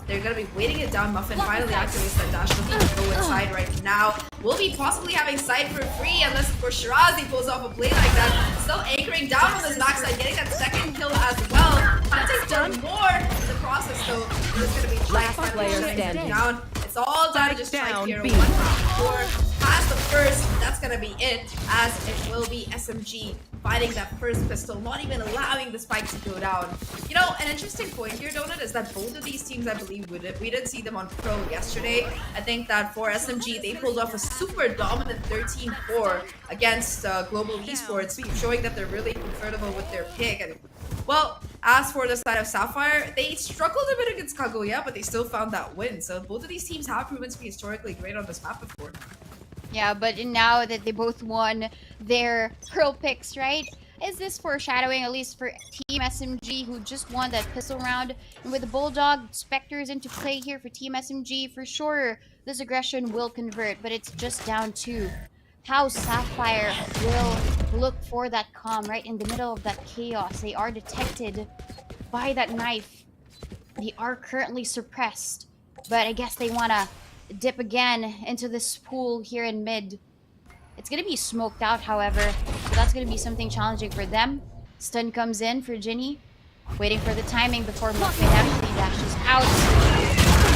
They're going to be waiting it down. Muffin finally activates that dash, looking to go inside right now. We'll be possibly having Scythe for free, unless, of course, Shirazi pulls off a play like that. Still anchoring down on this backside, getting that second kill as well. Hunting's done more in the process, though. There's going to be Last player standing. down. It's all down to just down, here. B. 1 4 past the first. That's going to be it, as it will be SMG fighting that first pistol, not even allowing the spike to go down. You know, an interesting point here, Donut, is that both of these teams, I believe, we did see them on Pro yesterday. I think that for SMG, they pulled off a super dominant 13-4 against Global Esports, showing that they're really comfortable with their pick. And well, as for the side of Sapphire, they struggled a bit against Kaguya, but they still found that win. So both of these teams have proven to be historically great on this map before. Yeah, but now that they both won their Pearl picks, right? Is this foreshadowing, at least for Team SMG, who just won that pistol round? And with the Bulldog Spectres into play here for Team SMG, for sure, this aggression will convert, but it's just down to how Sapphire will look for that calm right in the middle of that chaos. They are detected by that knife. They are currently suppressed, but I guess they want to dip again into this pool here in mid. It's going to be smoked out, however, so that's going to be something challenging for them. Stun comes in for Ginny, waiting for the timing before Muffin actually dashes out.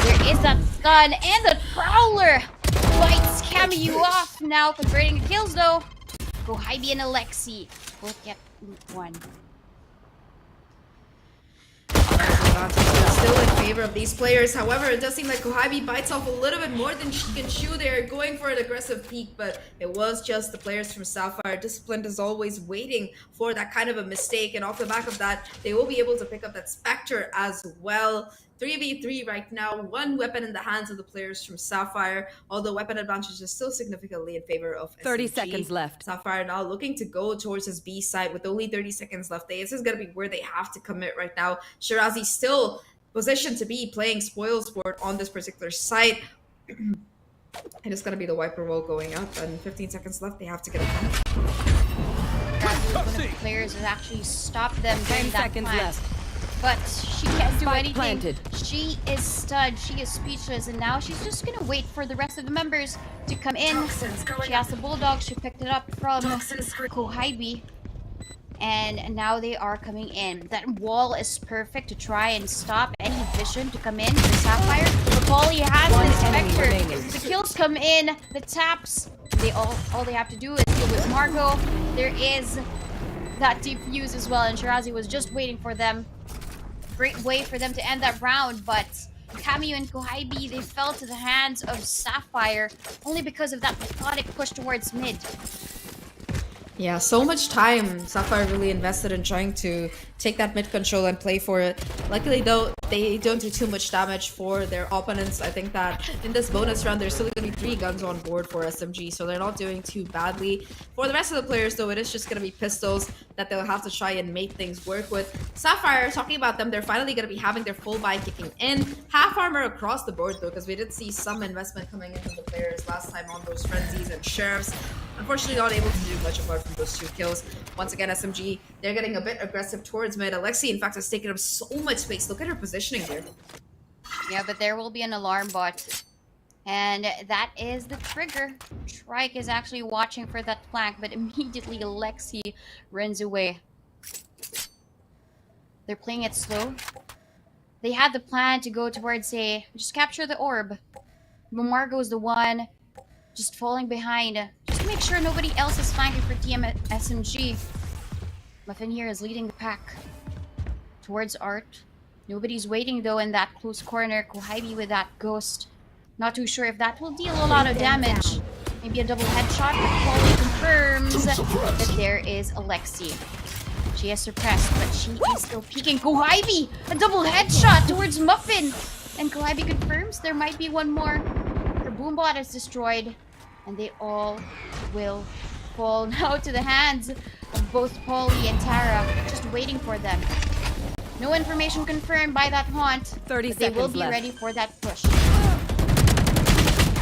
There is that stun, and the Prowler lights Cammy off now, converting the kills though. Kohybe and Alexi both get one. Still in favor of these players. However, it does seem like Kohybe bites off a little bit more than she can chew there, going for an aggressive peek, but it was just the players from Sapphire. Disciplined as always, waiting for that kind of a mistake, and off the back of that, they will be able to pick up that Spectre as well. 3v3 right now, one weapon in the hands of the players from Sapphire, although weapon advantage is still significantly in favor of SMG. 30 seconds left. Sapphire now looking to go towards his B side with only 30 seconds left. This is going to be where they have to commit right now. Shirazi still positioned to be playing spoil sport on this particular site. And it's going to be the Viper roll going up, and 15 seconds left. They have to get it done. One of the players has actually stopped them 10 during that seconds plan. left. But she can't do Spike anything. planted. She is stunned. She is speechless, and now she's just gonna wait for the rest of the members to come in. She has the Bulldog. She picked it up from Kohybe. And now they are coming in. That wall is perfect to try and stop any vision to come in for Sapphire. But all he has is Spectre. The kills come in, the taps. All they have to do is deal with Margot. There is that defuse as well, and Shirazi was just waiting for them. Great way for them to end that round, but Cammy and Kohybe, they fell to the hands of Sapphire only because of that methodic push towards mid. Yeah, so much time Sapphire really invested in trying to take that mid control and play for it. Luckily though, they don't do too much damage for their opponents. I think that in this bonus round, there's still going to be 3 guns on board for SMG, so they're not doing too badly. For the rest of the players though, it is just going to be pistols that they'll have to try and make things work with. Sapphire, talking about them, they're finally going to be having their full buy kicking in. Half armor across the board though, because we did see some investment coming in from the players last time on those frenzies and sheriffs. Unfortunately, not able to do much apart from those 2 kills. Once again, SMG, they're getting a bit aggressive towards mid. Alexi, in fact, has taken up so much space. Look at her positioning here. Yeah, but there will be an alarm bot. And that is the trigger. Trike is actually watching for that flank, but immediately Alexi runs away. They're playing it slow. They had the plan to go towards just capture the orb. But Margot's the one just falling behind. Just to make sure nobody else is flanking for Team SMG. Muffin here is leading the pack towards Art. Nobody's waiting though in that close corner. Kohaibi with that ghost. Not too sure if that will deal a lot of damage. Maybe a double headshot, but Polly confirms that there is Alexi. She is suppressed, but she is still peeking. Kohaibi! A double headshot towards Muffin! And Kohaibi confirms there might be one more. Her boombot is destroyed, and they all will fall now to the hands of both Polly and Tara, just waiting for them. No information confirmed by that haunt, 30 but they will seconds be left. ready for that push.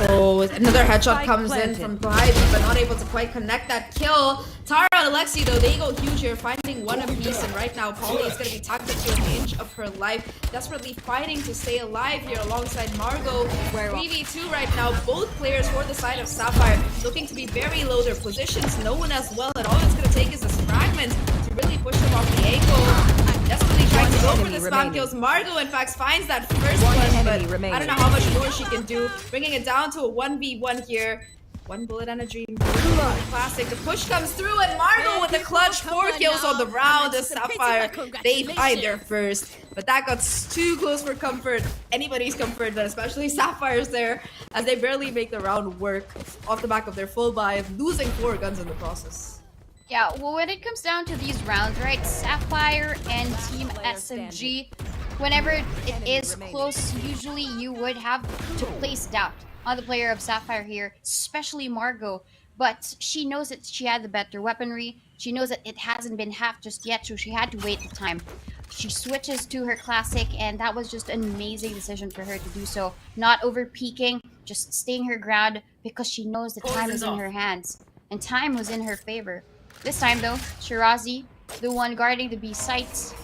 Oh, another headshot Spike comes in planted. from Kohaibi, but not able to quite connect that kill. Tara and Alexi, though, they go huge here, finding one apiece, and right now Polly is going to be targeted to an inch of her life, desperately fighting to stay alive here alongside Margot. 3v2 right now, both players for the side of Sapphire looking to be very low. Their positions no one as well, and all it's going to take is this fragment to really push them off the ankle. Desperately trying to go for the spam kills. Margot, in fact, finds that first one, but I don't know how much more she can do. Bringing it down to a 1v1 here. One bullet and a dream. Classic. The push comes through, and Margot with the clutch. 4 kills on the round. The Sapphire, they find their first. But that got too close for comfort. Anybody's comfort, but especially Sapphire's there, as they barely make the round work off the back of their full buy, losing 4 guns in the process. Yeah, well, when it comes down to these rounds, right, Sapphire and Team SMG, whenever it is close, usually you would have to place doubt on the player of Sapphire here, especially Margot. But she knows that she had the better weaponry. She knows that it hasn't been half just yet, so she had to wait the time. She switches to her classic, and that was just an amazing decision for her to do so. Not over-peaking, just staying her ground, because she knows the time is in her hands. And time was in her favor. This time though, Shirazi, the one guarding the B sites.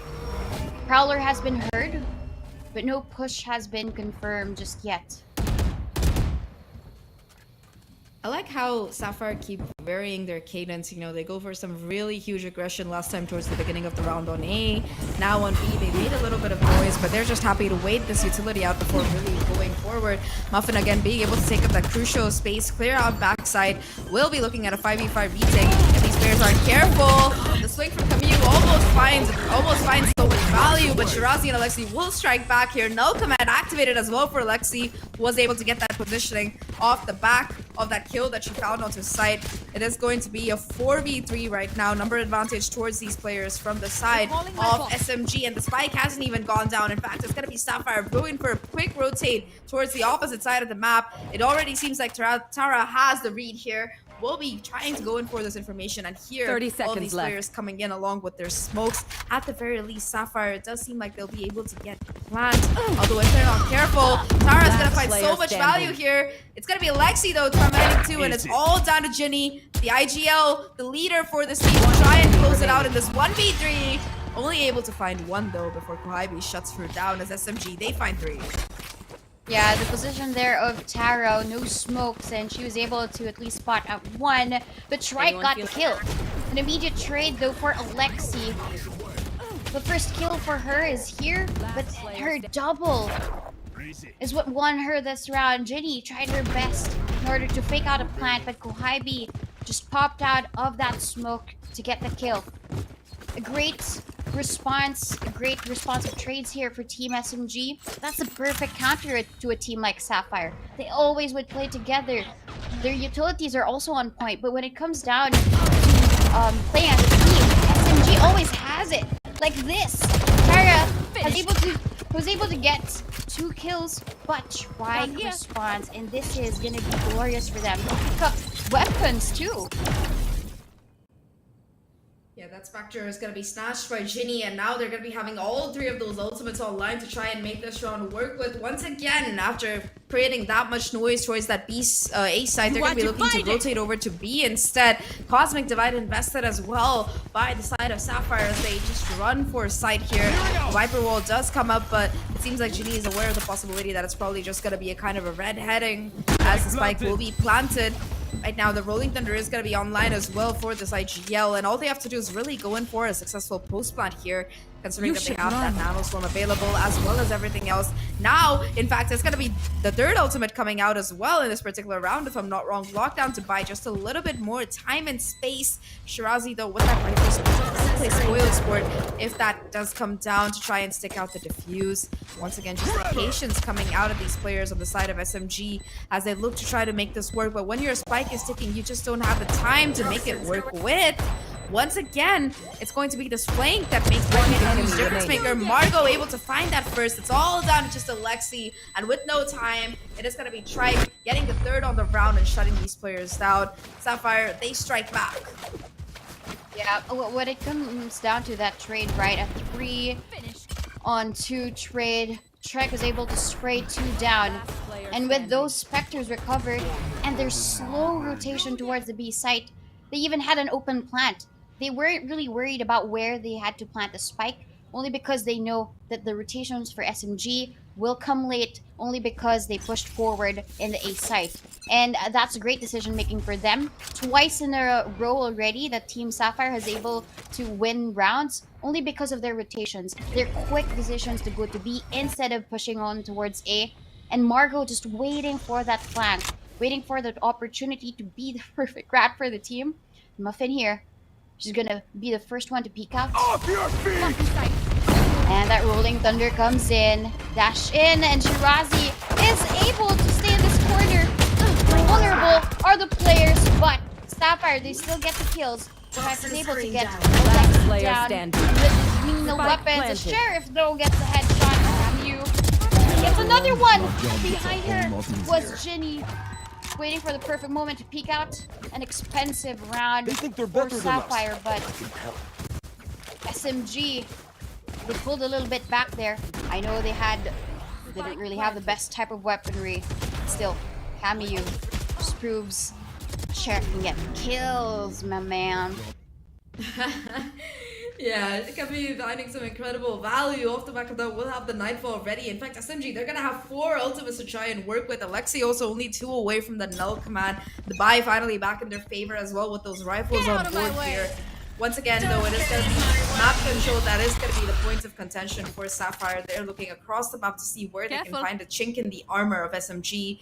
Prowler has been heard, but no push has been confirmed just yet. I like how Sapphire keep varying their cadence. You know, they go for some really huge aggression last time towards the beginning of the round on A. Now on B, they made a little bit of noise, but they're just happy to wait this utility out before really going forward. Muffin again being able to take up that crucial space, clear out backside. Will be looking at a 5v5 retake if these players aren't careful. The swing from Camus almost finds so much value, but Shirazi and Alexi will strike back here. Null command activated as well for Alexi, who was able to get that positioning off the back of that kill that she found onto Scythe. It is going to be a 4v3 right now. Number advantage towards these players from the side of SMG, and the spike hasn't even gone down. In fact, it's going to be Sapphire going for a quick rotate towards the opposite side of the map. It already seems like Tara has the read here. We'll be trying to go in for this information, and here 30 all seconds these left. players coming in along with their smokes. At the very least, Sapphire, it does seem like they'll be able to get plant. Although if they're not careful, Tara's gonna find so much value here. It's gonna be Alexi though, tormenting too, and it's all down to Ginny, the IGL, the leader for this team, to try and close it out in this 1v3. Only able to find 1 though before Kohaibi shuts her down as SMG. They find 3. Yeah, the position there of Tara, no smokes, and she was able to at least spot out 1, but Shrike got killed. An immediate trade though for Alexi. The first kill for her is here, but her double is what won her this round. Ginny tried her best in order to fake out a plant, but Kohaibi just popped out of that smoke to get the kill. A great responsive trades here for Team SMG. That's the perfect counter to a team like Sapphire. They always would play together. Their utilities are also on point, but when it comes down to playing as a team, SMG always has it. Like this. Tara was able to get 2 kills, but Shrike responds, and this is gonna be glorious for them. Pick up weapons too. Yeah, that Spectre is going to be snatched by Ginny, and now they're going to be having all 3 of those ultimates online to try and make this round work with. Once again, after creating that much noise towards that A side, they're going to be looking to rotate over to B instead. Cosmic Divide invested as well by the side of Sapphire as they just run for a side here. The Viper Wall does come up, but it seems like Ginny is aware of the possibility that it's probably just going to be a kind of a red heading as the spike will be planted. Right now, the Rolling Thunder is going to be online as well for this IGL, and all they have to do is really go in for a successful post plant here, considering that they have that Nano Storm available as well as everything else. Now, in fact, it's going to be the third ultimate coming out as well in this particular round, if I'm not wrong. Lockdown to buy just a little bit more time and space. Shirazi, though, with that Viper play Spoil Sport, if that does come down to try and stick out the defuse. Once again, just the patience coming out of these players on the side of SMG as they look to try to make this work. But when your spike is ticking, you just don't have the time to make it work with. Once again, it's going to be this flank that makes the difference maker. Margot able to find that first. It's all down to just Alexi. And with no time, it is going to be Trike getting the third on the round and shutting these players down. Sapphire, they strike back. Yeah, when it comes down to that trade, right? A 3-on-2 trade. Trek was able to spray 2 down. And with those Spectres recovered and their slow rotation towards the B site, they even had an open plant. They weren't really worried about where they had to plant the spike, only because they know that the rotations for SMG will come late, only because they pushed forward in the A site. And that's a great decision making for them. Twice in a row already that Team Sapphire has able to win rounds, only because of their rotations. Their quick decisions to go to B instead of pushing on towards A. And Margot just waiting for that flank, waiting for the opportunity to be the perfect rat for the team. Muffin here. She's gonna be the first one to peek out. Off your feet! And that Rolling Thunder comes in. Dash in, and Shirazi is able to stay in this corner. Vulnerable are the players, but Sapphire, they still get the kills. Zahk is able to get Daks down with the weapons. The Sheriff, though, gets a headshot. Camu gets another one. Behind her was Ginny, waiting for the perfect moment to peek out. An expensive round for Sapphire, but SMG, they pulled a little bit back there. I know they didn't really have the best type of weaponry. Still, Camu just proves Sheriff can get kills, my man. Yeah, I think I'll be finding some incredible value off the back of that. We'll have the Nightfall ready. In fact, SMG, they're gonna have 4 ultimates to try and work with. Alexi also only 2 away from the null command. The buy finally back in their favor as well with those rifles on board here. Once again, though, it is going to be map control. That is going to be the point of contention for Sapphire. They're looking across the map to see where they can find a chink in the armor of SMG.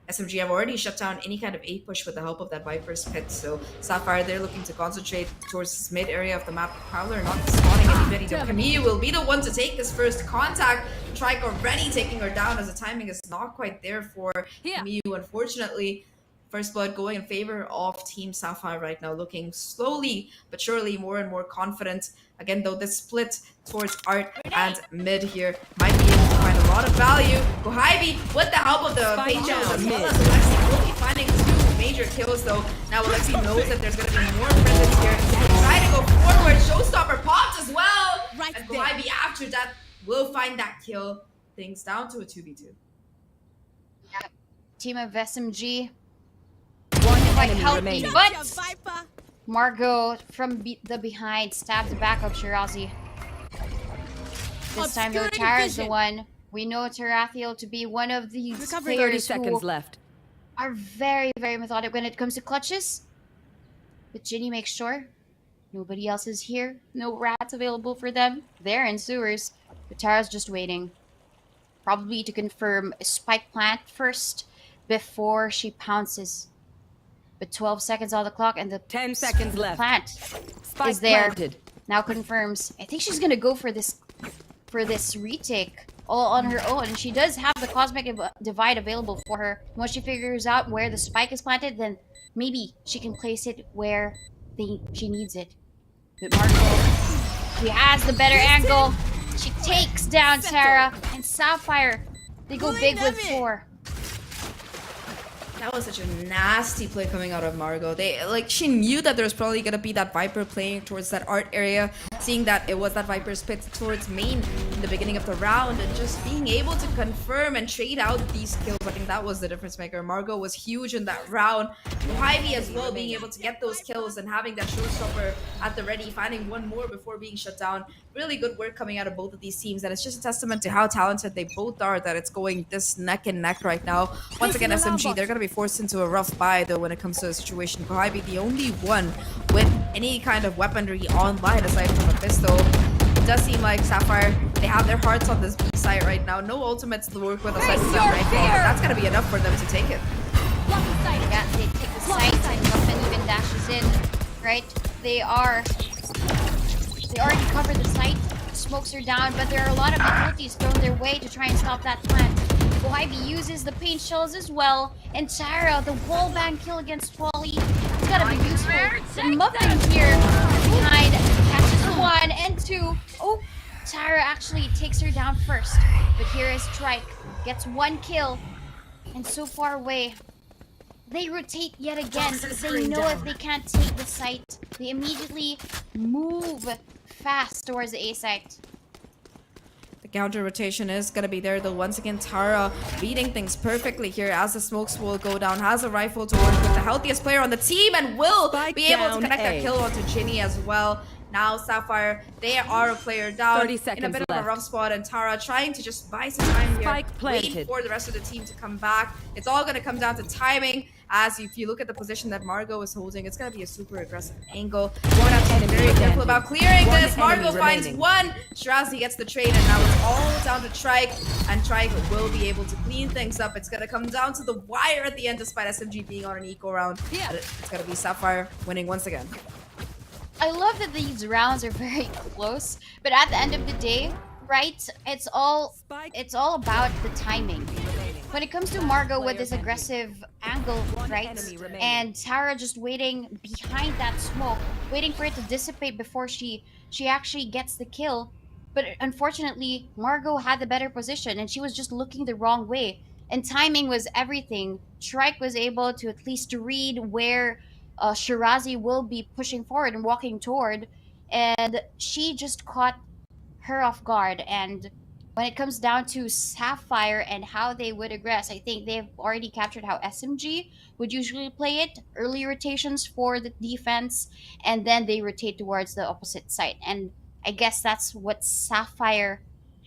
SMG have already shut down any kind of A push with the help of that Viper's Pit. So Sapphire, they're looking to concentrate towards this mid area of the map. Prowler not spawning anybody. The Camille will be the one to take this first contact. Trike already taking her down as the timing is not quite there for Camille, unfortunately. First blood going in favor of Team Sapphire right now, looking slowly but surely more and more confident. Again, though, this split towards Art and mid here might be able to find a lot of value. Gohaibi, with the help of the Pages as well as Alexi, will be finding 2 major kills, though. Now Alexi knows that there's going to be more presence here. Try to go forward. Showstopper popped as well. And Gohaibi, after that, will find that kill. Things down to a 2v2. Yeah. Team of SMG. Quite healthy, but Margot from the behind stabs the back of Shirazi. This time though, Tara's the one. We know Tarathiel to be one of these players who are very, very methodic when it comes to clutches. But Ginny makes sure nobody else is here. No rats available for them. They're in sewers. But Tara's just waiting. Probably to confirm a spike plant first before she pounces. But 12 seconds on the clock and the 10 seconds left. Plant Spike is there. planted. Now confirms. I think she's gonna go for this retake all on her own. She does have the Cosmic Divide available for her. Once she figures out where the spike is planted, then maybe she can place it where she needs it. But Margot, she has the better angle. She takes down Tara and Sapphire. They go big with 4. That was such a nasty play coming out of Margot. She knew that there was probably gonna be that Viper playing towards that Art area, seeing that it was that Viper's Pit towards main in the beginning of the round, and just being able to confirm and trade out these kills. I think that was the difference maker. Margot was huge in that round. Ivy as well, being able to get those kills and having that showstopper at the ready, finding one more before being shut down. Really good work coming out of both of these teams, and it's just a testament to how talented they both are that it's going this neck and neck right now. Once again, SMG, they're gonna be forced into a rough buy though when it comes to the situation. Gohaibi, the only one with any kind of weaponry online aside from a pistol. It does seem like Sapphire, they have their hearts on this B side right now. No ultimates to work with aside from that Nightfall, but that's gonna be enough for them to take it. Yeah, they take the Scythe and Muffin even dashes in, right? They already covered the site, smokes are down, but there are a lot of utilities thrown their way to try and stop that plant. Waibi uses the paint shells as well, and Tara, the wallbang kill against Wally, it's gotta be useful. The Muffin here behind catches 1 and 2. Oh, Tara actually takes her down first, but here is Trike, gets 1 kill, and so far away. They rotate yet again. They know if they can't take the site, they immediately move fast towards the A site. The counter rotation is gonna be there though. Once again, Tara reading things perfectly here as the smokes will go down. Has a rifle to work with, the healthiest player on the team, and will be able to connect that kill onto Ginny as well. Now Sapphire, they are a player down 30 in a seconds bit of left. a rough spot, and Tara trying to just buy some time here, Spike planted. wait for the rest of the team to come back. It's all gonna come down to timing. As if you look at the position that Margot is holding, it's gonna be a super aggressive angle. We're gonna have to be very careful about clearing this. Margot finds 1. Shirazi gets the trade, and now it's all down to Trike, and Trike will be able to clean things up. It's gonna come down to the wire at the end, despite SMG being on an eco round. Yeah. It's gonna be Sapphire winning once again. I love that these rounds are very close, but at the end of the day, right, it's all about the timing. When it comes to Margot with this aggressive angle, right, and Tara just waiting behind that smoke, waiting for it to dissipate before she actually gets the kill. But unfortunately, Margot had the better position, and she was just looking the wrong way. And timing was everything. Trike was able to at least read where Shirazi will be pushing forward and walking toward, and she just caught her off guard. And when it comes down to Sapphire and how they would aggress, I think they've already captured how SMG would usually play it. Early rotations for the defense, and then they rotate towards the opposite side. And I guess that's what Sapphire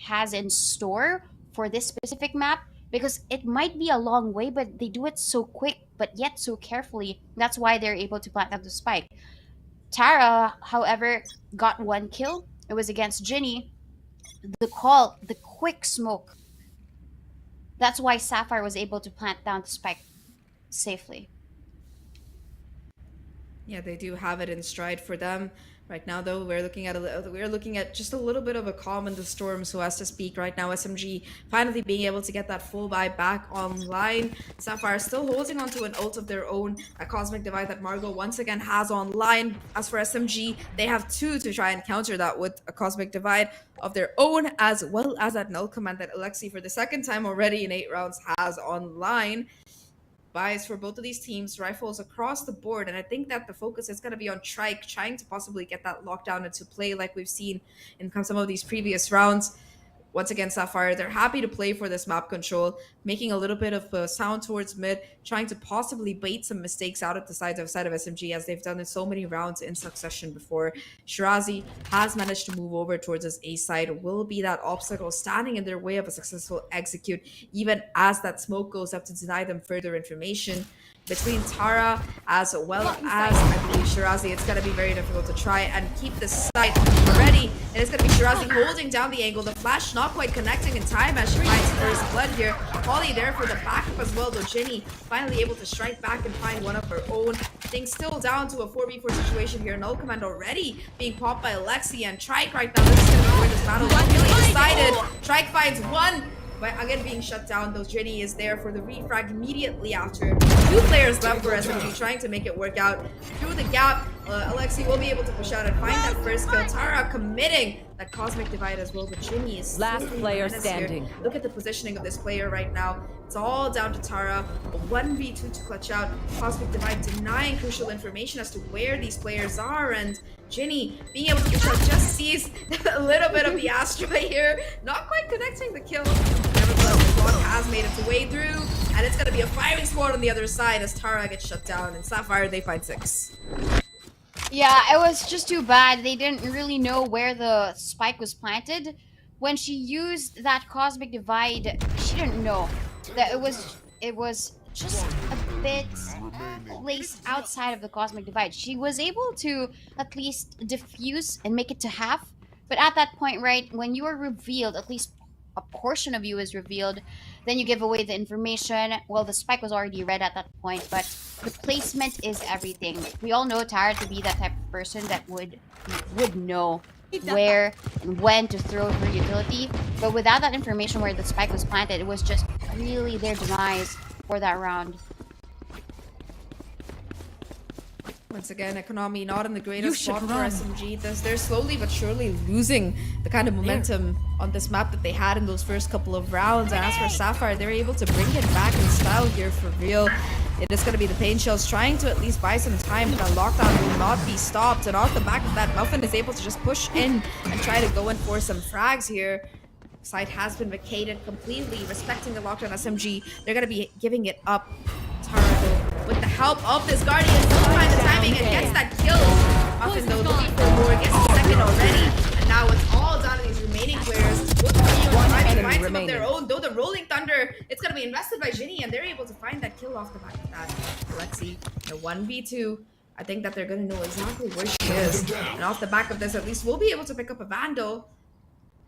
has in store for this specific map, because it might be a long way, but they do it so quick, but yet so carefully. That's why they're able to plant up the spike. Tara, however, got 1 kill. It was against Ginny. The quick smoke. That's why Sapphire was able to plant down the spike safely. Yeah, they do have it in stride for them. Right now, though, we're looking at just a little bit of a calm in the storm, so as to speak. Right now, SMG finally being able to get that full buy back online. Sapphire still holding on to an ult of their own, a Cosmic Divide that Margot once again has online. As for SMG, they have 2 to try and counter that with a Cosmic Divide of their own, as well as that null command that Alexi, for the 2nd time already in 8 rounds, has online. Buys for both of these teams, rifles across the board, and I think that the focus is going to be on Trike, trying to possibly get that lockdown into play like we've seen in some of these previous rounds. Once again, Sapphire, they're happy to play for this map control, making a little bit of a sound towards mid, trying to possibly bait some mistakes out at the side of SMG, as they've done in so many rounds in succession before. Shirazi has managed to move over towards his A side, will be that obstacle standing in their way of a successful execute, even as that smoke goes up to deny them further information. Between Tara as well as, I believe, Shirazi, it's going to be very difficult to try and keep this site ready. And it's going to be Shirazi holding down the angle. The flash not quite connecting in time as she finds first blood here. Polly there for the backup as well, though Ginny finally able to strike back and find one of her own. Things still down to a 4v4 situation here. Null command already being popped by Alexi, and Trike right now. This is going to be where this battle is really decided. Trike finds 1. But again, being shut down, though Ginny is there for the refrag immediately after. 2 players left for SMG, trying to make it work out through the gap. Alexi will be able to push out and find that first kill. Tara committing that Cosmic Divide as well, but Ginny is last player standing. Here. Look at the positioning of this player right now. It's all down to Tara. A 1v2 to clutch out. Cosmic Divide denying crucial information as to where these players are, and Ginny being able to push out just sees a little bit of the Astra here. Not quite connecting the kill. Nevertheless, the block has made its way through, and it's going to be a firing squad on the other side as Tara gets shut down, and Sapphire, they find 6. Yeah, it was just too bad. They didn't really know where the spike was planted. When she used that Cosmic Divide, she didn't know that it was just a bit placed outside of the Cosmic Divide. She was able to at least diffuse and make it to half But at that point, right, when you are revealed, at least a portion of you is revealed, then you give away the information. Well, the spike was already read at that point, but the placement is everything. We all know Tara to be that type of person that would know where and when to throw her utility. But without that information where the spike was planted, it was just really their demise for that round. Once again, economy not in the greatest spot for SMG. They're slowly but surely losing the kind of momentum on this map that they had in those first couple of rounds. And as for Sapphire, they're able to bring it back in style here for real. It is going to be the Pain Shells trying to at least buy some time, but lockdown will not be stopped. And off the back of that, Muffin is able to just push in and try to go in for some frags here. Scythe has been vacated completely, respecting the lockdown SMG. They're going to be giving it up. Tara, with the help of this Guardian, will find the timing and gets that kill. Muffin, though, looking for more, gets a second already. And now it's all down to these remaining players. Look for you trying to find some of their own. Though the Rolling Thunder, it's going to be invested by Ginny, and they're able to find that kill off the back of that. Let's see. The 1v2. I think that they're going to know exactly where she is. And off the back of this, at least we'll be able to pick up a Vandal.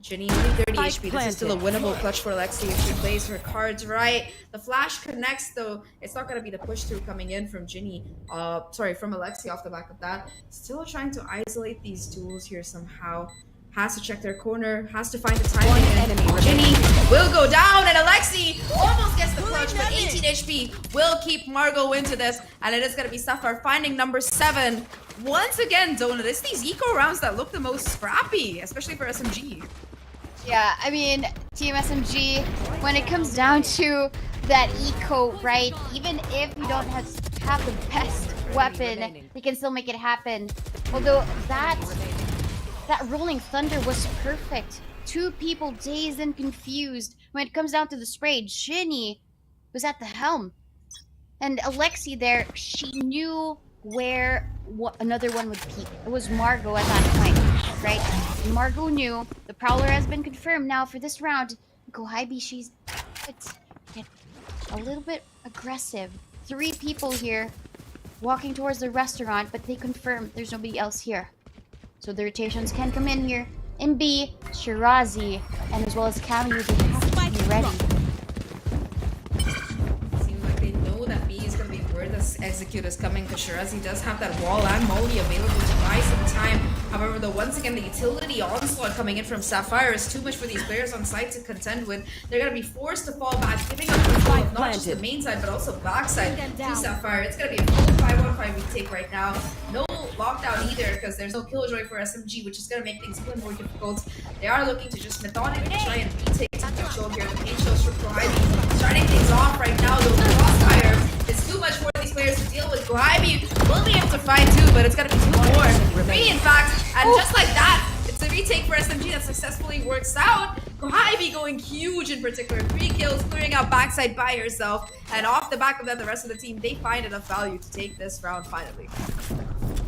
Ginny only 30 HP. This is still a winnable clutch for Alexi if she plays her cards right. The flash connects, though. It's not going to be the push through coming in from Ginny. From Alexi off the back of that. Still trying to isolate these duels here somehow. Has to check their corner. Has to find the timing. And Ginny will go down, and Alexi almost gets the clutch, but 18 HP will keep Margot into this. And it is going to be Sapphire finding number 7. Once again, Donut, it's these eco rounds that look the most scrappy, especially for SMG. Yeah, I mean, Team SMG, when it comes down to that eco, right, even if you don't have the best weapon, you can still make it happen. Although that Rolling Thunder was perfect. 2 people dazed and confused. When it comes down to the spray, Ginny was at the helm. And Alexi there, she knew where another one would peek. It was Margot at that point, right? Margot knew. The Prowler has been confirmed now for this round. Go Hybe, she's a little bit aggressive. 3 people here walking towards the restaurant, but they confirmed there's nobody else here. So the rotations can come in here. In B, Shirazi, and as well as Cammy, they have to be ready. Execute is coming because Shirazi does have that wall and Molly available to buy some time. However, though, once again, the utility onslaught coming in from Sapphire is too much for these players on site to contend with. They're going to be forced to fall back, giving up control of not just the main side, but also backside to Sapphire. It's going to be a full 5-1-5 retake right now. No lockdown either because there's no killjoy for SMG, which is going to make things even more difficult. They are looking to just methodically try and retake some control here. The Pain Shells for Hybe starting things off right now, though. The Crossfire is too much for these players to deal with. Hybe will be able to find 2, but it's going to be 2 more. 3, in fact. And just like that, it's a retake for SMG that successfully works out. Hybe going huge in particular. 3 kills, clearing out backside by herself. And off the back of that, the rest of the team, they find enough value to take this round finally.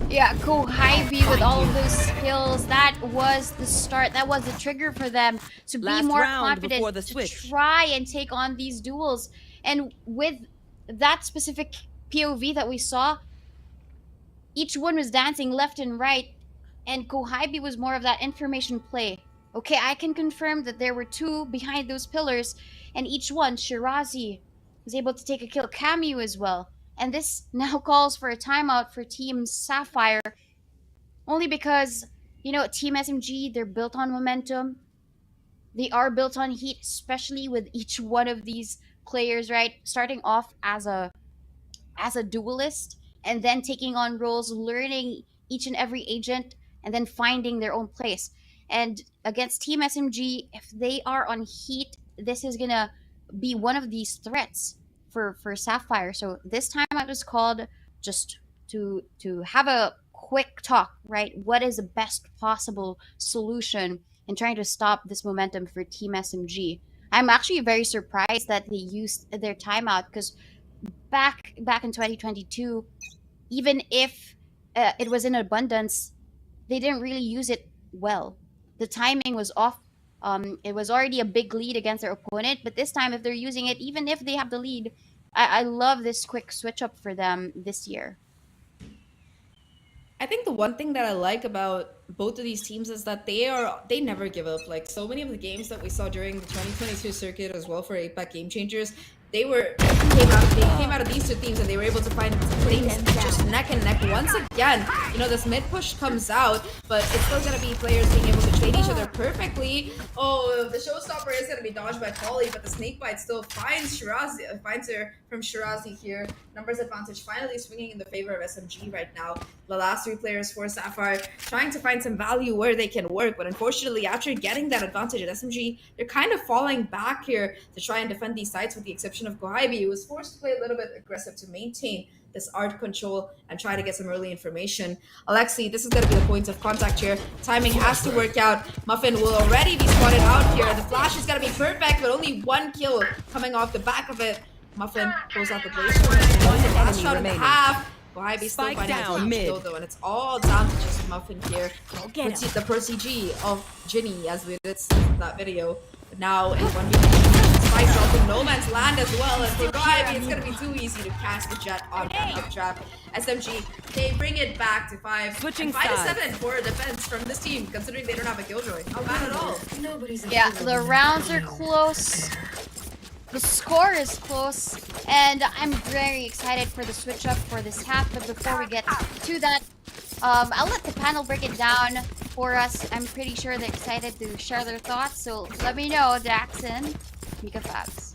Yeah, Go Hybe with all of those kills. That was the start. That was the trigger for them to be more confident, to try and take on these duels. And with that specific POV that we saw, each one was dancing left and right, and Go Hybe was more of that information play. Okay, I can confirm that there were 2 behind those pillars, and each one, Shirazi was able to take a kill, Camu as well. And this now calls for a timeout for Team Sapphire, only because, you know, Team SMG, they're built on momentum. They are built on heat, especially with each one of these players, right? Starting off as a duelist, and then taking on roles, learning each and every agent, and then finding their own place. And against Team SMG, if they are on heat, this is gonna be one of these threats for Sapphire. So this time I was called just to have a quick talk, right? What is the best possible solution in trying to stop this momentum for Team SMG? I'm actually very surprised that they used their timeout, because back in 2022, even if it was in abundance, they didn't really use it well. The timing was off. It was already a big lead against their opponent, but this time, if they're using it, even if they have the lead, I love this quick switch up for them this year. I think the one thing that I like about both of these teams is that they never give up. Like so many of the games that we saw during the 2022 circuit as well for APAC Game Changers, they came out of these two teams and they were able to find things just neck and neck. Once again, you know, this mid push comes out, but it's still gonna be players being able to trade each other perfectly. Oh, the showstopper is gonna be dodged by Polly, but the snake bite still finds Shirazi, finds her from Shirazi here. Numbers advantage finally swinging in the favor of SMG right now. The last three players for Sapphire trying to find some value where they can work, but unfortunately, after getting that advantage at SMG, they're kind of falling back here to try and defend these sites, with the exception of Kohaibi, who was forced to play a little bit aggressive to maintain this art control and try to get some early information. Alexi, this is going to be the point of contact here. Timing has to work out. Muffin will already be spotted out here. The flash is going to be perfect, but only one kill coming off the back of it. Muffin pulls out the blaze from it. Last shot in the half. Kohaibi still finding down mid, though, and it's all down to just Muffin here. The Pro CG of Ginny, as we did see in that video. But now in 1v1, Scythe helping no man's land as well. And for Kohaibi, it's gonna be too easy to cast the jet on that up trap. SMG, they bring it back to 5. Switching 5-7 for defense from this team, considering they don't have a killjoy. Not bad at all. Yeah, the rounds are close. The score is close, and I'm very excited for the switch up for this half. But before we get to that, I'll let the panel break it down for us. I'm pretty sure they're excited to share their thoughts, so let me know, Daks and Mikafabs.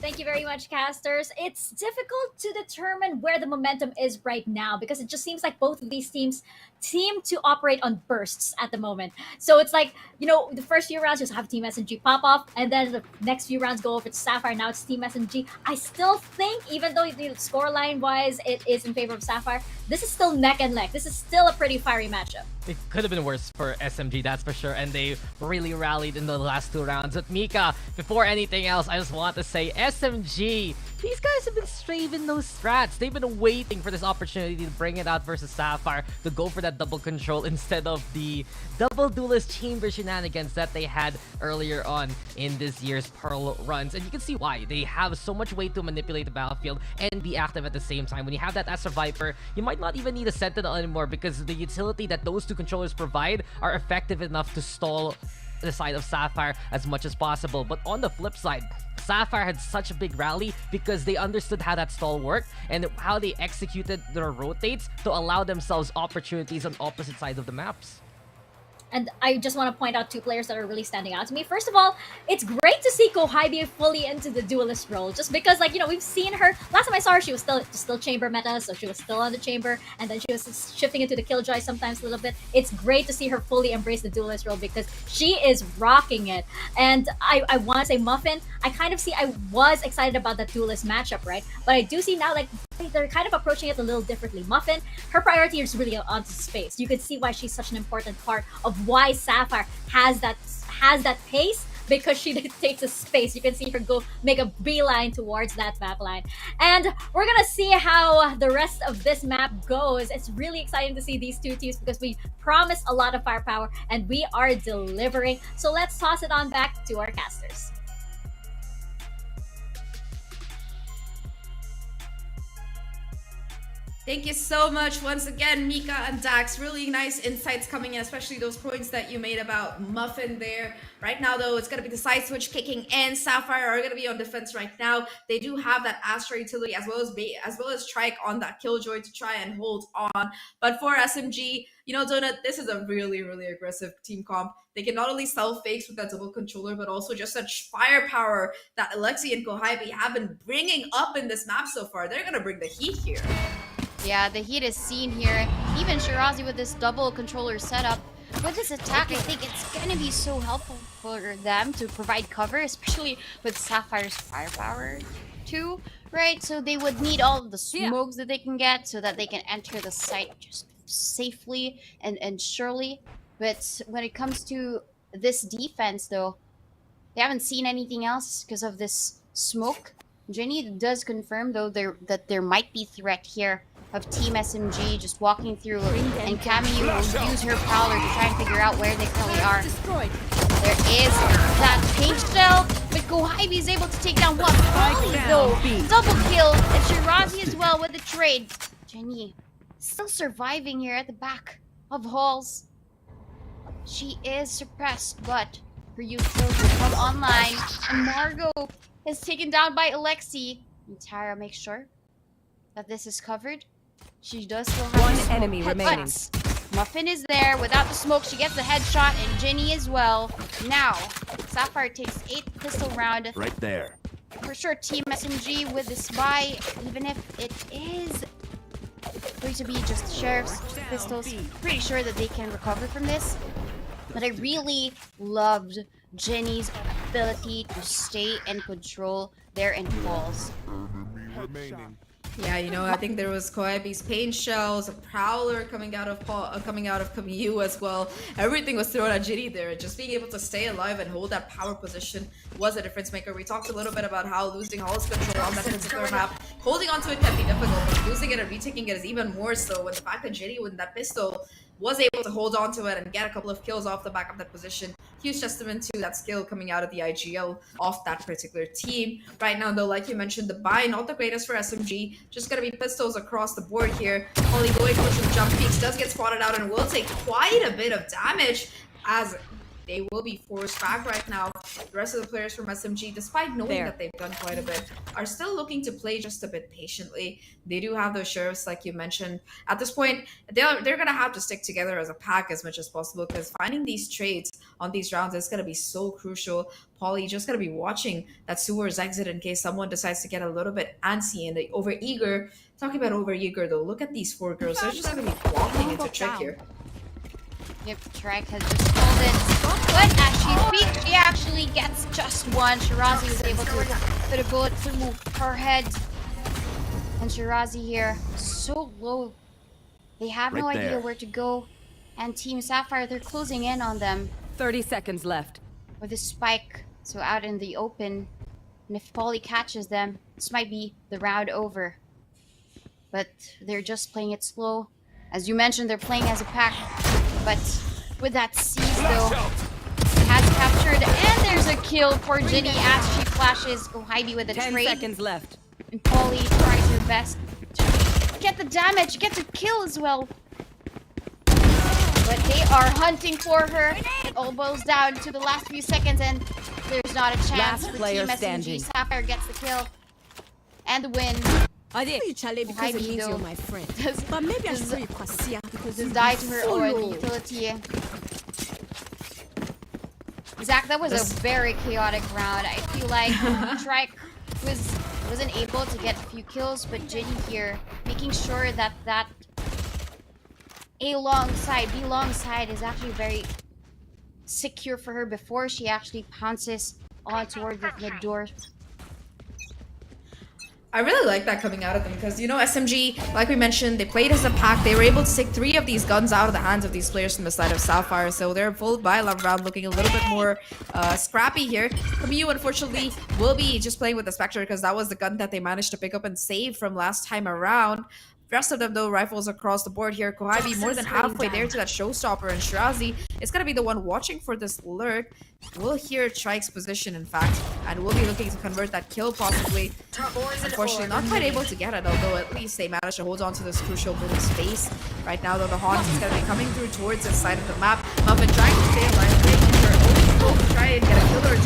Thank you very much, casters. It's difficult to determine where the momentum is right now because it just seems like both of these teams seem to operate on bursts at the moment. So it's like, you know, the first few rounds just have Team SMG pop off, and then the next few rounds go over to Sapphire. Now it's Team SMG. I still think, even though the scoreline wise it is in favor of Sapphire, this is still neck and neck. This is still a pretty fiery matchup. It could have been worse for SMG, that's for sure, and they really rallied in the last two rounds. But Mika, before anything else, I just want to say, SMG, these guys have been straving those strats. They've been waiting for this opportunity to bring it out versus Sapphire, to go for that double control instead of the double duelist chamber shenanigans that they had earlier on in this year's Pearl runs. And you can see why. They have so much way to manipulate the battlefield and be active at the same time. When you have that as a Viper, you might not even need a Sentinel anymore because the utility that those two controllers provide are effective enough to stall the side of Sapphire as much as possible. But on the flip side, Sapphire had such a big rally because they understood how that stall worked and how they executed their rotates to allow themselves opportunities on opposite sides of the maps. And I just want to point out two players that are really standing out to me. First of all, it's great to see Kohaibi fully into the duelist role. Just because, like, you know, we've seen her. Last time I saw her, she was still chamber meta, so she was still on the chamber. And then she was shifting into the killjoy sometimes a little bit. It's great to see her fully embrace the duelist role because she is rocking it. And I want to say Muffin, I was excited about that duelist matchup, right? But I do see now, like, they're kind of approaching it a little differently. Muffin, her priority is really onto space. You can see why she's such an important part of why Sapphire has that pace, because she takes a space. You can see her go make a beeline towards that map line. And we're gonna see how the rest of this map goes. It's really exciting to see these two teams because we promised a lot of firepower and we are delivering. So let's toss it on back to our casters. Thank you so much once again, Mika and Daks. Really nice insights coming in, especially those points that you made about Muffin there. Right now, though, it's going to be the side switch kicking in. Sapphire are going to be on defense right now. They do have that Astra utility as well as Trike on that Killjoy to try and hold on. But for SMG, you know, Donut, this is a really, really aggressive team comp. They can not only sell fakes with that double controller, but also just such firepower that Alexi and Kohaibi have been bringing up in this map so far. They're going to bring the heat here. Yeah, the heat is seen here. Even Shirazi with this double controller setup. With this attack, I think it's going to be so helpful for them to provide cover, especially with Sapphire's firepower too, right? So they would need all of the smokes that they can get so that they can enter the site just safely and surely. But when it comes to this defense, though, they haven't seen anything else because of this smoke. Jenny does confirm, though, that there might be threat here of Team SMG just walking through, and Cammy will use her prowler to try and figure out where they currently are. There is that pink shell, but Kohaibi is able to take down one. Polly, though, double kill, and Shirazi as well with the trade. Jenny still surviving here at the back of halls. She is suppressed, but her utility will come online. And Margot is taken down by Alexi. And Tara makes sure that this is covered. She does still have One the smoke, enemy remaining. but Muffin is there without the smoke. She gets the headshot, and Ginny as well. Now, Sapphire takes 8th pistol round. Right there. For sure, Team SMG with this buy, even if it is going to be just Sheriff's pistols, pretty sure that they can recover from this. But I really loved Jenny's ability to stay and control their infalls. Yeah, you know, I think there was Koebi's pain shells, a prowler coming out of Camus as well. Everything was thrown at Ginny there. Just being able to stay alive and hold that power position was a difference maker. We talked a little bit about how losing Hall's control on that particular map, holding onto it can be difficult, but losing it and retaking it is even more so. With the fact that Ginny with that pistol was able to hold on to it and get a couple of kills off the back of that position. Huge testament to that skill coming out of the IGL off that particular team. Right now, though, like you mentioned, the buy not the greatest for SMG. Just gonna be pistols across the board here. Only going for some jump peaks, does get spotted out and will take quite a bit of damage as they will be forced back right now. The rest of the players from SMG, despite knowing that they've done quite a bit, are still looking to play just a bit patiently. They do have those sheriffs, like you mentioned. At this point, they're going to have to stick together as a pack as much as possible, because finding these trades on these rounds is going to be so crucial. Paulie just going to be watching that sewers exit in case someone decides to get a little bit antsy and they over-eager. Talking about over-eager, though, look at these 4 girls. They're just going to be walking into Trick here. Yep, Trek has just pulled it. But as she speaks, she actually gets just one. Shirazi was able to put a bullet through her head. And Shirazi here, so low. They have no idea where to go. And Team Sapphire, they're closing in on them. 30 seconds left. With a spike, so out in the open. And if Paulie catches them, this might be the round over. But they're just playing it slow. As you mentioned, they're playing as a pack. But with that seize, though, has captured, and there's a kill for Ginny as she flashes Heidi with a 10 trade. seconds left. And Paulie tries her best to get the damage, get the kill as well. But they are hunting for her. It all boils down to the last few seconds, and there's not a chance Last for player Team standing. SMG. Sapphire gets the kill and the win. I did you Charlie because Heidi, it means though, you're my friend. does- But maybe I does- should say Kwasia because Just you die to her own follow. utility. Zach, that was a very chaotic round. I feel like Trike wasn't able to get a few kills, but Ginny here making sure that A long side, B long side is actually very secure for her before she actually pounces on toward the mid door. I really like that coming out of them because, you know, SMG, like we mentioned, they played as a pack. They were able to take 3 of these guns out of the hands of these players from the side of Sapphire. So they're full by love round, looking a little bit more scrappy here. Camus, unfortunately, will be just playing with the Spectre because that was the gun that they managed to pick up and save from last time around. Rest of them, though, rifles across the board here. Kohabi more than halfway there to that showstopper, and Shirazi is going to be the one watching for this lurk. We'll hear Trike's position, in fact, and we'll be looking to convert that kill possibly. Unfortunately, not quite able to get it, although at least they managed to hold on to this crucial bit of space. Right now, though, the Haunt is going to be coming through towards the side of the map. Muffin trying to stay alive, making her own goal to try and get a kill or 2.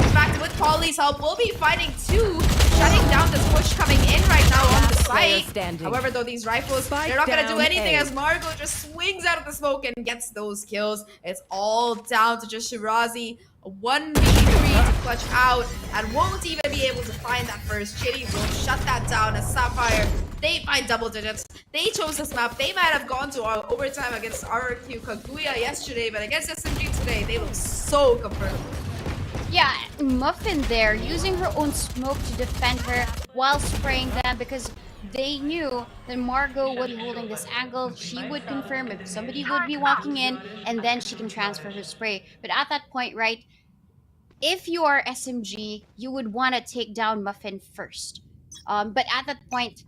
In fact, with Paulie's help, we'll be finding 2, shutting down this push coming in right now on the site. However, though, these rifles, they're not going to do anything as Margot just swings out of the smoke and gets those kills. It's all down to just Shirazi. A 1v3 to clutch out and won't even be able to find that first. Chitty will shut that down as Sapphire, they find double digits. They chose this map. They might have gone to our overtime against RRQ Kaguya yesterday, but against SMG today, they look so comfortable. Yeah, Muffin there using her own smoke to defend her while spraying them because they knew that Margot would be holding this angle. She would confirm if somebody would be walking in, and then she can transfer her spray. But at that point, right, if you are SMG, you would want to take down Muffin first. But at that point,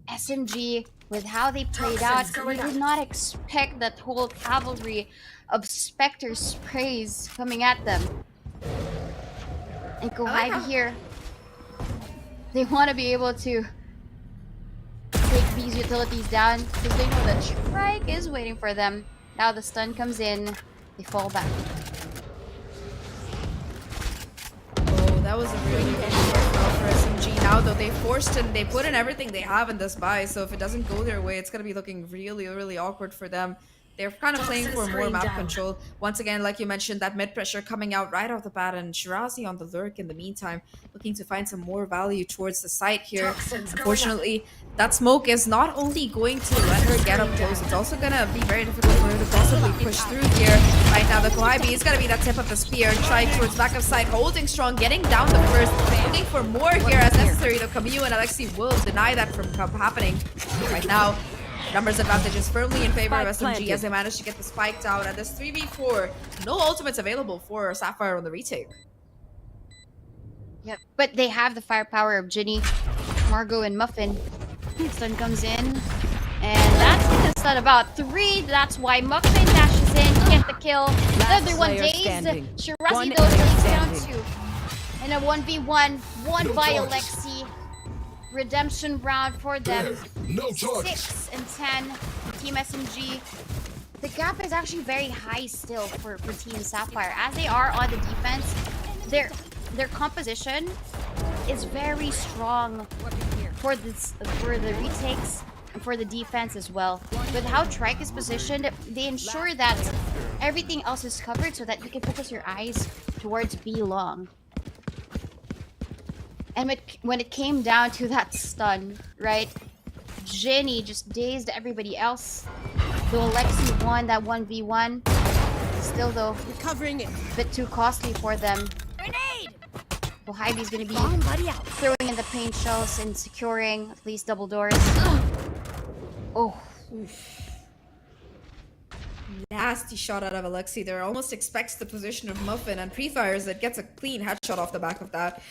SMG, with how they played out, we did not expect that whole cavalry of Spectre sprays coming at them. And Kohabi here, they want to be able to take these utilities down because they know that Strike is waiting for them. Now the stun comes in, they fall back. Oh, that was a really good work for SMG. Now though, they forced and they put in everything they have in this buy, so if it doesn't go their way, it's gonna be looking really, really awkward for them. They're kind of playing for more map control. Once again, like you mentioned, that mid pressure coming out right off the bat, and Shirazi on the lurk in the meantime, looking to find some more value towards the site here. Unfortunately, that smoke is not only going to let her get up close, it's also gonna be very difficult for her to possibly push through here. Right now, the Koibi is gonna be that tip of the spear. Trying towards back of side, holding strong, getting down the first, looking for more here as necessary. The Camus and Alexi will deny that from happening. Right now, numbers advantage is firmly in favor of SMG as they manage to get the spike down. And this 3v4, no ultimates available for Sapphire on the retake. Yep, but they have the firepower of Ginny, Margot, and Muffin. Stun comes in, and that's gonna stun about 3. That's why Muffin dashes in to get the kill. The other one dazed. Shirazi though takes down 2. And a 1v1, won by Alexi. Redemption round for them. 6 and 10 for Team SMG. The gap is actually very high still for Team Sapphire. As they are on the defense, their composition is very strong for the retakes and for the defense as well. With how Trike is positioned, they ensure that everything else is covered so that you can focus your eyes towards B long. And when it came down to that stun, right? Jenny just dazed everybody else. Though Alexi won that 1v1, still though, Recovering it. a bit too costly for them. Grenade! Well, Hybe's gonna be throwing in the paint shells and securing at least double doors. Oh. Nasty shot out of Alexi there. Almost expects the position of Muffin and pre-fires it. Gets a clean headshot off the back of that.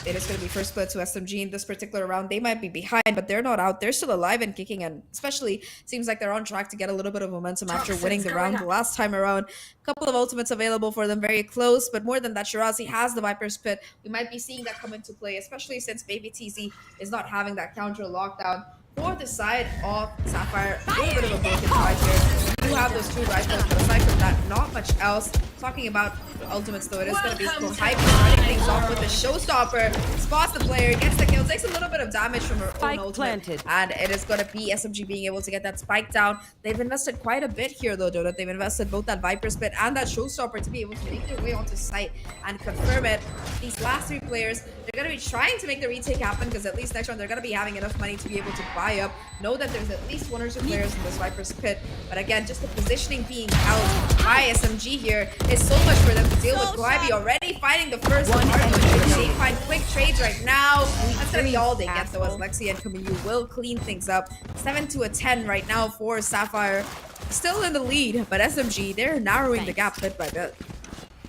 It is going to be first split to SMG in this particular round. They might be behind, but they're not out. They're still alive and kicking, and especially seems like they're on track to get a little bit of momentum after winning the round the last time around. A couple of ultimates available for them, very close, but more than that, Shirazi has the Viper's Pit. We might be seeing that come into play, especially since Baby TZ is not having that counter lockdown. For the side of Sapphire, a little bit of a broken side here. You do have those 2 rifles, but aside from that, not much else. Talking about the ultimates though, it is going to be Hype starting things off with the showstopper. Spots the player, gets the kill, takes a little bit of damage from her own ultimate. And it is going to be SMG being able to get that spike down. They've invested quite a bit here though, Donut. They've invested both that Viper's Pit and that showstopper to be able to make their way onto site and confirm it. These last 3 players, they're going to be trying to make the retake happen because at least next round they're going to be having enough money to be able to buy up. Know that there's at least 1 or 2 players in this Viper's Pit. But again, just the positioning being held by SMG here is so much for them to deal with. Koibi already fighting the first one. They find quick trades right now. That's going to be all they get though, as Lexi and Camus will clean things up. 7 to a 10 right now for Sapphire. Still in the lead, but SMG, they're narrowing the gap bit by bit.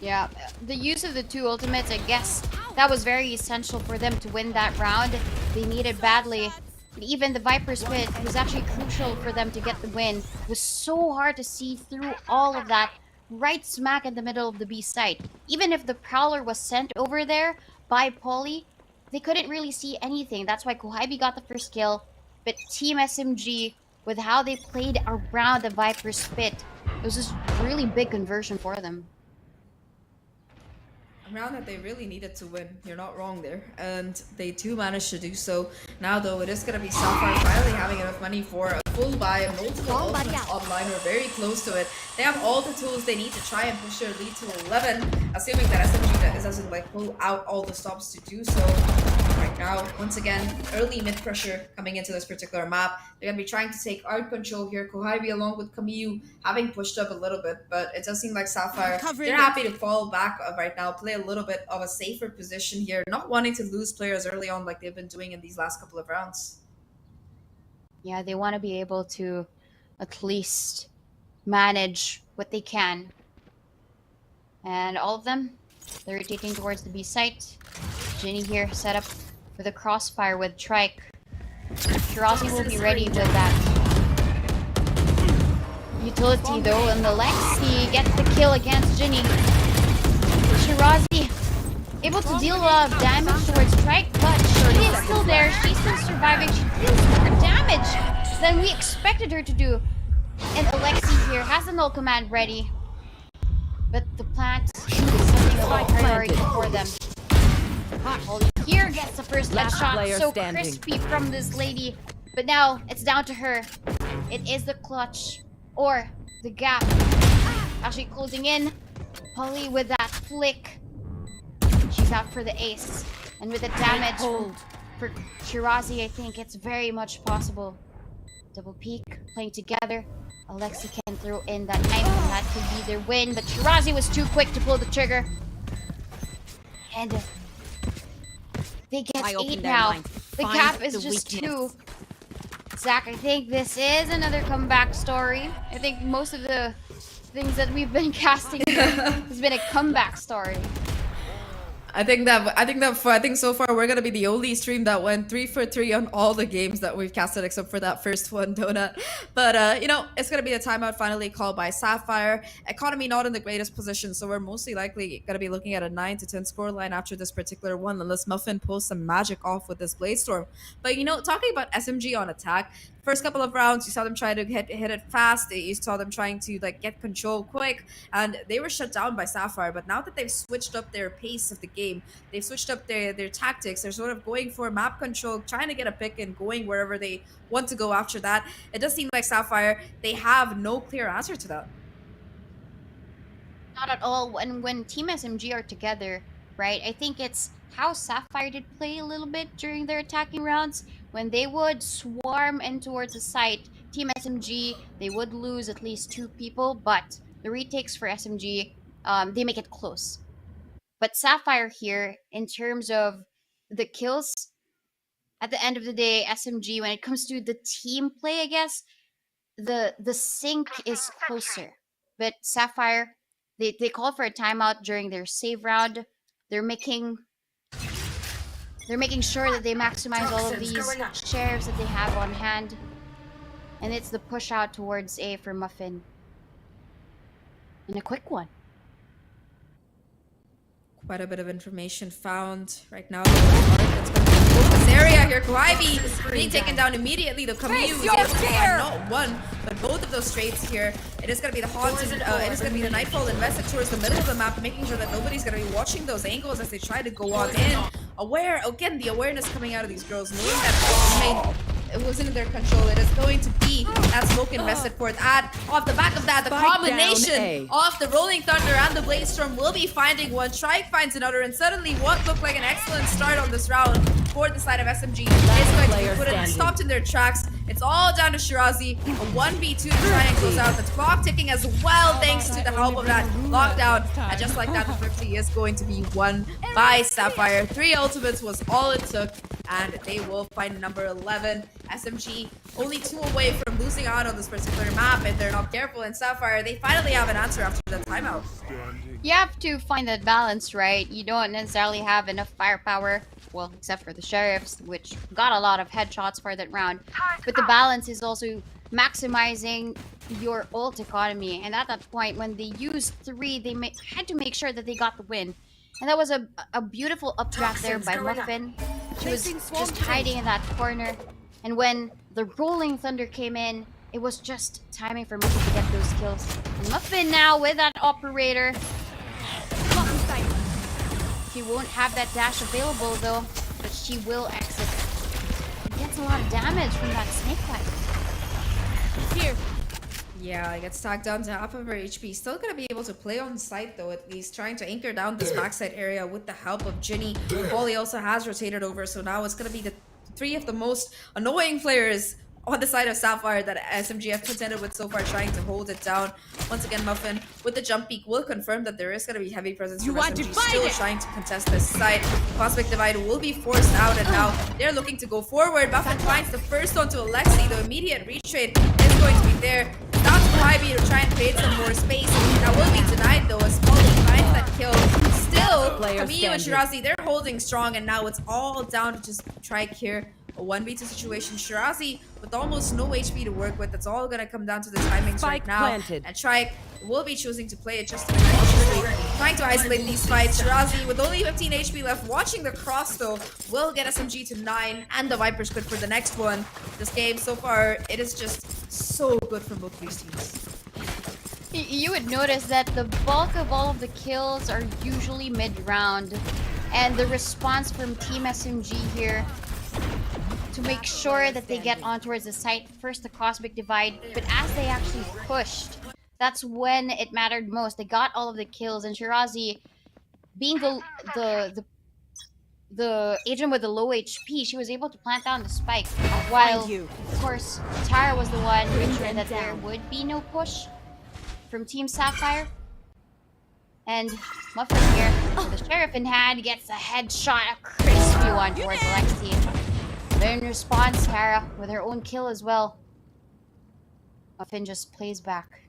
Yeah, the use of the 2 ultimates, I guess, that was very essential for them to win that round. They needed badly. And even the Viper's Pit was actually crucial for them to get the win. It was so hard to see through all of that right smack in the middle of the B site. Even if the Prowler was sent over there by Polly, they couldn't really see anything. That's why Koibi got the first kill. But Team SMG, with how they played around the Viper's Pit, it was just really big conversion for them. A round that they really needed to win. You're not wrong there. And they do manage to do so. Now though, it is going to be Sapphire finally having enough money for a full buy of multiple ultimates online. We're very close to it. They have all the tools they need to try and push their lead to 11. Assuming that SMG doesn't like pull out all the stops to do so. Right now, once again, early mid pressure coming into this particular map. They're going to be trying to take art control here. Koibi along with Camus having pushed up a little bit, but it does seem like Sapphire, they're happy to fall back right now, play a little bit of a safer position here, not wanting to lose players early on like they've been doing in these last couple of rounds. Yeah, they want to be able to at least manage what they can. And all of them, they're rotating towards the B site. Ginny here set up with a crossfire with Trike. Shirazi will be ready with that utility though, and the Lexi gets the kill against Ginny. Shirazi able able to deal a lot of damage towards Strike, but she is still there. She's still surviving. She deals more damage than we expected her to do. And Alexi here has the null command ready. But the plant is something a lot priority for them. Holly here gets the first headshot. So crispy from this lady. But now it's down to her. It is the clutch or the gap. Actually closing in. Holly with that flick. She's out for the ace. And with the damage for Shirazi, I think it's very much possible. Double peek, playing together. Alexi can throw in that knife and that could be their win. But Shirazi was too quick to pull the trigger. And they get 8 now. The gap is just 2. Zach, I think this is another comeback story. I think most of the things that we've been casting has been a comeback story. I think so far we're gonna be the only stream that went 3 for 3 on all the games that we've casted except for that first one, Donut. But you know, it's gonna be a timeout finally called by Sapphire. Economy not in the greatest position, so we're mostly likely gonna be looking at a 9 to 10 scoreline after this particular one, unless Muffin pulls some magic off with this Blade Storm. But you know, talking about SMG on attack, first couple of rounds, you saw them try to hit it fast. You saw them trying to like get control quick, and they were shut down by Sapphire. But now that they've switched up their pace of the game, they've switched up their tactics. They're sort of going for map control, trying to get a pick and going wherever they want to go after that. It does seem like Sapphire, they have no clear answer to that. Not at all. When Team SMG are together, right? I think it's how Sapphire did play a little bit during their attacking rounds. When they would swarm in towards the site, Team SMG, they would lose at least 2 people, but the retakes for SMG, they make it close. But Sapphire here, in terms of the kills, at the end of the day, SMG, when it comes to the team play, I guess, the sync is closer. But Sapphire, they called for a timeout during their save round. They're making sure that they maximize all of these sheriffs that they have on hand. And it's the push out towards A for Muffin. And a quick one. Quite a bit of information found right now. It's going to be focus area here. Kawaibi being taken down immediately. The Camus is able to find not one, but both of those straights here. It is going to be the Haunted, it is going to be the Nightfall invested towards the middle of the map, making sure that nobody's going to be watching those angles as they try to go on in. Aware, again, the awareness coming out of these girls, knowing that it wasn't in their control. It is going to be that smoke invested for that. Off the back of that, the combination of the Rolling Thunder and the Blade Storm will be finding one. Strike finds another, and suddenly what looked like an excellent start on this round for the side of SMG is going to be stopped in their tracks. It's all down to Shirazi. A 1v2 to try and close out. The clock ticking as well, thanks to the help of that lockdown. And just like that, the 50 is going to be won by Sapphire. 3 ultimates was all it took, and they will find number 11. SMG only 2 away from losing out on this particular map if they're not careful. And Sapphire, they finally have an answer after the timeout. You have to find that balance, right? You don't necessarily have enough firepower. Well, except for the sheriffs, which got a lot of headshots for that round. But the balance is also maximizing your ult economy. And at that point, when they used 3, they had to make sure that they got the win. And that was a beautiful updraft there by Muffin. She was just hiding in that corner. And when the Rolling Thunder came in, it was just timing for Muffin to get those kills. And Muffin now with that operator. She won't have that dash available though, but she will exit. She gets a lot of damage from that snake bite. Here. Yeah, it gets tagged down to half of her HP. Still gonna be able to play on site though, at least trying to anchor down this backside area with the help of Ginny. Polly also has rotated over, so now it's gonna be the 3 of the most annoying players on the side of Sapphire that SMG have contended with so far, trying to hold it down. Once again, Muffin with the jump peak will confirm that there is going to be heavy presence from SMG, still trying to contest this side. Cosmic Divide will be forced out, and now they're looking to go forward. Muffin finds the first one to Alexi. The immediate retreat is going to be there. Down to Hybe to try and create some more space. That will be denied though, as Polly finds that kill. Still, Camille and Shirazi, they're holding strong, and now it's all down to just Trike here. A 1v2 situation. Shirazi with almost no HP to work with. It's all gonna come down to the timings right now. And Trike will be choosing to play it just to make trying to isolate these fights. Shirazi with only 15 HP left, watching the cross though, will get SMG to 9 and the Viper's good for the next one. This game so far, it is just so good for both these teams. You would notice that the bulk of all of the kills are usually mid-round, and the response from Team SMG here to make sure that they get on towards the site, first the Cosmic Divide, but as they actually pushed, that's when it mattered most. They got all of the kills, and Shirazi, being the agent with the low HP, she was able to plant down the spike, while of course Tara was the one to ensure that there would be no push from Team Sapphire. And Muffin here, with the Sheriff in hand, gets a headshot, a crispy one towards Alexi. Then in response, Tara with her own kill as well. Muffin just plays back.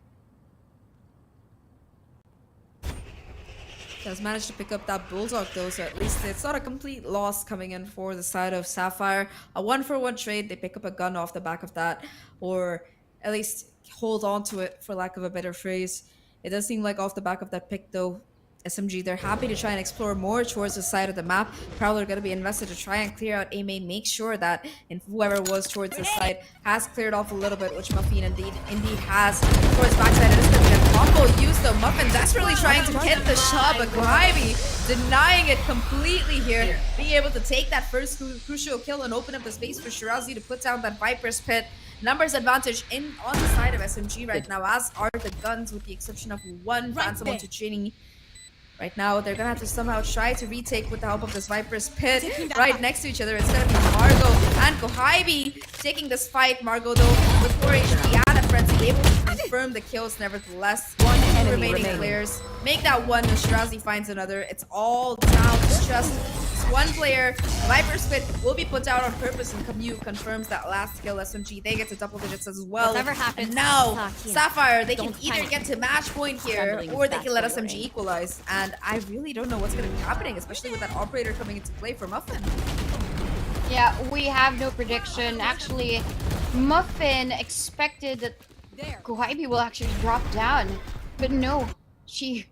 Does manage to pick up that Bulldog though, so at least it's not a complete loss coming in for the side of Sapphire. A 1-for-1 trade, they pick up a gun off the back of that, or at least hold on to it for lack of a better phrase. It does seem like off the back of that pick though, SMG, they're happy to try and explore more towards the side of the map. Prowler going to be invested to try and clear out A main, make sure that whoever was towards the side has cleared off a little bit, which Muffin indeed has. Towards backside, it is going to be a combo use though. Muffin desperately trying to hit the shot, but Guaibi denying it completely here. Being able to take that first crucial kill and open up the space for Shirazi to put down that Viper's Pit. Numbers advantage on the side of SMG right now, as are the guns, with the exception of one Phantom onto Ginny. Right now, they're gonna have to somehow try to retake with the help of this Viper's Pit right next to each other. It's gonna be Margot and Guaibi taking this fight. Margot though with 4 HP and a frenzy, able to confirm the kills nevertheless. One enemy remaining players make that one, and Shirazi finds another. It's all down to just one player. Viper's Pit will be put out on purpose, and Camus confirms that last kill. SMG, they get to double digits as well. Whatever happens, and now, Zahk, Sapphire, they can don't either panic. get to match point here, or they can let SMG equalize. And I really don't know what's going to be happening, especially with that operator coming into play for Muffin. Yeah, we have no prediction. Actually, Muffin expected that Guaibi will actually drop down, but no, she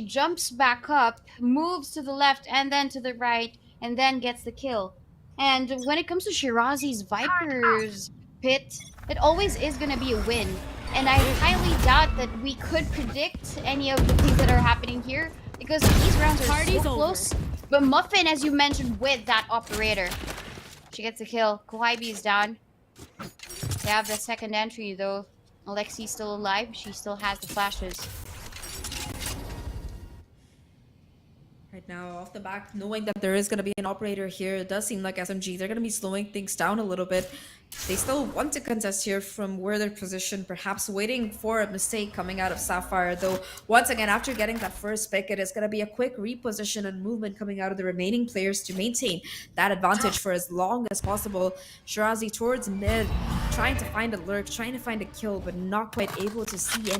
jumps back up, moves to the left and then to the right, and then gets the kill. And when it comes to Shirazi's Viper's Pit, it always is going to be a win. And I highly doubt that we could predict any of the things that are happening here, because these rounds are so close. But Muffin, as you mentioned, with that operator, she gets a kill. Guaibi is down. They have the second entry though. Alexi's still alive. She still has the flashes. Right now, off the back, knowing that there is going to be an operator here, it does seem like SMG, they're going to be slowing things down a little bit. They still want to contest here from where they're positioned, perhaps waiting for a mistake coming out of Sapphire. Though, once again, after getting that first pick, it is going to be a quick reposition and movement coming out of the remaining players to maintain that advantage for as long as possible. Shirazi towards mid, trying to find a lurk, trying to find a kill, but not quite able to see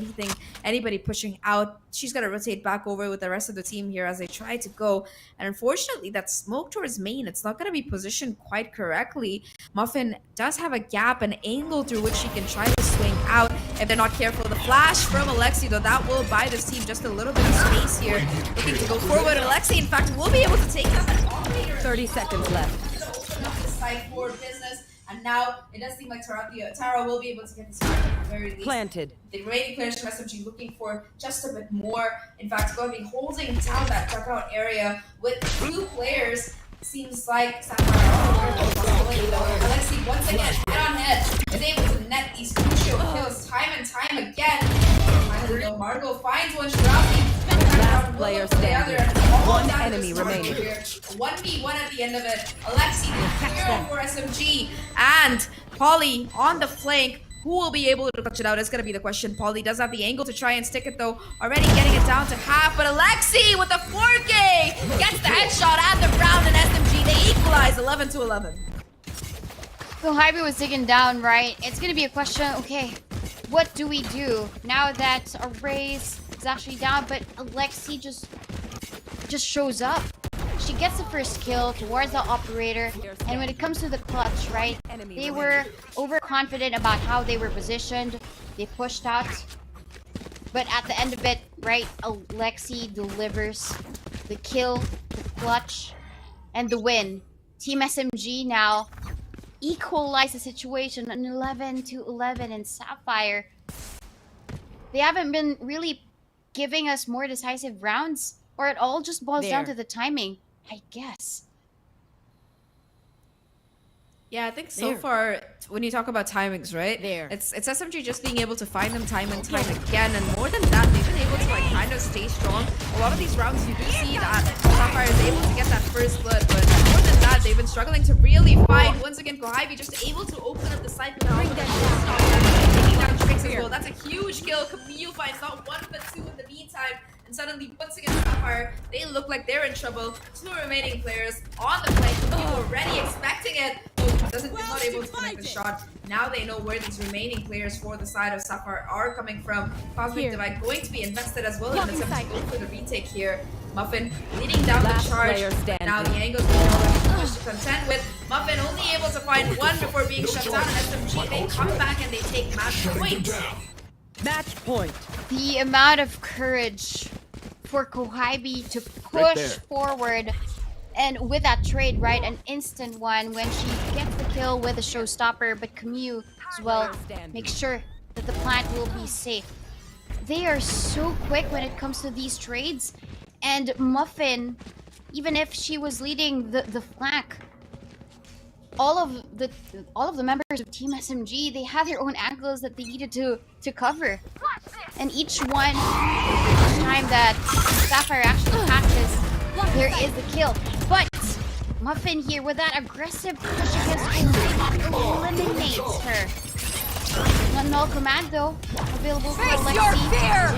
anybody pushing out. She's going to rotate back over with the rest of the team here as they try to go. And unfortunately, that smoke towards main, it's not going to be positioned quite correctly. Muffin does have a gap, an angle through which she can try to swing out if they're not careful. The flash from Alexi, though, that will buy this team just a little bit of space here. Looking to go forward. Alexi, in fact, will be able to take out an operator. 30 seconds left. Open up the side for business. And now it does seem like Tara will be able to get this fight at the very least. Planted. The remaining players from SMG looking for just a bit more. In fact, going to be holding down that dugout area with 2 players. Seems like Sapphire Alexi once again head on head is able to net these crucial kills time and time again. Finally, though, Margot finds one. Last player standing. One enemy remaining. 1v1 at the end of it. Alexi, the hero for SMG, and Polly on the flank. Who will be able to clutch it out is going to be the question. Polly does have the angle to try and stick it though. Already getting it down to half, but Alexi with the 4K gets the headshot and the round, and SMG, they equalize 11-11. So Hybe was taken down, right? It's going to be a question, okay, what do we do now that Arrays is actually down, but Alexi just shows up. She gets the first kill towards the operator, and when it comes to the clutch, right, they were overconfident about how they were positioned. They pushed out. But at the end of it, right, Alexi delivers the kill, the clutch, and the win. Team SMG now equalize the situation on 11-11 in Sapphire. They haven't been really giving us more decisive rounds, or it all just boils down to the timing, I guess. Yeah, I think so far, when you talk about timings, right? It's SMG just being able to find them time and time again, and more than that, they've been able to like kind of stay strong. A lot of these rounds, you do see that Sapphire is able to get that first blood, but more than that, they've been struggling to really fight. Once again, Capybara just able to open up the site with taking down tricks as well. That's a huge kill. Camille finds not one but two in the meantime. And suddenly, once again, Sapphire, they look like they're in trouble. Two remaining players on the plane. Camille already expecting it. Not able to connect the shot. Now they know where these remaining players for the side of Sapphire are coming from. Cosmic Divide going to be invested as well in the attempt to go for the retake here. Muffin leading down the charge. Now the angles push to contend with. Muffin only able to find one before being shut down. And SMG, they come back and they take match point. Match point. The amount of courage for Capybara to push forward, and with that trade, right, an instant one when she gets the kill with a showstopper, but Camille as well makes sure that the plant will be safe. They are so quick when it comes to these trades, and Muffin, even if she was leading the flank, all of the members of Team SMG, they had their own angles that they needed to cover, and each time that Sapphire actually catches, there is the kill. But Muffin here with that aggressive push against her eliminates her. One null command though available for Alexi.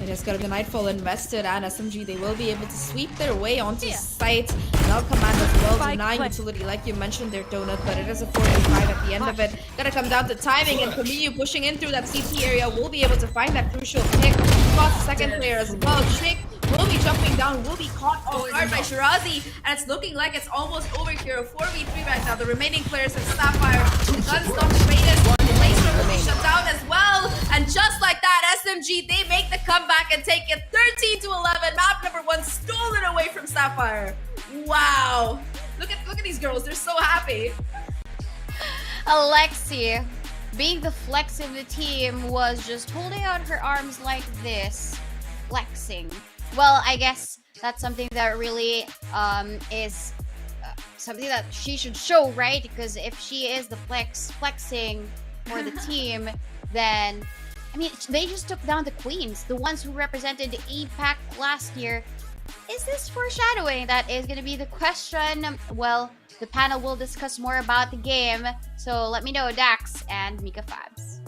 It has got the Nightfall invested, and SMG, they will be able to sweep their way onto Scythe. Null command as well, denying utility like you mentioned their donut, but it is a 4v5 at the end of it. Gotta come down to timing, and Camille pushing in through that CT area will be able to find that crucial pick. Spots the second player as well. Trick will be jumping down, will be caught off guard by Shirazi, and it's looking like it's almost over here. A 4v3 right now. The remaining players have Sapphire. The gun stop traded. The laser will be shut down as well, and just like that, SMG, they make the comeback and take it 13-11. Map number 1 stolen away from Sapphire. Wow. Look at these girls. They're so happy. Alexi, being the flex of the team, was just holding out her arms like this, flexing. Well, I guess that's something that really is something that she should show, right? Because if she is the flexing for the team, then I mean, they just took down the queens, the ones who represented the APAC last year. Is this foreshadowing? That is going to be the question. Well, the panel will discuss more about the game. So let me know, Daks and Mikafabs.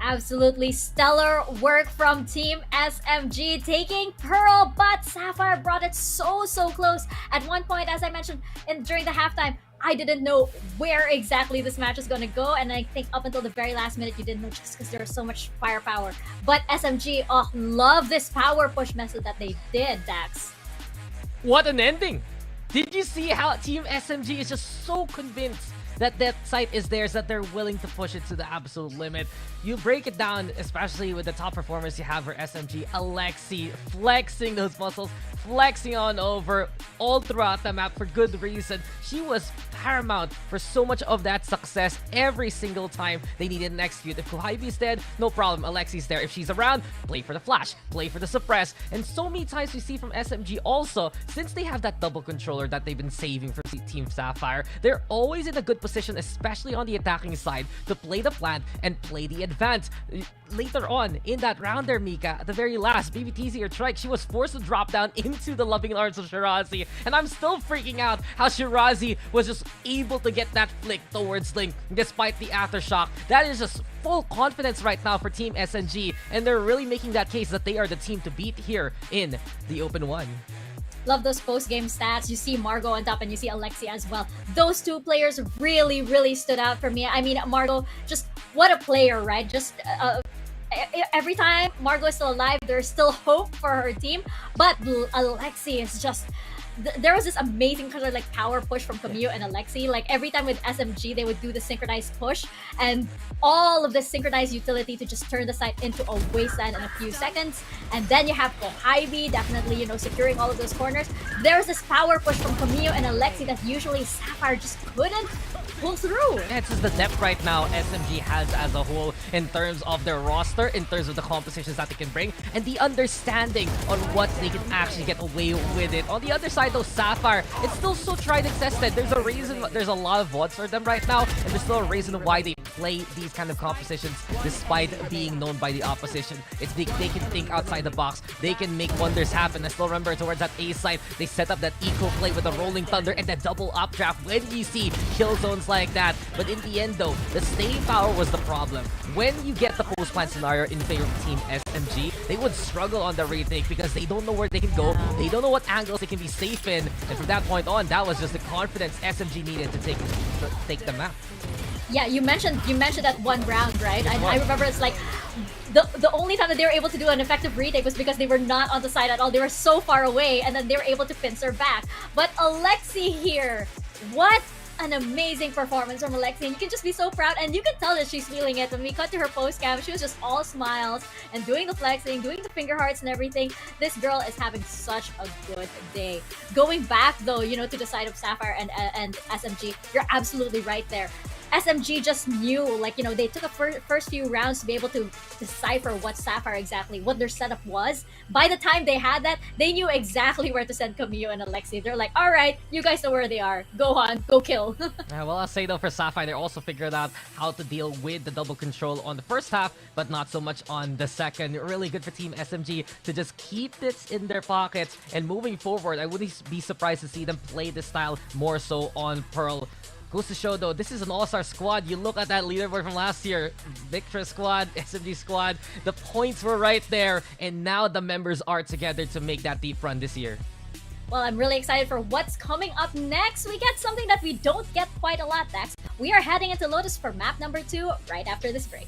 Absolutely stellar work from Team SMG, taking Pearl, but Sapphire brought it so close. At one point, as I mentioned during the halftime, I didn't know where exactly this match is going to go, and I think up until the very last minute you didn't know, just because there was so much firepower. But SMG, oh, love this power push method that they did, Daks. What an ending! Did you see how Team SMG is just so convinced that that site is theirs, that they're willing to push it to the absolute limit? You break it down, especially with the top performers you have for SMG. Alexi flexing those muscles, flexing on over all throughout the map for good reason. She was paramount for so much of that success every single time they needed an execute. If Capybara's dead, no problem, Alexi's there. If she's around, play for the flash, play for the suppress. And so many times we see from SMG also, since they have that double controller that they've been saving for Team Sapphire, they're always in a good position, especially on the attacking side, to play the plant and play the advance. Later on in that round there, Mika, at the very last, BBTZ or Trike, she was forced to drop down into the loving arms of Shirazi, and I'm still freaking out how Shirazi was just able to get that flick towards Link despite the aftershock. That is just full confidence right now for Team SNG, and they're really making that case that they are the team to beat here in the Open 1. Love those post-game stats. You see Margot on top and you see Alexi as well. Those two players really stood out for me. I mean, Margot, just what a player, right? Just every time Margot is still alive, there's still hope for her team. But Alexi is just there was this amazing kind of like power push from Camille and Alexi. Like every time with SMG, they would do the synchronized push, and all of the synchronized utility to just turn the site into a wasteland in a few seconds. And then you have Kohibi, definitely, you know, securing all of those corners. There's this power push from Camille and Alexi that usually Sapphire just couldn't pull through. Yeah, it's just the depth right now SMG has as a whole in terms of their roster, in terms of the compositions that they can bring, and the understanding on what they can actually get away with it. On the other side though, Sapphire, it's still so tried and tested. There's a reason, there's a lot of VODs for them right now, and there's still a reason why they play these kind of compositions despite being known by the opposition. It's they can think outside the box, they can make wonders happen. I still remember towards that A side, they set up that eco play with the rolling thunder and that double updraft when you see kill zones like that. But in the end though, the staying power was the problem. When you get the post-plant scenario in favor of Team SMG, they would struggle on the retake because they don't know where they can go, they don't know what angles they can be safe in, and from that point on, that was just the confidence SMG needed to take the map. Yeah, you mentioned that one round, right? And I remember it's like the only time that they were able to do an effective retake was because they were not on the side at all. They were so far away, and then they were able to pincer back. But Alexi here, what an amazing performance from Alexi, and you can just be so proud, and you can tell that she's feeling it. When we cut to her post cam, she was just all smiles and doing the flexing, doing the finger hearts and everything. This girl is having such a good day. Going back though, you know, to the side of Sapphire and SMG, you're absolutely right there. SMG just knew, like, you know, they took a first few rounds to be able to decipher what Sapphire exactly, what their setup was. By the time they had that, they knew exactly where to send Camille and Alexi. They're like, all right, you guys know where they are. Go on, go kill. Well, I'll say though, for Sapphire, they also figured out how to deal with the double control on the first half, but not so much on the second. Really good for Team SMG to just keep this in their pockets. And moving forward, I wouldn't be surprised to see them play this style more so on Pearl. Goes to show though, this is an all-star squad. You look at that leaderboard from last year, Victra squad, SMG squad, the points were right there, and now the members are together to make that deep run this year. Well, I'm really excited for what's coming up next. We get something that we don't get quite a lot, Daks. We are heading into Lotus for map number 2 right after this break.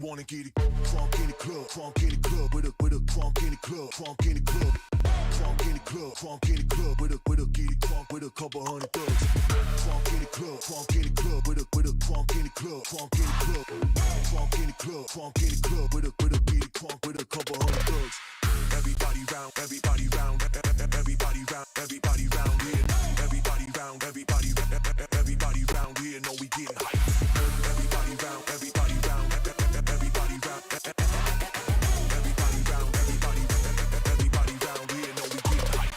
Wanna get it crunk in the club, crunk in the club, with a crunk in the club, crunk in the club, crunk in the club, crunk in the club, with a get it crunk, with with a couple hundred thugs. Funk in the club, funk in the club, with a funk in the club, funk in the club, funk in the club, funk in the club, with a beat funk with a couple hundred thugs. Everybody round, everybody round, everybody round, everybody round here. Everybody round, everybody round here. Know we getting hype. Everybody round, everybody round, everybody round, everybody round, everybody round here. Know we getting hype.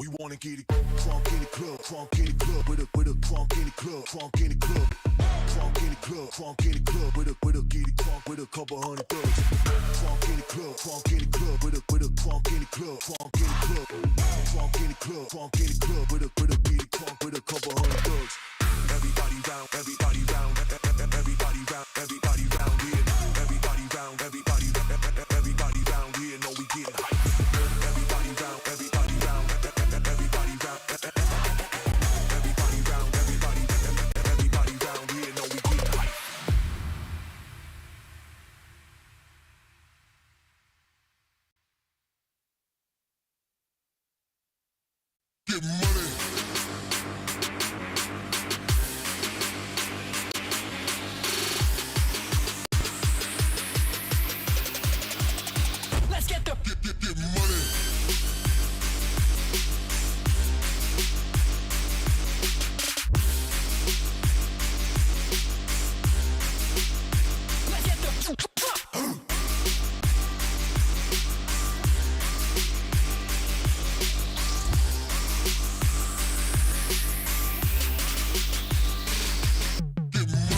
We wanna get it funk in the club, funk in the club, with a funk in the club, funk in the club, funk in the club, funk in the club, with a get it funk with a couple hundred thugs. Funk in the club, funk in the club, with a funk in the club, funk in the club, funk in the club, funk in the club, with a get it funk with a couple hundred thugs. Everybody round, everybody round, everybody round, everybody round here. Everybody round, everybody round here. Know we getting hype. Everybody round, everybody round, everybody round, everybody round, everybody round here. Know we getting hype. Get money. Let's get the Get money. let's get the Get money.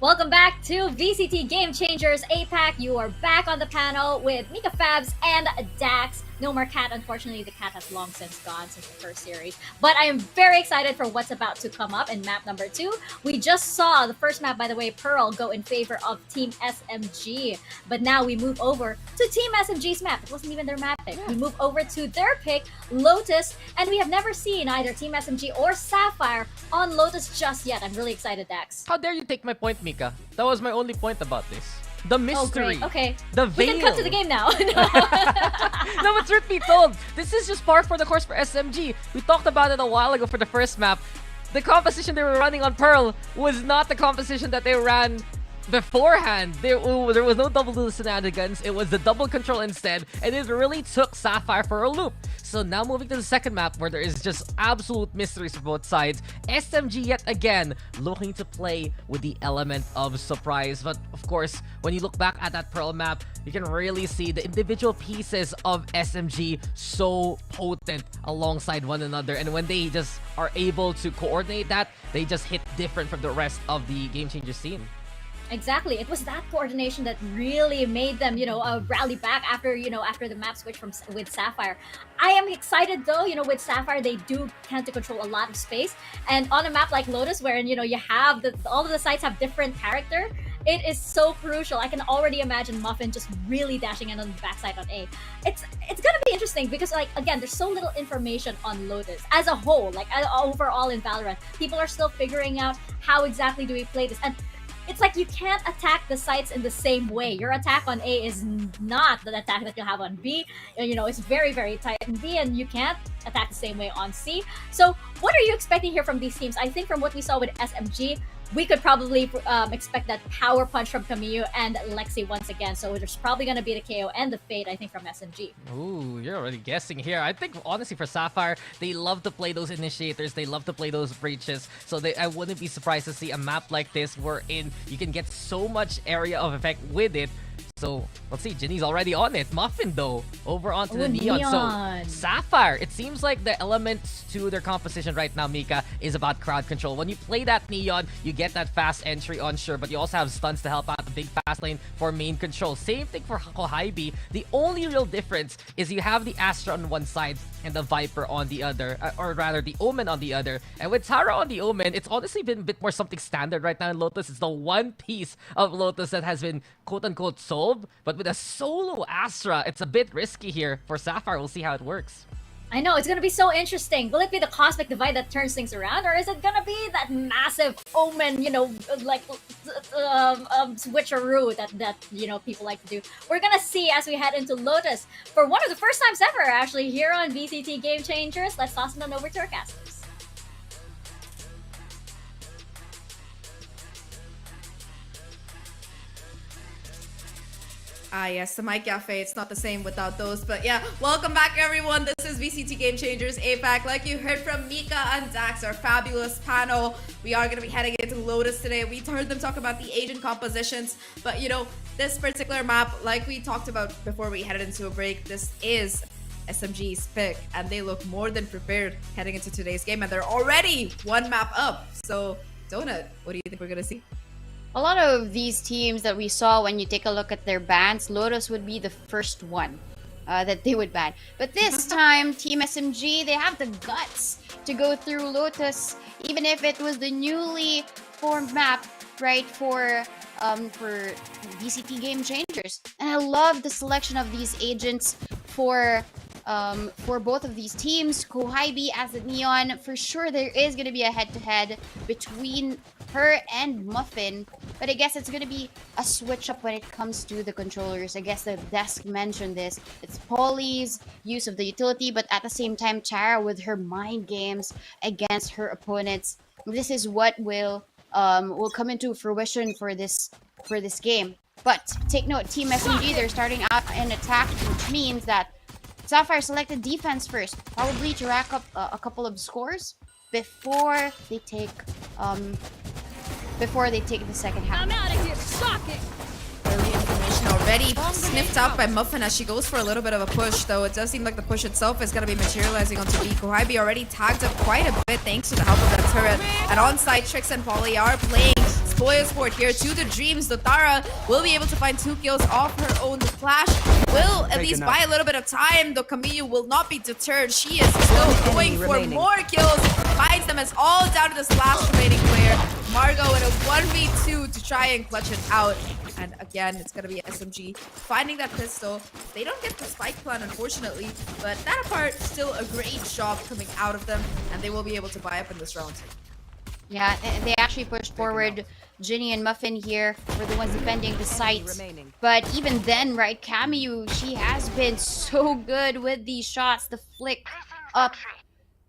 Welcome back to VCT Game Changers APAC. You are back on the panel with Mikafabs and Daks. No more Cat, unfortunately. The Cat has long since gone since the first series. But I am very excited for what's about to come up in map number 2. We just saw the first map, by the way, Pearl, go in favor of Team SMG. But now we move over to Team SMG's map. It wasn't even their map pick. We move over to their pick, Lotus. And we have never seen either Team SMG or Sapphire on Lotus just yet. I'm really excited, Daks. How dare you take my point, Mika? That was my only point about this. The mystery. Oh, great. Okay. The We veil. can cut to the game now. No, but truth be told, this is just par for the course for SMG. We talked about it a while ago for the first map. The composition they were running on Pearl was not the composition that they ran beforehand. There was no double duel shenanigans. It was the double control instead, and it really took Sapphire for a loop. So now moving to the second map where there is just absolute mysteries for both sides. SMG yet again looking to play with the element of surprise. But of course, when you look back at that Pearl map, you can really see the individual pieces of SMG so potent alongside one another. And when they just are able to coordinate that, they just hit different from the rest of the Game Changer scene. Exactly. It was that coordination that really made them, rally back after, after the map switch with Sapphire. I am excited though, with Sapphire, they do tend to control a lot of space. And on a map like Lotus, wherein, you have all of the sites have different character, it is so crucial. I can already imagine Muffin just really dashing in on the backside on A. It's gonna be interesting because, like, again, there's so little information on Lotus as a whole, like overall in Valorant. People are still figuring out how exactly do we play this. And it's like you can't attack the sites in the same way. Your attack on A is not the attack that you'll have on B. It's very, very tight in B, and you can't attack the same way on C. So what are you expecting here from these teams? I think from what we saw with SMG, we could probably expect that power punch from Camille and Lexi once again. So there's probably going to be the KO and the Fade, I think, from SMG. Ooh, you're already guessing here. I think, honestly, for Sapphire, they love to play those initiators. They love to play those breaches. So I wouldn't be surprised to see a map like this wherein you can get so much area of effect with it. So, let's see, Ginny's already on it. Muffin, though, over onto the Neon. So, Sapphire, it seems like the elements to their composition right now, Mika, is about crowd control. When you play that Neon, you get that fast entry on, sure, but you also have stunts to help out the big fast lane for main control. Same thing for Kohybe. The only real difference is you have the Astra on one side and the Viper on the other, or rather, the Omen on the other. And with Tara on the Omen, it's honestly been a bit more something standard right now in Lotus. It's the one piece of Lotus that has been quote-unquote solved. But with a solo Astra, it's a bit risky here for Sapphire. We'll see how it works. I know, it's going to be so interesting. Will it be the Cosmic Divide that turns things around? Or is it going to be that massive Omen, switcheroo that people like to do? We're going to see as we head into Lotus for one of the first times ever, actually, here on VCT Game Changers. Let's toss it on over to our casters. Ah, yes, the Mic Cafe. It's not the same without those. But yeah, welcome back, everyone. This is VCT Game Changers APAC. Like you heard from Mika and Daks, our fabulous panel. We are going to be heading into Lotus today. We heard them talk about the agent compositions. But, this particular map, like we talked about before we headed into a break, this is SMG's pick. And they look more than prepared heading into today's game. And they're already one map up. So, Donut, what do you think we're going to see? A lot of these teams that we saw, when you take a look at their bans, Lotus would be the first one that they would ban. But this time, Team SMG, they have the guts to go through Lotus, even if it was the newly formed map, right, for VCT Game Changers. And I love the selection of these agents for both of these teams. Kohybe as the Neon, for sure there is going to be a head-to-head between her and Muffin, but I guess it's going to be a switch-up when it comes to the controllers. I guess the desk mentioned this. It's Polly's use of the utility, but at the same time, Tara with her mind games against her opponents. This is what will come into fruition for this game. But take note, Team SMG, they're starting out in attack, which means that Sapphire selected defense first, probably to rack up a couple of scores before they take the second half. I'm out of here. Shocking. Early information already sniffed out by Muffin as she goes for a little bit of a push, though it does seem like the push itself is going to be materializing onto B. Kohybe already tagged up quite a bit thanks to the help of that turret. And on-site, Trix and Polly are playing spoil sport here to the Dreams. Dotara will be able to find 2 kills off her own. The Flash will at least buy a little bit of time, though Camille will not be deterred. She is still going for more kills. Finds them as all down to this last remaining player. Margot in a 1v2 to try and clutch it out. And again, it's going to be SMG finding that pistol. They don't get the spike plan, unfortunately, but that apart, still a great job coming out of them, and they will be able to buy up in this round. Yeah, they actually pushed forward Ginny and Muffin here for the ones defending the site. But even then, right, Camille, she has been so good with these shots. The flick up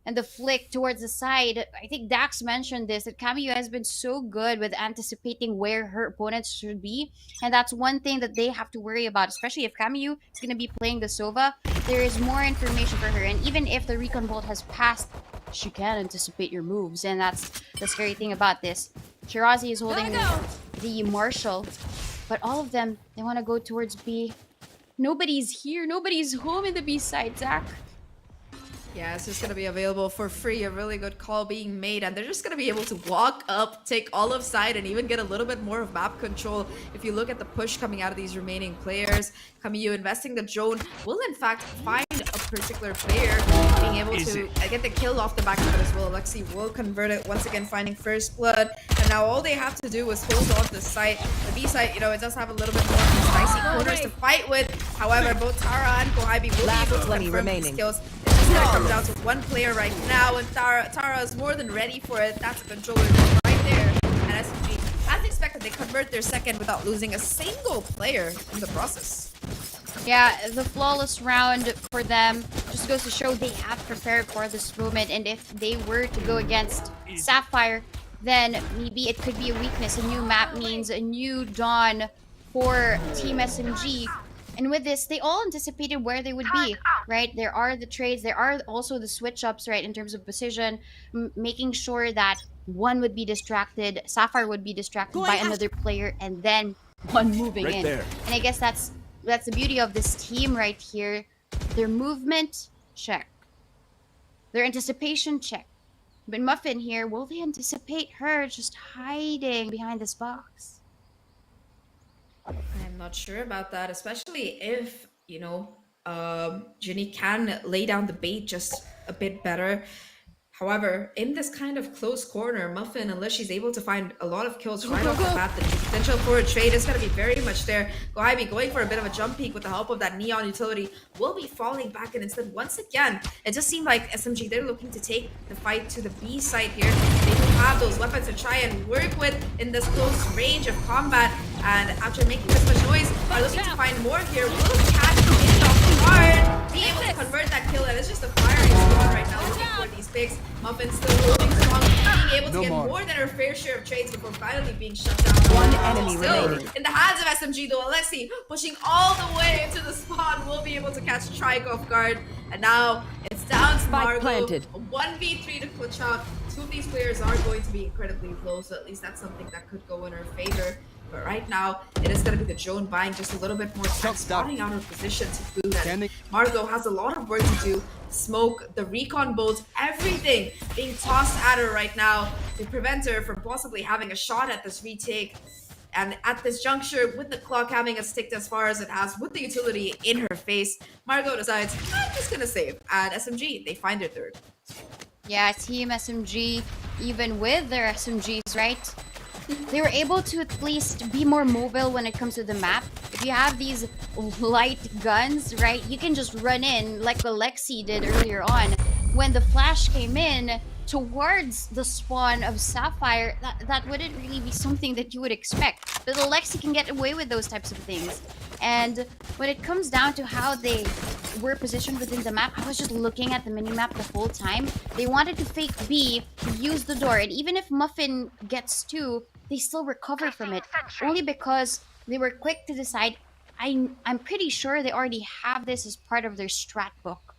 and the flick towards the side. I think Daks mentioned this, that Camille has been so good with anticipating where her opponents should be. And that's one thing that they have to worry about, especially if Camille is going to be playing the Sova. There is more information for her. And even if the Recon Bolt has passed, she can anticipate your moves. And that's the scary thing about this. Shirazi is holding the Marshall. But all of them, they want to go towards B. Nobody's here. Nobody's home in the B side, Zach. Yeah, it's just going to be available for free. A really good call being made. And they're just going to be able to walk up, take all of side, and even get a little bit more of map control. If you look at the push coming out of these remaining players, Kamiyu investing the drone will in fact find a particular player being able to get the kill off the back of it as well. Alexi will convert it once again, finding first blood. And now all they have to do is hold on to the site. The B site, you know, it does have a little bit more spicy corners to fight with. However, both Tara and Kohibi will be able to confirm these kills. It's just gonna come down to one player right now, and Tara is more than ready for it. That's a controller just right there. And SMG, as expected, they convert their second without losing a single player in the process. Yeah, the flawless round for them just goes to show they have prepared for this moment, and if they were to go against Sapphire, then maybe it could be a weakness. A new map means a new dawn for Team SMG. And with this, they all anticipated where they would be, right? There are the trades, there are also the switch-ups, right, in terms of position, making sure that one would be distracted, Sapphire would be distracted by another player, and then one moving in. And I guess that's the beauty of this team right here. Their movement, check. Their anticipation, check. But Muffin here, will they anticipate her just hiding behind this box? I'm not sure about that, especially if, you know, Ginny can lay down the bait just a bit better. However, in this kind of close corner, Muffin, unless she's able to find a lot of kills right off the bat, the potential for a trade is going to be very much there. Kohibi going for a bit of a jump peek with the help of that Neon utility will be falling back, and instead, once again, it just seemed like SMG, they're looking to take the fight to the B side here. They do have those weapons to try and work with in this close range of combat, and after making this much noise, are looking to find more here. Will catch it off the guard, be able to convert that kill, and it's just a firing squad right now looking for these picks. Muffin still holding strong, being able to get more than her fair share of trades before finally being shut down. One enemy still remaining. in the hands of SMG though. Alexi pushing all the way into the spawn will be able to catch Trike off guard. And now it's down to Spike Margot. planted. A 1v3 to clutch out. Two of these players are going to be incredibly low, so at least that's something that could go in her favor. But right now, it is going to be the drone buying just a little bit more time, spotting out her position to boot. And Margot has a lot of work to do. Smoke, the recon bolts, everything being tossed at her right now to prevent her from possibly having a shot at this retake. And at this juncture, with the clock having us ticked as far as it has, with the utility in her face, Margot decides, I'm just going to save. And SMG, they find their third. Yeah, Team SMG, even with their SMGs, right? They were able to at least be more mobile when it comes to the map. If you have these light guns, right, you can just run in like Alexi did earlier on. When the flash came in towards the spawn of Sapphire, that wouldn't really be something that you would expect. But Alexi can get away with those types of things. And when it comes down to how they were positioned within the map, I was just looking at the minimap the whole time. They wanted to fake B, use the door, and even if Muffin gets 2, they still recover from it. Only because they were quick to decide, I'm pretty sure they already have this as part of their strat book.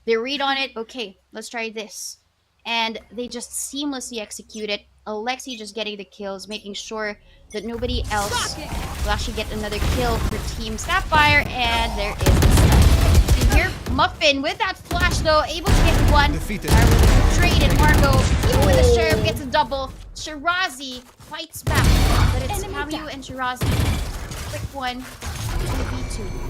They read on it, okay, let's try this. And they just seamlessly execute it. Alexi just getting the kills, making sure that nobody else will actually get another kill for Team Sapphire. And there is the start. And here, Muffin with that flash though, able to get one. Defeated. Trade, and Margot, even with the Sheriff, gets a double. Shirazi fights back, but it's Kamiyu and Shirazi. Quick one, in V2.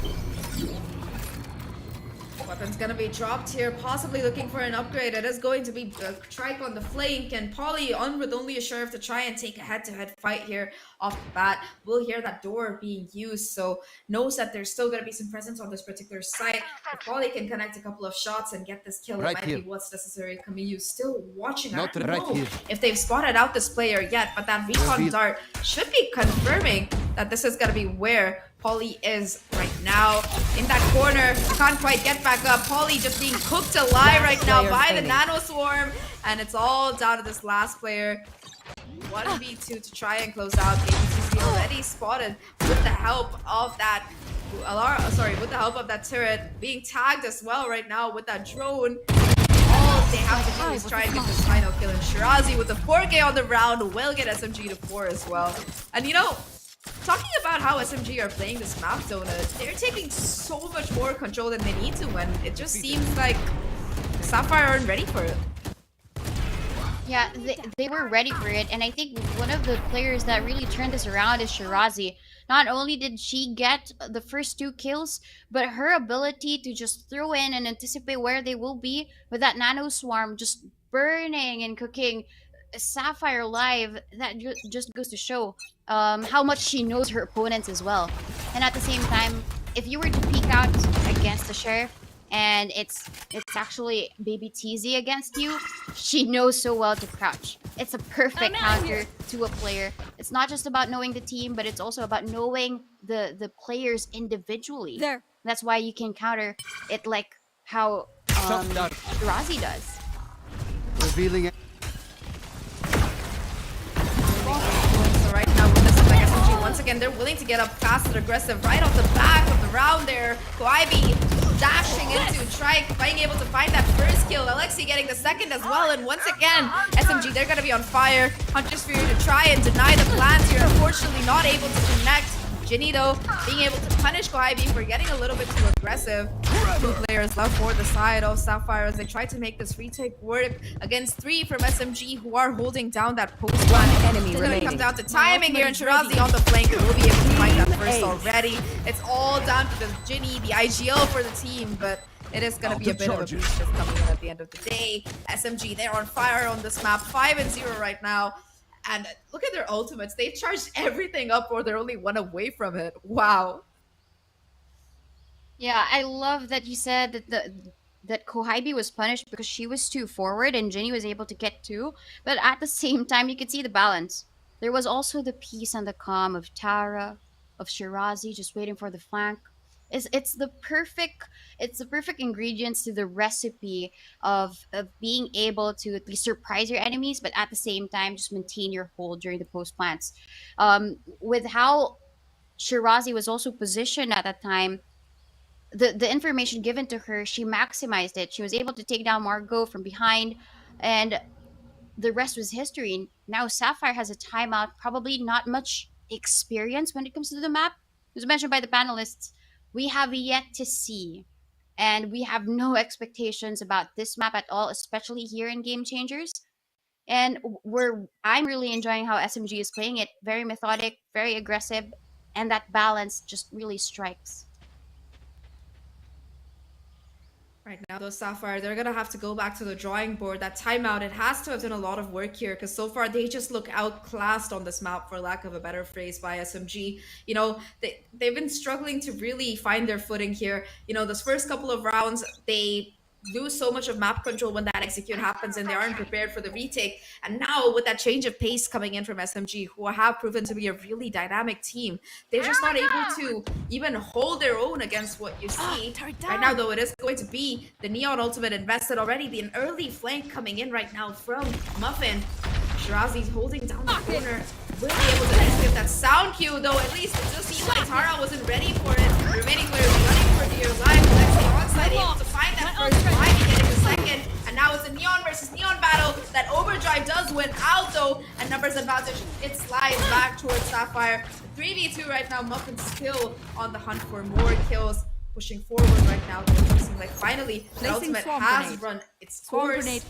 Weapon's gonna be dropped here, possibly looking for an upgrade. It is going to be Trike on the flank, and Polly on with only a Sheriff to try and take a head-to-head fight here off the bat. We'll hear that door being used, so knows that there's still gonna be some presence on this particular site. If Polly can connect a couple of shots and get this kill, it might be what's necessary. Kamiyu still watching. I don't know if they've spotted out this player yet, but that recon dart should be confirming that this is gonna be where Polly is right now. In that corner, can't quite get back up. Polly just being cooked alive right now by the Nano Swarm. And it's all down to this last player. 1v2 to try and close out. APAC already spotted with the help of that with the help of that turret. Being tagged as well right now with that drone. All they have to do is try and get this final kill. And Shirazi with the 4K on the round will get SMG to 4 as well. And you know, talking about how SMG are playing this map, Donut, they're taking so much more control than they need to, and it just seems like Sapphire aren't ready for it. Yeah, they were ready for it, and I think one of the players that really turned this around is Shirazi. Not only did she get the first 2 kills, but her ability to just throw in and anticipate where they will be with that nano swarm just burning and cooking Sapphire alive, that just goes to show how much she knows her opponents as well. And at the same time, if you were to peek out against the Sheriff, and it's actually Baby TZ against you, she knows so well to crouch. It's a perfect counter to a player. It's not just about knowing the team, but it's also about knowing the players individually. There. That's why you can counter it like how Shirazi does. Revealing it. So right now, with this like SMG, once again, they're willing to get up fast and aggressive right off the back of the round there. Koibi dashing into Trike, being able to find that first kill. Alexi getting the second as well. And once again, SMG, they're going to be on fire. Hunters for you to try and deny the plans here. Unfortunately, not able to connect. Ginny, though, being able to punish Koibi for getting a little bit too aggressive. 2 players left for the side of Sapphire as they try to make this retake work against 3 from SMG who are holding down that post one. Enemy It's going to remaining. come down to timing here, and Shirazi on the flank will be able to find that first already. It's all down to the Ginny, the IGL for the team, but it is going to be a bit of a boost just coming in at the end of the day. SMG, they're on fire on this map, 5-0 right now. And look at their ultimates. They've charged everything up, or they're only 1 away from it. Wow. Yeah, I love that you said that Koibi was punished because she was too forward and Ginny was able to get 2. But at the same time, you could see the balance. There was also the peace and the calm of Tara, of Shirazi, just waiting for the flank. It's the perfect ingredients to the recipe of being able to at least surprise your enemies, but at the same time just maintain your hold during the post plants. With how Shirazi was also positioned at that time, the information given to her, she maximized it. She was able to take down Margot from behind, and the rest was history. Now Sapphire has a timeout, probably not much experience when it comes to the map. As mentioned by the panelists, we have yet to see, and we have no expectations about this map at all, especially here in Game Changers. And I'm really enjoying how SMG is playing it. Very methodic, very aggressive, and that balance just really strikes. Right now, though, Sapphire, they're going to have to go back to the drawing board. That timeout, it has to have done a lot of work here, because so far they just look outclassed on this map, for lack of a better phrase, by SMG. You know, they've been struggling to really find their footing here. You know, those first couple of rounds, they lose so much of map control when that execute happens, and they aren't prepared for the retake. And now with that change of pace coming in from SMG, who have proven to be a really dynamic team, they're just not able to even hold their own against what you see. Right now, though, it is going to be the Neon ultimate invested already. The early flank coming in right now from Muffin. Shirazi's holding down the corner. Will be able to execute that sound cue, though. At least it just seems like Tara wasn't ready for it. The remaining players running for dear life. Lexi onside able to find that first try, getting the second. And now it's a Neon versus Neon battle. That overdrive does win out, though. And numbers advantage, it slides back towards Sapphire. 3v2 right now. Muffin still on the hunt for more kills. Pushing forward right now. It seems like finally the ultimate has run its course.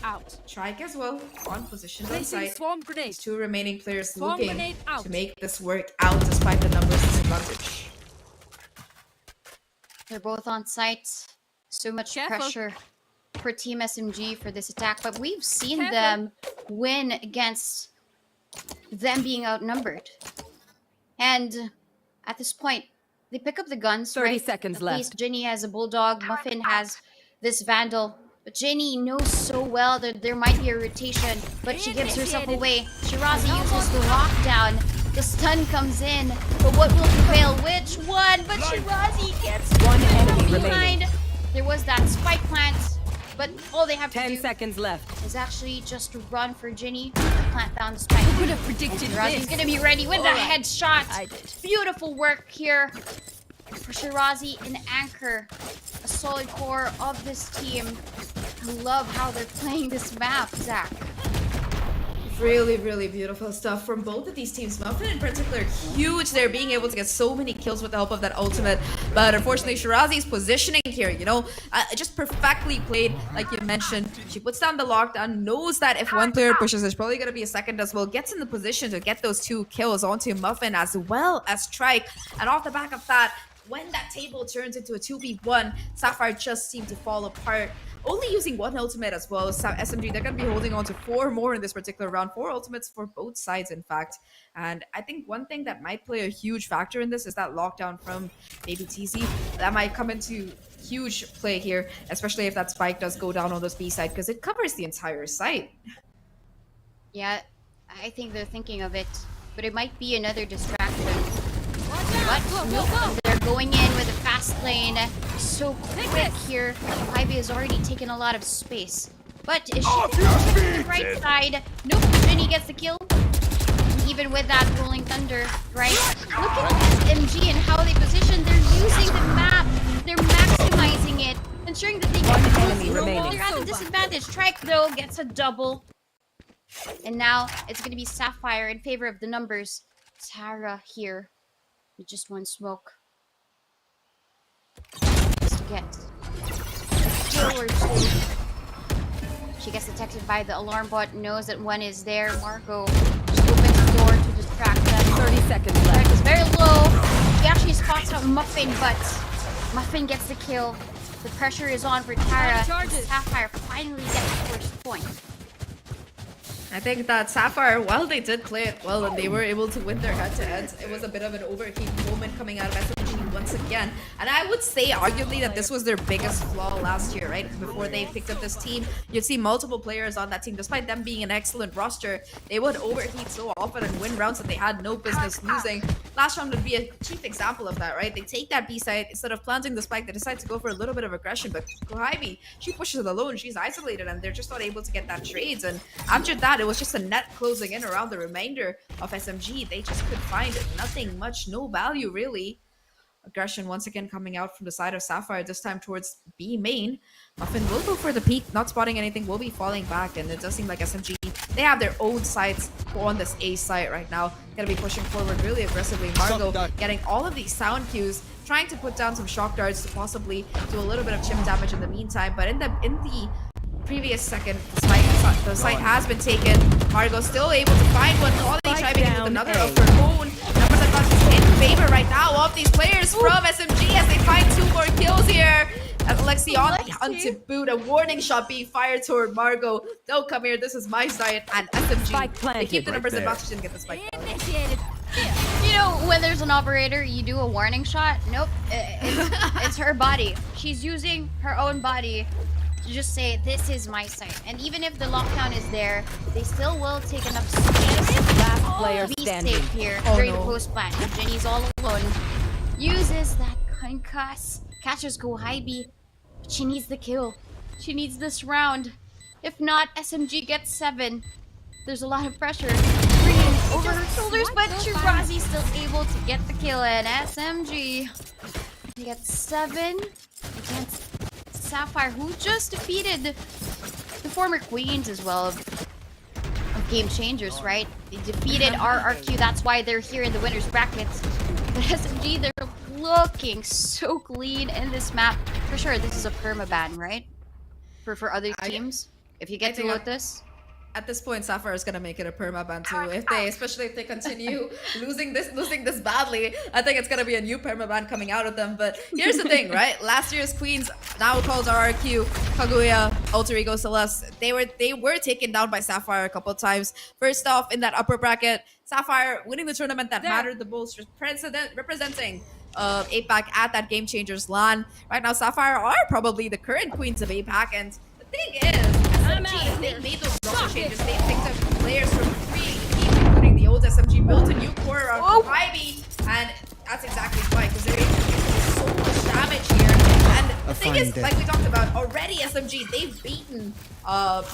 Trike as well on position on site. 2 remaining players looking to make this work out despite the numbers disadvantage. They're both on site. So much pressure for Team SMG for this attack, but we've seen them win against them being outnumbered. And at this point, they pick up the guns, 30 seconds At left. least Ginny has a Bulldog, Muffin has this Vandal. But Ginny knows so well that there might be a rotation, but she gives herself away. Shirazi uses the lockdown. The stun comes in, but what will prevail? Which one? But Shirazi gets One enemy behind. remaining. There was that spike plant, but all they have to 10 do seconds left. is actually just run for Ginny to plant down the spike. Who would have predicted Shirazi's this? gonna be ready with the Alright. headshot. I did. Beautiful work here for Shirazi, an anchor, a solid core of this team. I love how they're playing this map, Zach. Really, really beautiful stuff from both of these teams. Muffin in particular, huge. They're being able to get so many kills with the help of that ultimate. But unfortunately, Shirazi's positioning here, you know, just perfectly played, like you mentioned. She puts down the lockdown, knows that if one player pushes, there's probably going to be a second as well. Gets in the position to get those 2 kills onto Muffin as well as Strike. And off the back of that, when that table turns into a 2v1, Sapphire just seemed to fall apart. Only using 1 ultimate as well. So SMG, they're going to be holding on to 4 more in this particular round. 4 ultimates for both sides, in fact. And I think one thing that might play a huge factor in this is that lockdown from maybe TC. That might come into huge play here, especially if that spike does go down on this B side, because it covers the entire site. Yeah, I think they're thinking of it, but it might be another distraction. But nope, they're going in with a fast lane. So quick here. Ivy has already taken a lot of space. But is she going to the right side? Nope, Jenny gets the kill. Even with that rolling thunder, right? Look at SMG and how they position. They're using the map. They're maximizing it, ensuring that they get the enemy remaining. They're at a disadvantage. Strike though gets a double. And now it's going to be Sapphire in favor of the numbers. Tara here with just 1 smoke. Just gets a kill or 2. She gets detected by the alarm bot, knows that 1 is there. Marco just opens the door to distract them. 30 seconds left. Strike is very low. He actually spots out Muffin, but Muffin gets the kill. The pressure is on for Tara. Sapphire finally gets the first point. I think that Sapphire, while they did play it well and they were able to win their head-to-heads, it was a bit of an overheat moment coming out of SMG once again. And I would say arguably that this was their biggest flaw last year, right? Before they picked up this team, you'd see multiple players on that team, despite them being an excellent roster, they would overheat so often and win rounds that they had no business losing. Last round would be a chief example of that, right? They take that B side, instead of planting the spike, they decide to go for a little bit of aggression, but Kohibi, she pushes it alone, she's isolated, and they're just not able to get that trades. And after that, it was just a net closing in around the remainder of SMG. They just could find nothing much, no value really. Aggression once again coming out from the side of Sapphire, this time towards B main. Muffin will go for the peak, not spotting anything, will be falling back, and it does seem like SMG, they have their own sights on this A site right now. Gonna be pushing forward really aggressively. Margot getting all of these sound cues, trying to put down some shock darts to possibly do a little bit of chip damage in the meantime, but in the previous second, the site has been taken. Margot still able to find one. Quality chiming in with another of her own. Numbers advantage in favor right now of these players from SMG as they find 2 more kills here. And Alexi on the hunt to boot. A warning shot being fired toward Margot. Don't come here. This is my site. And SMG, they keep the numbers advantage and get the spike. You know, when there's an operator, you do a warning shot. Nope, it's her body. She's using her own body to just say, this is my site. And even if the lockdown is there, they still will take enough space. Last player Be standing. safe here during the post plant. And Jenny's all alone. Uses that concuss. Catches Go High B. But she needs the kill. She needs this round. If not, SMG gets 7. There's a lot of pressure bringing over her shoulders, but Shirazi's still able to get the kill. And SMG, they get 7 against Sapphire, who just defeated the former queens as well of Game Changers, right? They defeated RRQ, that's why they're here in the winners brackets. But SMG, they're looking so clean in this map. For sure, this is a permaban, right? For other teams, if you get to Lotus. At this point, Sapphire is gonna make it a permaban too. Especially if they continue losing this badly, I think it's gonna be a new permaban coming out of them. But here's the thing, right? Last year's queens, now called RRQ, Kaguya, Alter Ego, Celeste, they were taken down by Sapphire a couple of times. First off, in that upper bracket, Sapphire winning the tournament that mattered the most, representing APAC at that Game Changers LAN. Right now, Sapphire are probably the current queens of APAC, and the thing is, SMG, they made those roster changes. They picked up players from 3 teams, including the old SMG, built a new core around Ivy, and that's exactly why, because they're able to do so much damage here. And the thing is, like we talked about, already SMG, they've beaten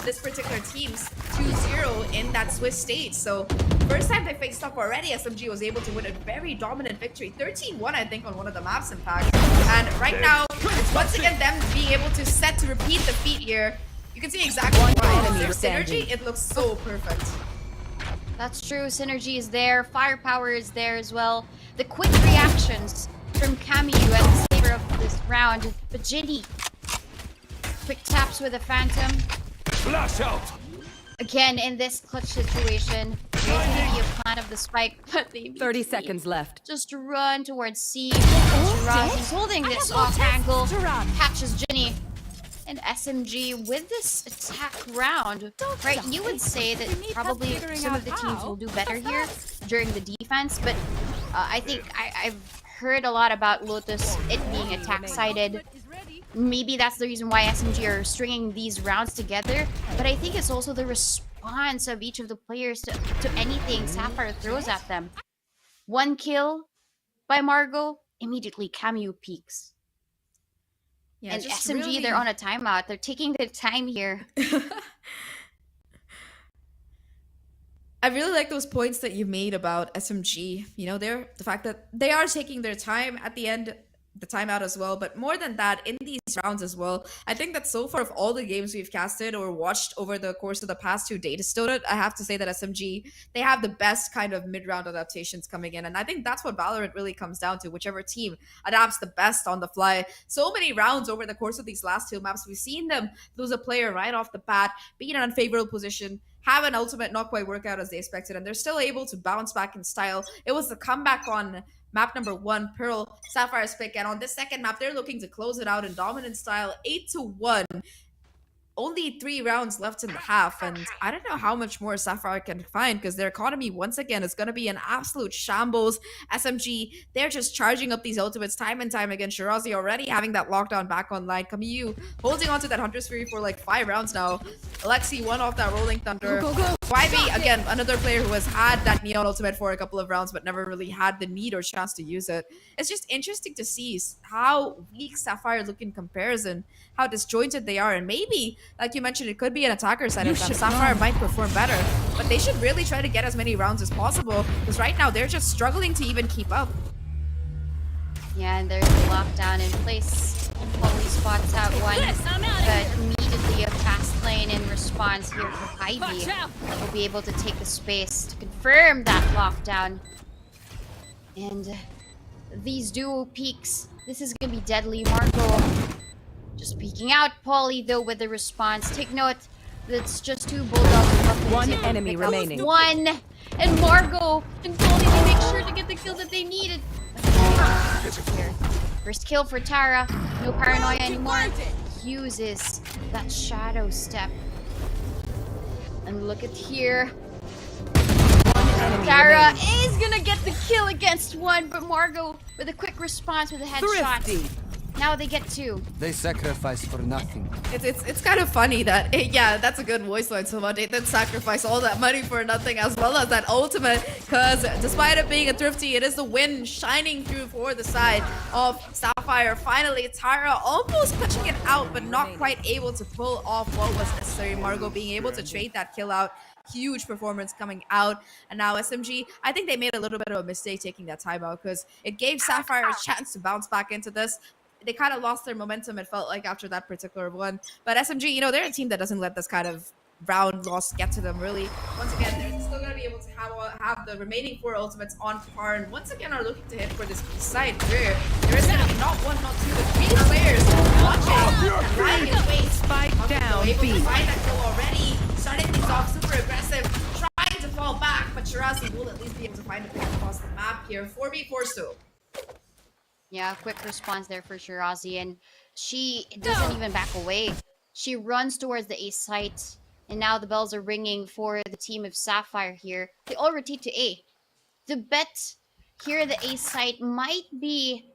this particular team's 2-0 in that Swiss stage. So first time they faced up already, SMG was able to win a very dominant victory, 13-1 I think on one of the maps in fact. And right now, it's once again them being able to set to repeat the feat here. You can see exactly why. Their synergy, it looks so perfect. That's true. Synergy is there. Firepower is there as well. The quick reactions from Camu at the saver of this round. But Ginny, quick taps with a Phantom. Flash out! Again, in this clutch situation, there's going to be a plan of the spike, but they 30 seconds left. just run towards C. Shiraz holding this off angle, catches Ginny. And SMG with this attack round, right? You would say that probably some of the teams will do better here during the defense, but I think I've heard a lot about Lotus, it being attack-sided. Maybe that's the reason why SMG are stringing these rounds together, but I think it's also the response of each of the players to anything Sapphire throws at them. One kill by Margot, immediately Camu peaks. Yeah, and just SMG, really... they're on a timeout. They're taking their time here. I really like those points that you made about SMG. You know, the fact that they are taking their time at the end, the timeout as well. But more than that, in these rounds as well, I think that so far of all the games we've casted or watched over the course of the past 2 days, I have to say that SMG, they have the best kind of mid-round adaptations coming in. And I think that's what Valorant really comes down to, whichever team adapts the best on the fly. So many rounds over the course of these last 2 maps, we've seen them lose a player right off the bat, be in an unfavorable position, have an ultimate not quite work out as they expected, and they're still able to bounce back in style. It was the comeback on map number 1, Pearl, Sapphire's pick, and on this second map, they're looking to close it out in dominant style, 8-1. Only 3 rounds left in the half, and I don't know how much more Sapphire can find because their economy, once again, is going to be an absolute shambles. SMG, they're just charging up these ultimates time and time again. Shirazi already having that lockdown back online. Camus holding onto that Hunter's Fury for like 5 rounds now. Alexi one off that Rolling Thunder. YB, again, another player who has had that Neon ultimate for a couple of rounds but never really had the need or chance to use it. It's just interesting to see how weak Sapphire look in comparison, how disjointed they are, and maybe, like you mentioned, it could be an attacker side of them. Sapphire might perform better, but they should really try to get as many rounds as possible because right now they're just struggling to even keep up. Yeah, and there's a lockdown in place. Polly spots out one, but immediately a fast lane in response here for Ivy. Will be able to take the space to confirm that lockdown. And these duo peaks, this is gonna be deadly. Margot just peeking out. Polly though with the response. Take note, that's just 2 bulldogs. One enemy remaining. One, and Margot and Polly to make sure to get the kill that they needed. Here. First kill for Tara. No paranoia anymore. Uses that shadow step. And look at here. Tara is gonna get the kill against one, but Margot with a quick response with a headshot. Now they get 2. They sacrifice for nothing. It's kind of funny that, yeah, that's a good voice line. So they did sacrifice all that money for nothing as well as that ultimate, because despite it being a thrifty, it is the win shining through for the side of Sapphire. Finally, Tara almost clutching it out, but not quite able to pull off what was necessary. Margot being able to trade that kill out. Huge performance coming out. And now SMG, I think they made a little bit of a mistake taking that timeout because it gave Sapphire a chance to bounce back into this. They kind of lost their momentum, it felt like, after that particular one. But SMG, you know, they're a team that doesn't let this kind of round loss get to them, really. Once again, they're still going to be able to have the remaining 4 ultimates on par, and once again are looking to hit for this side where there is going to be not 1, not 2, but 3 players watching and lying in wait. Spike down, able B. to find that kill already, starting things off super aggressive, trying to fall back, but Shirazi will at least be able to find a pick across the map here. 4v4 still. Yeah, quick response there for Shirazi, and she doesn't even back away. She runs towards the A site, and now the bells are ringing for the team of Sapphire here. They all rotate to A. The bet here at the A site might be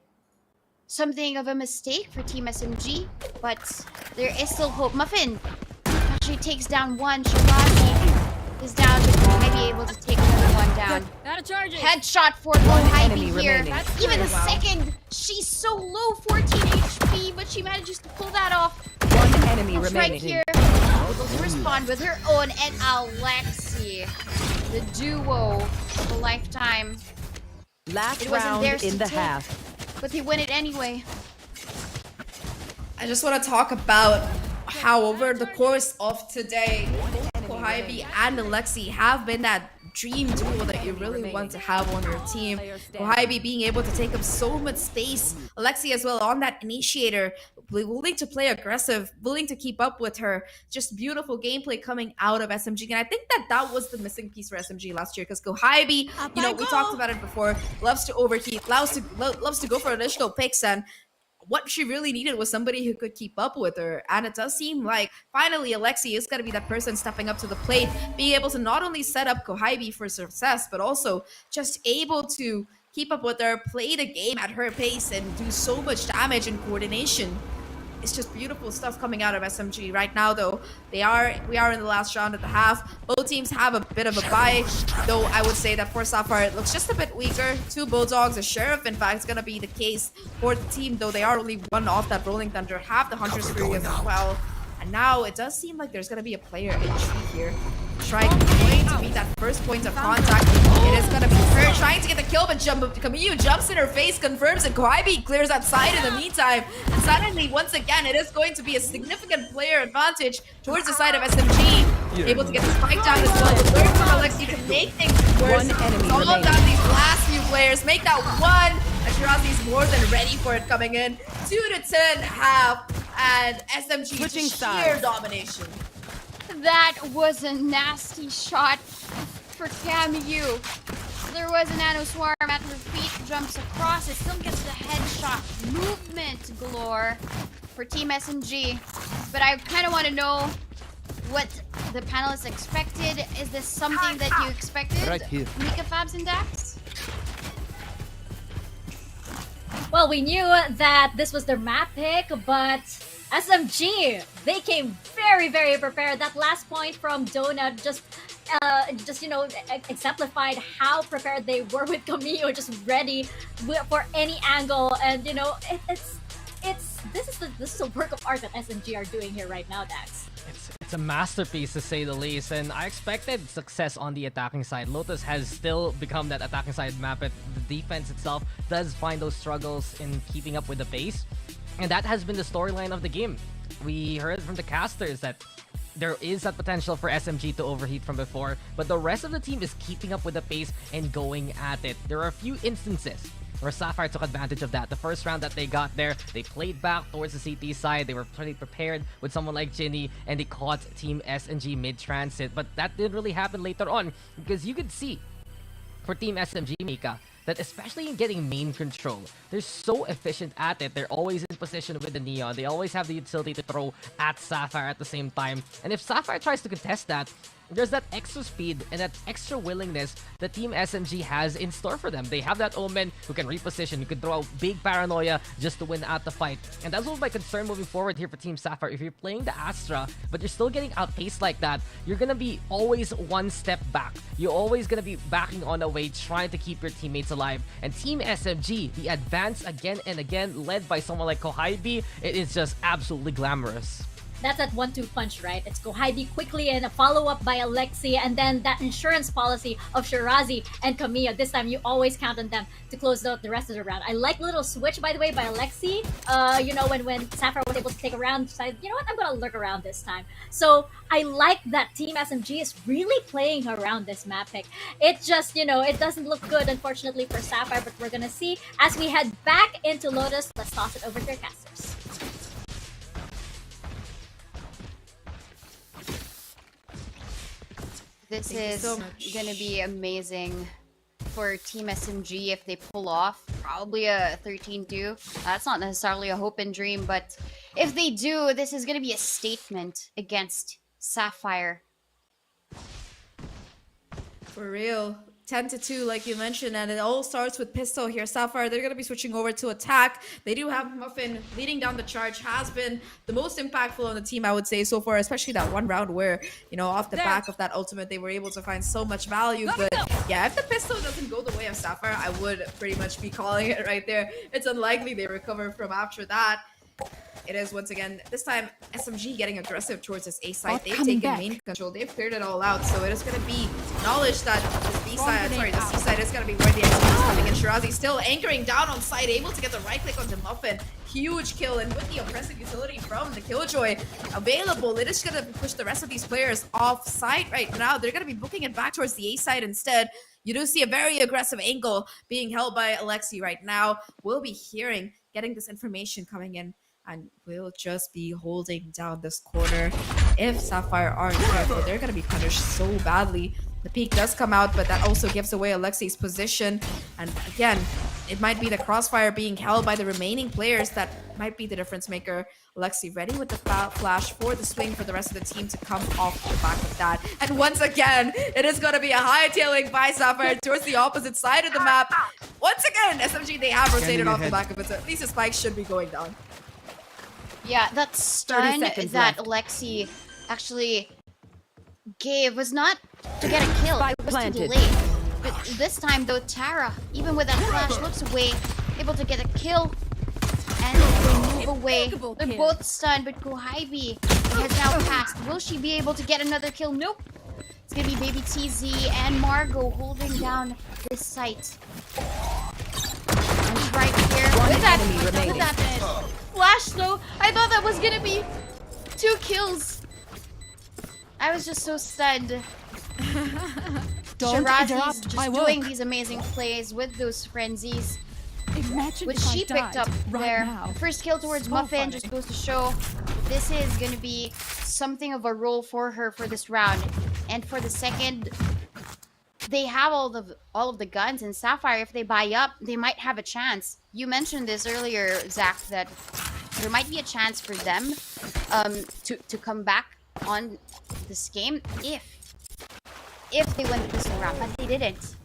something of a mistake for Team SMG, but there is still hope. Muffin actually takes down one. Shirazi is down, but might be able to take another one down. Headshot for Ivy here. Even the second, she's so low, 14 HP, but she manages to pull that off. One enemy remaining. Right here, able to respond with her own, and Alexi, the duo of a lifetime. Last round in the half, but they win it anyway. I just want to talk about how over the course of today, both Ivy and Alexi have been that dream duo that you really want to have on your team. Kohibi being able to take up so much space. Alexi as well on that initiator, willing to play aggressive, willing to keep up with her. Just beautiful gameplay coming out of SMG. And I think that was the missing piece for SMG last year, because Kohibi, you know, we talked about it before, loves to overheat, loves to go for additional picks, and what she really needed was somebody who could keep up with her. And it does seem like finally Alexi is going to be that person stepping up to the plate, being able to not only set up Kohibi for success, but also just able to keep up with her, play the game at her pace, and do so much damage and coordination. It's just beautiful stuff coming out of SMG right now, though. We are in the last round of the half. Both teams have a bit of a bye, though I would say that for Sapphire, it looks just a bit weaker. 2 Bulldogs, a Sheriff, in fact, is going to be the case for the team, though they are only 1 off that Rolling Thunder, have the Hunter's Fury as well. And now it does seem like there's going to be a player entry here. Trying to beat that first point of contact. It is going to be her trying to get the kill, but Camille jumps in her face, confirms, and Kohibi clears that side in the meantime. And suddenly, once again, it is going to be a significant player advantage towards the side of SMG. Able to get the spike down as well. But learn from Alexi to make things worse. It's all about these last few players. Make that one. And Shirazi's more than ready for it coming in. 2-10 half. And SMG Switching sheer domination. That was a nasty shot for Camu. There was a nano swarm at her feet, jumps across, it still gets the headshot. Movement galore for Team SMG. But I kind of want to know what the panelists expected. Is this something that you expected? Right here. Mikafabs and Daks? Well, we knew that this was their map pick, but SMG, they came very, very prepared. That last point from Donut just you know, exemplified how prepared they were with Camillo, just ready for any angle. And you know, this is a work of art that SMG are doing here right now, Daks. It's a masterpiece to say the least, and I expected success on the attacking side. Lotus has still become that attacking side map, but the defense itself does find those struggles in keeping up with the pace, and that has been the storyline of the game. We heard from the casters that there is that potential for SMG to overheat from before, but the rest of the team is keeping up with the pace and going at it. There are a few instances where Sapphire took advantage of that. The first round that they got there, they played back towards the CT side. They were pretty prepared with someone like Ginny, and they caught Team SNG mid-transit. But that didn't really happen later on, because you could see for Team SMG, Mika, that especially in getting main control, they're so efficient at it. They're always in position with the Neon. They always have the utility to throw at Sapphire at the same time. And if Sapphire tries to contest that, there's that extra speed and that extra willingness that Team SMG has in store for them. They have that Omen who can reposition, who can throw out big paranoia just to win out the fight. And that's what my concern moving forward here for Team Sapphire. If you're playing the Astra, but you're still getting outpaced like that, you're gonna be always one step back. You're always gonna be backing on the way, trying to keep your teammates alive. And Team SMG, the advance again and again, led by someone like Kohibi, it is just absolutely glamorous. That's that 1-2 punch, right? It's Kohibi quickly and a follow-up by Alexi, and then that insurance policy of Shirazi and Camilla. This time, you always count on them to close out the rest of the round. I like the little switch, by the way, by Alexi. You know, when Sapphire was able to take a round, decided, you know what, I'm gonna lurk around this time. So I like that Team SMG is really playing around this map pick. It just, you know, it doesn't look good, unfortunately, for Sapphire, but we're gonna see as we head back into Lotus. Let's toss it over to their casters. This is gonna be amazing for Team SMG if they pull off. Probably a 13-2. That's not necessarily a hope and dream, but if they do, this is gonna be a statement against Sapphire. For real. 10-2, like you mentioned, and it all starts with pistol here. Sapphire, they're going to be switching over to attack. They do have Muffin leading down the charge, has been the most impactful on the team, I would say, so far, especially that one round where, you know, off the back of that ultimate, they were able to find so much value. But yeah, if the pistol doesn't go the way of Sapphire, I would pretty much be calling it right there. It's unlikely they recover from after that. it is once again, this time SMG getting aggressive towards this A side. Bot They've coming taken back. main control. They've cleared it all out. So it is going to be knowledge that the B side, sorry, the C side is going to be where the XP is coming in. Shirazi still anchoring down on side, able to get the right click onto Muffin. Huge kill, and with the oppressive utility from the Killjoy available, it is going to push the rest of these players off site right now. They're going to be booking it back towards the A side instead. You do see a very aggressive angle being held by Alexi right now. We'll be getting this information coming in, and we'll just be holding down this corner. If Sapphire aren't careful, they're going to be punished so badly. The peak does come out, but that also gives away Alexi's position. And again, it might be the crossfire being held by the remaining players that might be the difference maker. Alexi ready with the flash for the swing for the rest of the team to come off the back of that. And once again, it is going to be a hightailing by Sapphire towards the opposite side of the map. Once again, SMG, they have rotated off the back of it, so at least the spike should be going down. Yeah, that stun that left. Alexi actually gave was not to get a kill, it was to planted. delay. But this time though, Tara, even with that flash, looks away, able to get a kill. And they move away. Impeccable They're kill. both stunned, but Kohibi has now passed. Will she be able to get another kill? Nope. It's gonna be Baby TZ and Margot holding down this site. And right here, with that flash though, I thought that was gonna be 2 kills. I was just so stunned. Don't Shirazi's interrupt just my doing work. these amazing plays with those frenzies. Imagine Which if I she picked died up right there. now. First kill towards So Muffin funny. just goes to show this is gonna be something of a role for her for this round. And for the second, they have all of the guns, and Sapphire, if they buy up, they might have a chance. You mentioned this earlier, Zach, that there might be a chance for them to come back on this game if they win the pistol round, but they didn't.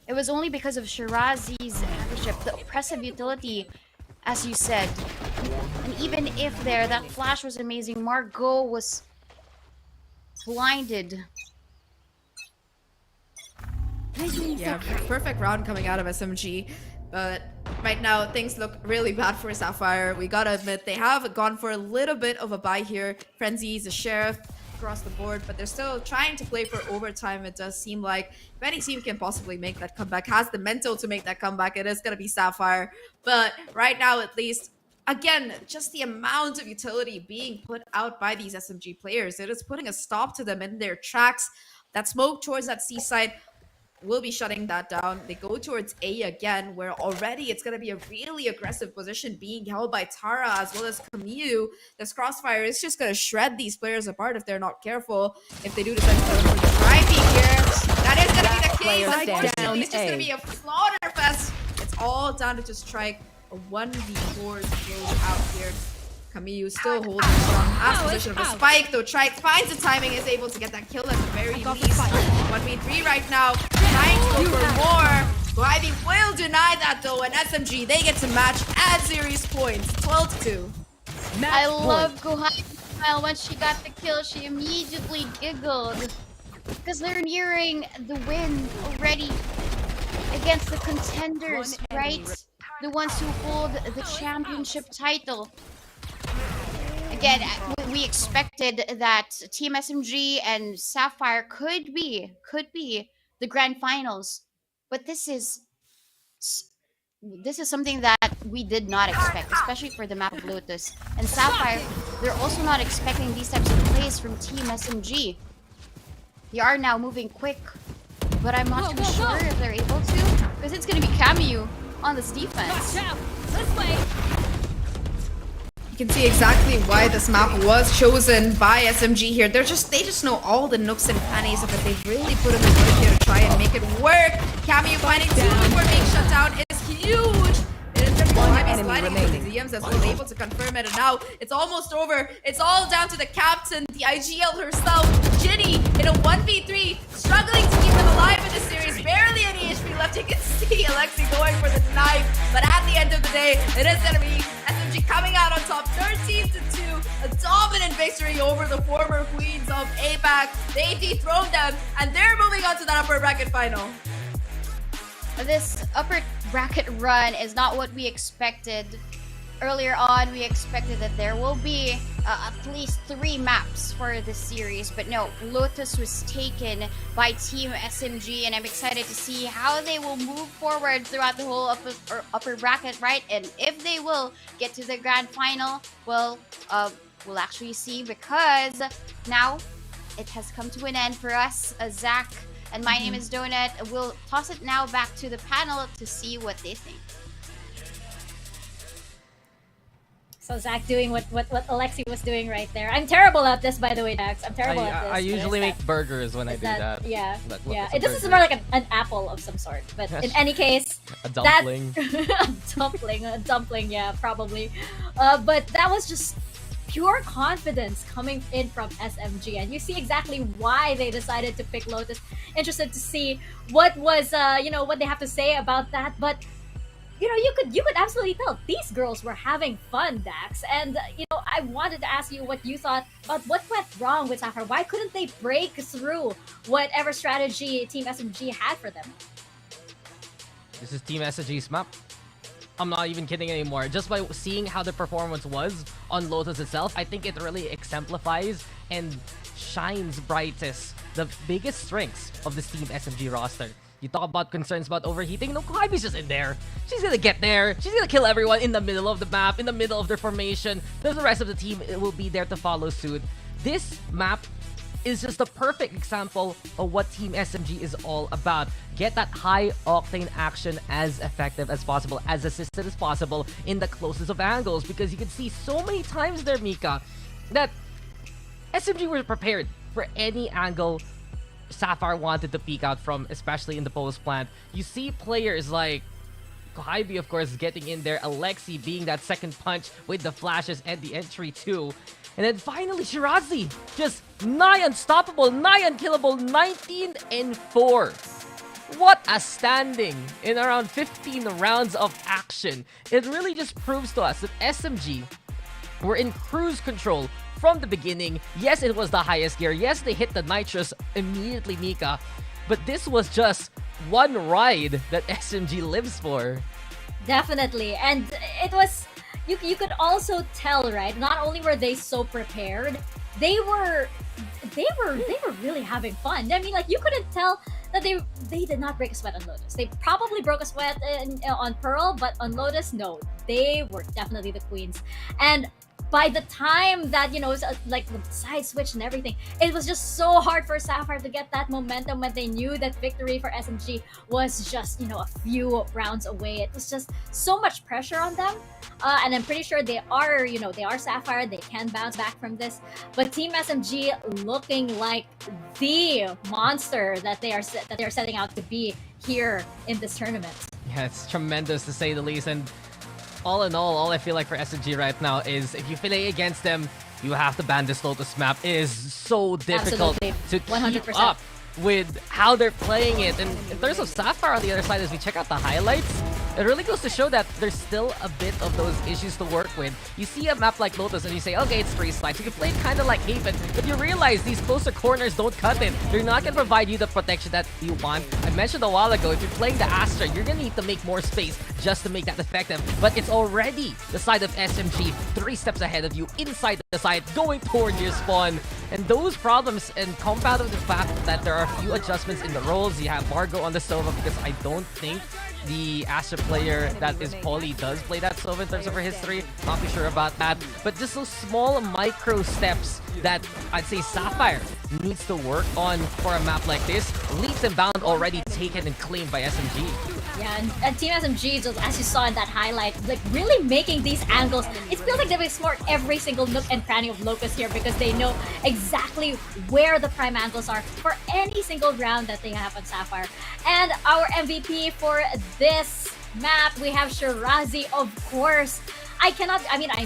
It was only because of Shirazi's leadership, the oppressive utility, as you said. And even if that flash was amazing, Margot was blinded. Yeah, perfect round coming out of SMG. But right now, things look really bad for Sapphire. We gotta admit, they have gone for a little bit of a buy here. Frenzies, the Sheriff, across the board, but they're still trying to play for overtime. It does seem like if any team can possibly make that comeback, has the mental to make that comeback, it is gonna be Sapphire. But right now, at least, again, just the amount of utility being put out by these SMG players, it is putting a stop to them in their tracks. That smoke towards that seaside will be shutting that down. They go towards A again, where already it's going to be a really aggressive position being held by Tara as well as Camille. This crossfire is just going to shred these players apart if they're not careful. If they do decide to go for the driving here, that is going to be the case. Unfortunately, it's just going to be a slaughter fest. It's all down to just strike a 1v4 to close out here. Camille still holding strong as position of the spike, though Trike finds the timing, is able to get that kill at the very least. 1v3 right now, trying to go for more. Ivy will deny that though, and SMG, they get to match at series points, 12-2. I love Gohai's smile. Once she got the kill, she immediately giggled. Because they're nearing the win already against the contenders, right? The ones who hold the championship title. Again, we expected that Team SMG and Sapphire could be the grand finals, but this is something that we did not expect, especially for the map of Lotus. And Sapphire, they're also not expecting these types of plays from Team SMG. They are now moving quick, but I'm not too sure if they're able to, because it's going to be Camille on this defense. Watch out! This way! You can see exactly why this map was chosen by SMG here. They just know all the nooks and crannies of it. They've really put in the work here to try and make it work. Camille finding 2 before being shut down is huge. It is just sliding with the DMs as well, able to confirm it. And now it's almost over. It's all down to the captain, the IGL herself, Ginny, in a 1v3, struggling to keep them alive in this series. Barely any HP left. You can see Alexi going for the knife. But at the end of the day, it is going to be SMG coming out on top 13-2. A dominant victory over the former queens of APAC. They dethroned them, and they're moving on to that upper bracket final. This upper bracket run is not what we expected earlier on, we expected that there will be at least 3 maps for the series, but no, Lotus was taken by Team SMG, and I'm excited to see how they will move forward throughout the whole upper bracket, right? And if they will get to the grand final, well, we'll actually see, because now it has come to an end for us, Zach, and my name is Donut. We'll toss it now back to the panel to see what they think. So Zach doing what Alexi was doing right there. I'm terrible at this, by the way, Dax. I'm terrible at this. I usually make burgers when I do that. Yeah, yeah. It doesn't smell like an apple of some sort. But in any case, a dumpling. A dumpling, yeah, probably. But that was just pure confidence coming in from SMG, and you see exactly why they decided to pick Lotus. Interested to see what was, what they have to say about that, but. You could absolutely tell these girls were having fun, Dax. And, I wanted to ask you what you thought about what went wrong with Sapphire. Why couldn't they break through whatever strategy Team SMG had for them? This is Team SMG's map. I'm not even kidding anymore. Just by seeing how the performance was on Lotus itself, I think it really exemplifies and shines brightest the biggest strengths of this Team SMG roster. You talk about concerns about overheating. No, Kaibi's just in there. She's gonna get there. She's gonna kill everyone in the middle of the map, in the middle of their formation. There's the rest of the team will be there to follow suit. This map is just the perfect example of what Team SMG is all about. Get that high-octane action as effective as possible, as assisted as possible in the closest of angles. Because you can see so many times there, Mika, that SMG were prepared for any angle Sapphire wanted to peek out from, especially in the post plant. You see players like Kaibi, of course, getting in there. Alexi being that second punch with the flashes and the entry too. And then finally, Shirazi, just nigh unstoppable, nigh unkillable, 19-4. What a standing in around 15 rounds of action. It really just proves to us that SMG were in cruise control from the beginning. Yes, it was the highest gear. Yes, they hit the nitrous immediately, Mika. But this was just one ride that SMG lives for. Definitely. And it was... You could also tell, right? Not only were they so prepared, they were really having fun. I mean, like, you couldn't tell that they did not break a sweat on Lotus. They probably broke a sweat on Pearl, but on Lotus, no. They were definitely the queens. And by the time that, it was like the side switch and everything, it was just so hard for Sapphire to get that momentum when they knew that victory for SMG was just, a few rounds away. It was just so much pressure on them. And I'm pretty sure they are Sapphire. They can bounce back from this. But Team SMG looking like the monster that they are setting out to be here in this tournament. Yeah, it's tremendous to say the least. And all in all I feel like for SMG right now is if you play against them, you have to ban this Lotus map. It is so difficult to 100%. Keep up with how they're playing it. And in terms of Sapphire on the other side, as we check out the highlights, it really goes to show that there's still a bit of those issues to work with. You see a map like Lotus and you say, okay, it's free slides. You can play it kind of like Haven, but you realize these closer corners don't cut it. They're not going to provide you the protection that you want. I mentioned a while ago, if you're playing the Astra, you're going to need to make more space just to make that effective. But it's already the side of SMG 3 steps ahead of you, inside the side, going toward your spawn. And those problems, and compounded with the fact that there are a few adjustments in the roles. You have Margot on the Sova, because I don't think the Astra player that is Poly does play that Sova in terms of her history. Not too sure about that. But just those small micro steps that I'd say Sapphire needs to work on for a map like this. Leaps and bounds already taken and claimed by SMG. Yeah, and Team SMG, just as you saw in that highlight, like really making these angles. It feels like they've explored every single nook and cranny of Locust here because they know exactly where the prime angles are for any single round that they have on Sapphire. And our MVP for this map, we have Shirazi, of course. I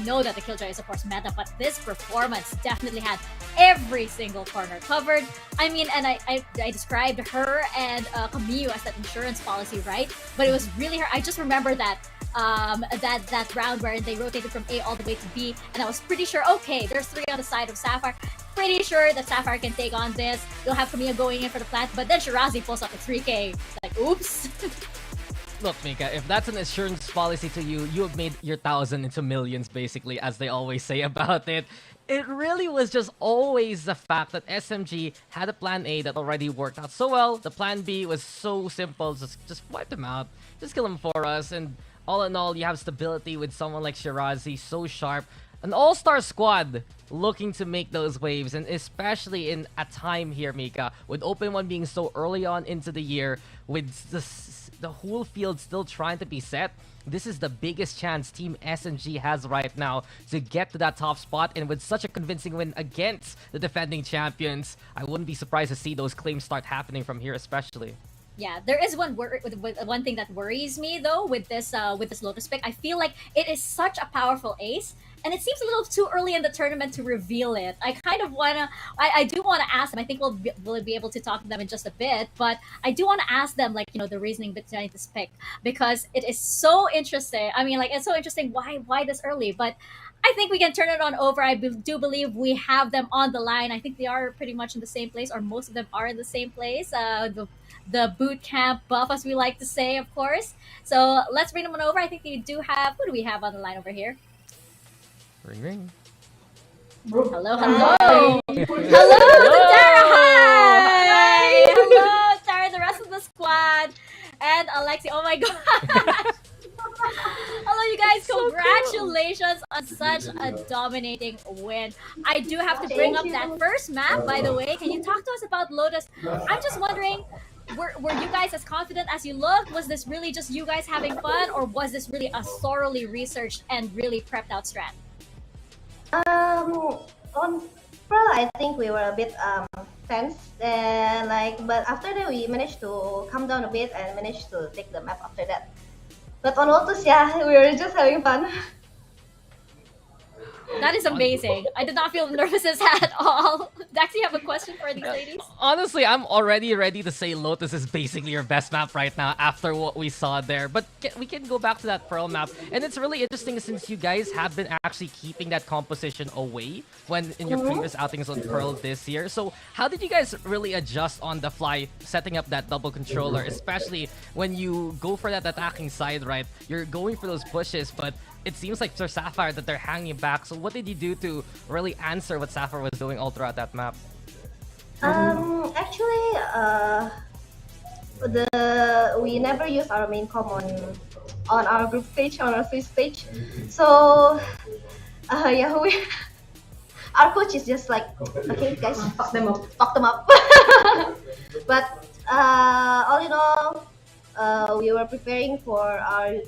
know that the Killjoy is of course meta, but this performance definitely had every single corner covered. I mean, and I described her and Camille as that insurance policy, right? But it was really her. I just remember that that round where they rotated from A all the way to B, and I was pretty sure, okay, there's 3 on the side of Sapphire. Pretty sure that Sapphire can take on this. You'll have Camille going in for the plant, but then Shirazi pulls up a 3K. Like, oops. Look, Mika, if that's an insurance policy to you, you have made your 1,000 into millions, basically, as they always say about it. It really was just always the fact that SMG had a plan A that already worked out so well. The plan B was so simple. Just wipe them out. Just kill them for us. And all in all, you have stability with someone like Shirazi, so sharp. An all-star squad looking to make those waves, and especially in a time here, Mika, with Open 1 being so early on into the year, with the whole field still trying to be set, this is the biggest chance Team SMG has right now to get to that top spot, and with such a convincing win against the defending champions, I wouldn't be surprised to see those claims start happening from here especially. Yeah, there is one one thing that worries me though with this Lotus pick. I feel like it is such a powerful ace, and it seems a little too early in the tournament to reveal it. I kind of wanna, I do want to ask them. I think we'll be able to talk to them in just a bit, but I do want to ask them, like, you know, the reasoning behind this pick, because it is so interesting. I mean, like, it's so interesting. Why this early? But I think we can turn it on over. I do believe we have them on the line. I think they are pretty much in the same place, or most of them are in the same place. The boot camp buff, as we like to say, of course. So let's bring them on over. I think they do have, who do we have on the line over here? Ring ring. Hello, hello. Hello, Tara. Hi. Hello, Tara, the rest of the squad, and Alexi. Oh my god. Hello, you guys. So congratulations on such a dominating win. I do have to bring up that first map, by the way. Can you talk to us about Lotus? I'm just wondering, were you guys as confident as you look? Was this really just you guys having fun, or was this really a thoroughly researched and really prepped out strat? On Pearl, I think we were a bit tense, and but after that we managed to calm down a bit and managed to take the map after that. But on Lotus, yeah, we were just having fun. That is amazing. I did not feel nervous at all. Dax, you have a question for these ladies? Honestly, I'm already ready to say Lotus is basically your best map right now after what we saw there. But we can go back to that Pearl map. And it's really interesting since you guys have been actually keeping that composition away when in your previous outings on Pearl this year. So how did you guys really adjust on the fly, setting up that double controller, especially when you go for that attacking side, right? You're going for those pushes, but it seems like for Sapphire that they're hanging back. So what did you do to really answer what Sapphire was doing all throughout that map? Actually, we never use our main comm on our group stage, on our Swiss stage. So yeah, our coach is just like, okay guys, talk them up. But all in all, we were preparing for our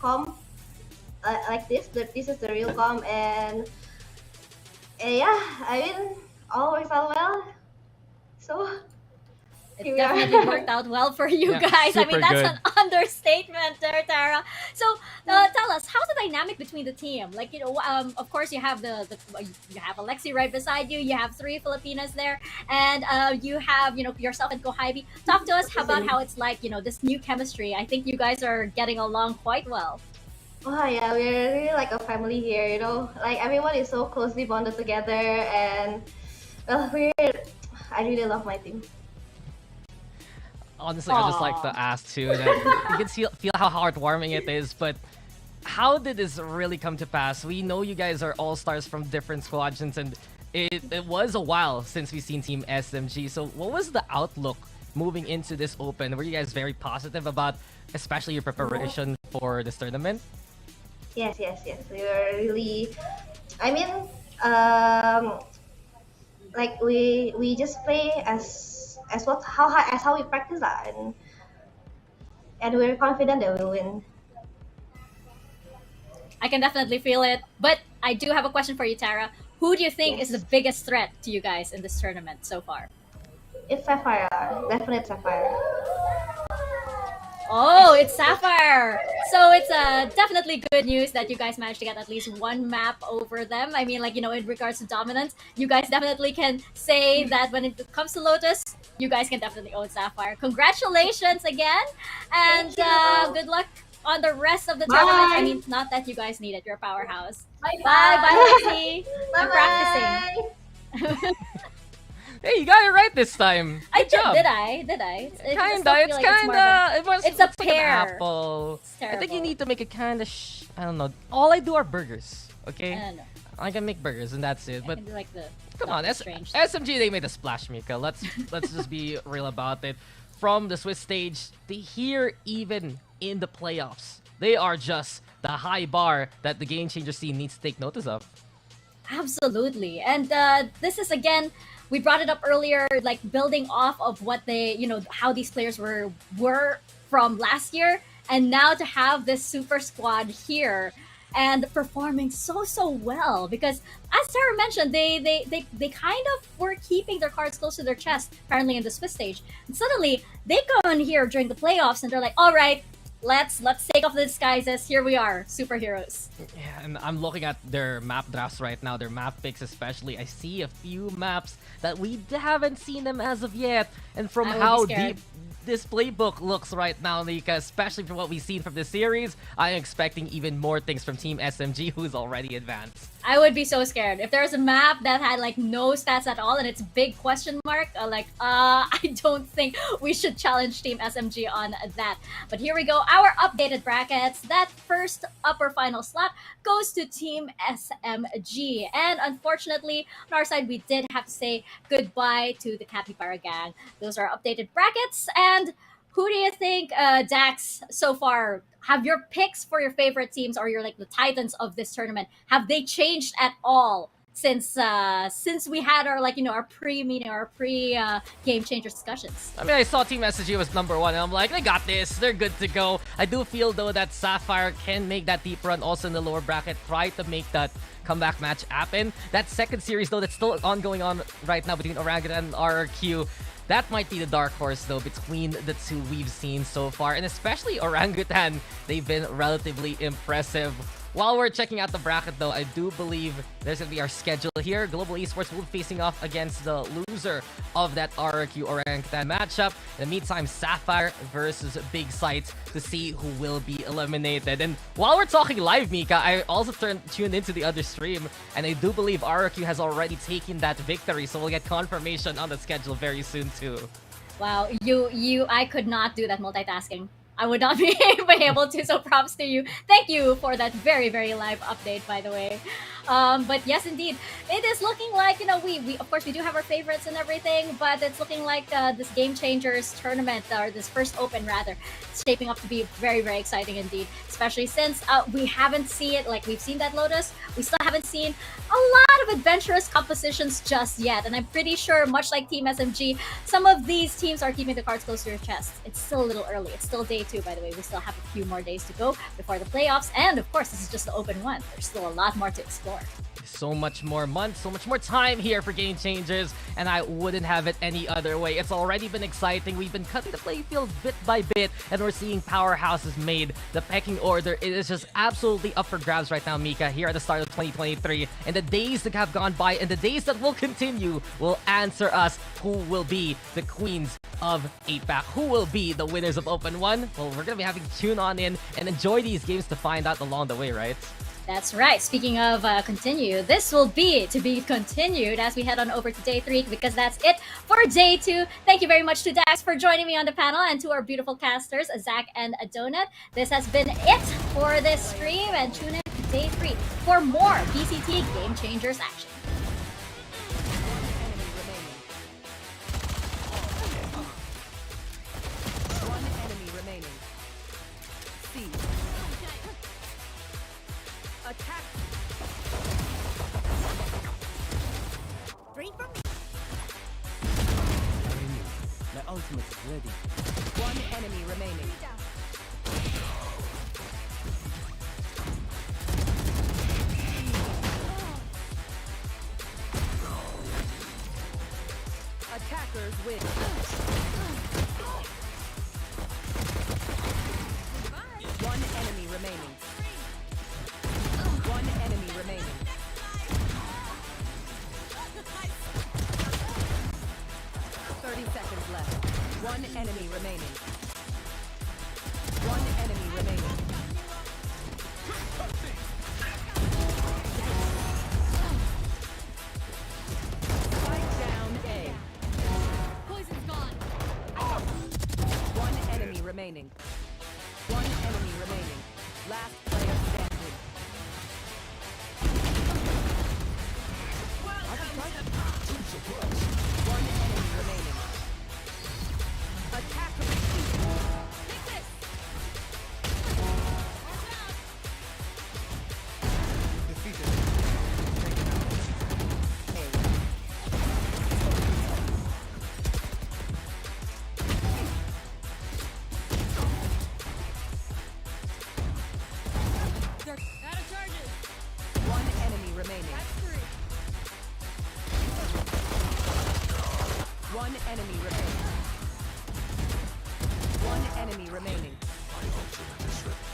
comm like this. That this is the real comm, and yeah, I mean, all works out well. So it definitely worked out well for you guys. I mean, that's good. an understatement there, Tara. So tell us, how's the dynamic between the team? Like, you know, of course you have you have Alexi right beside you. You have 3 Filipinas there, and you have, you know, yourself and Kohaibi. Talk to us about how it's like, you know, this new chemistry. I think you guys are getting along quite well. Oh yeah, we're really like a family here, you know. Like everyone is so closely bonded together, and well, I really love my team. Honestly, I just like to ask too, that you can feel how heartwarming it is, but how did this really come to pass? We know you guys are all-stars from different squadrons, and it was a while since we've seen Team SMG. So what was the outlook moving into this Open? Were you guys very positive about, especially your preparation for this tournament? Yes. We were really, I mean, like we just play as how we practice that, and we're confident that we'll win. I can definitely feel it. But I do have a question for you, Tara. Who do you think is the biggest threat to you guys in this tournament so far? It's Sapphire, definitely Sapphire. Oh, it's Sapphire! So it's definitely good news that you guys managed to get at least one map over them. I mean, like, you know, in regards to dominance, you guys definitely can say that when it comes to Lotus, you guys can definitely own Sapphire. Congratulations again, and good luck on the rest of the tournament. I mean, not that you guys need it, you're a powerhouse. Bye, Lexi. I'm practicing. Hey, you got it right this time. Good job. Did I? It just Kinda. don't It's feel like kinda. it's a like an pear. apple. It's I think you terrible. need to make it kinda. I don't know. All I do are burgers. Okay. I don't know. I can make burgers and that's it. I But can do like the come on, strange. SMG they made a splash, Mika. Let's just be real about it. From the Swiss stage, to here even in the playoffs, they are just the high bar that the Game Changer scene needs to take notice of. Absolutely. And this is again, we brought it up earlier, like building off of what they, how these players were from last year, and now to have this super squad here and performing so well, because as Sarah mentioned, they kind of were keeping their cards close to their chest apparently in the Swiss stage, and suddenly they go in here during the playoffs and they're like, all right, let's take off the disguises, here we are, superheroes. Yeah, and I'm looking at their map drafts right now, their map picks especially. I see a few maps that we haven't seen them as of yet, and from how deep this playbook looks right now, Nika, especially from what we've seen from this series, I'm expecting even more things from Team SMG, who's already advanced. I would be so scared if there's a map that had like no stats at all and it's big question mark. I don't think we should challenge Team SMG on that. But here we go, our updated brackets. That first upper final slot goes to Team SMG, and unfortunately on our side we did have to say goodbye to the Capybara gang. Those are updated brackets. And who do you think, Daks, so far? Have your picks for your favorite teams, or your the titans of this tournament, have they changed at all since we had our our pre-meeting, our pre-game changer discussions? I mean, I saw Team SMG was number 1, and I'm like, they got this, they're good to go. I do feel though that Sapphire can make that deep run also in the lower bracket, try to make that comeback match happen. That second series though, that's still ongoing on right now between Orangutan and RRQ. That might be the dark horse, though, between the two we've seen so far. And especially Orangutan, they've been relatively impressive. While we're checking out the bracket, though, I do believe there's going to be our schedule here. Global Esports will be facing off against the loser of that RRQ Orangutan matchup. In the meantime, Sapphire versus Big Scythe to see who will be eliminated. And while we're talking live, Mika, I also tuned into the other stream, and I do believe RRQ has already taken that victory, so we'll get confirmation on the schedule very soon, too. Wow, I could not do that multitasking. I would not be able to, so props to you. Thank you for that very live update, by the way. But yes, indeed, it is looking like, we of course we do have our favorites and everything, but it's looking like this Game Changers tournament, or this first open rather, it's shaping up to be very exciting indeed, especially since we haven't seen it, we've seen that Lotus, we still haven't seen a lot of adventurous compositions just yet, and I'm pretty sure, much like Team SMG, some of these teams are keeping the cards close to their chest. It's still a little early. It's still day 2, by the way. We still have a few more days to go before the playoffs, and of course, this is just the open one. There's still a lot more to explore. So much more months, so much more time here for Game Changers, and I wouldn't have it any other way. It's already been exciting. We've been cutting the playfield bit by bit, and we're seeing powerhouses made. The pecking order, it is just absolutely up for grabs right now, Mika, here at the start of 2023. And the days that have gone by and the days that will continue will answer us who will be the queens of APAC. Who will be the winners of Open 1? Well, we're going to be having to tune on in and enjoy these games to find out along the way, right? That's right. Speaking of continue, this will be to be continued as we head on over to day 3, because that's it for day 2. Thank you very much to Daks for joining me on the panel, and to our beautiful casters, Zahk and Donut. This has been it for this stream, and tune in to day 3 for more VCT Game Changers action. Attack! Bring from me! My ultimate is ready. One enemy remaining. Attackers win. One enemy remaining. One enemy remaining. 30 seconds left. One enemy remaining. One enemy remaining. Spike down A. remaining. One enemy remaining. Last player standing. One enemy remaining. Attacker One enemy remaining. One enemy remaining. One enemy remaining.